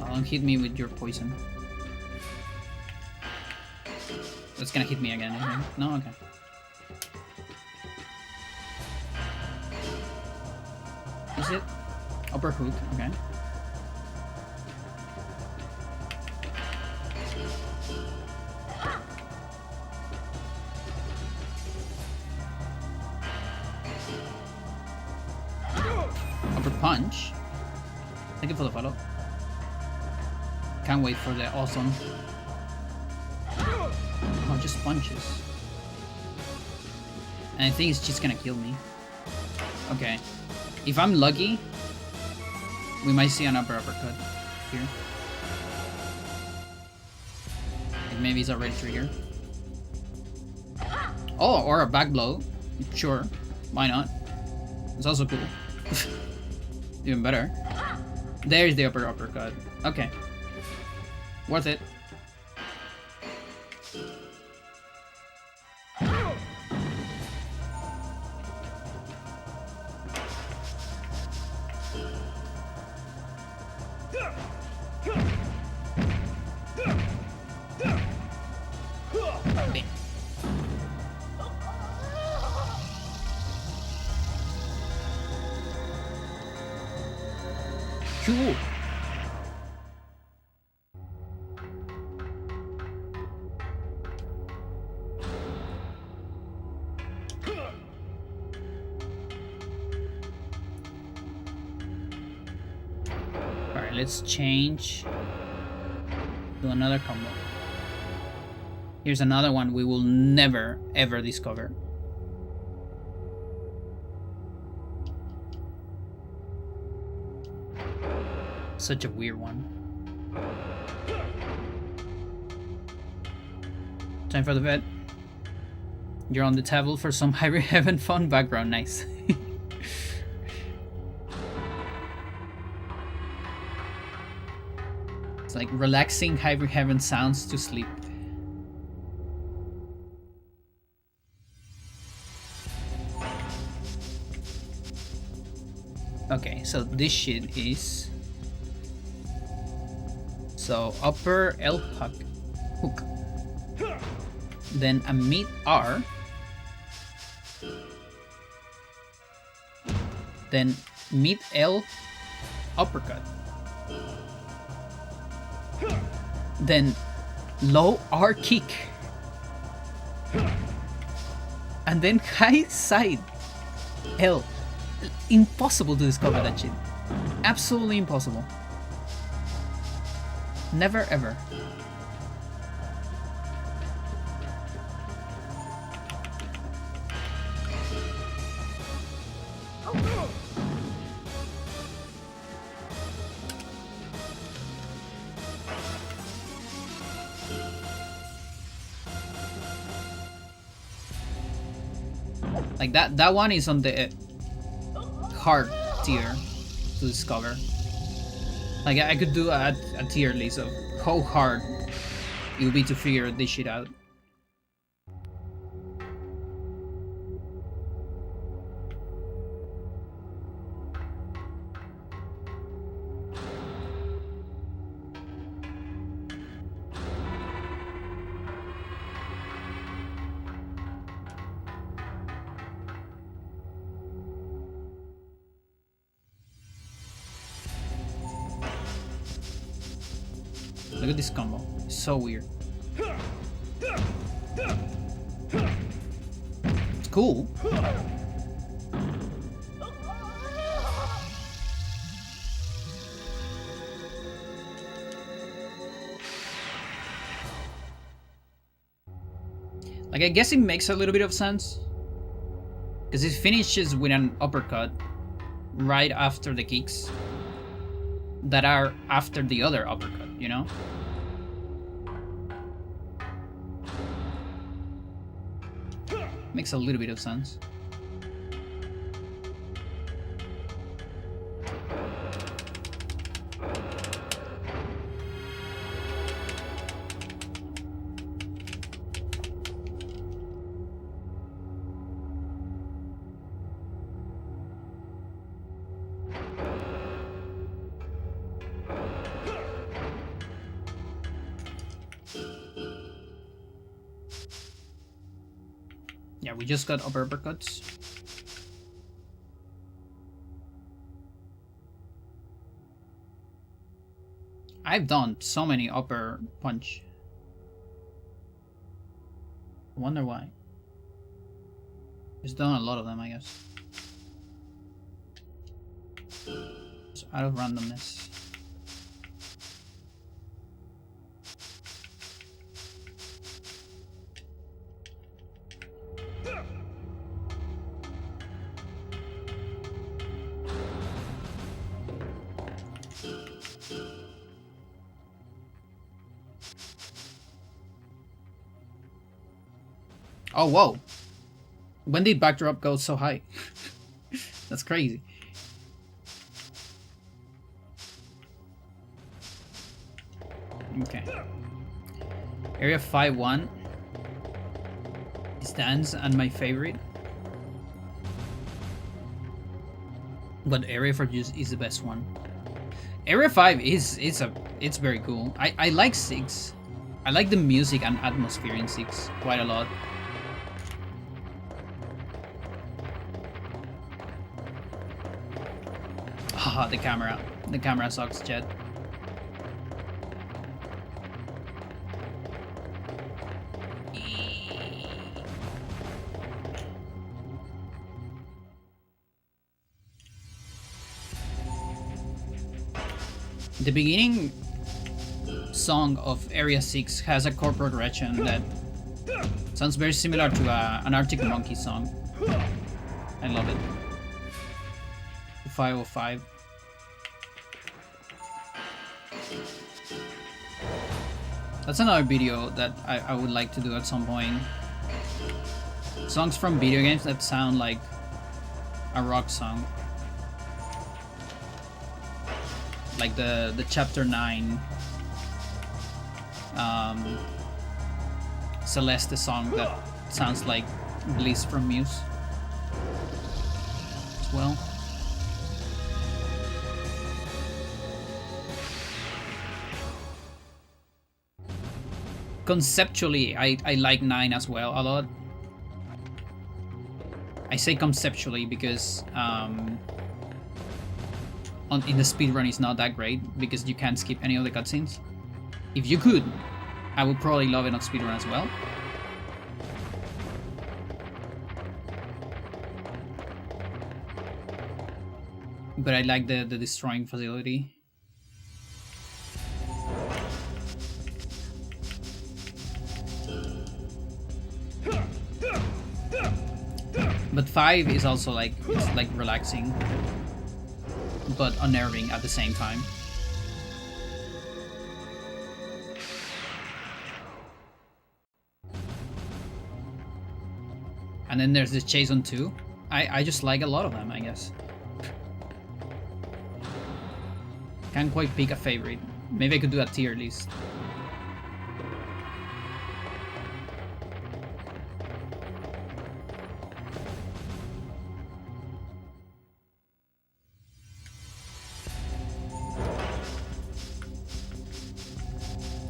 Oh, don't hit me with your poison. That's gonna hit me again, I think. No? Okay. Is it? Upper hook, okay. Upper punch. Thank you for the follow. Can't wait for the awesome. Oh, just punches. And I think it's just gonna kill me. Okay. If I'm lucky, we might see an upper uppercut here. Like maybe it's already triggered. Oh, or a back blow. Sure. Why not? It's also cool. Even better. There's the upper uppercut. Okay. Worth it. Cool. let's change to another combo. Here's another one we will never ever discover. Such a weird one. Time for the vet. You're on the table for some Hybrid Heaven fun background. Nice. It's like relaxing Hybrid Heaven sounds to sleep. Okay, so this shit is... So upper L hook. Then a mid R. Then mid L uppercut. Then low R kick. And then high side L. Impossible to discover that shit. Absolutely impossible. Never ever. Like that one is on the hard tier to discover. Like I could do a tier list of how hard it would be to figure this shit out. Look at this combo. It's so weird. It's cool. Like, I guess it makes a little bit of sense. Because it finishes with an uppercut right after the kicks that are after the other uppercut, you know? Makes a little bit of sense. Yeah, we just got uppercuts. I've done so many upper punch. I wonder why. Just done a lot of them, I guess. Just out of randomness. Oh, whoa. When did backdrop go so high? That's crazy. Okay. Area 5-1 stands and my favorite. But Area 4 is the best one. Area 5 it's very cool. I like 6. I like the music and atmosphere in 6 quite a lot. Haha, the camera. The camera sucks, Jet. The beginning song of Area 6 has a chord progression that sounds very similar to an Arctic Monkey song. I love it. 505. That's another video that I would like to do at some point. Songs from video games that sound like a rock song. Like the Chapter 9 Celeste song that sounds like Bliss from Muse as well. Conceptually, I like 9 as well a lot. I say conceptually because in the speedrun it's not that great because you can't skip any of the cutscenes. If you could, I would probably love it on speedrun as well. But I like the destroying facility. But 5 is also like, it's like relaxing, but unnerving at the same time. And then there's this chase on 2. I just like a lot of them, I guess. Can't quite pick a favorite. Maybe I could do a tier list.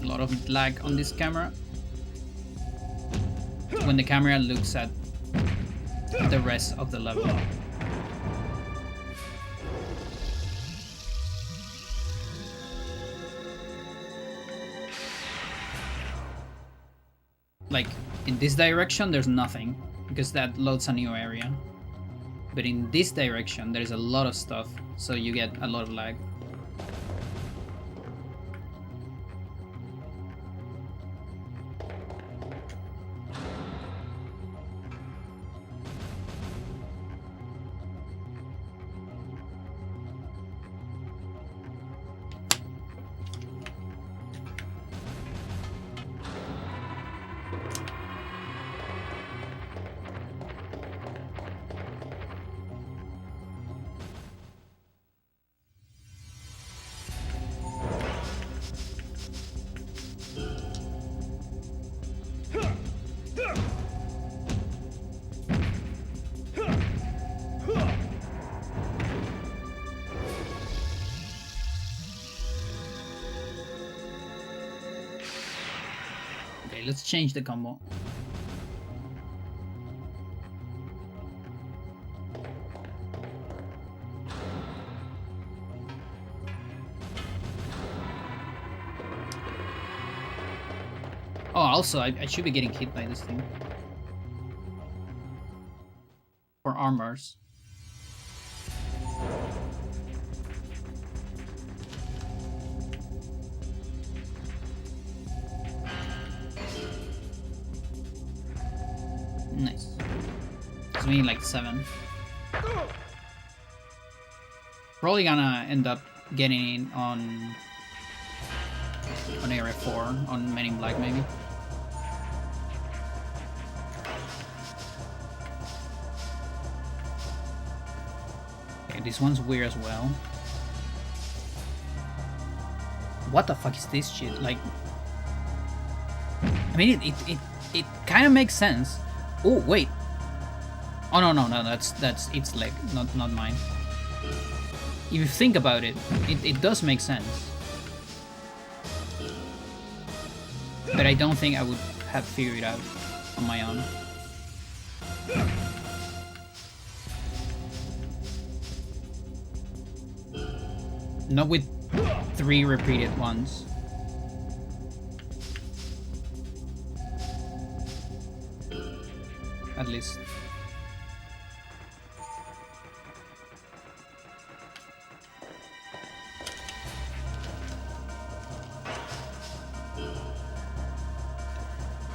A lot of lag on this camera. When the camera looks at the rest of the level. Like, in this direction there's nothing, because that loads a new area. But in this direction there's a lot of stuff, so you get a lot of lag. Okay, let's change the combo. Oh, also, I should be getting hit by this thing. For armors. Nice. It's me like 7. Probably gonna end up getting in on Area 4, on Men in Black maybe. Okay, this one's weird as well. What the fuck is this shit? Like, I mean, it kind of makes sense. Oh wait. Oh no, that's its leg, not mine. If you think about it, it does make sense. But I don't think I would have figured it out on my own. Not with 3 repeated ones. At least.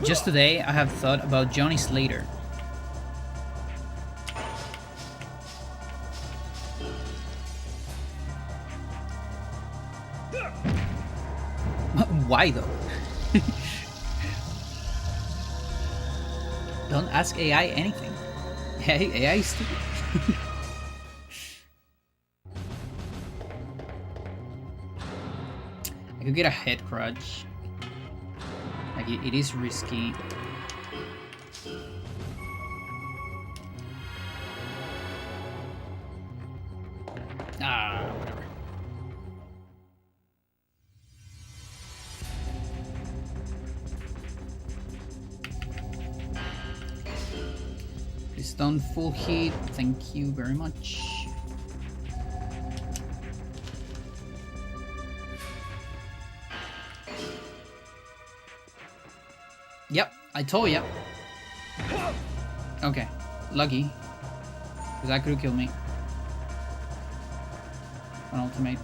Just today, I have thought about Johnny Slater. Why though? Don't ask AI anything. Hey, AI is stupid. I could get a head crutch. Like it is risky. Whatever. Please don't full hit. Thank you very much. Yep, I told ya. Okay, lucky. Because that could have killed me. An ultimate.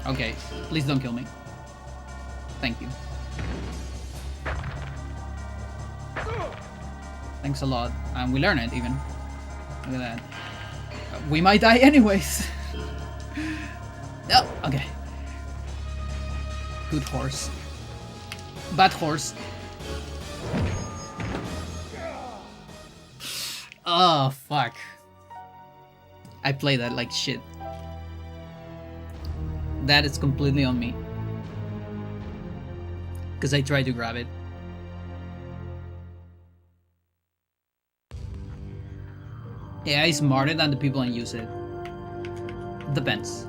Okay, please don't kill me. Thank you. Thanks a lot. And we learn it even. Look at that. We might die anyways. No, okay. Good horse. Bad horse. Oh, fuck. I play that like shit. That is completely on me. Because I tried to grab it. AI is smarter than the people that use it. Depends.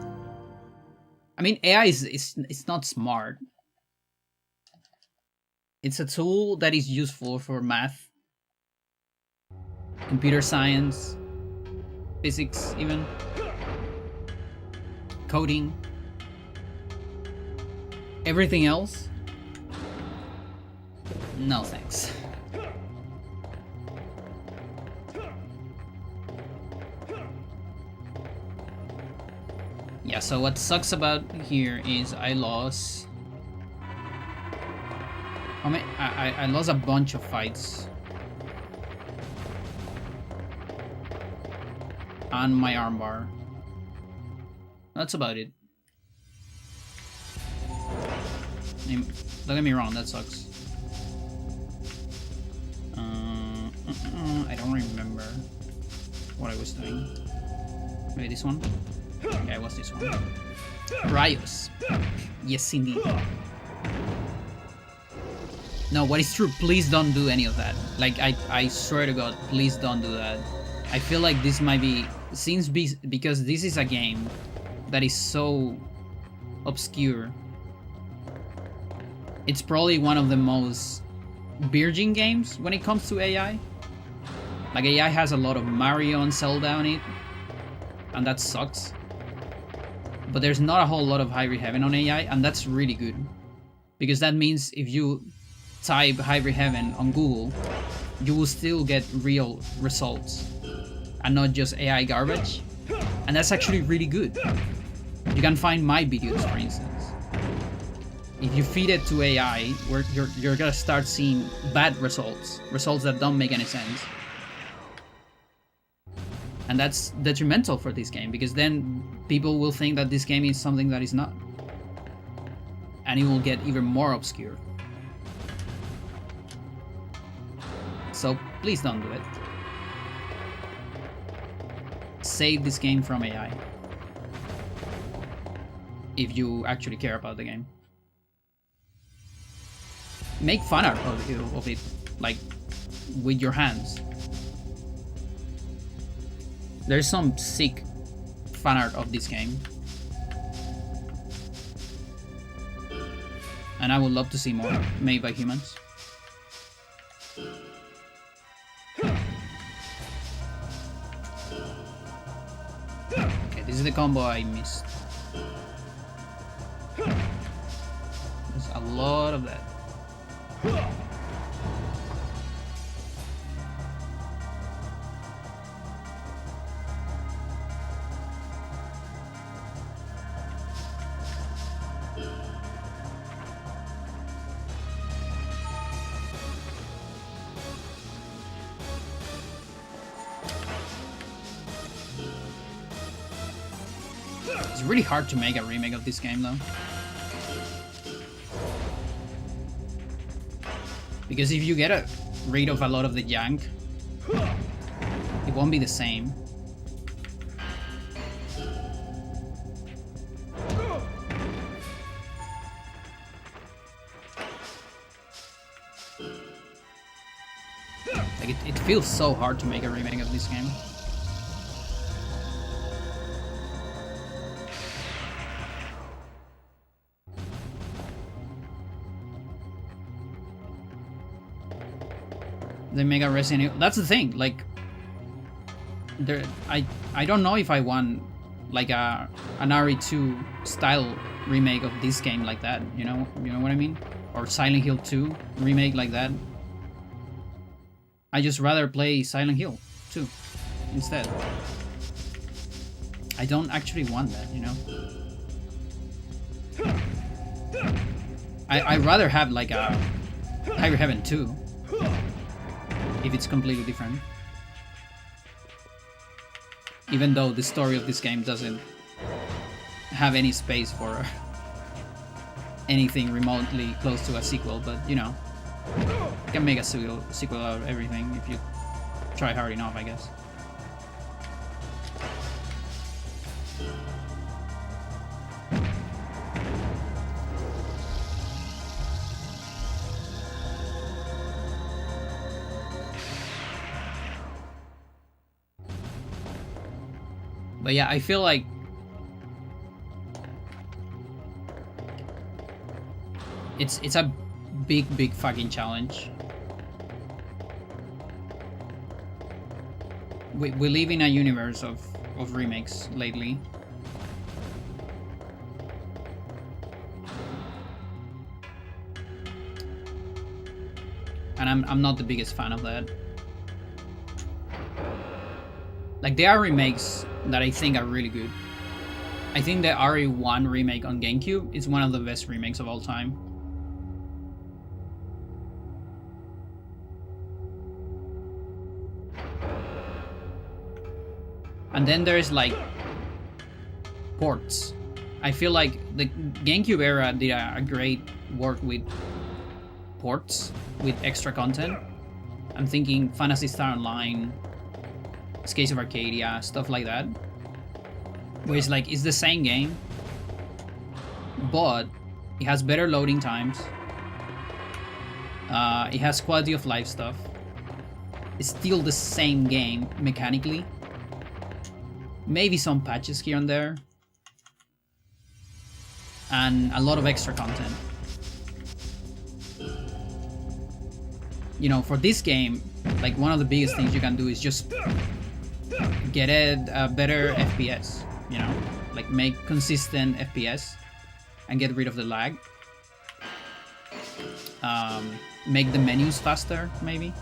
I mean, AI is not smart. It's a tool that is useful for math, computer science, physics even, coding. Everything else? No thanks. Yeah, so what sucks about here is I lost... I lost a bunch of fights. On my armbar. That's about it. Don't get me wrong, that sucks. I don't remember what I was doing. Maybe this one? Yeah, it was this one. Rayos. Yes, indeed. No, what is true, please don't do any of that. Like, I swear to God, please don't do that. I feel like this might be... because this is a game that is so obscure. It's probably one of the most virgin games when it comes to AI. Like, AI has a lot of Mario and Zelda on it, and that sucks. But there's not a whole lot of Hyrule Heaven on AI, and that's really good. Because that means if you type Hyrule Heaven on Google, you will still get real results and not just AI garbage. And that's actually really good. You can find my videos, for instance. If you feed it to AI, where you're gonna start seeing bad results that don't make any sense. And that's detrimental for this game, because then people will think that this game is something that is not. And it will get even more obscure. So please don't do it. Save this game from AI. If you actually care about the game. Make fun art of it, like, with your hands. There's some sick fan art of this game. And I would love to see more made by humans. Okay, this is the combo I missed. There's a lot of that. It's really hard to make a remake of this game though. Because if you get rid of a lot of the junk, it won't be the same. Like it feels so hard to make a remake of this game. They make a Resident Evil. That's the thing. Like, there, I don't know if I want like an RE2 style remake of this game like that. You know what I mean? Or Silent Hill 2 remake like that. I just rather play Silent Hill 2 instead. I don't actually want that, you know. I'd rather have like a Hyrule Heaven 2. If it's completely different. Even though the story of this game doesn't have any space for anything remotely close to a sequel, but you know, you can make a sequel out of everything if you try hard enough, I guess. But yeah, I feel like it's a big fucking challenge. We live in a universe of remakes lately. And I'm not the biggest fan of that. Like, there are remakes that I think are really good. I think the RE1 remake on GameCube is one of the best remakes of all time. And then there's like ports. I feel like the GameCube era did a great work with ports, with extra content. I'm thinking Phantasy Star Online, Skies of Arcadia, stuff like that. Where it's like, it's the same game, but it has better loading times. It has quality of life stuff. It's still the same game mechanically. Maybe some patches here and there. And a lot of extra content. You know, for this game, like, one of the biggest things you can do is just get a better FPS, you know, like make consistent FPS and get rid of the lag. Make the menus faster, maybe.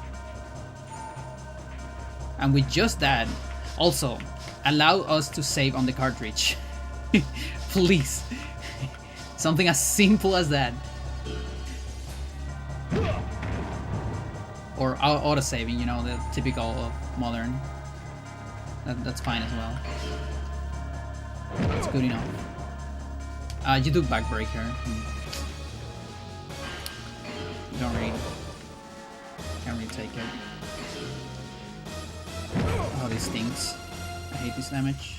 And with just that, also allow us to save on the cartridge. Please. Something as simple as that. Or auto-saving, you know, the typical of modern. That's fine as well. That's good enough. You do Backbreaker. You don't really... Can't really take it. Oh, this stinks. I hate this damage.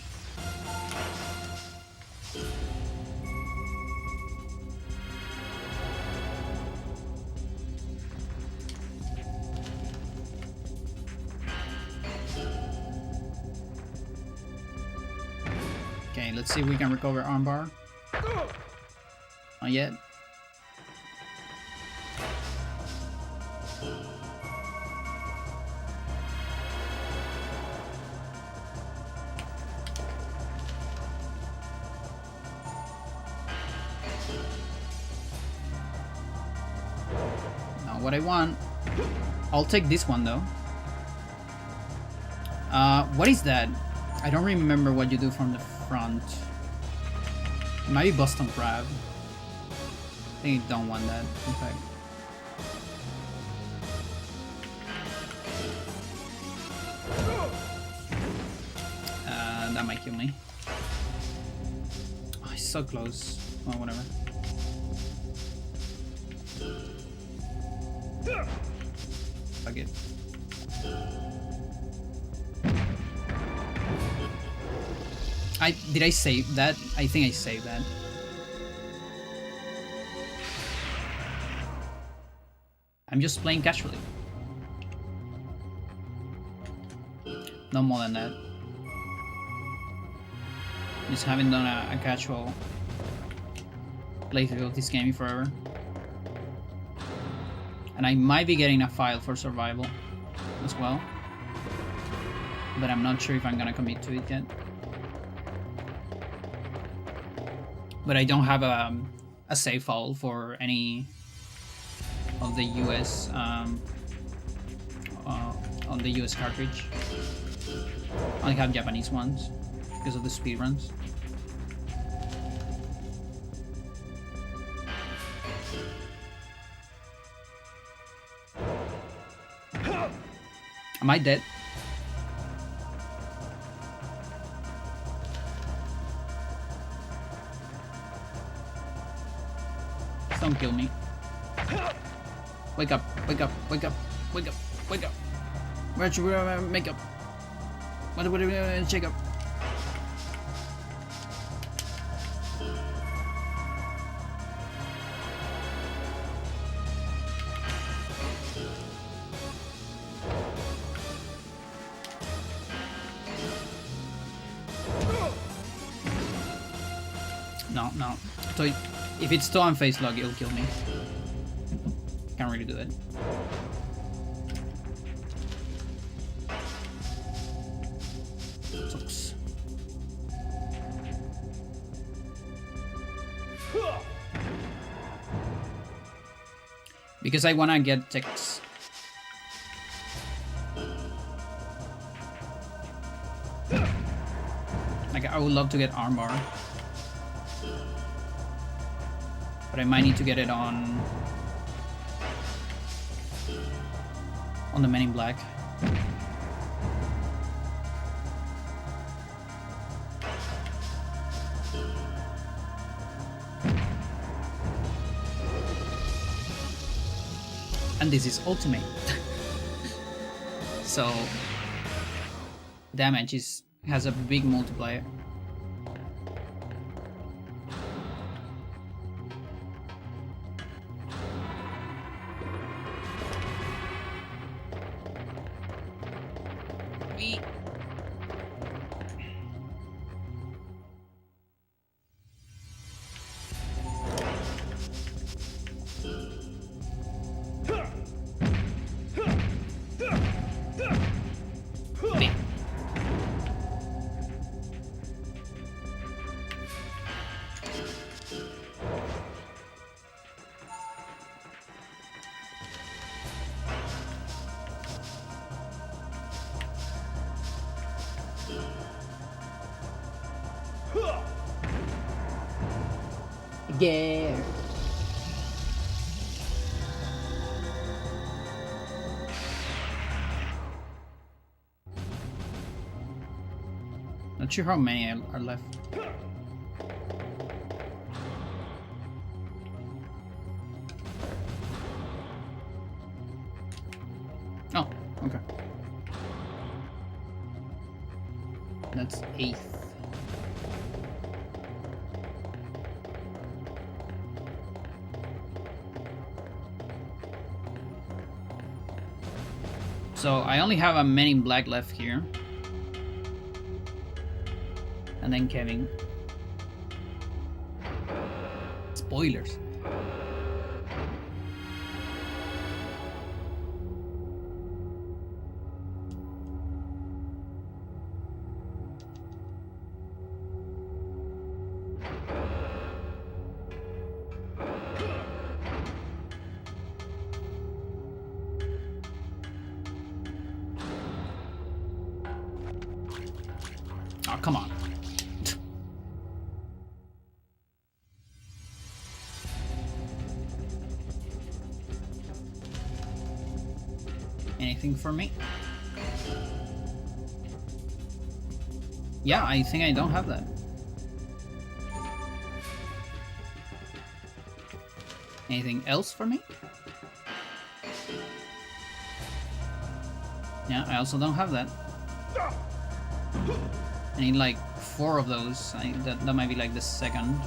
Okay, let's see if we can recover armbar. Not yet. Not what I want. I'll take this one though. What is that? I don't remember what you do from the front. It might be Boston Crab. I think I don't want that, in fact. That might kill me. so close. Oh, whatever. Fuck it. Did I save that? I think I saved that. I'm just playing casually. No more than that. Just haven't done a casual playthrough of this game forever. And I might be getting a file for survival as well. But I'm not sure if I'm gonna commit to it yet. But I don't have a save file for any of the US on the US cartridge. I only have Japanese ones because of the speedruns. Am I dead? Don't kill me. Wake up, wake up, wake up, wake up, wake up. Where'd you make up? What shake up? No. So if it's still on face lock, it'll kill me. Can't really do that. Sucks. Because I wanna get ticks. Like I would love to get armor. But I might need to get it on the Men in Black. And this is ultimate. So damage has a big multiplier. Yeah. Not sure how many are left. Oh, okay. That's 8th. So I only have a Men in Black left here. And then Kevin. Spoilers. Oh, come on. Anything for me? Yeah, I think I don't have that. Anything else for me? Yeah, I also don't have that. I need like 4 of those. That might be like the second.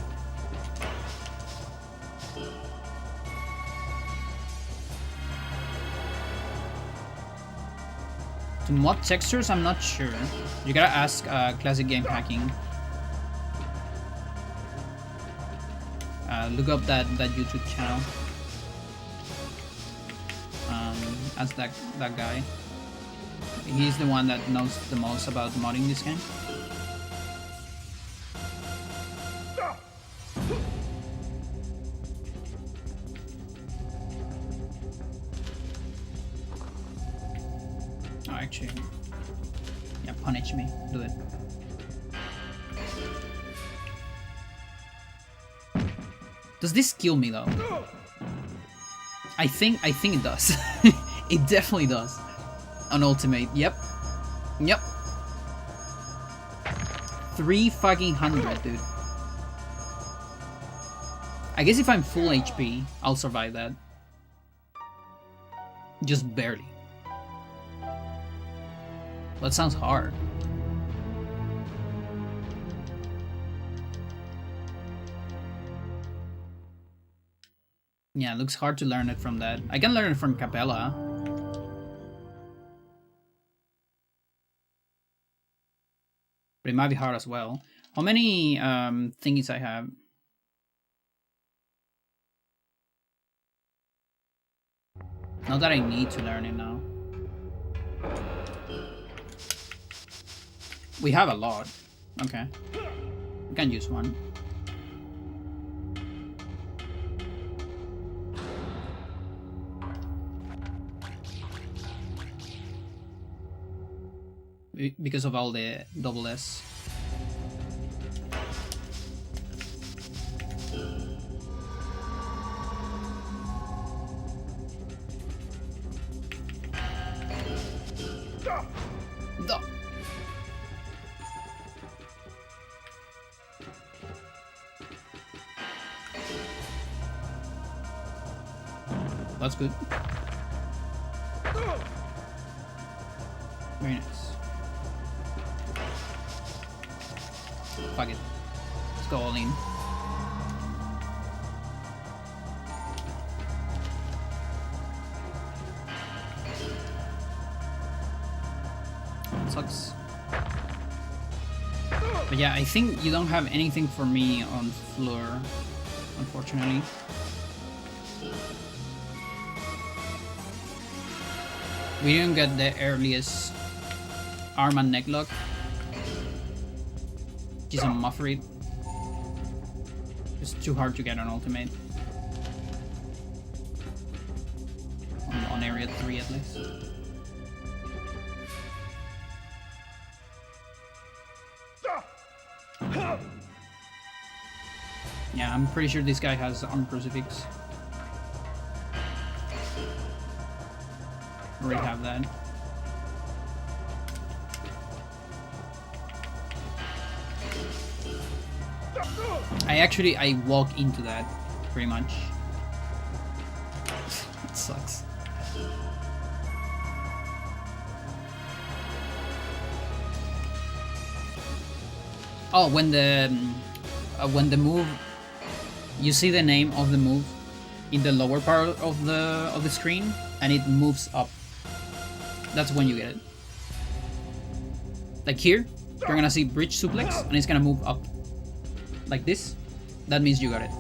To mod textures, I'm not sure. You gotta ask Classic Game Hacking. Look up that YouTube channel. Ask that guy. He's the one that knows the most about modding this game. Oh, actually, yeah, punish me. Do it. Does this kill me though? I think it does. It definitely does. On ultimate, yep. Yep. 300, dude. I guess if I'm full HP, I'll survive that. Just barely. That sounds hard. Yeah, it looks hard to learn it from that. I can learn it from Capella. But it might be hard as well. How many thingies I have? Not that I need to learn it now. We have a lot. Okay. We can use one. Because of all the double S. That's good. Very nice. Fuck it. Let's go all in. Sucks. But yeah, I think you don't have anything for me on floor, unfortunately. We didn't get the earliest arm and neck lock. He's a Muffreed. It's too hard to get on ultimate. On area 3 at least. Yeah, I'm pretty sure this guy has Arm Crucifix. Already have that. I walk into that, pretty much. It sucks. Oh, when the move, you see the name of the move in the lower part of the screen, and it moves up. That's when you get it. Like here, you're gonna see bridge suplex, and it's gonna move up. Like this, that means you got it.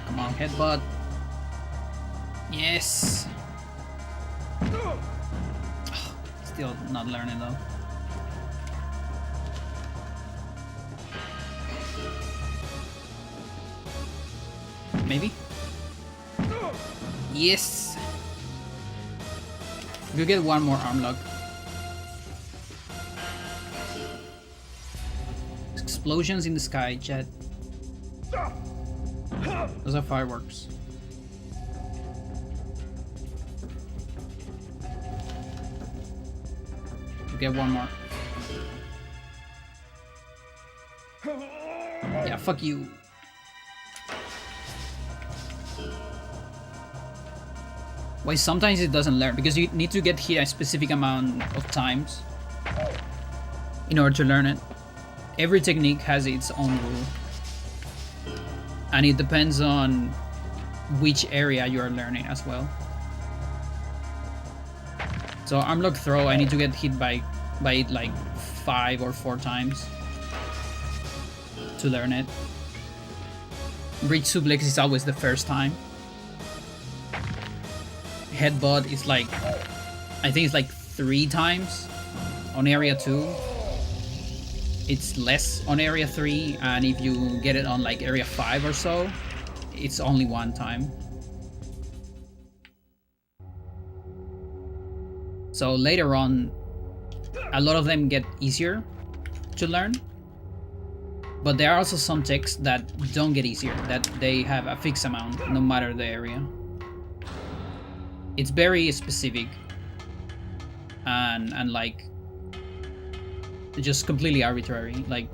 Come on, headbutt. Yes. Still not learning though. Maybe. Yes. You get one more arm lock. Explosions in the sky, Jet. Those are fireworks. You get one more. Yeah, fuck you. Why sometimes it doesn't learn? Because you need to get hit a specific amount of times in order to learn it. Every technique has its own rule. And it depends on which area you are learning as well. So arm lock throw, I need to get hit by it like 5 or 4 times to learn it. Bridge suplex is always the first time. Headbutt is like, I think it's like 3 times on area 2. It's less on area 3, and if you get it on like area 5 or so, it's only 1 time. So later on, a lot of them get easier to learn, but there are also some techs that don't get easier, that they have a fixed amount no matter the area. It's very specific and like just completely arbitrary. Like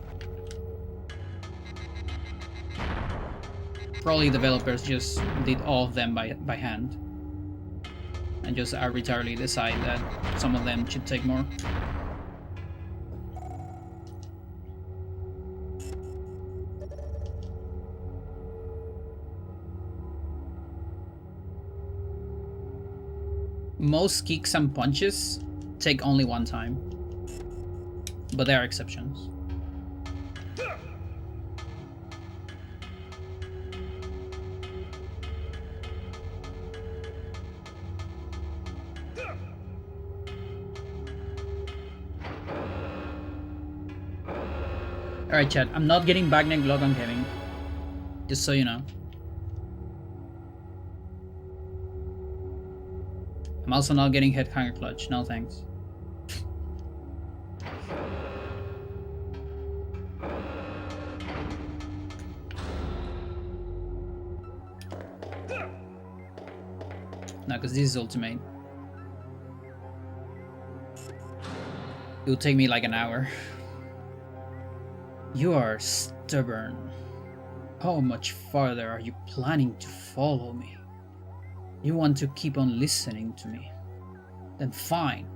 probably developers just did all of them by hand and just arbitrarily decide that some of them should take more. Most kicks and punches take only 1 time, but there are exceptions. Alright chat, I'm not getting back neck lock on Kevin, just so you know. I'm also not getting head hanger clutch, no thanks. No, because this is ultimate. It will take me like an hour. You are stubborn. How much farther are you planning to follow me? You want to keep on listening to me? Then fine.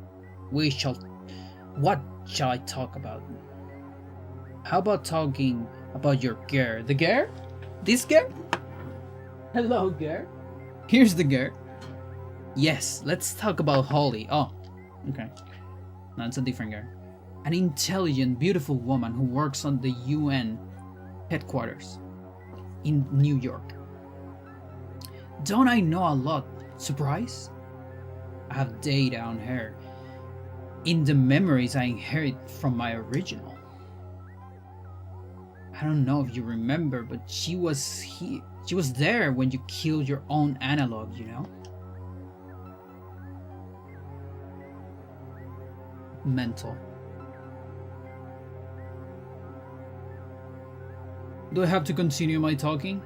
What shall I talk about? How about talking about your gear? The gear? This gear? Hello, gear. Here's the gear. Yes, let's talk about Holly. Oh, okay. No, it's a different gear. An intelligent, beautiful woman who works on the UN headquarters in New York. Don't I know a lot? Surprise? I have data on her in the memories I inherit from my original. I don't know if you remember, but she was there when you killed your own analog, you know? Mental. Do I have to continue my talking?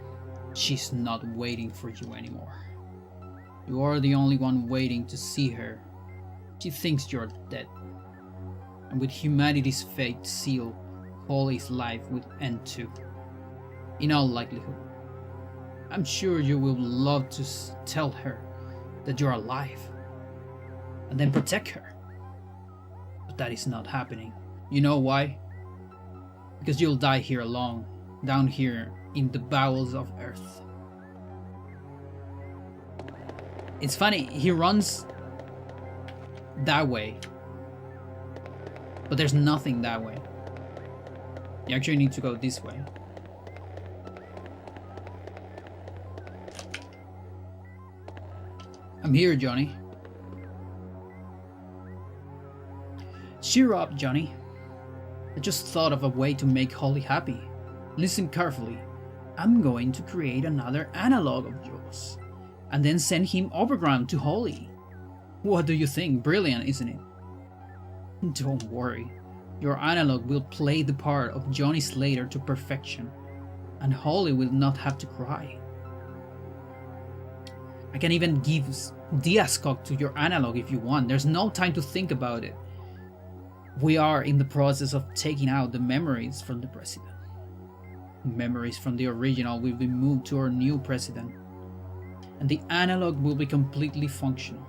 She's not waiting for you anymore. You are the only one waiting to see her. She thinks you're dead. And with humanity's fate sealed, Holly's life would end too. In all likelihood. I'm sure you will love to tell her that you're alive. And then protect her. But that is not happening. You know why? Because you'll die here alone. Down here in the bowels of Earth. It's funny, he runs that way, but there's nothing that way. You actually need to go this way. I'm here, Johnny. Cheer up, Johnny. I just thought of a way to make Holly happy. Listen carefully. I'm going to create another analog of yours, and then send him overground to Holly. What do you think? Brilliant, isn't it? Don't worry. Your analog will play the part of Johnny Slater to perfection, and Holly will not have to cry. I can even give Diascock to your analog if you want. There's no time to think about it. We are in the process of taking out the memories from the president. Memories from the original will be moved to our new president, and the analog will be completely functional.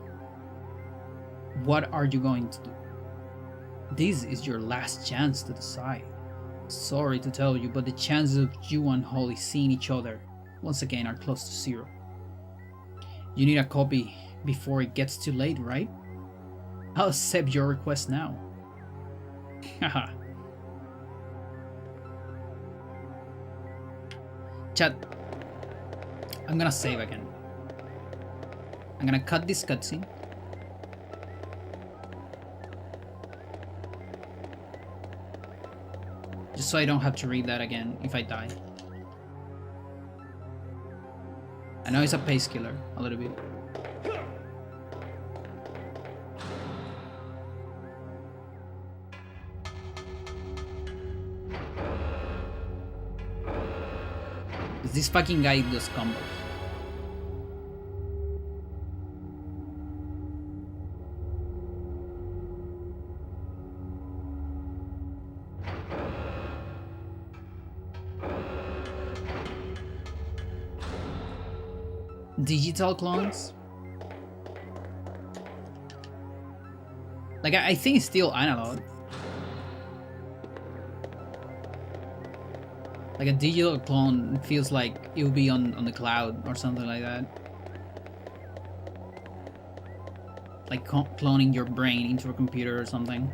What are you going to do? This is your last chance to decide. Sorry to tell you, but the chances of you and Holly seeing each other once again are close to zero. You need a copy before it gets too late, right? I'll accept your request now. Haha. Chat. I'm gonna save again. I'm gonna cut this cutscene. Just so I don't have to read that again if I die. I know it's a pace killer, a little bit. This fucking guy does combos. Digital clones? Like, I think it's still analog. Like a digital clone feels like it would be on the cloud or something like that. Like cloning your brain into a computer or something.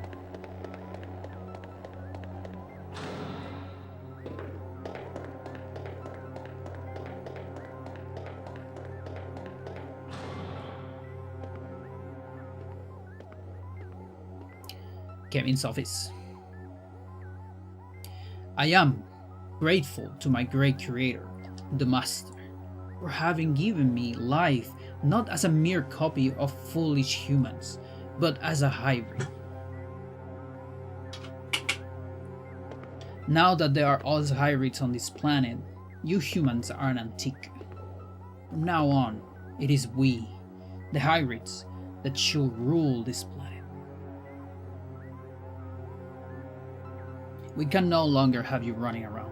Kevin's office. I am grateful to my great creator, the Master, for having given me life not as a mere copy of foolish humans, but as a hybrid. Now that there are us hybrids on this planet, you humans are an antique. From now on, it is we, the hybrids, that should rule this planet. We can no longer have you running around.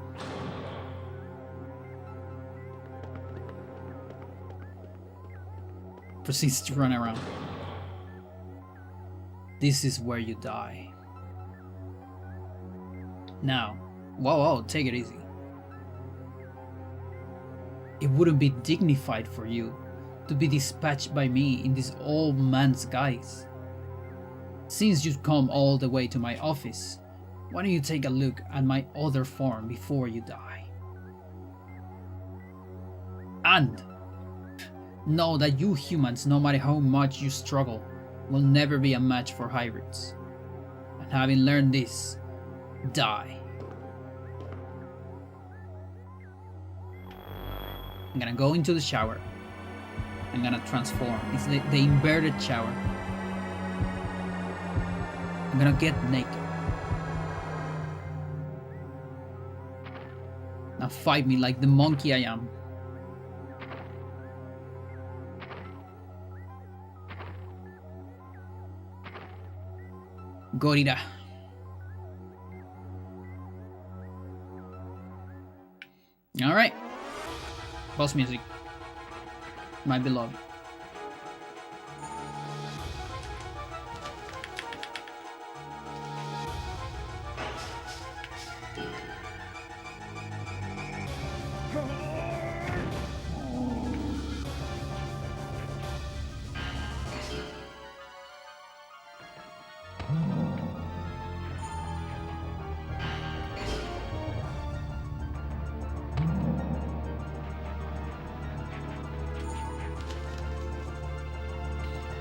Proceeds to run around. This is where you die. Now, whoa, take it easy. It wouldn't be dignified for you to be dispatched by me in this old man's guise. Since you've come all the way to my office, why don't you take a look at my other form before you die? And know that you humans, no matter how much you struggle, will never be a match for hybrids. And having learned this, die. I'm gonna go into the shower. I'm gonna transform. It's the inverted shower. I'm gonna get naked. Now fight me like the monkey I am. Gorilla. Alright. Boss music. My beloved.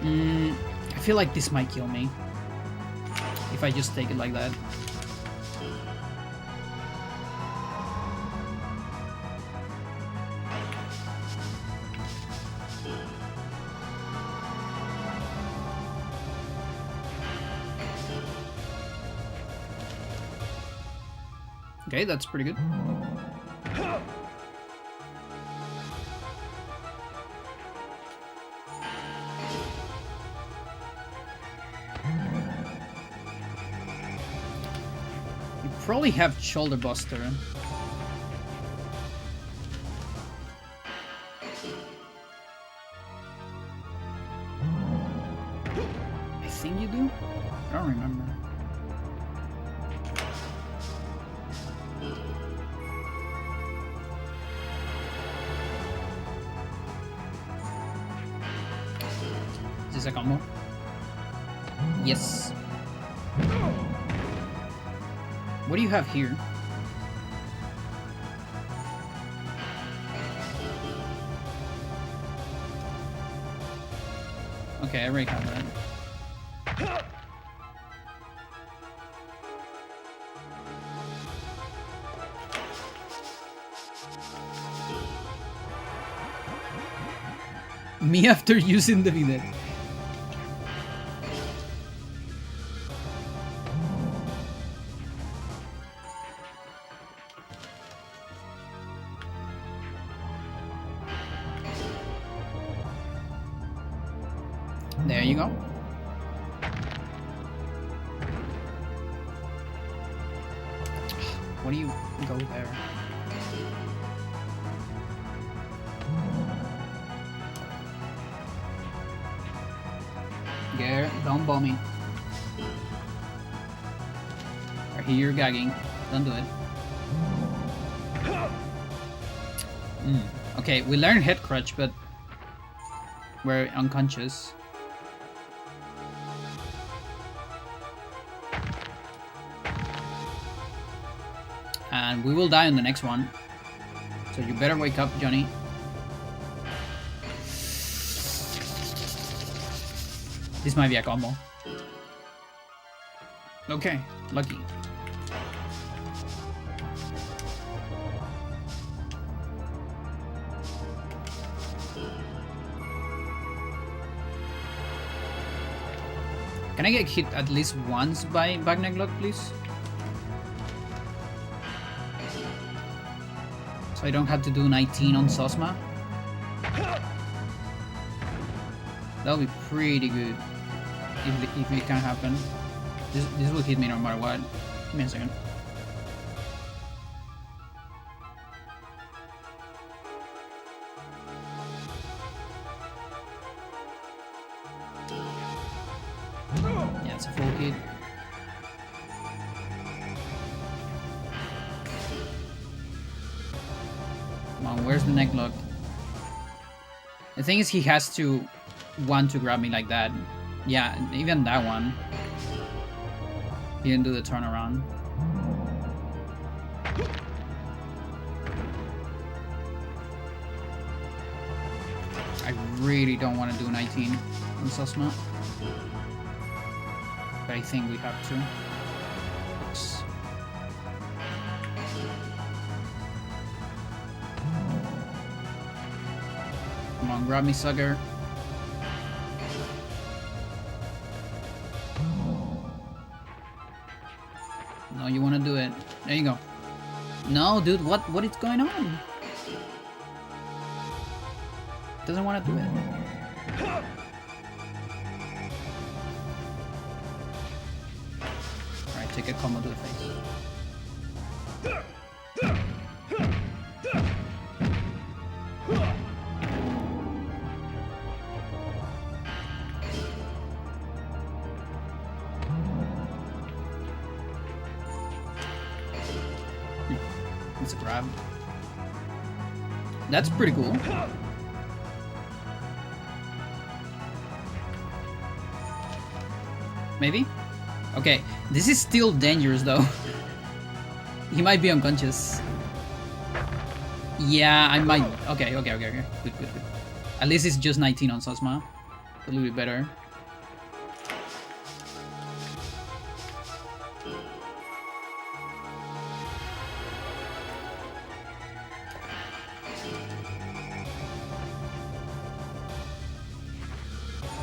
I feel like this might kill me if I just take it like that. Okay, that's pretty good. You probably have Shoulder Buster. I think you do? I don't remember. Is this a combo? Yes. What do you have here? Okay, I already have that. Me after using the bidet. There you go. What do you go there? Garrett, don't bomb me. I hear you're gagging. Don't do it. Okay, we learned head crutch, but we're unconscious. And we will die on the next one. So you better wake up, Johnny. This might be a combo. Okay, lucky. Can I get hit at least once by Back-Neck Lock, please? So I don't have to do 19 on Sosma. That would be pretty good if it can happen. This will hit me no matter what. Give me a second. Yeah, it's a full hit. Come on, where's the neck lock? The thing is, he has to want to grab me like that. Yeah, even that one. He didn't do the turnaround. I really don't want to do 19 on Sosma. But I think we have to. Oops. Come on, grab me, sucker. No, you want to do it. There you go. No, dude, what is going on? Doesn't want to do it. Alright, take a combo to the face. It's a grab. That's pretty cool. Maybe? Okay, this is still dangerous though. He might be unconscious. Yeah, I might. Okay. Good. At least it's just 19 on Sosma. A little bit better.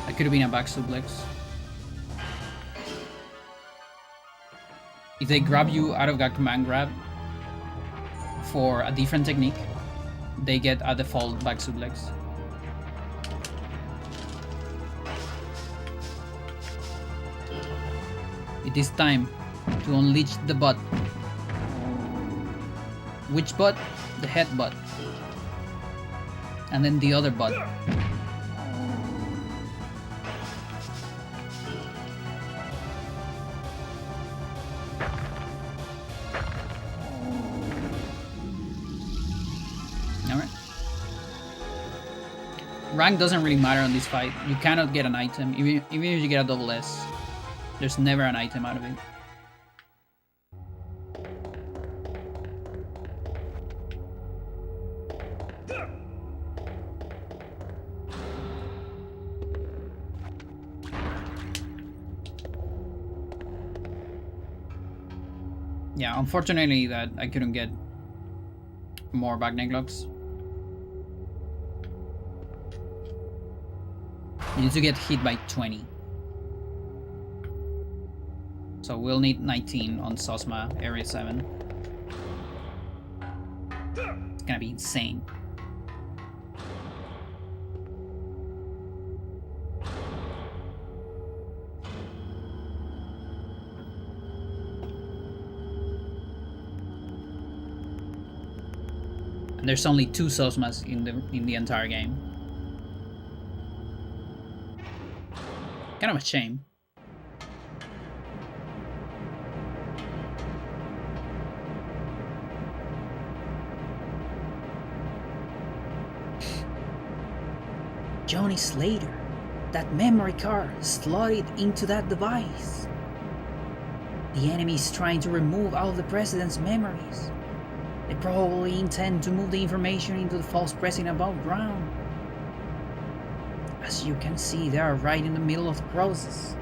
That could have been a back suplex. If they grab you out of that command grab, for a different technique, they get a default back suplex. It is time to unleash the butt. Which butt? The head butt. And then the other butt. Alright. Rank doesn't really matter on this fight. You cannot get an item, even if you get a double S. There's never an item out of it. Yeah, unfortunately that I couldn't get more back neck locks. You need to get hit by 20. So we'll need 19 on Sosma Area 7. It's gonna be insane. And there's only 2 Sosmas in the entire game. Kind of a shame. Johnny Slater, that memory card slotted into that device. The enemy is trying to remove all of the president's memories. They probably intend to move the information into the false president above ground. As you can see, they are right in the middle of the process.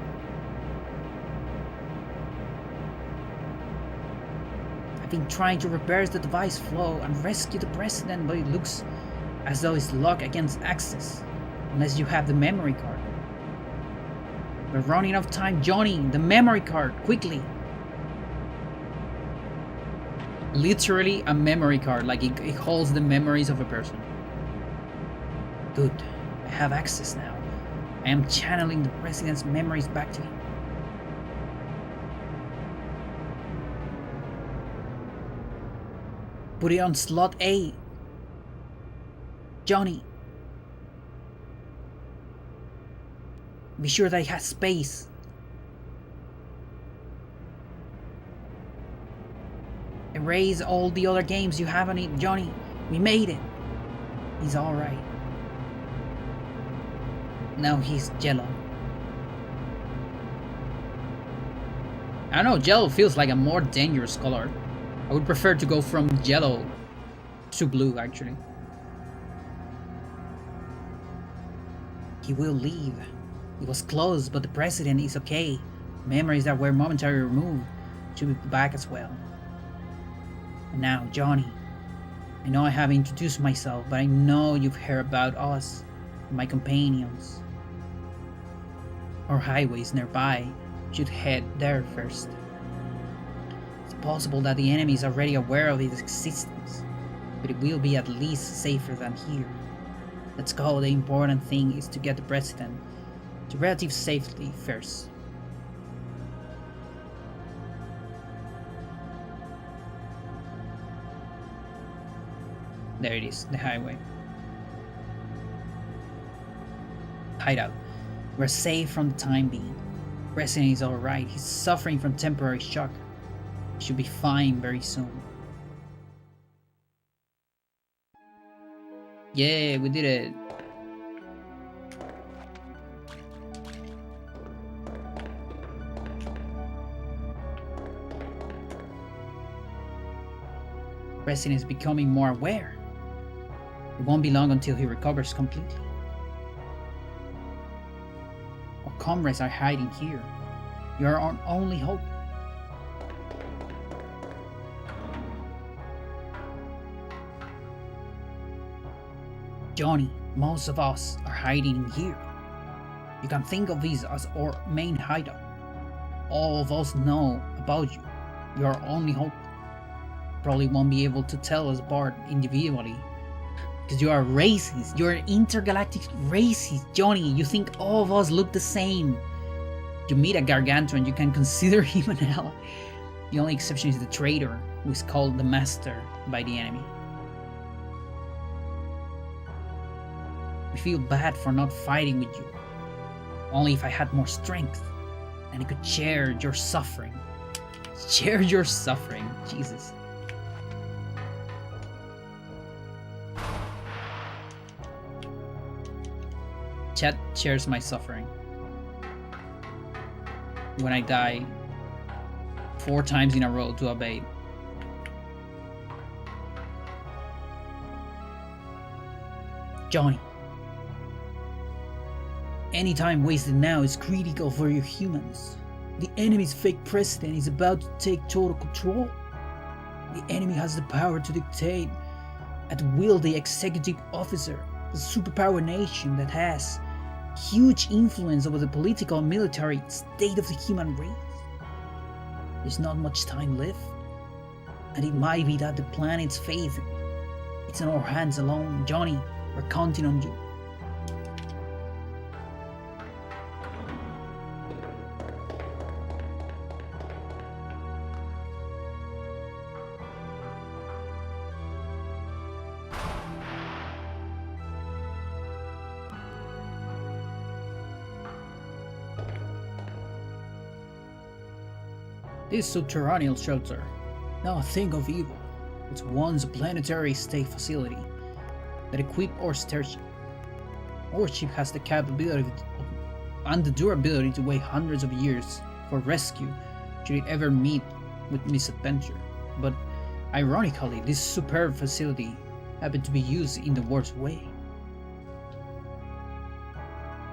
I've been trying to repair the device flow and rescue the president, but it looks as though it's locked against access. Unless you have the memory card. We're running out of time, Johnny! The memory card, quickly! Literally a memory card, like it holds the memories of a person. Good, I have access now. I am channeling the president's memories back to him. Put it on slot A. Johnny. Be sure that it has space. Erase all the other games you have on it, Johnny. We made it. He's alright. Now he's Jello. I don't know, Jello feels like a more dangerous color. I would prefer to go from Jello to blue, actually. He will leave. It was close, but the president is okay. Memories that were momentarily removed should be back as well. And now, Johnny. I know I have introduced myself, but I know you've heard about us, my companions. Our highways nearby should head there first. It's possible that the enemy is already aware of its existence, but it will be at least safer than here. Let's go. The important thing is to get the president to relative safety first. There it is, the highway. Hideout. We're safe from the time being. President is alright. He's suffering from temporary shock. He should be fine very soon. Yeah, we did it. President is becoming more aware. It won't be long until he recovers completely. Our comrades are hiding here. You are our only hope. Johnny, most of us are hiding in here. You can think of this as our main hideout. All of us know about you. You are our only hope. probably won't be able to tell us apart individually. Because you are racist. You're an intergalactic racist, Johnny. You think all of us look the same. You meet a Gargantuan, you can consider him an ally. The only exception is the traitor, who is called the Master by the enemy. I feel bad for not fighting with you. Only if I had more strength, and I could share your suffering. Share your suffering, Jesus. Chat shares my suffering. When I die 4 times in a row to a bait. Johnny. Any time wasted now is critical for you humans. The enemy's fake president is about to take total control. The enemy has the power to dictate at will the executive officer, a superpower nation that has huge influence over the political and military state of the human race. There's not much time left, and it might be that the planet's fate it's in our hands alone. Johnny, we're counting on you. This subterranean shelter, now a thing of evil, was once a planetary state facility that equipped our starship. Our ship has the capability and the durability to wait hundreds of years for rescue should it ever meet with misadventure. But ironically, this superb facility happened to be used in the worst way.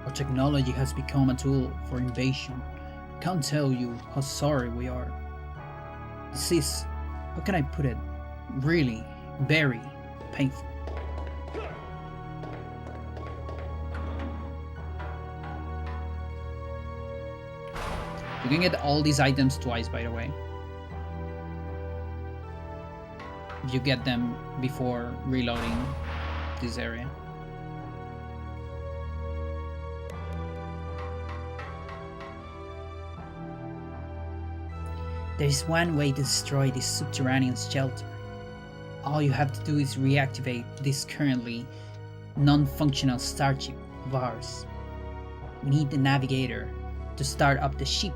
Our technology has become a tool for invasion. Can't tell you how sorry we are. This is, how can I put it, really very painful. You can get all these items twice, by the way. If you get them before reloading this area. There is one way to destroy this subterranean shelter. All you have to do is reactivate this currently non-functional starship of ours. We need the navigator to start up the ship,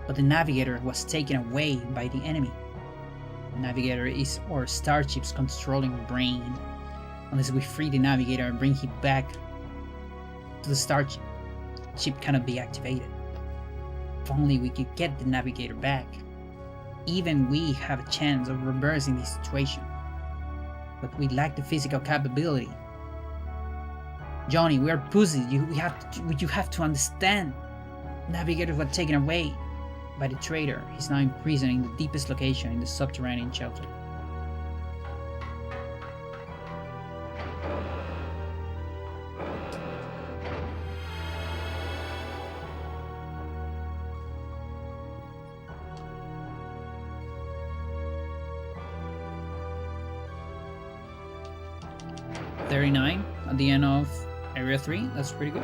but the navigator was taken away by the enemy. The navigator is our starship's controlling brain. Unless we free the navigator and bring him back to the starship, the ship cannot be activated. If only we could get the navigator back. Even we have a chance of reversing this situation. But we lack the physical capability. Johnny, we are pussies. You have to understand. Navigator was taken away by the traitor. He's now imprisoned in the deepest location in the subterranean shelter. $39 at the end of Area 3, that's pretty good.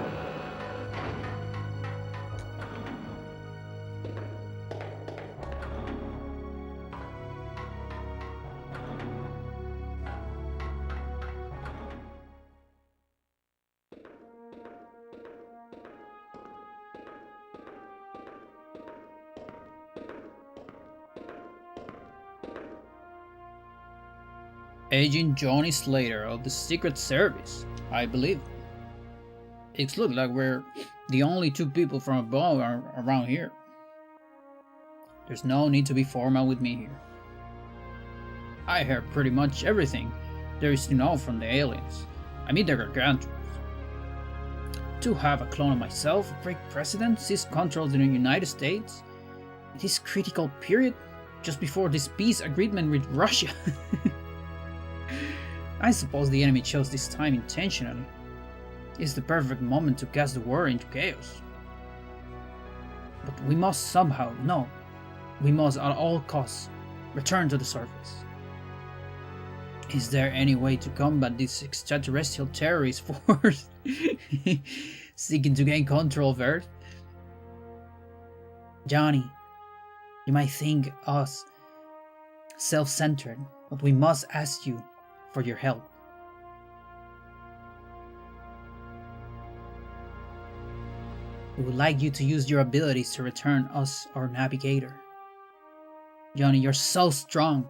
Agent Johnny Slater of the Secret Service, I believe. It looks like we're the only 2 people from above around here. There's no need to be formal with me here. I heard pretty much everything there is to know from the aliens. I mean the Gargantuans. To have a clone of myself, a great president, seize control of the United States, in this critical period, just before this peace agreement with Russia. I suppose the enemy chose this time intentionally. It's the perfect moment to cast the war into chaos. But we must somehow, no, we must at all costs return to the surface. Is there any way to combat this extraterrestrial terrorist force seeking to gain control of Earth? Johnny, you might think us self-centered, but we must ask you for your help. We would like you to use your abilities to return us our navigator. Johnny, you're so strong.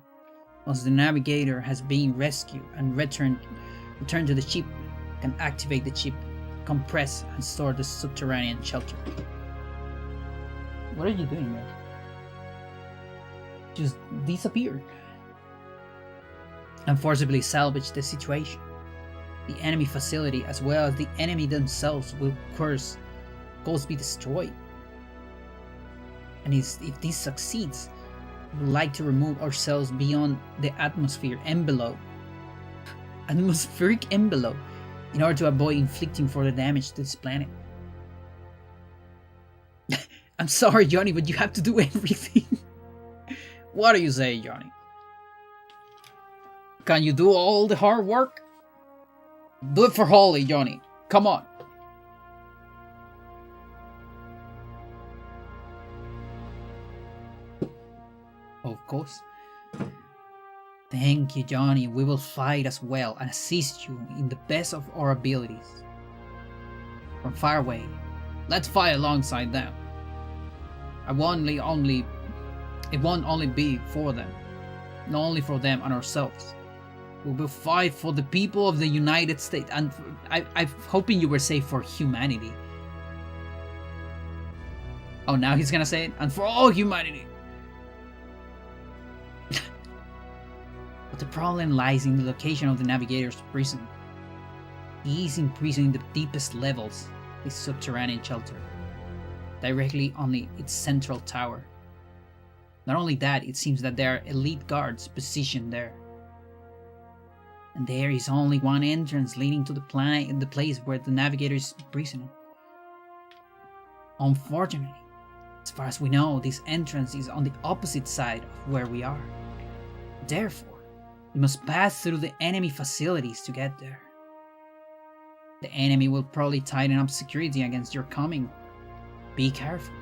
Once the navigator has been rescued and returned to the ship, you can activate the chip, compress and store the subterranean shelter. What are you doing there? Just disappeared. And forcibly salvage the situation. The enemy facility as well as the enemy themselves will of course be destroyed. And if this succeeds, we would like to remove ourselves beyond the atmospheric envelope in order to avoid inflicting further damage to this planet. I'm sorry, Johnny, but you have to do everything. What do you say, Johnny? Can you do all the hard work? Do it for Holly, Johnny. Come on. Of course. Thank you, Johnny. We will fight as well and assist you in the best of our abilities. From far away, let's fight alongside them. It won't only be for them, not only for them and ourselves. We will fight for the people of the United States, and I'm hoping you were saying for humanity. Oh, now he's gonna say it, and for all humanity. But the problem lies in the location of the Navigator's prison. He is imprisoned in the deepest levels, his subterranean shelter, directly on its central tower. Not only that, it seems that there are elite guards positioned there. And there is only one entrance leading to the place where the Navigator is imprisoned. Unfortunately, as far as we know, this entrance is on the opposite side of where we are. Therefore, we must pass through the enemy facilities to get there. The enemy will probably tighten up security against your coming. Be careful.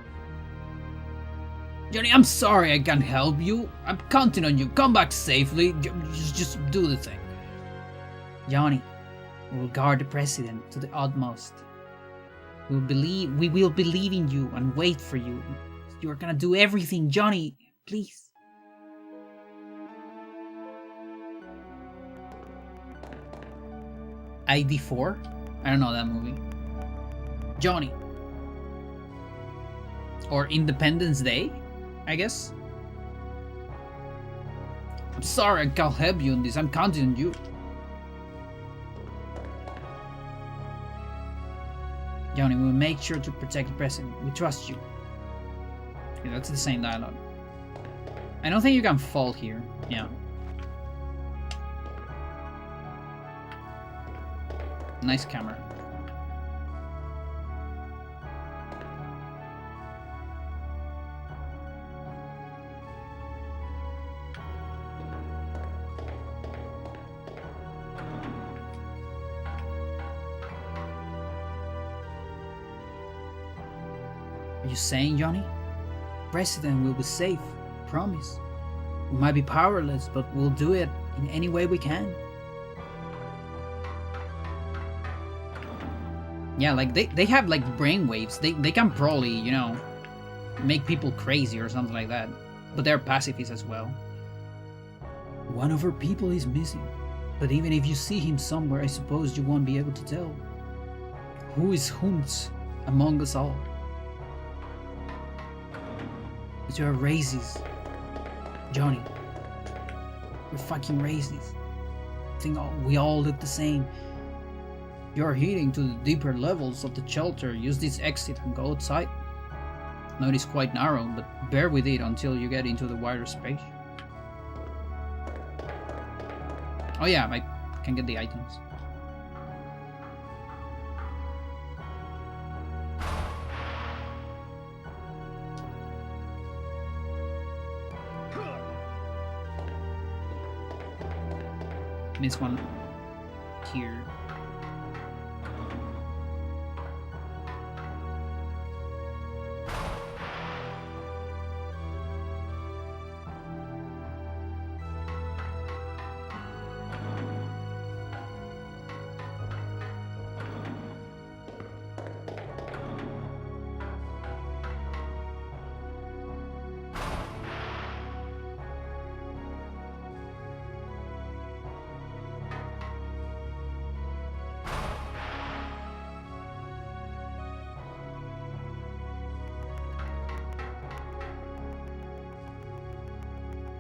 Johnny, I'm sorry I can't help you. I'm counting on you. Come back safely. Just do the thing. Johnny, we will guard the president to the utmost. We will believe in you and wait for you. You are gonna do everything, Johnny. Please. ID4? I don't know that movie. Johnny. Or Independence Day, I guess? I'm sorry I can't help you in this. I'm counting on you. Johnny, we'll make sure to protect the president. We trust you. Okay, that's the same dialogue. I don't think you can fall here. Yeah. Nice camera. Are you saying, Johnny? President will be safe. Promise. We might be powerless, but we'll do it in any way we can. Yeah, like they have like brainwaves. They can probably, you know, make people crazy or something like that. But they're pacifists as well. One of our people is missing. But even if you see him somewhere, I suppose you won't be able to tell. Who is whomst among us all? But you're racist. Johnny. We're fucking racist. I think we all look the same. You're heading to the deeper levels of the shelter. Use this exit and go outside. I know it is quite narrow, but bear with it until you get into the wider space. Oh yeah, I can get the items. this one here.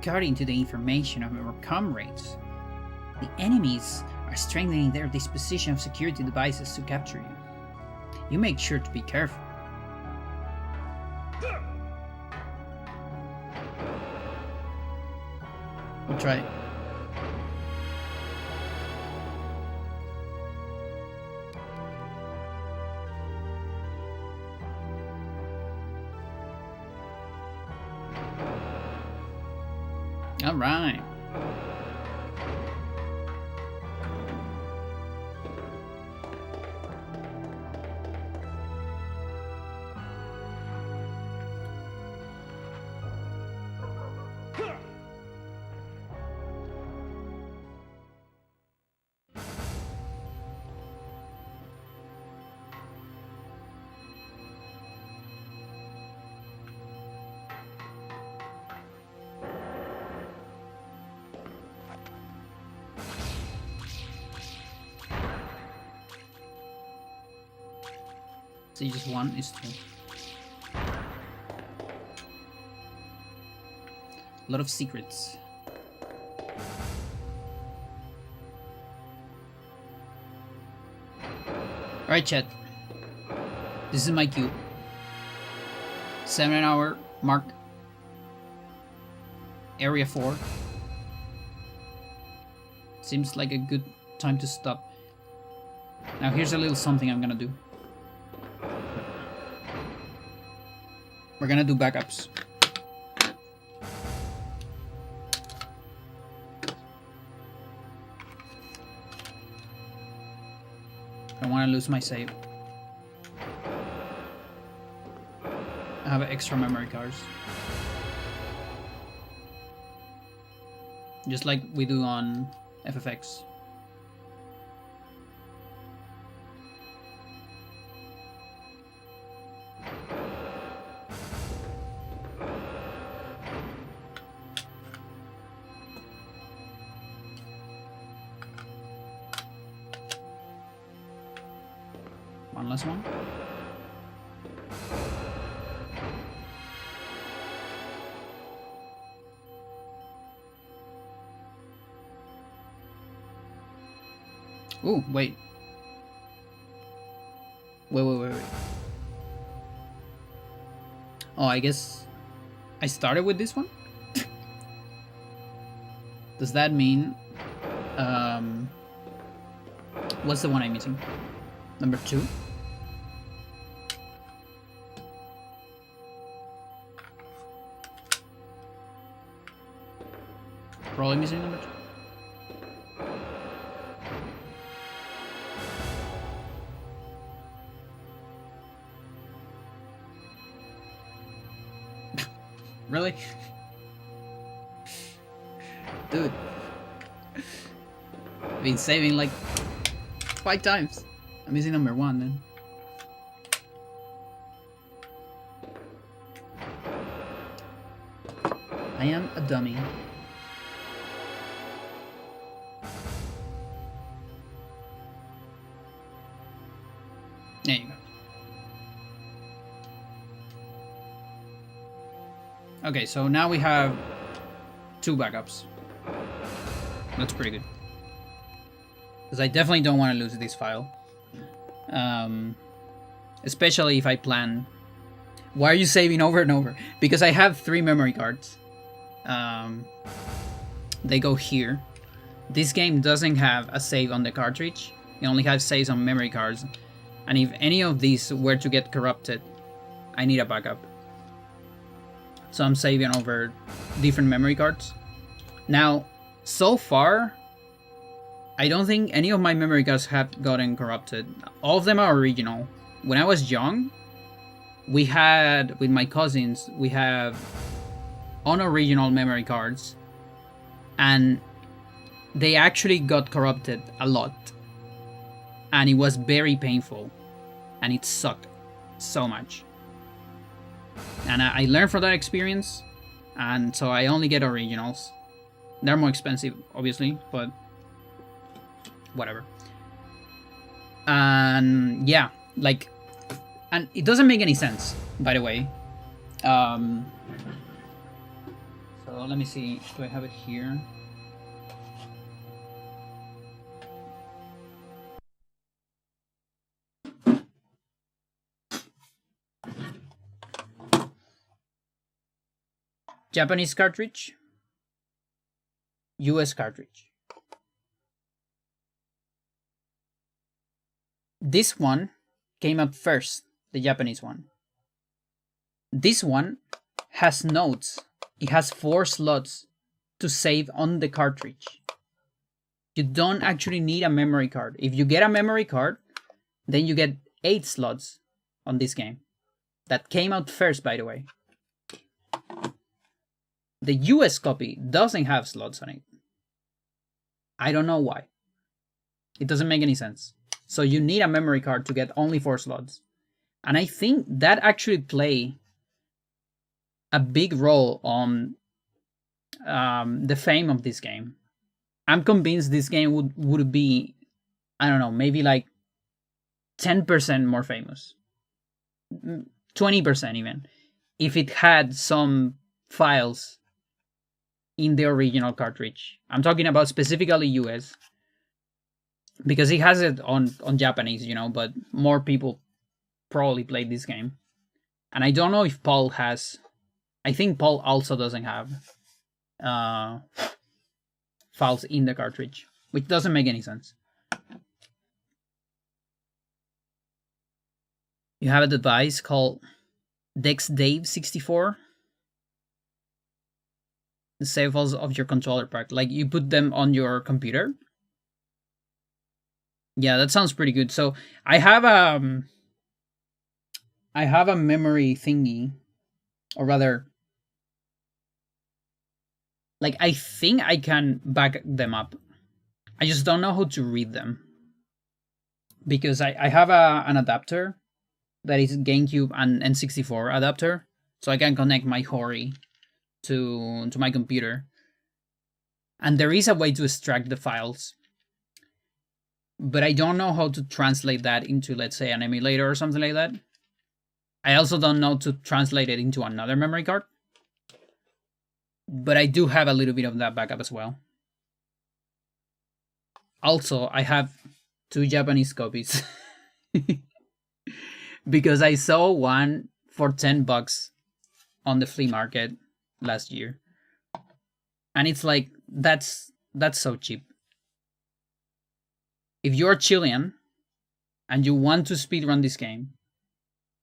According to the information of our comrades, the enemies are strengthening their disposition of security devices to capture you. You make sure to be careful. We'll try it. All right. So you just one is 2. A lot of secrets. Alright, chat. This is my cue. 7-hour mark. Area 4. Seems like a good time to stop. Now here's a little something I'm gonna do. We're gonna do backups. I don't want to lose my save. I have extra memory cards. Just like we do on FFX. One last one. Ooh, wait. Wait. Oh, I guess I started with this one? Does that mean... what's the one I'm missing? Number 2? Probably missing number 2. Really? Dude. I've been saving like 5 times. I'm missing number 1 then. I am a dummy. There you go. Okay, so now we have 2 backups. That's pretty good. Because I definitely don't want to lose this file. Especially if I plan... Why are you saving over and over? Because I have 3 memory cards. They go here. This game doesn't have a save on the cartridge. It only has saves on memory cards. And if any of these were to get corrupted, I need a backup. So I'm saving over different memory cards. Now, so far, I don't think any of my memory cards have gotten corrupted. All of them are original. When I was young, we had, with my cousins, we have unoriginal memory cards, and they actually got corrupted a lot. And it was very painful, and it sucked so much. And I learned from that experience, and so I only get originals. They're more expensive, obviously, but whatever. And yeah, like, and it doesn't make any sense, by the way. So let me see, do I have it here? Japanese cartridge, US cartridge. This one came up first, the Japanese one. This one has notes. It has 4 slots to save on the cartridge. You don't actually need a memory card. If you get a memory card, then you get 8 slots on this game. That came out first, by the way. The US copy doesn't have slots on it. I don't know why. It doesn't make any sense. So you need a memory card to get only 4 slots. And I think that actually play a big role on the fame of this game. I'm convinced this game would be, I don't know, maybe like 10% more famous. 20% even. If it had some files in the original cartridge. I'm talking about specifically US. Because it has it on Japanese, you know, but more people probably played this game. And I don't know if Paul has... I think Paul also doesn't have files in the cartridge, which doesn't make any sense. You have a device called DexDave64. The save files of your controller pack. Like, you put them on your computer. Yeah, that sounds pretty good. So I have a memory thingy, or rather, like, I think I can back them up. I just don't know how to read them, because I have an adapter that is GameCube and N64 adapter, so I can connect my Hori to my computer, and there is a way to extract the files. But I don't know how to translate that into, let's say, an emulator or something like that. I also don't know to translate it into another memory card. But I do have a little bit of that backup as well. Also, I have 2 Japanese copies. Because I saw one for $10 on the flea market last year. And it's like, that's so cheap. If you're Chilean and you want to speedrun this game,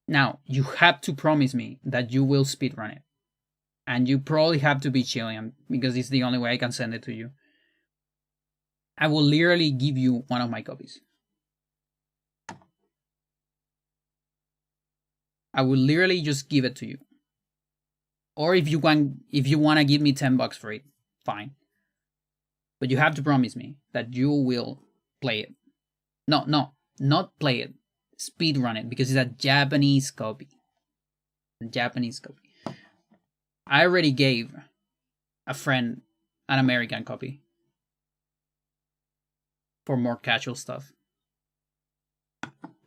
now you have to promise me that you will speedrun it. And you probably have to be Chilean, because it's the only way I can send it to you. I will literally give you one of my copies. I will literally just give it to you. Or if you want to give me $10 for it, fine. But you have to promise me that you will play it. No, not play it. Speedrun it, because it's a Japanese copy. A Japanese copy. I already gave a friend an American copy for more casual stuff.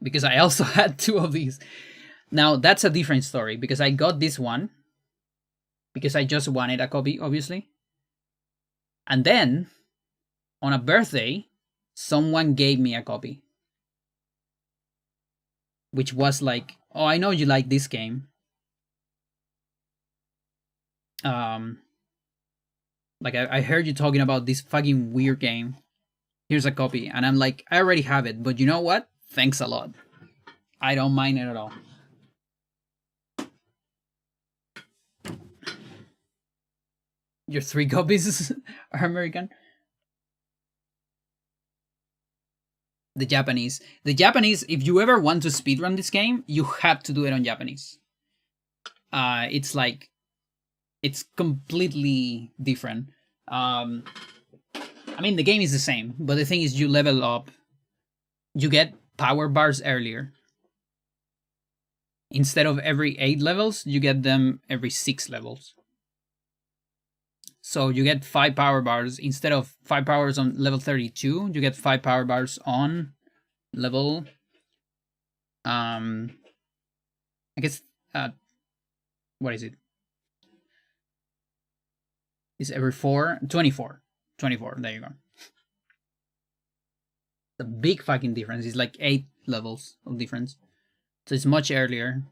Because I also had 2 of these. Now, that's a different story, because I got this one because I just wanted a copy, obviously. And then, on a birthday, someone gave me a copy. Which was like, oh, I know you like this game. Like, I heard you talking about this fucking weird game. Here's a copy. And I'm like, I already have it, but you know what? Thanks a lot. I don't mind it at all. Your 3 copies are American? The Japanese. The Japanese, if you ever want to speedrun this game, you have to do it on Japanese. It's like, it's completely different. I mean, the game is the same, but the thing is you level up. You get power bars earlier. Instead of every 8 levels, you get them every 6 levels. So you get 5 power bars. Instead of 5 powers on level 32, you get 5 power bars on level... I guess... what is it? It's every 4... 24. 24, there you go. The big fucking difference is like 8 levels of difference. So it's much earlier,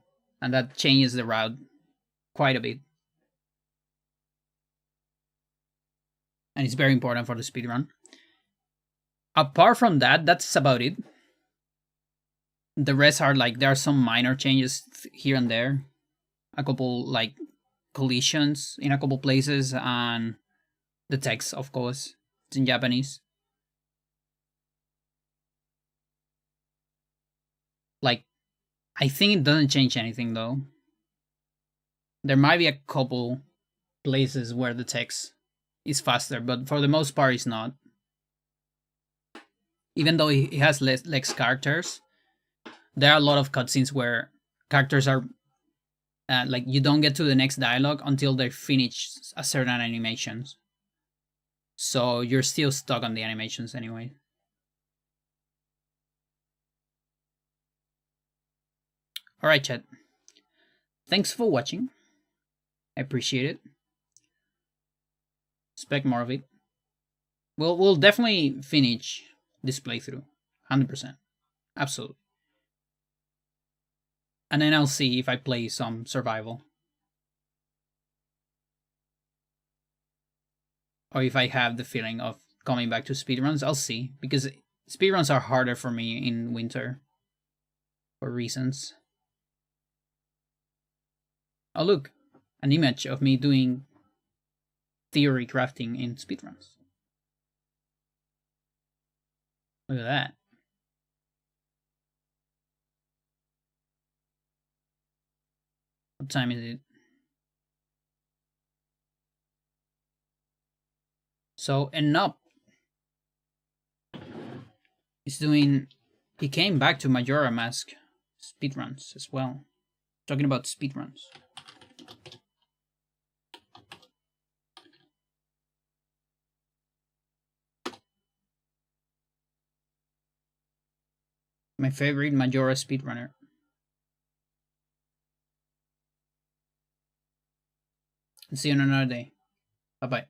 and that changes the route quite a bit. And it's very important for the speedrun. Apart from that, that's about it. The rest are like, there are some minor changes here and there. A couple like collisions in a couple places, and the text, of course, it's in Japanese. Like, I think it doesn't change anything though. There might be a couple places where the text is faster, but for the most part it's not. Even though it has less characters, there are a lot of cutscenes where characters are like, you don't get to the next dialogue until they finish a certain animations. So you're still stuck on the animations anyway. Alright, chat. Thanks for watching. I appreciate it. Expect more of it. We'll definitely finish this playthrough. 100%. Absolutely. And then I'll see if I play some survival. Or if I have the feeling of coming back to speedruns, I'll see. Because speedruns are harder for me in winter. For reasons. Oh look, an image of me doing theory crafting in speedruns. Look at that. What time is it? So Enough is doing... He came back to Majora Mask speedruns as well. Talking about speedruns. My favorite Majora speedrunner. See you on another day. Bye bye.